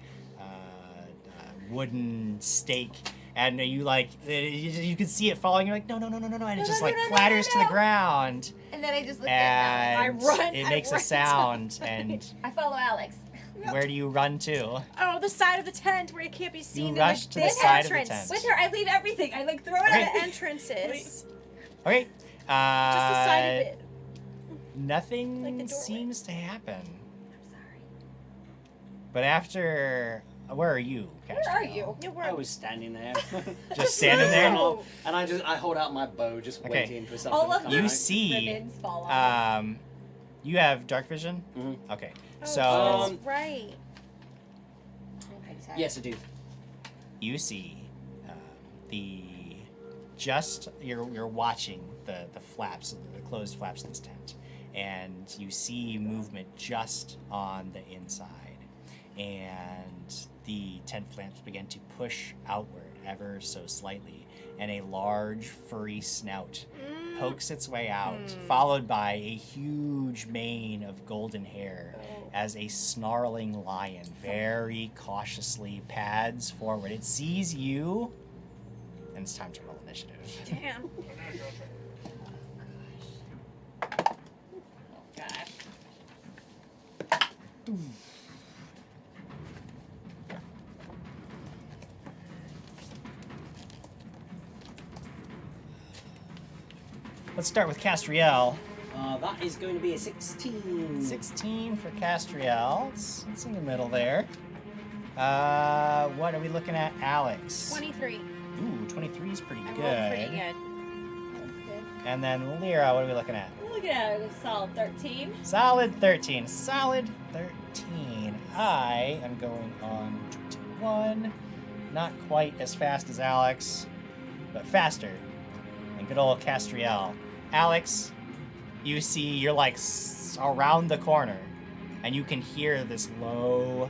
wooden stake. And you you can see it falling. You're like, no, and it just like clatters to the ground. And then I just look at And Alex. it makes a sound. And I follow Alex. where do you run to? Oh, the side of the tent where it can't be seen. You rush to the side of the tent. With her, I leave everything. I like throw it Okay. at The entrances. Okay. Just the side of it. Nothing Like the doorway. seems to happen. I'm sorry. But after, where are you, Where are you? I was standing there. Just standing there? And I hold out my bow, just Okay. waiting for something All to of come You out. see, ribbons fall off. you have dark vision? Mhm. Okay. Oh, So, that's right. Yes, I do. you see you're watching the flaps, the closed flaps of this tent, and you see movement just on the inside, and the tent flaps begin to push outward ever so slightly, and a large furry snout pokes its way out, followed by a huge mane of golden hair as a snarling lion very cautiously pads forward. It sees you, and it's time to roll initiative. Damn. Let's start with Castriel. That is going to be a 16. 16 for Castriel. It's in the middle there. What are we looking at, Alex? 23. Ooh, 23 is pretty I good. rolled pretty good. And then Lyra, what are we looking at? Look at it. Solid 13. Solid 13. Solid 13. I am going on 21. Not quite as fast as Alex, but faster than good old Castriel. Alex, you see, you're like around the corner, and you can hear this low,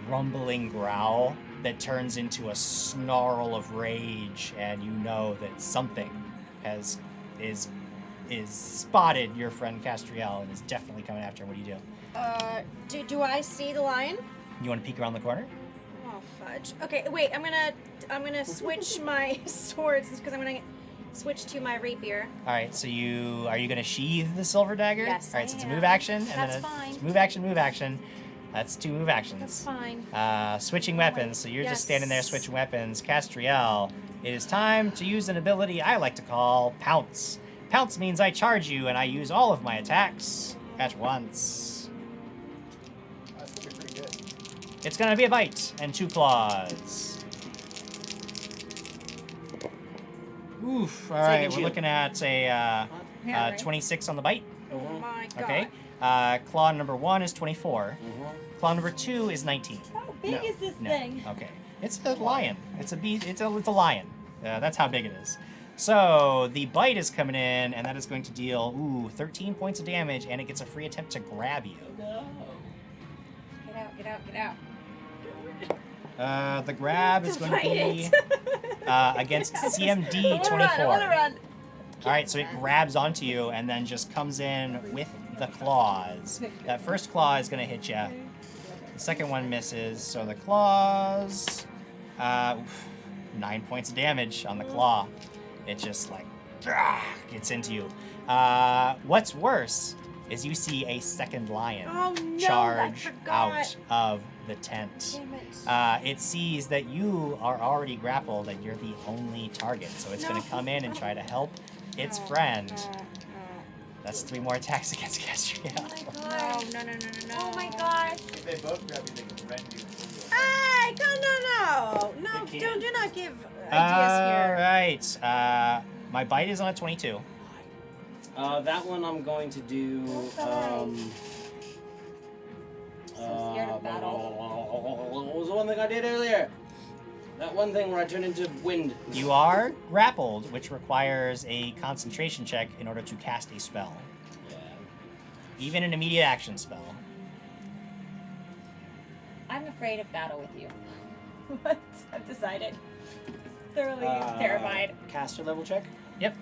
rumbling growl that turns into a snarl of rage, and you know that something is spotted your friend Castriel and is definitely coming after him. What do you do? Do I see the lion? You want to peek around the corner? Oh fudge. Okay, wait. I'm gonna switch my swords because I'm gonna switch to my rapier. All right. So are you gonna sheathe the silver dagger? Yes, All right. I So it's a am. move action, and That's then fine. it's move action. That's 2 move actions. That's fine. Switching weapons. So you're Yes. just standing there switching weapons. Castriel, it is time to use an ability I like to call Pounce. Pounce means I charge you and I use all of my attacks at once. That's gonna be pretty good. It's gonna be a bite and 2 claws. Oof. All right, Second we're shield. looking at a Yeah, right. 26 on the bite. Oh my god. Okay. Claw number 1 is 24. Claw number 2 is 19. How big is this No. thing? Okay. It's a lion. It's a beast. It's a lion. That's how big it is. So the bite is coming in, and that is going to deal 13 points of damage, and it gets a free attempt to grab you. No. Get out. The grab is going to be against CMD 24. I wanna run. All right, so it grabs onto you and then just comes in with the claws. That first claw is going to hit you. The second one misses, so the claws... 9 points of damage on the claw. It just like gets into you. What's worse is you see a second lion charge out of the tent. It sees that you are already grappled and you're the only target, so it's going to come in and try to help its friend. That's 3 more attacks against Castriel. No. Oh my gosh. If they both grab you, they can rend you. Hey, no, do not give ideas here. Alright, my bite is on a 22. That one I'm going to do. scared of battle. What was the one thing I did earlier? That one thing where I turn into wind. You are grappled, which requires a concentration check in order to cast a spell. Yeah. Even an immediate action spell. I'm afraid of battle with you. What? I've decided. Thoroughly terrified. Caster level check? Yep.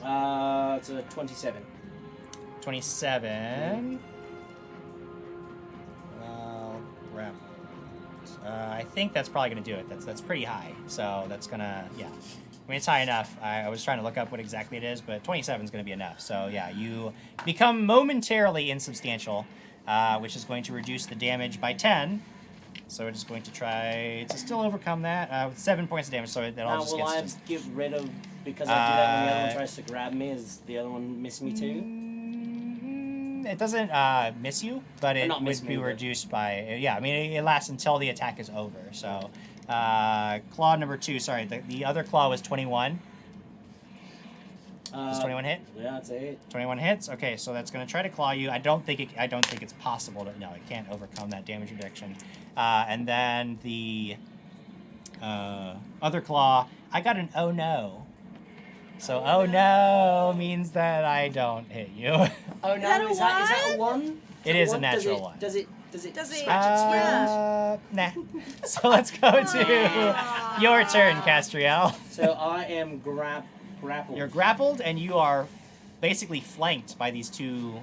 It's a 27. 27. Well, grappled. I think that's probably going to do it. That's pretty high. So that's going to, yeah. I mean, it's high enough. I was trying to look up what exactly it is, but 27 is going to be enough. So, yeah, you become momentarily insubstantial, which is going to reduce the damage by 10. So we're just going to try to still overcome that with 7 points of damage. So it all just will gets... I get rid of, because I do that when the other one tries to grab me, is the other one miss me too? It doesn't miss you, but it would be reduced by... Yeah, I mean, it lasts until the attack is over. So, claw number 2, sorry, the other claw was 21. Does 21 hit? Yeah, it's a hit. 21 hits. Okay, so that's going to try to claw you. I don't think it's possible to. No, it can't overcome that damage reduction. And then the other claw. I got an oh no. So oh no means that I don't hit you. Oh no, is that a 1? It is a natural 1. Does it scratch its Nah. So let's go to your turn, Castriel. So I am grappled. You're grappled, and you are basically flanked by these 2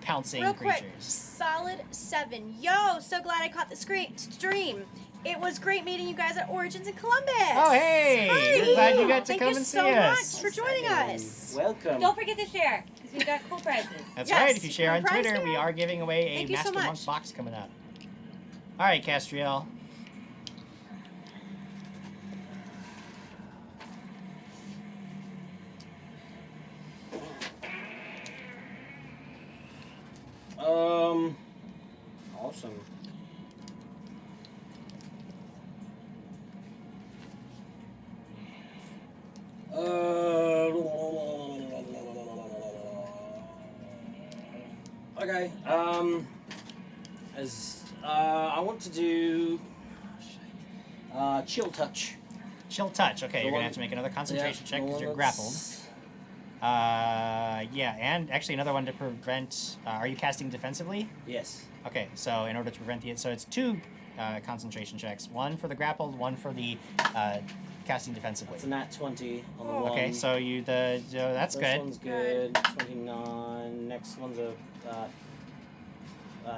pouncing Real creatures. quick, solid 7. Yo, so glad I caught the stream. It was great meeting you guys at Origins in Columbus. Oh, hey! Hi. We're glad you got to come and see Thank you so us. much for joining us. Welcome. Don't forget to share, because we've got cool prizes. That's Yes, right. If you share on prize Twitter, there. we are giving away a Thank you so Master Monk much. box coming up. All right, Castriel. Awesome. Okay. I want to do chill touch. Chill touch. Okay, you're one- gonna have to make another concentration yeah, check the because one you're that's- grappled. Yeah, and actually another one to prevent. Are you casting defensively? Yes. Okay, so in order to prevent the, so it's 2 concentration checks. 1 for the grappled, 1 for the casting defensively. It's a nat 20 on the one. Okay, so you that's This good. one's good. 29. Next one's a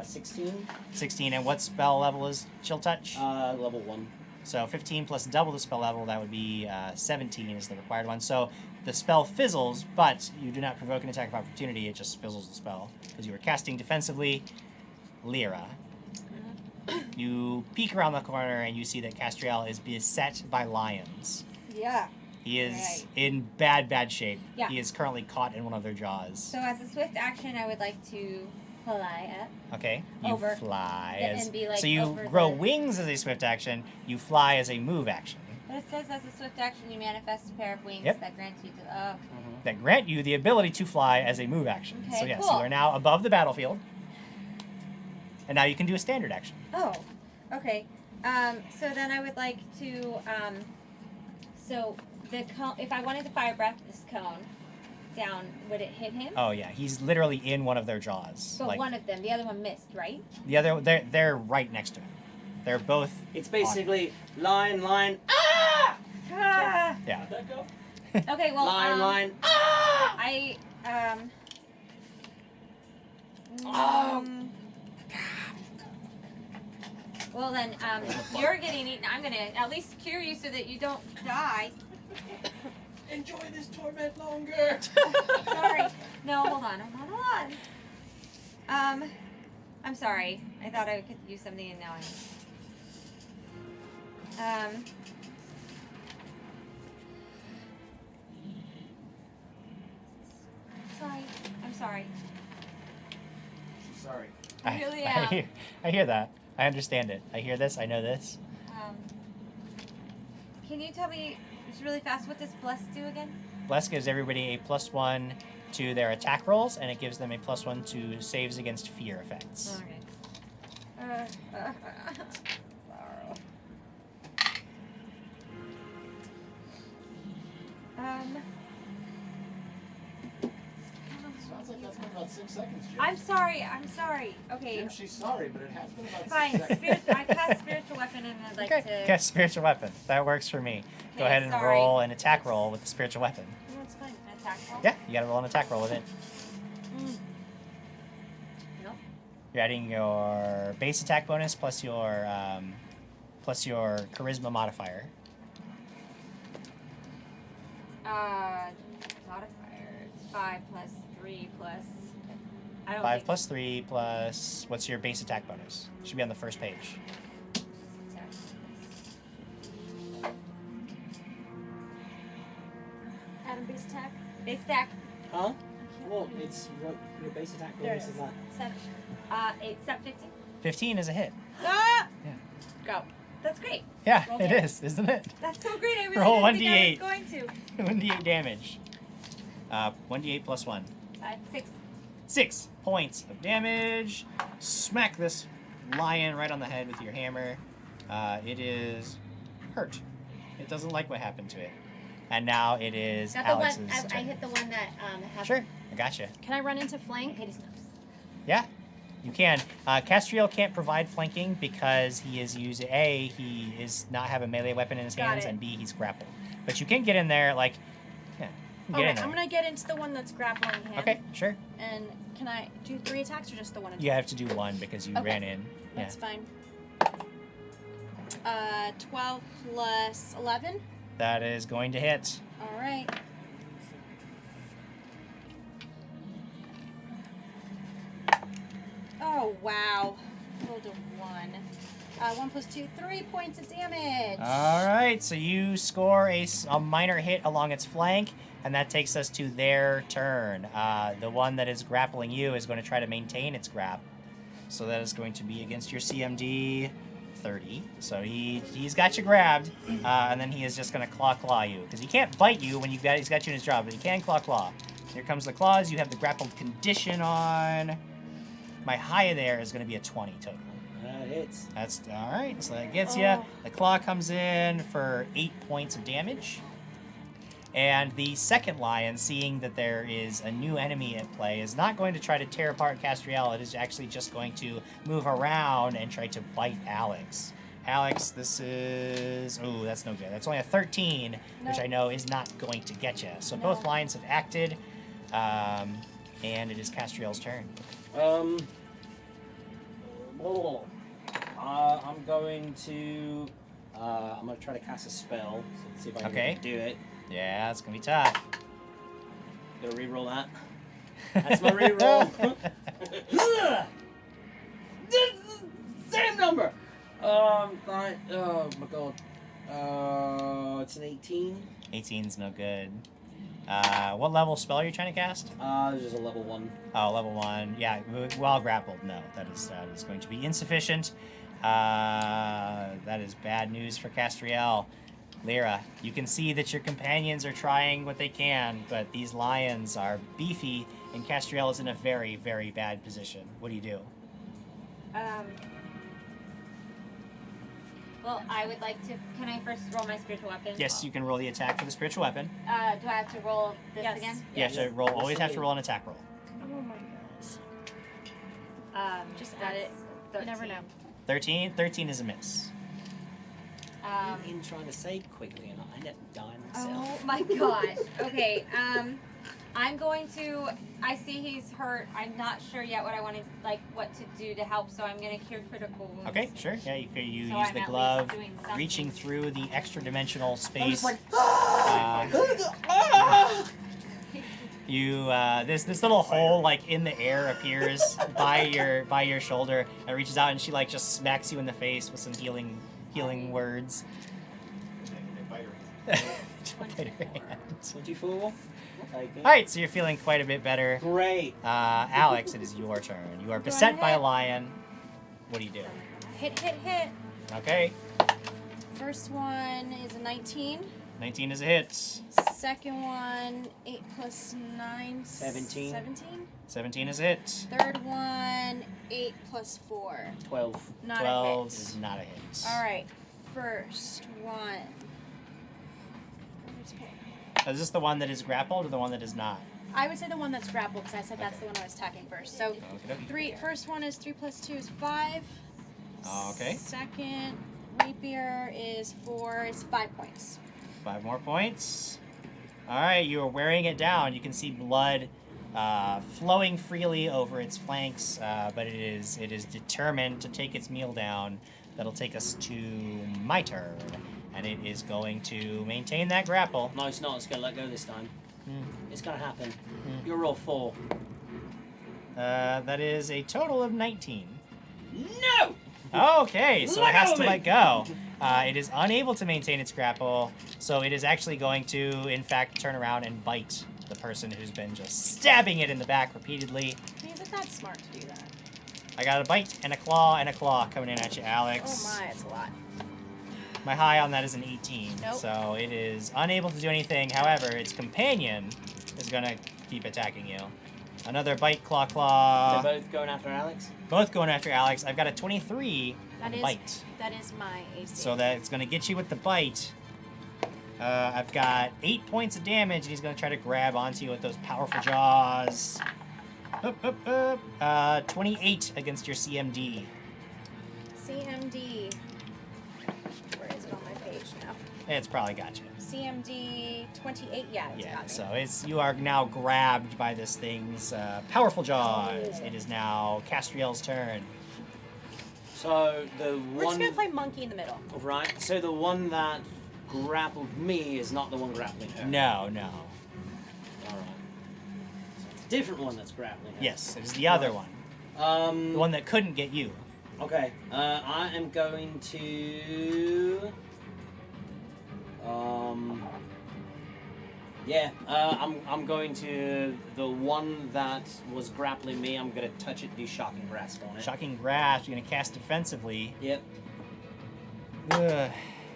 16. 16, and what spell level is Chill Touch? Level 1. So 15 plus double the spell level, that would be 17 is the required one. So the spell fizzles, but you do not provoke an attack of opportunity, it just fizzles the spell. Because you were casting defensively, Lyra. You peek around the corner and you see that Castriel is beset by lions. Yeah. He is Right. in bad shape. Yeah. He is currently caught in one of their jaws. So as a swift action, I would like to fly up. Okay, you Over. fly. And be, like, so you over grow the- wings as a swift action, you fly as a move action. But it says as a swift action, you manifest a pair of wings Yep. that grants you the. That grant you the ability to fly as a move action. Okay, So yes, cool. you are now above the battlefield. And now you can do a standard action. Oh, okay. So then I would like to. So the cone. If I wanted to fire breath this cone down, would it hit him? Oh yeah, he's literally in one of their jaws. But like one of them, the other one missed, right? the other, they're right next to him. They're both. It's basically line. Ah! Yeah. How'd that go? Okay, well, line. I Oh. Well then, you're getting eaten. I'm gonna at least cure you so that you don't die. Enjoy this torment longer. Sorry. No, hold on. I'm sorry. I thought I could use something and now I'm. Sorry. I'm sorry. Sorry. I really am. I hear that. I understand it. I hear this. I know this. Can you tell me just really fast what does bless do again? Bless gives everybody a +1 to their attack rolls, and it gives them a +1 to saves against fear effects. Okay. Sounds like that's been about 6 seconds, Jim. I'm sorry. Okay. Jim, she's sorry, but it has been about Fine. 6 seconds. I cast spiritual weapon and I'd like to. Okay, spiritual weapon. That works for me. Go Okay, ahead and sorry. roll an attack roll with the spiritual weapon. No, it's fine. An attack roll? Yeah, you gotta roll an attack roll with it. Nope. You're adding your base attack bonus plus your charisma modifier. Modifier. It's 5 plus 3 plus. I don't 5 think plus 3 plus what's your base attack bonus? Should be on the first page. Adam base attack. Base attack. Huh? Well, it's what your base attack There it bonus is is. that. 7. 15. 15 is a hit. Ah! Yeah. Go. That's great. Yeah, Roll it damage. is, isn't it? That's so great. I really Roll didn't think 1d8. I was going to. 1d8 damage. 1d8 plus 1. 6. 6 points of damage. Smack this lion right on the head with your hammer. It is hurt. It doesn't like what happened to it. And now it is Not Alex's the one. I turn. hit the one that has. Sure, I gotcha. Can I run into flank? Hit his nose. Yeah, you can. Castriel can't provide flanking because he is using he is not have a melee weapon in his Got hands, it. and B, he's grappled. But you can get in there, like, yeah, you can get Okay, in there. I'm gonna get into the one that's grappling him. Okay, sure. And can I do 3 attacks or just the one attack? You have to do one because you Okay, ran in. Yeah. That's fine. 12 plus 11. That is going to hit. All right. Oh wow! Rolled a 1. 1 plus 2, 3 points of damage. All right, so you score a minor hit along its flank, and that takes us to their turn. The one that is grappling you is going to try to maintain its grab. So that is going to be against your CMD 30. So he's got you grabbed, and then he is just going to claw you. Because he can't bite you when he's got you in his jaw, but he can claw. Here comes the claws. You have the grappled condition on. My high there is going to be a 20 total. That hits. That's all right. So that gets you. The claw comes in for 8 points of damage. And the second lion, seeing that there is a new enemy at play, is not going to try to tear apart Castriel. It is actually just going to move around and try to bite Alex. Alex, this is... Oh, that's no good. That's only a 13, which Nope. I know is not going to get you. So No. both lions have acted, and it is Castriel's turn. I'm going to. I'm going to try to cast a spell. So let's see if I can do it. Yeah, it's going to be tough. Gonna reroll that. That's my reroll. Same number. Fine. Oh my god. It's an 18. 18's no good. What level spell are you trying to cast? This is a level 1. Oh, level 1. Yeah, while grappled, no. That is going to be insufficient. That is bad news for Castriel. Lyra, you can see that your companions are trying what they can, but these lions are beefy, and Castriel is in a very, very bad position. What do you do? Well, I would like to. Can I first roll my spiritual weapon? Yes, you can roll the attack for the spiritual weapon. Do I have to roll this Yes. again? You have to roll. Always have to roll an attack roll. Oh my gosh. Just add it. You never know. 13. 13 is a miss. I've been trying to save Quigley and I end up dying myself. Oh my gosh. Okay. I'm going to. I see he's hurt. I'm not sure yet what I want to what to do to help. So I'm going to cure critical wounds. Okay, sure. Yeah, you use I'm the at glove, least doing something. reaching through the extra dimensional space. I'm just like, You this little hole like in the air appears by your shoulder and reaches out and she like just smacks you in the face with some healing words. Bite her hand. 24. Alright, so you're feeling quite a bit better. Great. Alex, it is your turn. You are beset by a lion. What do you do? Hit. Okay. First one is a 19. 19 is a hit. Second one, 8 plus 9. 17. 17 is a hit. Third one, 8 plus 4. 12. Not 12 a hit. is not a hit. Alright, first one. Is this the one that is grappled or the one that is not? I would say the one that's grappled because I said that's the one I was attacking first. So, Okay. first one is 3 plus 2 is 5. Okay. Second rapier is 4. It's 5 points. 5 more points. Alright, you are wearing it down. You can see blood flowing freely over its flanks, but it is determined to take its meal down. That'll take us to my turn. And it is going to maintain that grapple. No, it's not. It's going to let go this time. It's going to happen. You'll roll 4. That is a total of 19. No! Okay, so it has to let go. It is unable to maintain its grapple, so it is actually going to, in fact, turn around and bite the person who's been just stabbing it in the back repeatedly. Is it that smart to do that? I got a bite and a claw coming in at you, Alex. Oh my, it's a lot. My high on that is an 18, Nope. so it is unable to do anything. However, its companion is going to keep attacking you. Another bite, claw. They're both going after Alex? Both going after Alex. I've got a 23 bite. That is my AC. So that's going to get you with the bite. I've got 8 points of damage, and he's going to try to grab onto you with those powerful jaws. 28 against your CMD. CMD. Where is it on my page now? It's probably got you. CMD 28. Yeah, it's got me. So you are now grabbed by this thing's powerful jaws. It is now Castriel's turn. So the We're just one... gonna play monkey in the middle. Right, so the one that grappled me is not the one grappling her. No. Alright. So it's a different one that's grappling her. Yes, it is the other one. The one that couldn't get you. Okay, I am going to... I'm going to the one that was grappling me. I'm going to touch it, do Shocking Grasp on it. Shocking Grasp, you're going to cast defensively. Yep. Ugh.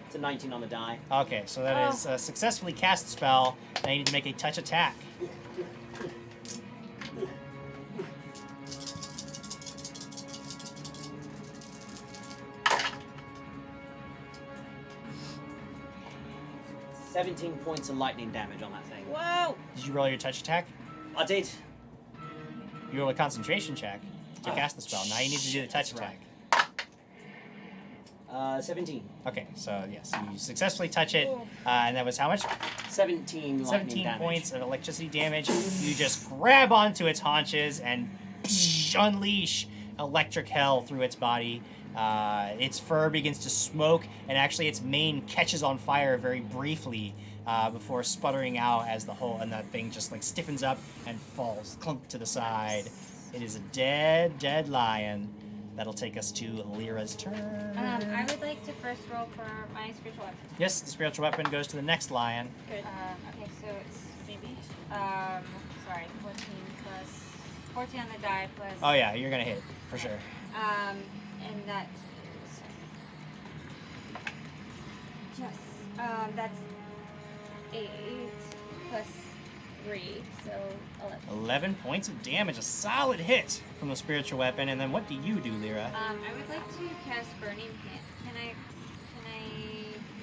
It's a 19 on the die. Okay, so that is a successfully cast spell. Now you need to make a touch attack. $17 points of lightning damage on that thing. Whoa! Did you roll your touch attack? I did. You roll a concentration check to cast the spell. Now you need to do the touch attack. 17. Okay, so yes, you successfully touch it, and that was how much? 17 lightning damage. Points of electricity damage. You just grab onto its haunches and unleash electric hell through its body. Its fur begins to smoke, and actually its mane catches on fire very briefly before sputtering out as the whole, and that thing just like stiffens up and falls clunk to the side. It is a dead lion. That'll take us to Lyra's turn. I would like to first roll for my spiritual weapon. Yes, the spiritual weapon goes to the next lion. Good. Okay, so it's maybe. 14 plus 14 on the die plus. Oh yeah, you're gonna hit for sure. And that is yes. That's 8 plus 3, so 11. 11 points of damage, a solid hit from the spiritual weapon. And then what do you do, Lyra? I would like to cast Burning Hand. Can I?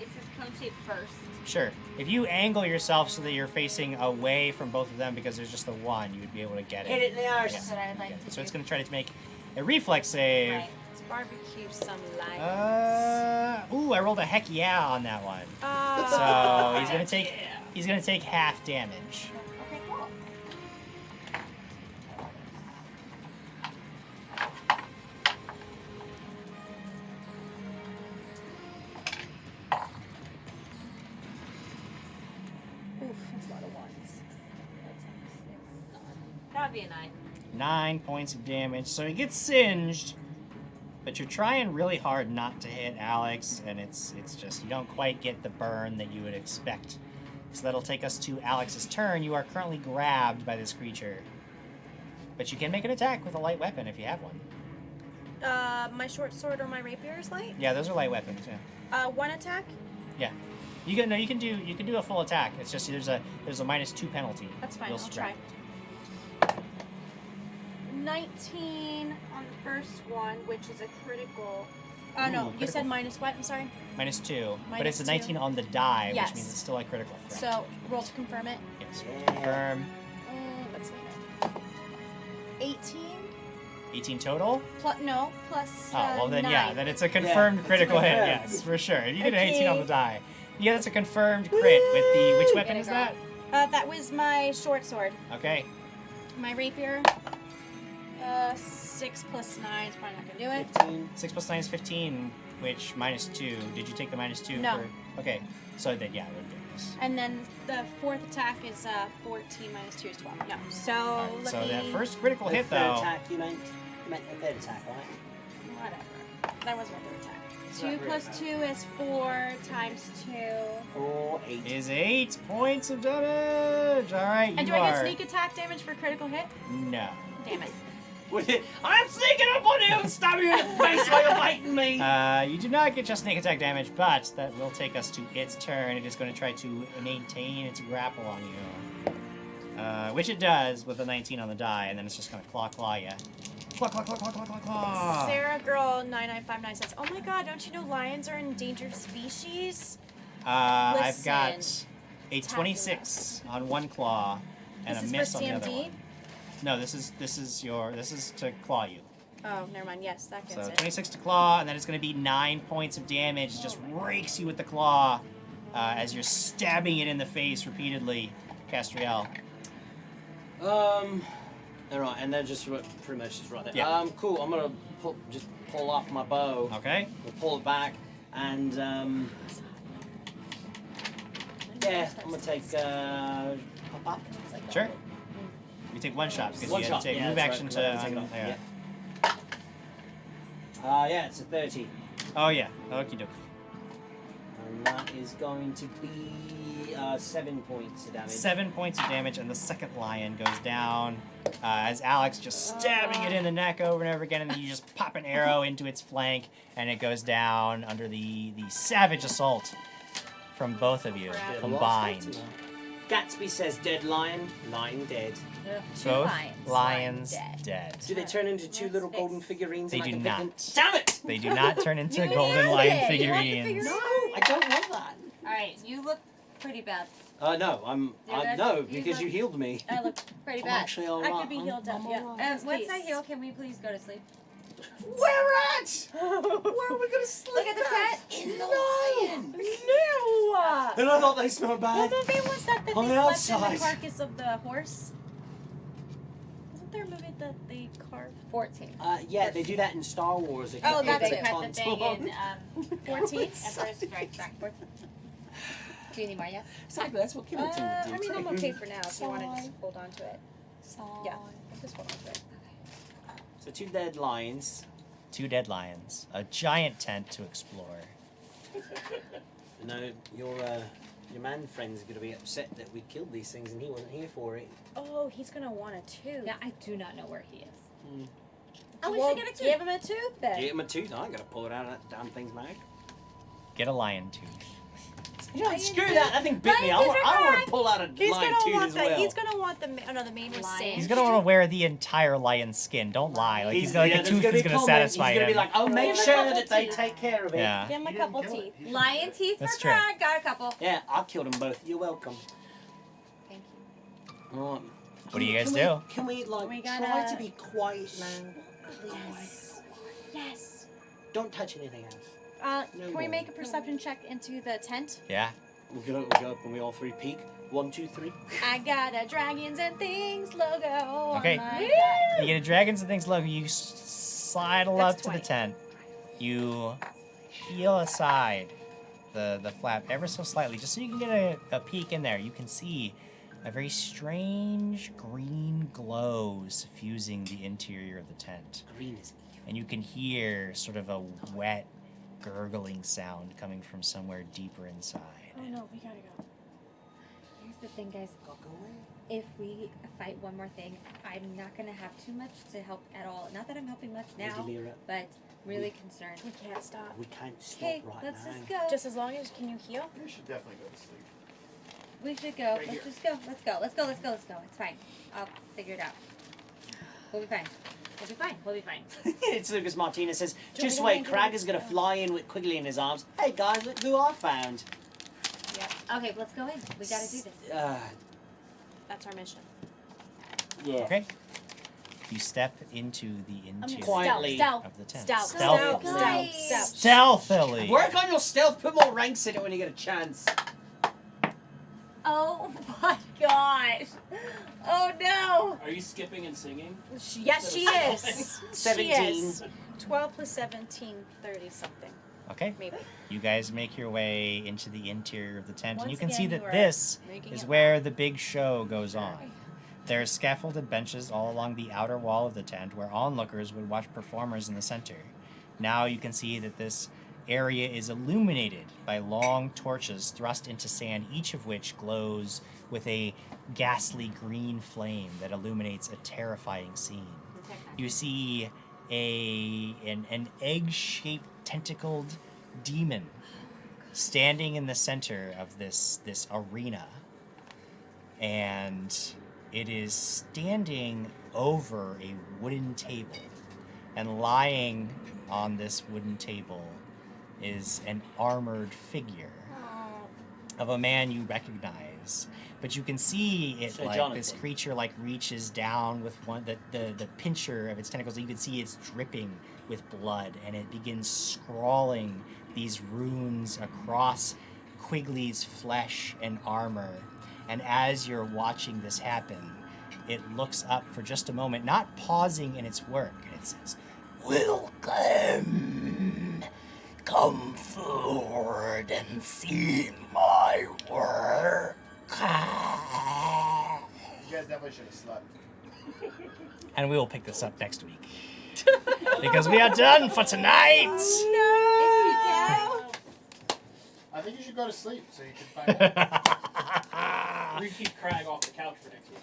It says cone shape first. Sure. If you angle yourself so that you're facing away from both of them, because there's just the one, you would be able to get it. Hit it in the arse. That's what I'd like to So do. it's going to try to make a reflex save. Right. Let's barbecue some lions. Ooh, I rolled a heck yeah on that one. So he's gonna take half damage. Okay, cool. That'd be a 9. 9 points of damage. So he gets singed, but you're trying really hard not to hit Alex, and it's just you don't quite get the burn that you would expect. So that'll take us to Alex's turn. You are currently grabbed by this creature, but you can make an attack with a light weapon if you have one. My short sword or my rapier is light. Yeah, those are light weapons. Yeah. One attack. Yeah. You can do a full attack. It's just there's a -2 penalty. That's fine. You'll I'll strike. try. 19 on the first one, which is a critical. Oh no, you critical. said minus what? I'm sorry. -2, but it's a -2. 19 on the die, Yes. which means it's still a critical threat. So roll to confirm it. Yes. Confirm. Let's leave it. 18 18 total. plus Oh well, then 9. yeah, then it's a confirmed critical hit. Yes, for sure. You get an 18 on the die. Yeah, that's a confirmed crit with the which weapon is that? That was my short sword. Okay. My rapier. 6 plus 9 is probably not gonna do it. 6 plus 9 is 15, which -2. Did you take the -2? No. Okay, so then yeah, we're good. And then the fourth attack is 14 minus 2 is 12. No. So Alright, let so me. that first critical The hit third though. attack, you meant the third attack, right? Whatever. That was my third attack. It's 2 not plus really 2 is 4 times 2. 4, 8. Is 8 points of damage. All right, And you do I are. get sneak attack damage for critical hit? No. Damn it. I'm sneaking up on you and stabbing you in the face while you're biting me. You do not get just sneak attack damage, but that will take us to its turn. It is going to try to maintain its grapple on you, which it does with a 19 on the die, and then it's just going to claw you. Claw. Sarah Girl 9959 says, "Oh my God, don't you know lions are an endangered species?" I've got Listen, a 26 on one claw and This a is miss for on the other CMD? one. No, this is to claw you. Oh, never mind. Yes, that gets So it. 26 to claw, and then it's going to be 9 points of damage. It just rakes you with the claw as you're stabbing it in the face repeatedly, Castriel. All right, and then just pretty much just right there. Yeah. Cool. I'm gonna just pull off my bow. Okay. We'll pull it back, and yeah, I'm gonna take pop up. Sure. You take one shot because One you shot, had to take yeah, move that's action right, to. right, take it off, yeah, it's a 30. Oh yeah. Okie dokie. And that is going to be 7 points of damage. 7 points of damage, and the second lion goes down as Alex just stabbing it in the neck over and over again, and then you just pop an arrow into its flank, and it goes down under the savage assault from both of you combined. Gatsby says dead lion, lion dead. Both lions dead. Do they turn into two little golden figurines? They and I do can pick them? not. Damn it! They do not turn into golden lion figurines. No, I don't want that. Alright, you look pretty bad. No, You're good? no, You because look- you healed me. I look Pretty I'm bad. actually all I right. could be healed up. Yeah. Once I heal, can we please go to sleep? Where at? Where are we gonna sleep? Look at the tent. In the lion. No! And I thought they smelled Well, bad. the movie was that On they the slept in outside. the carcass of the horse? Wasn't there a movie that they carved? 14. Yeah, they do that in Star Wars. They Oh, cut that's They it. the cut the thing in 14? Emperor's Strike Back. Do you need more, yes? Exactly, that's what Kimberton would do. I mean, I'm too. okay for now if you want to just hold on to it. Yeah, just hold on to it. So 2 dead lions. 2 dead lions. A giant tent to explore. No, your man friend's gonna be upset that we killed these things and he wasn't here for it. Oh, he's gonna want a tooth. Yeah, I do not know where he is. Oh, we should get a tooth. Give him a tooth then. Give him a tooth. I ain't gonna pull it out of that damn thing's mouth. Get a lion tooth. Yeah, screw that. That thing bit me. I want to pull out a He's lion gonna tooth want as the. well. He's gonna want the. Oh no, the mane was Lion. singed. He's gonna want to wear the entire lion skin. Don't lie. Like he's like a there's tooth gonna is be gonna comments. satisfy He's gonna him. be like, oh, make Give him a sure couple that they teeth. take care of it. Yeah. Give him a couple teeth. Lion teeth That's for true. Krag. Got a couple. Yeah, I killed them both. You're welcome. Thank you. All right. What do you guys Can do? Can we like We try gotta- to be quiet now? Yes. Yes. Don't touch anything else. Can we make a perception check into the tent? Yeah. We'll go up and we all 3 peek. 1, 2, 3. I got a dragons and things logo. Okay. On my You get a dragons and things logo. You sidle up That's to the 20. tent. You peel aside the flap ever so slightly, just so you can get a peek in there. You can see a very strange green glow suffusing the interior of the tent. Green is evil. And you can hear sort of a wet, gurgling sound coming from somewhere deeper inside. Oh no, we gotta go. Here's the thing, guys. If we fight one more thing, I'm not gonna have too much to help at all. Not that I'm helping much now, but really concerned. We can't stop. We can't stop Okay, right let's now. just go. Just as long as can you heal? You should definitely go to sleep. We should go. Right here. Let's just go. Let's go. Let's go. Let's go. Let's go. It's fine. I'll figure it out. We'll be fine. We'll be fine. We'll be fine. It's Lucas Martinez says, Do you just want me wait, to Krag do is going it? to fly in with Quigley in his arms. Hey guys, look who I found. Yep. Okay, let's go in. We gotta do this. That's our mission. Yeah. Okay. You step into the interior Quietly. of the tent. Stealthily. Stealthily. Work on your stealth, put more ranks in it when you get a chance. Oh my gosh. Oh no. Are you skipping and singing? Yes, she is. 17. She is. 12 plus 17, 30 something. Okay. Maybe. You guys make your way into the interior of the tent, and you Once can see again, that you are this making is it where the big show goes on. There are scaffolded benches all along the outer wall of the tent where onlookers would watch performers in the center. Now you can see that this area is illuminated by long torches thrust into sand, each of which glows with a ghastly green flame that illuminates a terrifying scene. You see an egg-shaped tentacled demon standing in the center of this arena, and it is standing over a wooden table, and lying on this wooden table is an armored figure of a man you recognize. But you can see it So like Jonathan. this creature like reaches down with one the pincher of its tentacles. You can see it's dripping with blood, and it begins scrawling these runes across Quigley's flesh and armor. And as you're watching this happen, it looks up for just a moment, not pausing in its work, and it says, "Welcome. Come forward and see my work." You guys definitely should have slept. And we will pick this up next week. Because we are done for tonight. I think you should go to sleep so you can find out. We keep Krag off the couch for next week.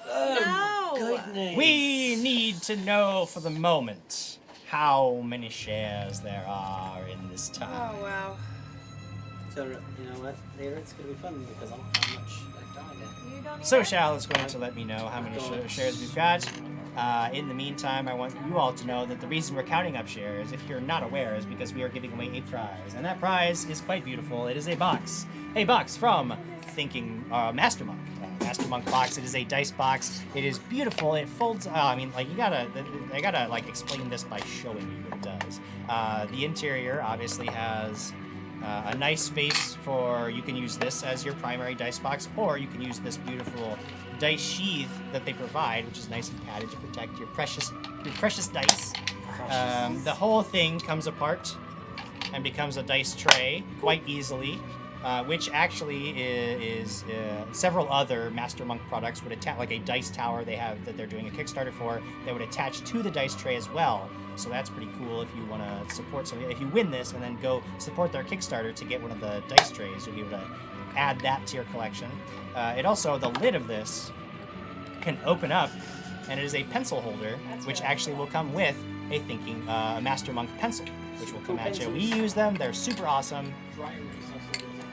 Goodness. We need to know for the moment how many shares there are in this town. Oh, wow. So, you know what? Later it's going to be fun because I don't have much left either. Social is going to let me know how many shares we've got. In the meantime, I want you all to know that the reason we're counting up shares, if you're not aware, is because we are giving away a prize. And that prize is quite beautiful. It is a box. A box from Thinking Master Monk. Master Monk box. It is a dice box. It is beautiful. It folds. I gotta like explain this by showing you what it does. The interior obviously has a nice space for, you can use this as your primary dice box, or you can use this beautiful dice sheath that they provide, which is nice and padded to protect your precious dice. The whole thing comes apart and becomes a dice tray quite easily, which actually is several other Master Monk products would attach, like a dice tower they have that they're doing a Kickstarter for, that would attach to the dice tray as well. So that's pretty cool if you want to support somebody. If you win this and then go support their Kickstarter to get one of the dice trays, you'll be able to add that to your collection. It also, the lid of this can open up, and it is a pencil holder, which actually will come with a Master Monk pencil, which will come at you. We use them; they're super awesome.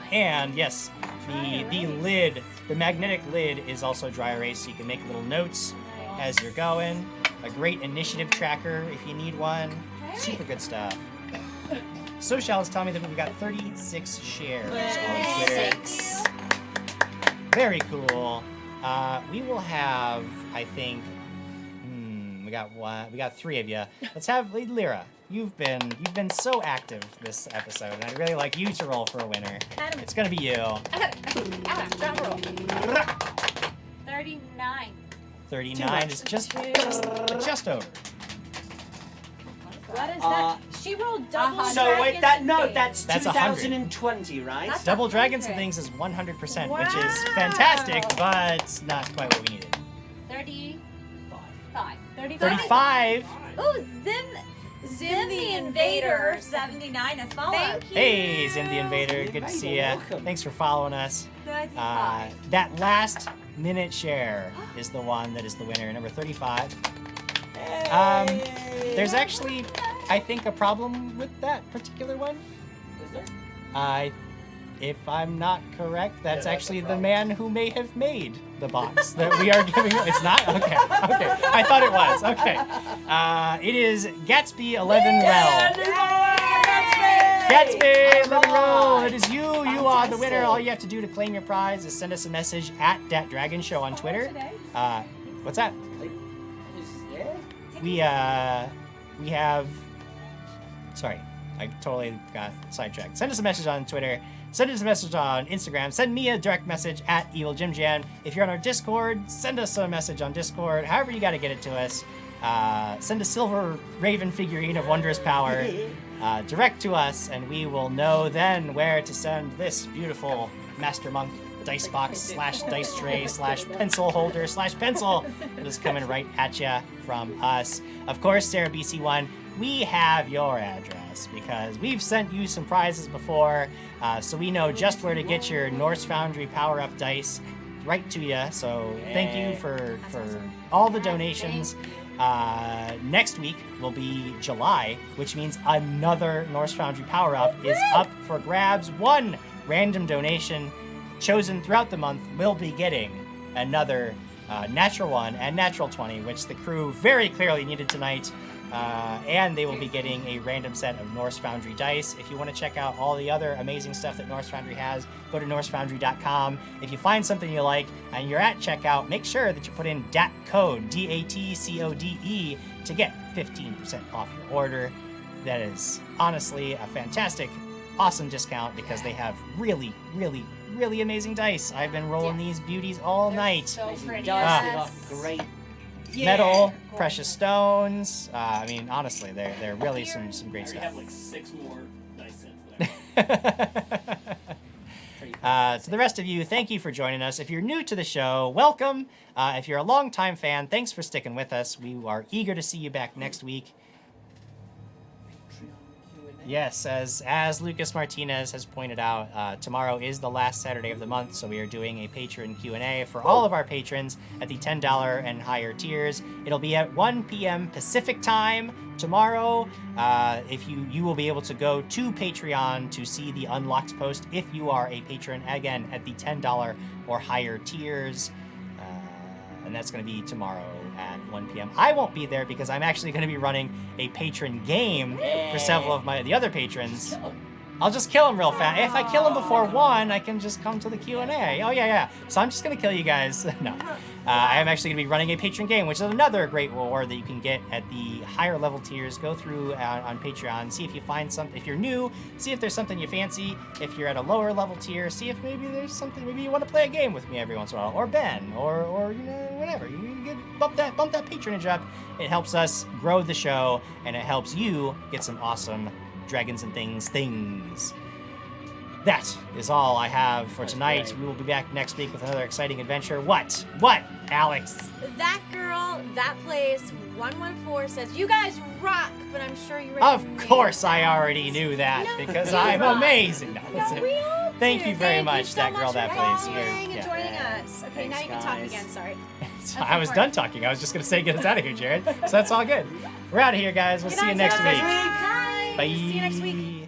And yes, the lid, the magnetic lid, is also dry erase, so you can make little notes as you're going. A great initiative tracker if you need one. Super good stuff. Social is telling me that we've got 36 shares on Twitter. Very cool. We will have, I think, we got 3 of you. Let's have Lyra. You've been so active this episode, and I'd really like you to roll for a winner. It's gonna be you. Drum roll. 39. 39 is just over. What is that? She rolled double. So wait, that's That's 100. 2020, right? That's Double dragons and things is 100%, which is fantastic, but not quite what we needed. 35. 35. Ooh, Zim the Invader, 79 as follows. Thank you. Hey, Zim the Invader, good to see ya. Thanks for following us. That last minute share is the one that is the winner, number 35. There's actually, I think, a problem with that particular one. Is there? If I'm not correct, that's actually the man who may have made the box that we are giving. It's not? Okay. I thought it was. Okay. It is Gatsby 11 Rel. Gatsby 11 Rel. It is you. You are the winner. All you have to do to claim your prize is send us a message at Dat Dragon Show on Twitter. What's that? We have. Sorry, I totally got sidetracked. Send us a message on Twitter. Send us a message on Instagram. Send me a direct message at EvilJimJam. If you're on our Discord, send us a message on Discord. However you got to get it to us. Send a silver raven figurine of wondrous power direct to us, and we will know then where to send this beautiful Master Monk dice box / dice tray / pencil holder / pencil that is coming right at you from us. Of course, Sarah BC1, we have your address because we've sent you some prizes before, so we know just where to get your Norse Foundry power-up dice right to you. So thank you for all the donations. Next week will be July, which means another Norse Foundry power-up is up for grabs. One random donation chosen throughout the month will be getting another natural 1 and natural 20, which the crew very clearly needed tonight. And they will be getting a random set of Norse Foundry dice. If you want to check out all the other amazing stuff that Norse Foundry has, go to norsefoundry.com. If you find something you like and you're at checkout, make sure that you put in DAT code, DATCODE, to get 15% off your order. That is honestly a fantastic, awesome discount because they have really, really, really amazing dice. I've been rolling these beauties all night. So pretty. Great. Metal, precious stones. I mean, honestly, they're really some great I stuff. have like 6 more dice sets. To the rest of you, thank you for joining us. If you're new to the show, welcome. If you're a longtime fan, thanks for sticking with us. We are eager to see you back next week. Yes, as Lucas Martinez has pointed out, tomorrow is the last Saturday of the month, so we are doing a patron Q&A for all of our patrons at the $10 and higher tiers. It'll be at 1 p.m. Pacific time tomorrow. If you will be able to go to Patreon to see the unlocked post if you are a patron, again, at the $10 or higher tiers. And that's going to be tomorrow at 1 p.m. I won't be there because I'm actually going to be running a patron game for several of the other patrons. I'll just kill him real fast. If I kill him before 1, I can just come to the Q&A. Oh, yeah. So I'm just going to kill you guys. No. I am actually going to be running a patron game, which is another great reward that you can get at the higher level tiers. Go through on Patreon, see if you find something. If you're new, see if there's something you fancy. If you're at a lower level tier, see if maybe there's something. Maybe you want to play a game with me every once in a while, or Ben, or whatever. You get bump that patronage up. It helps us grow the show, and it helps you get some awesome Dragons and things. That is all I have for tonight. Great. We will be back next week with another exciting adventure. What, Alex? That girl, that place, 114 says, you guys rock, but I'm sure you Of course I already knew that because I'm amazing. No, Thank you very much, that girl, that place. And joining us. Okay, now you can talk again, sorry. I was done talking. I was just going to say get us out of here, Jared. So that's all good. We're out of here, guys. We'll see you next week. Bye. Bye. See you next week.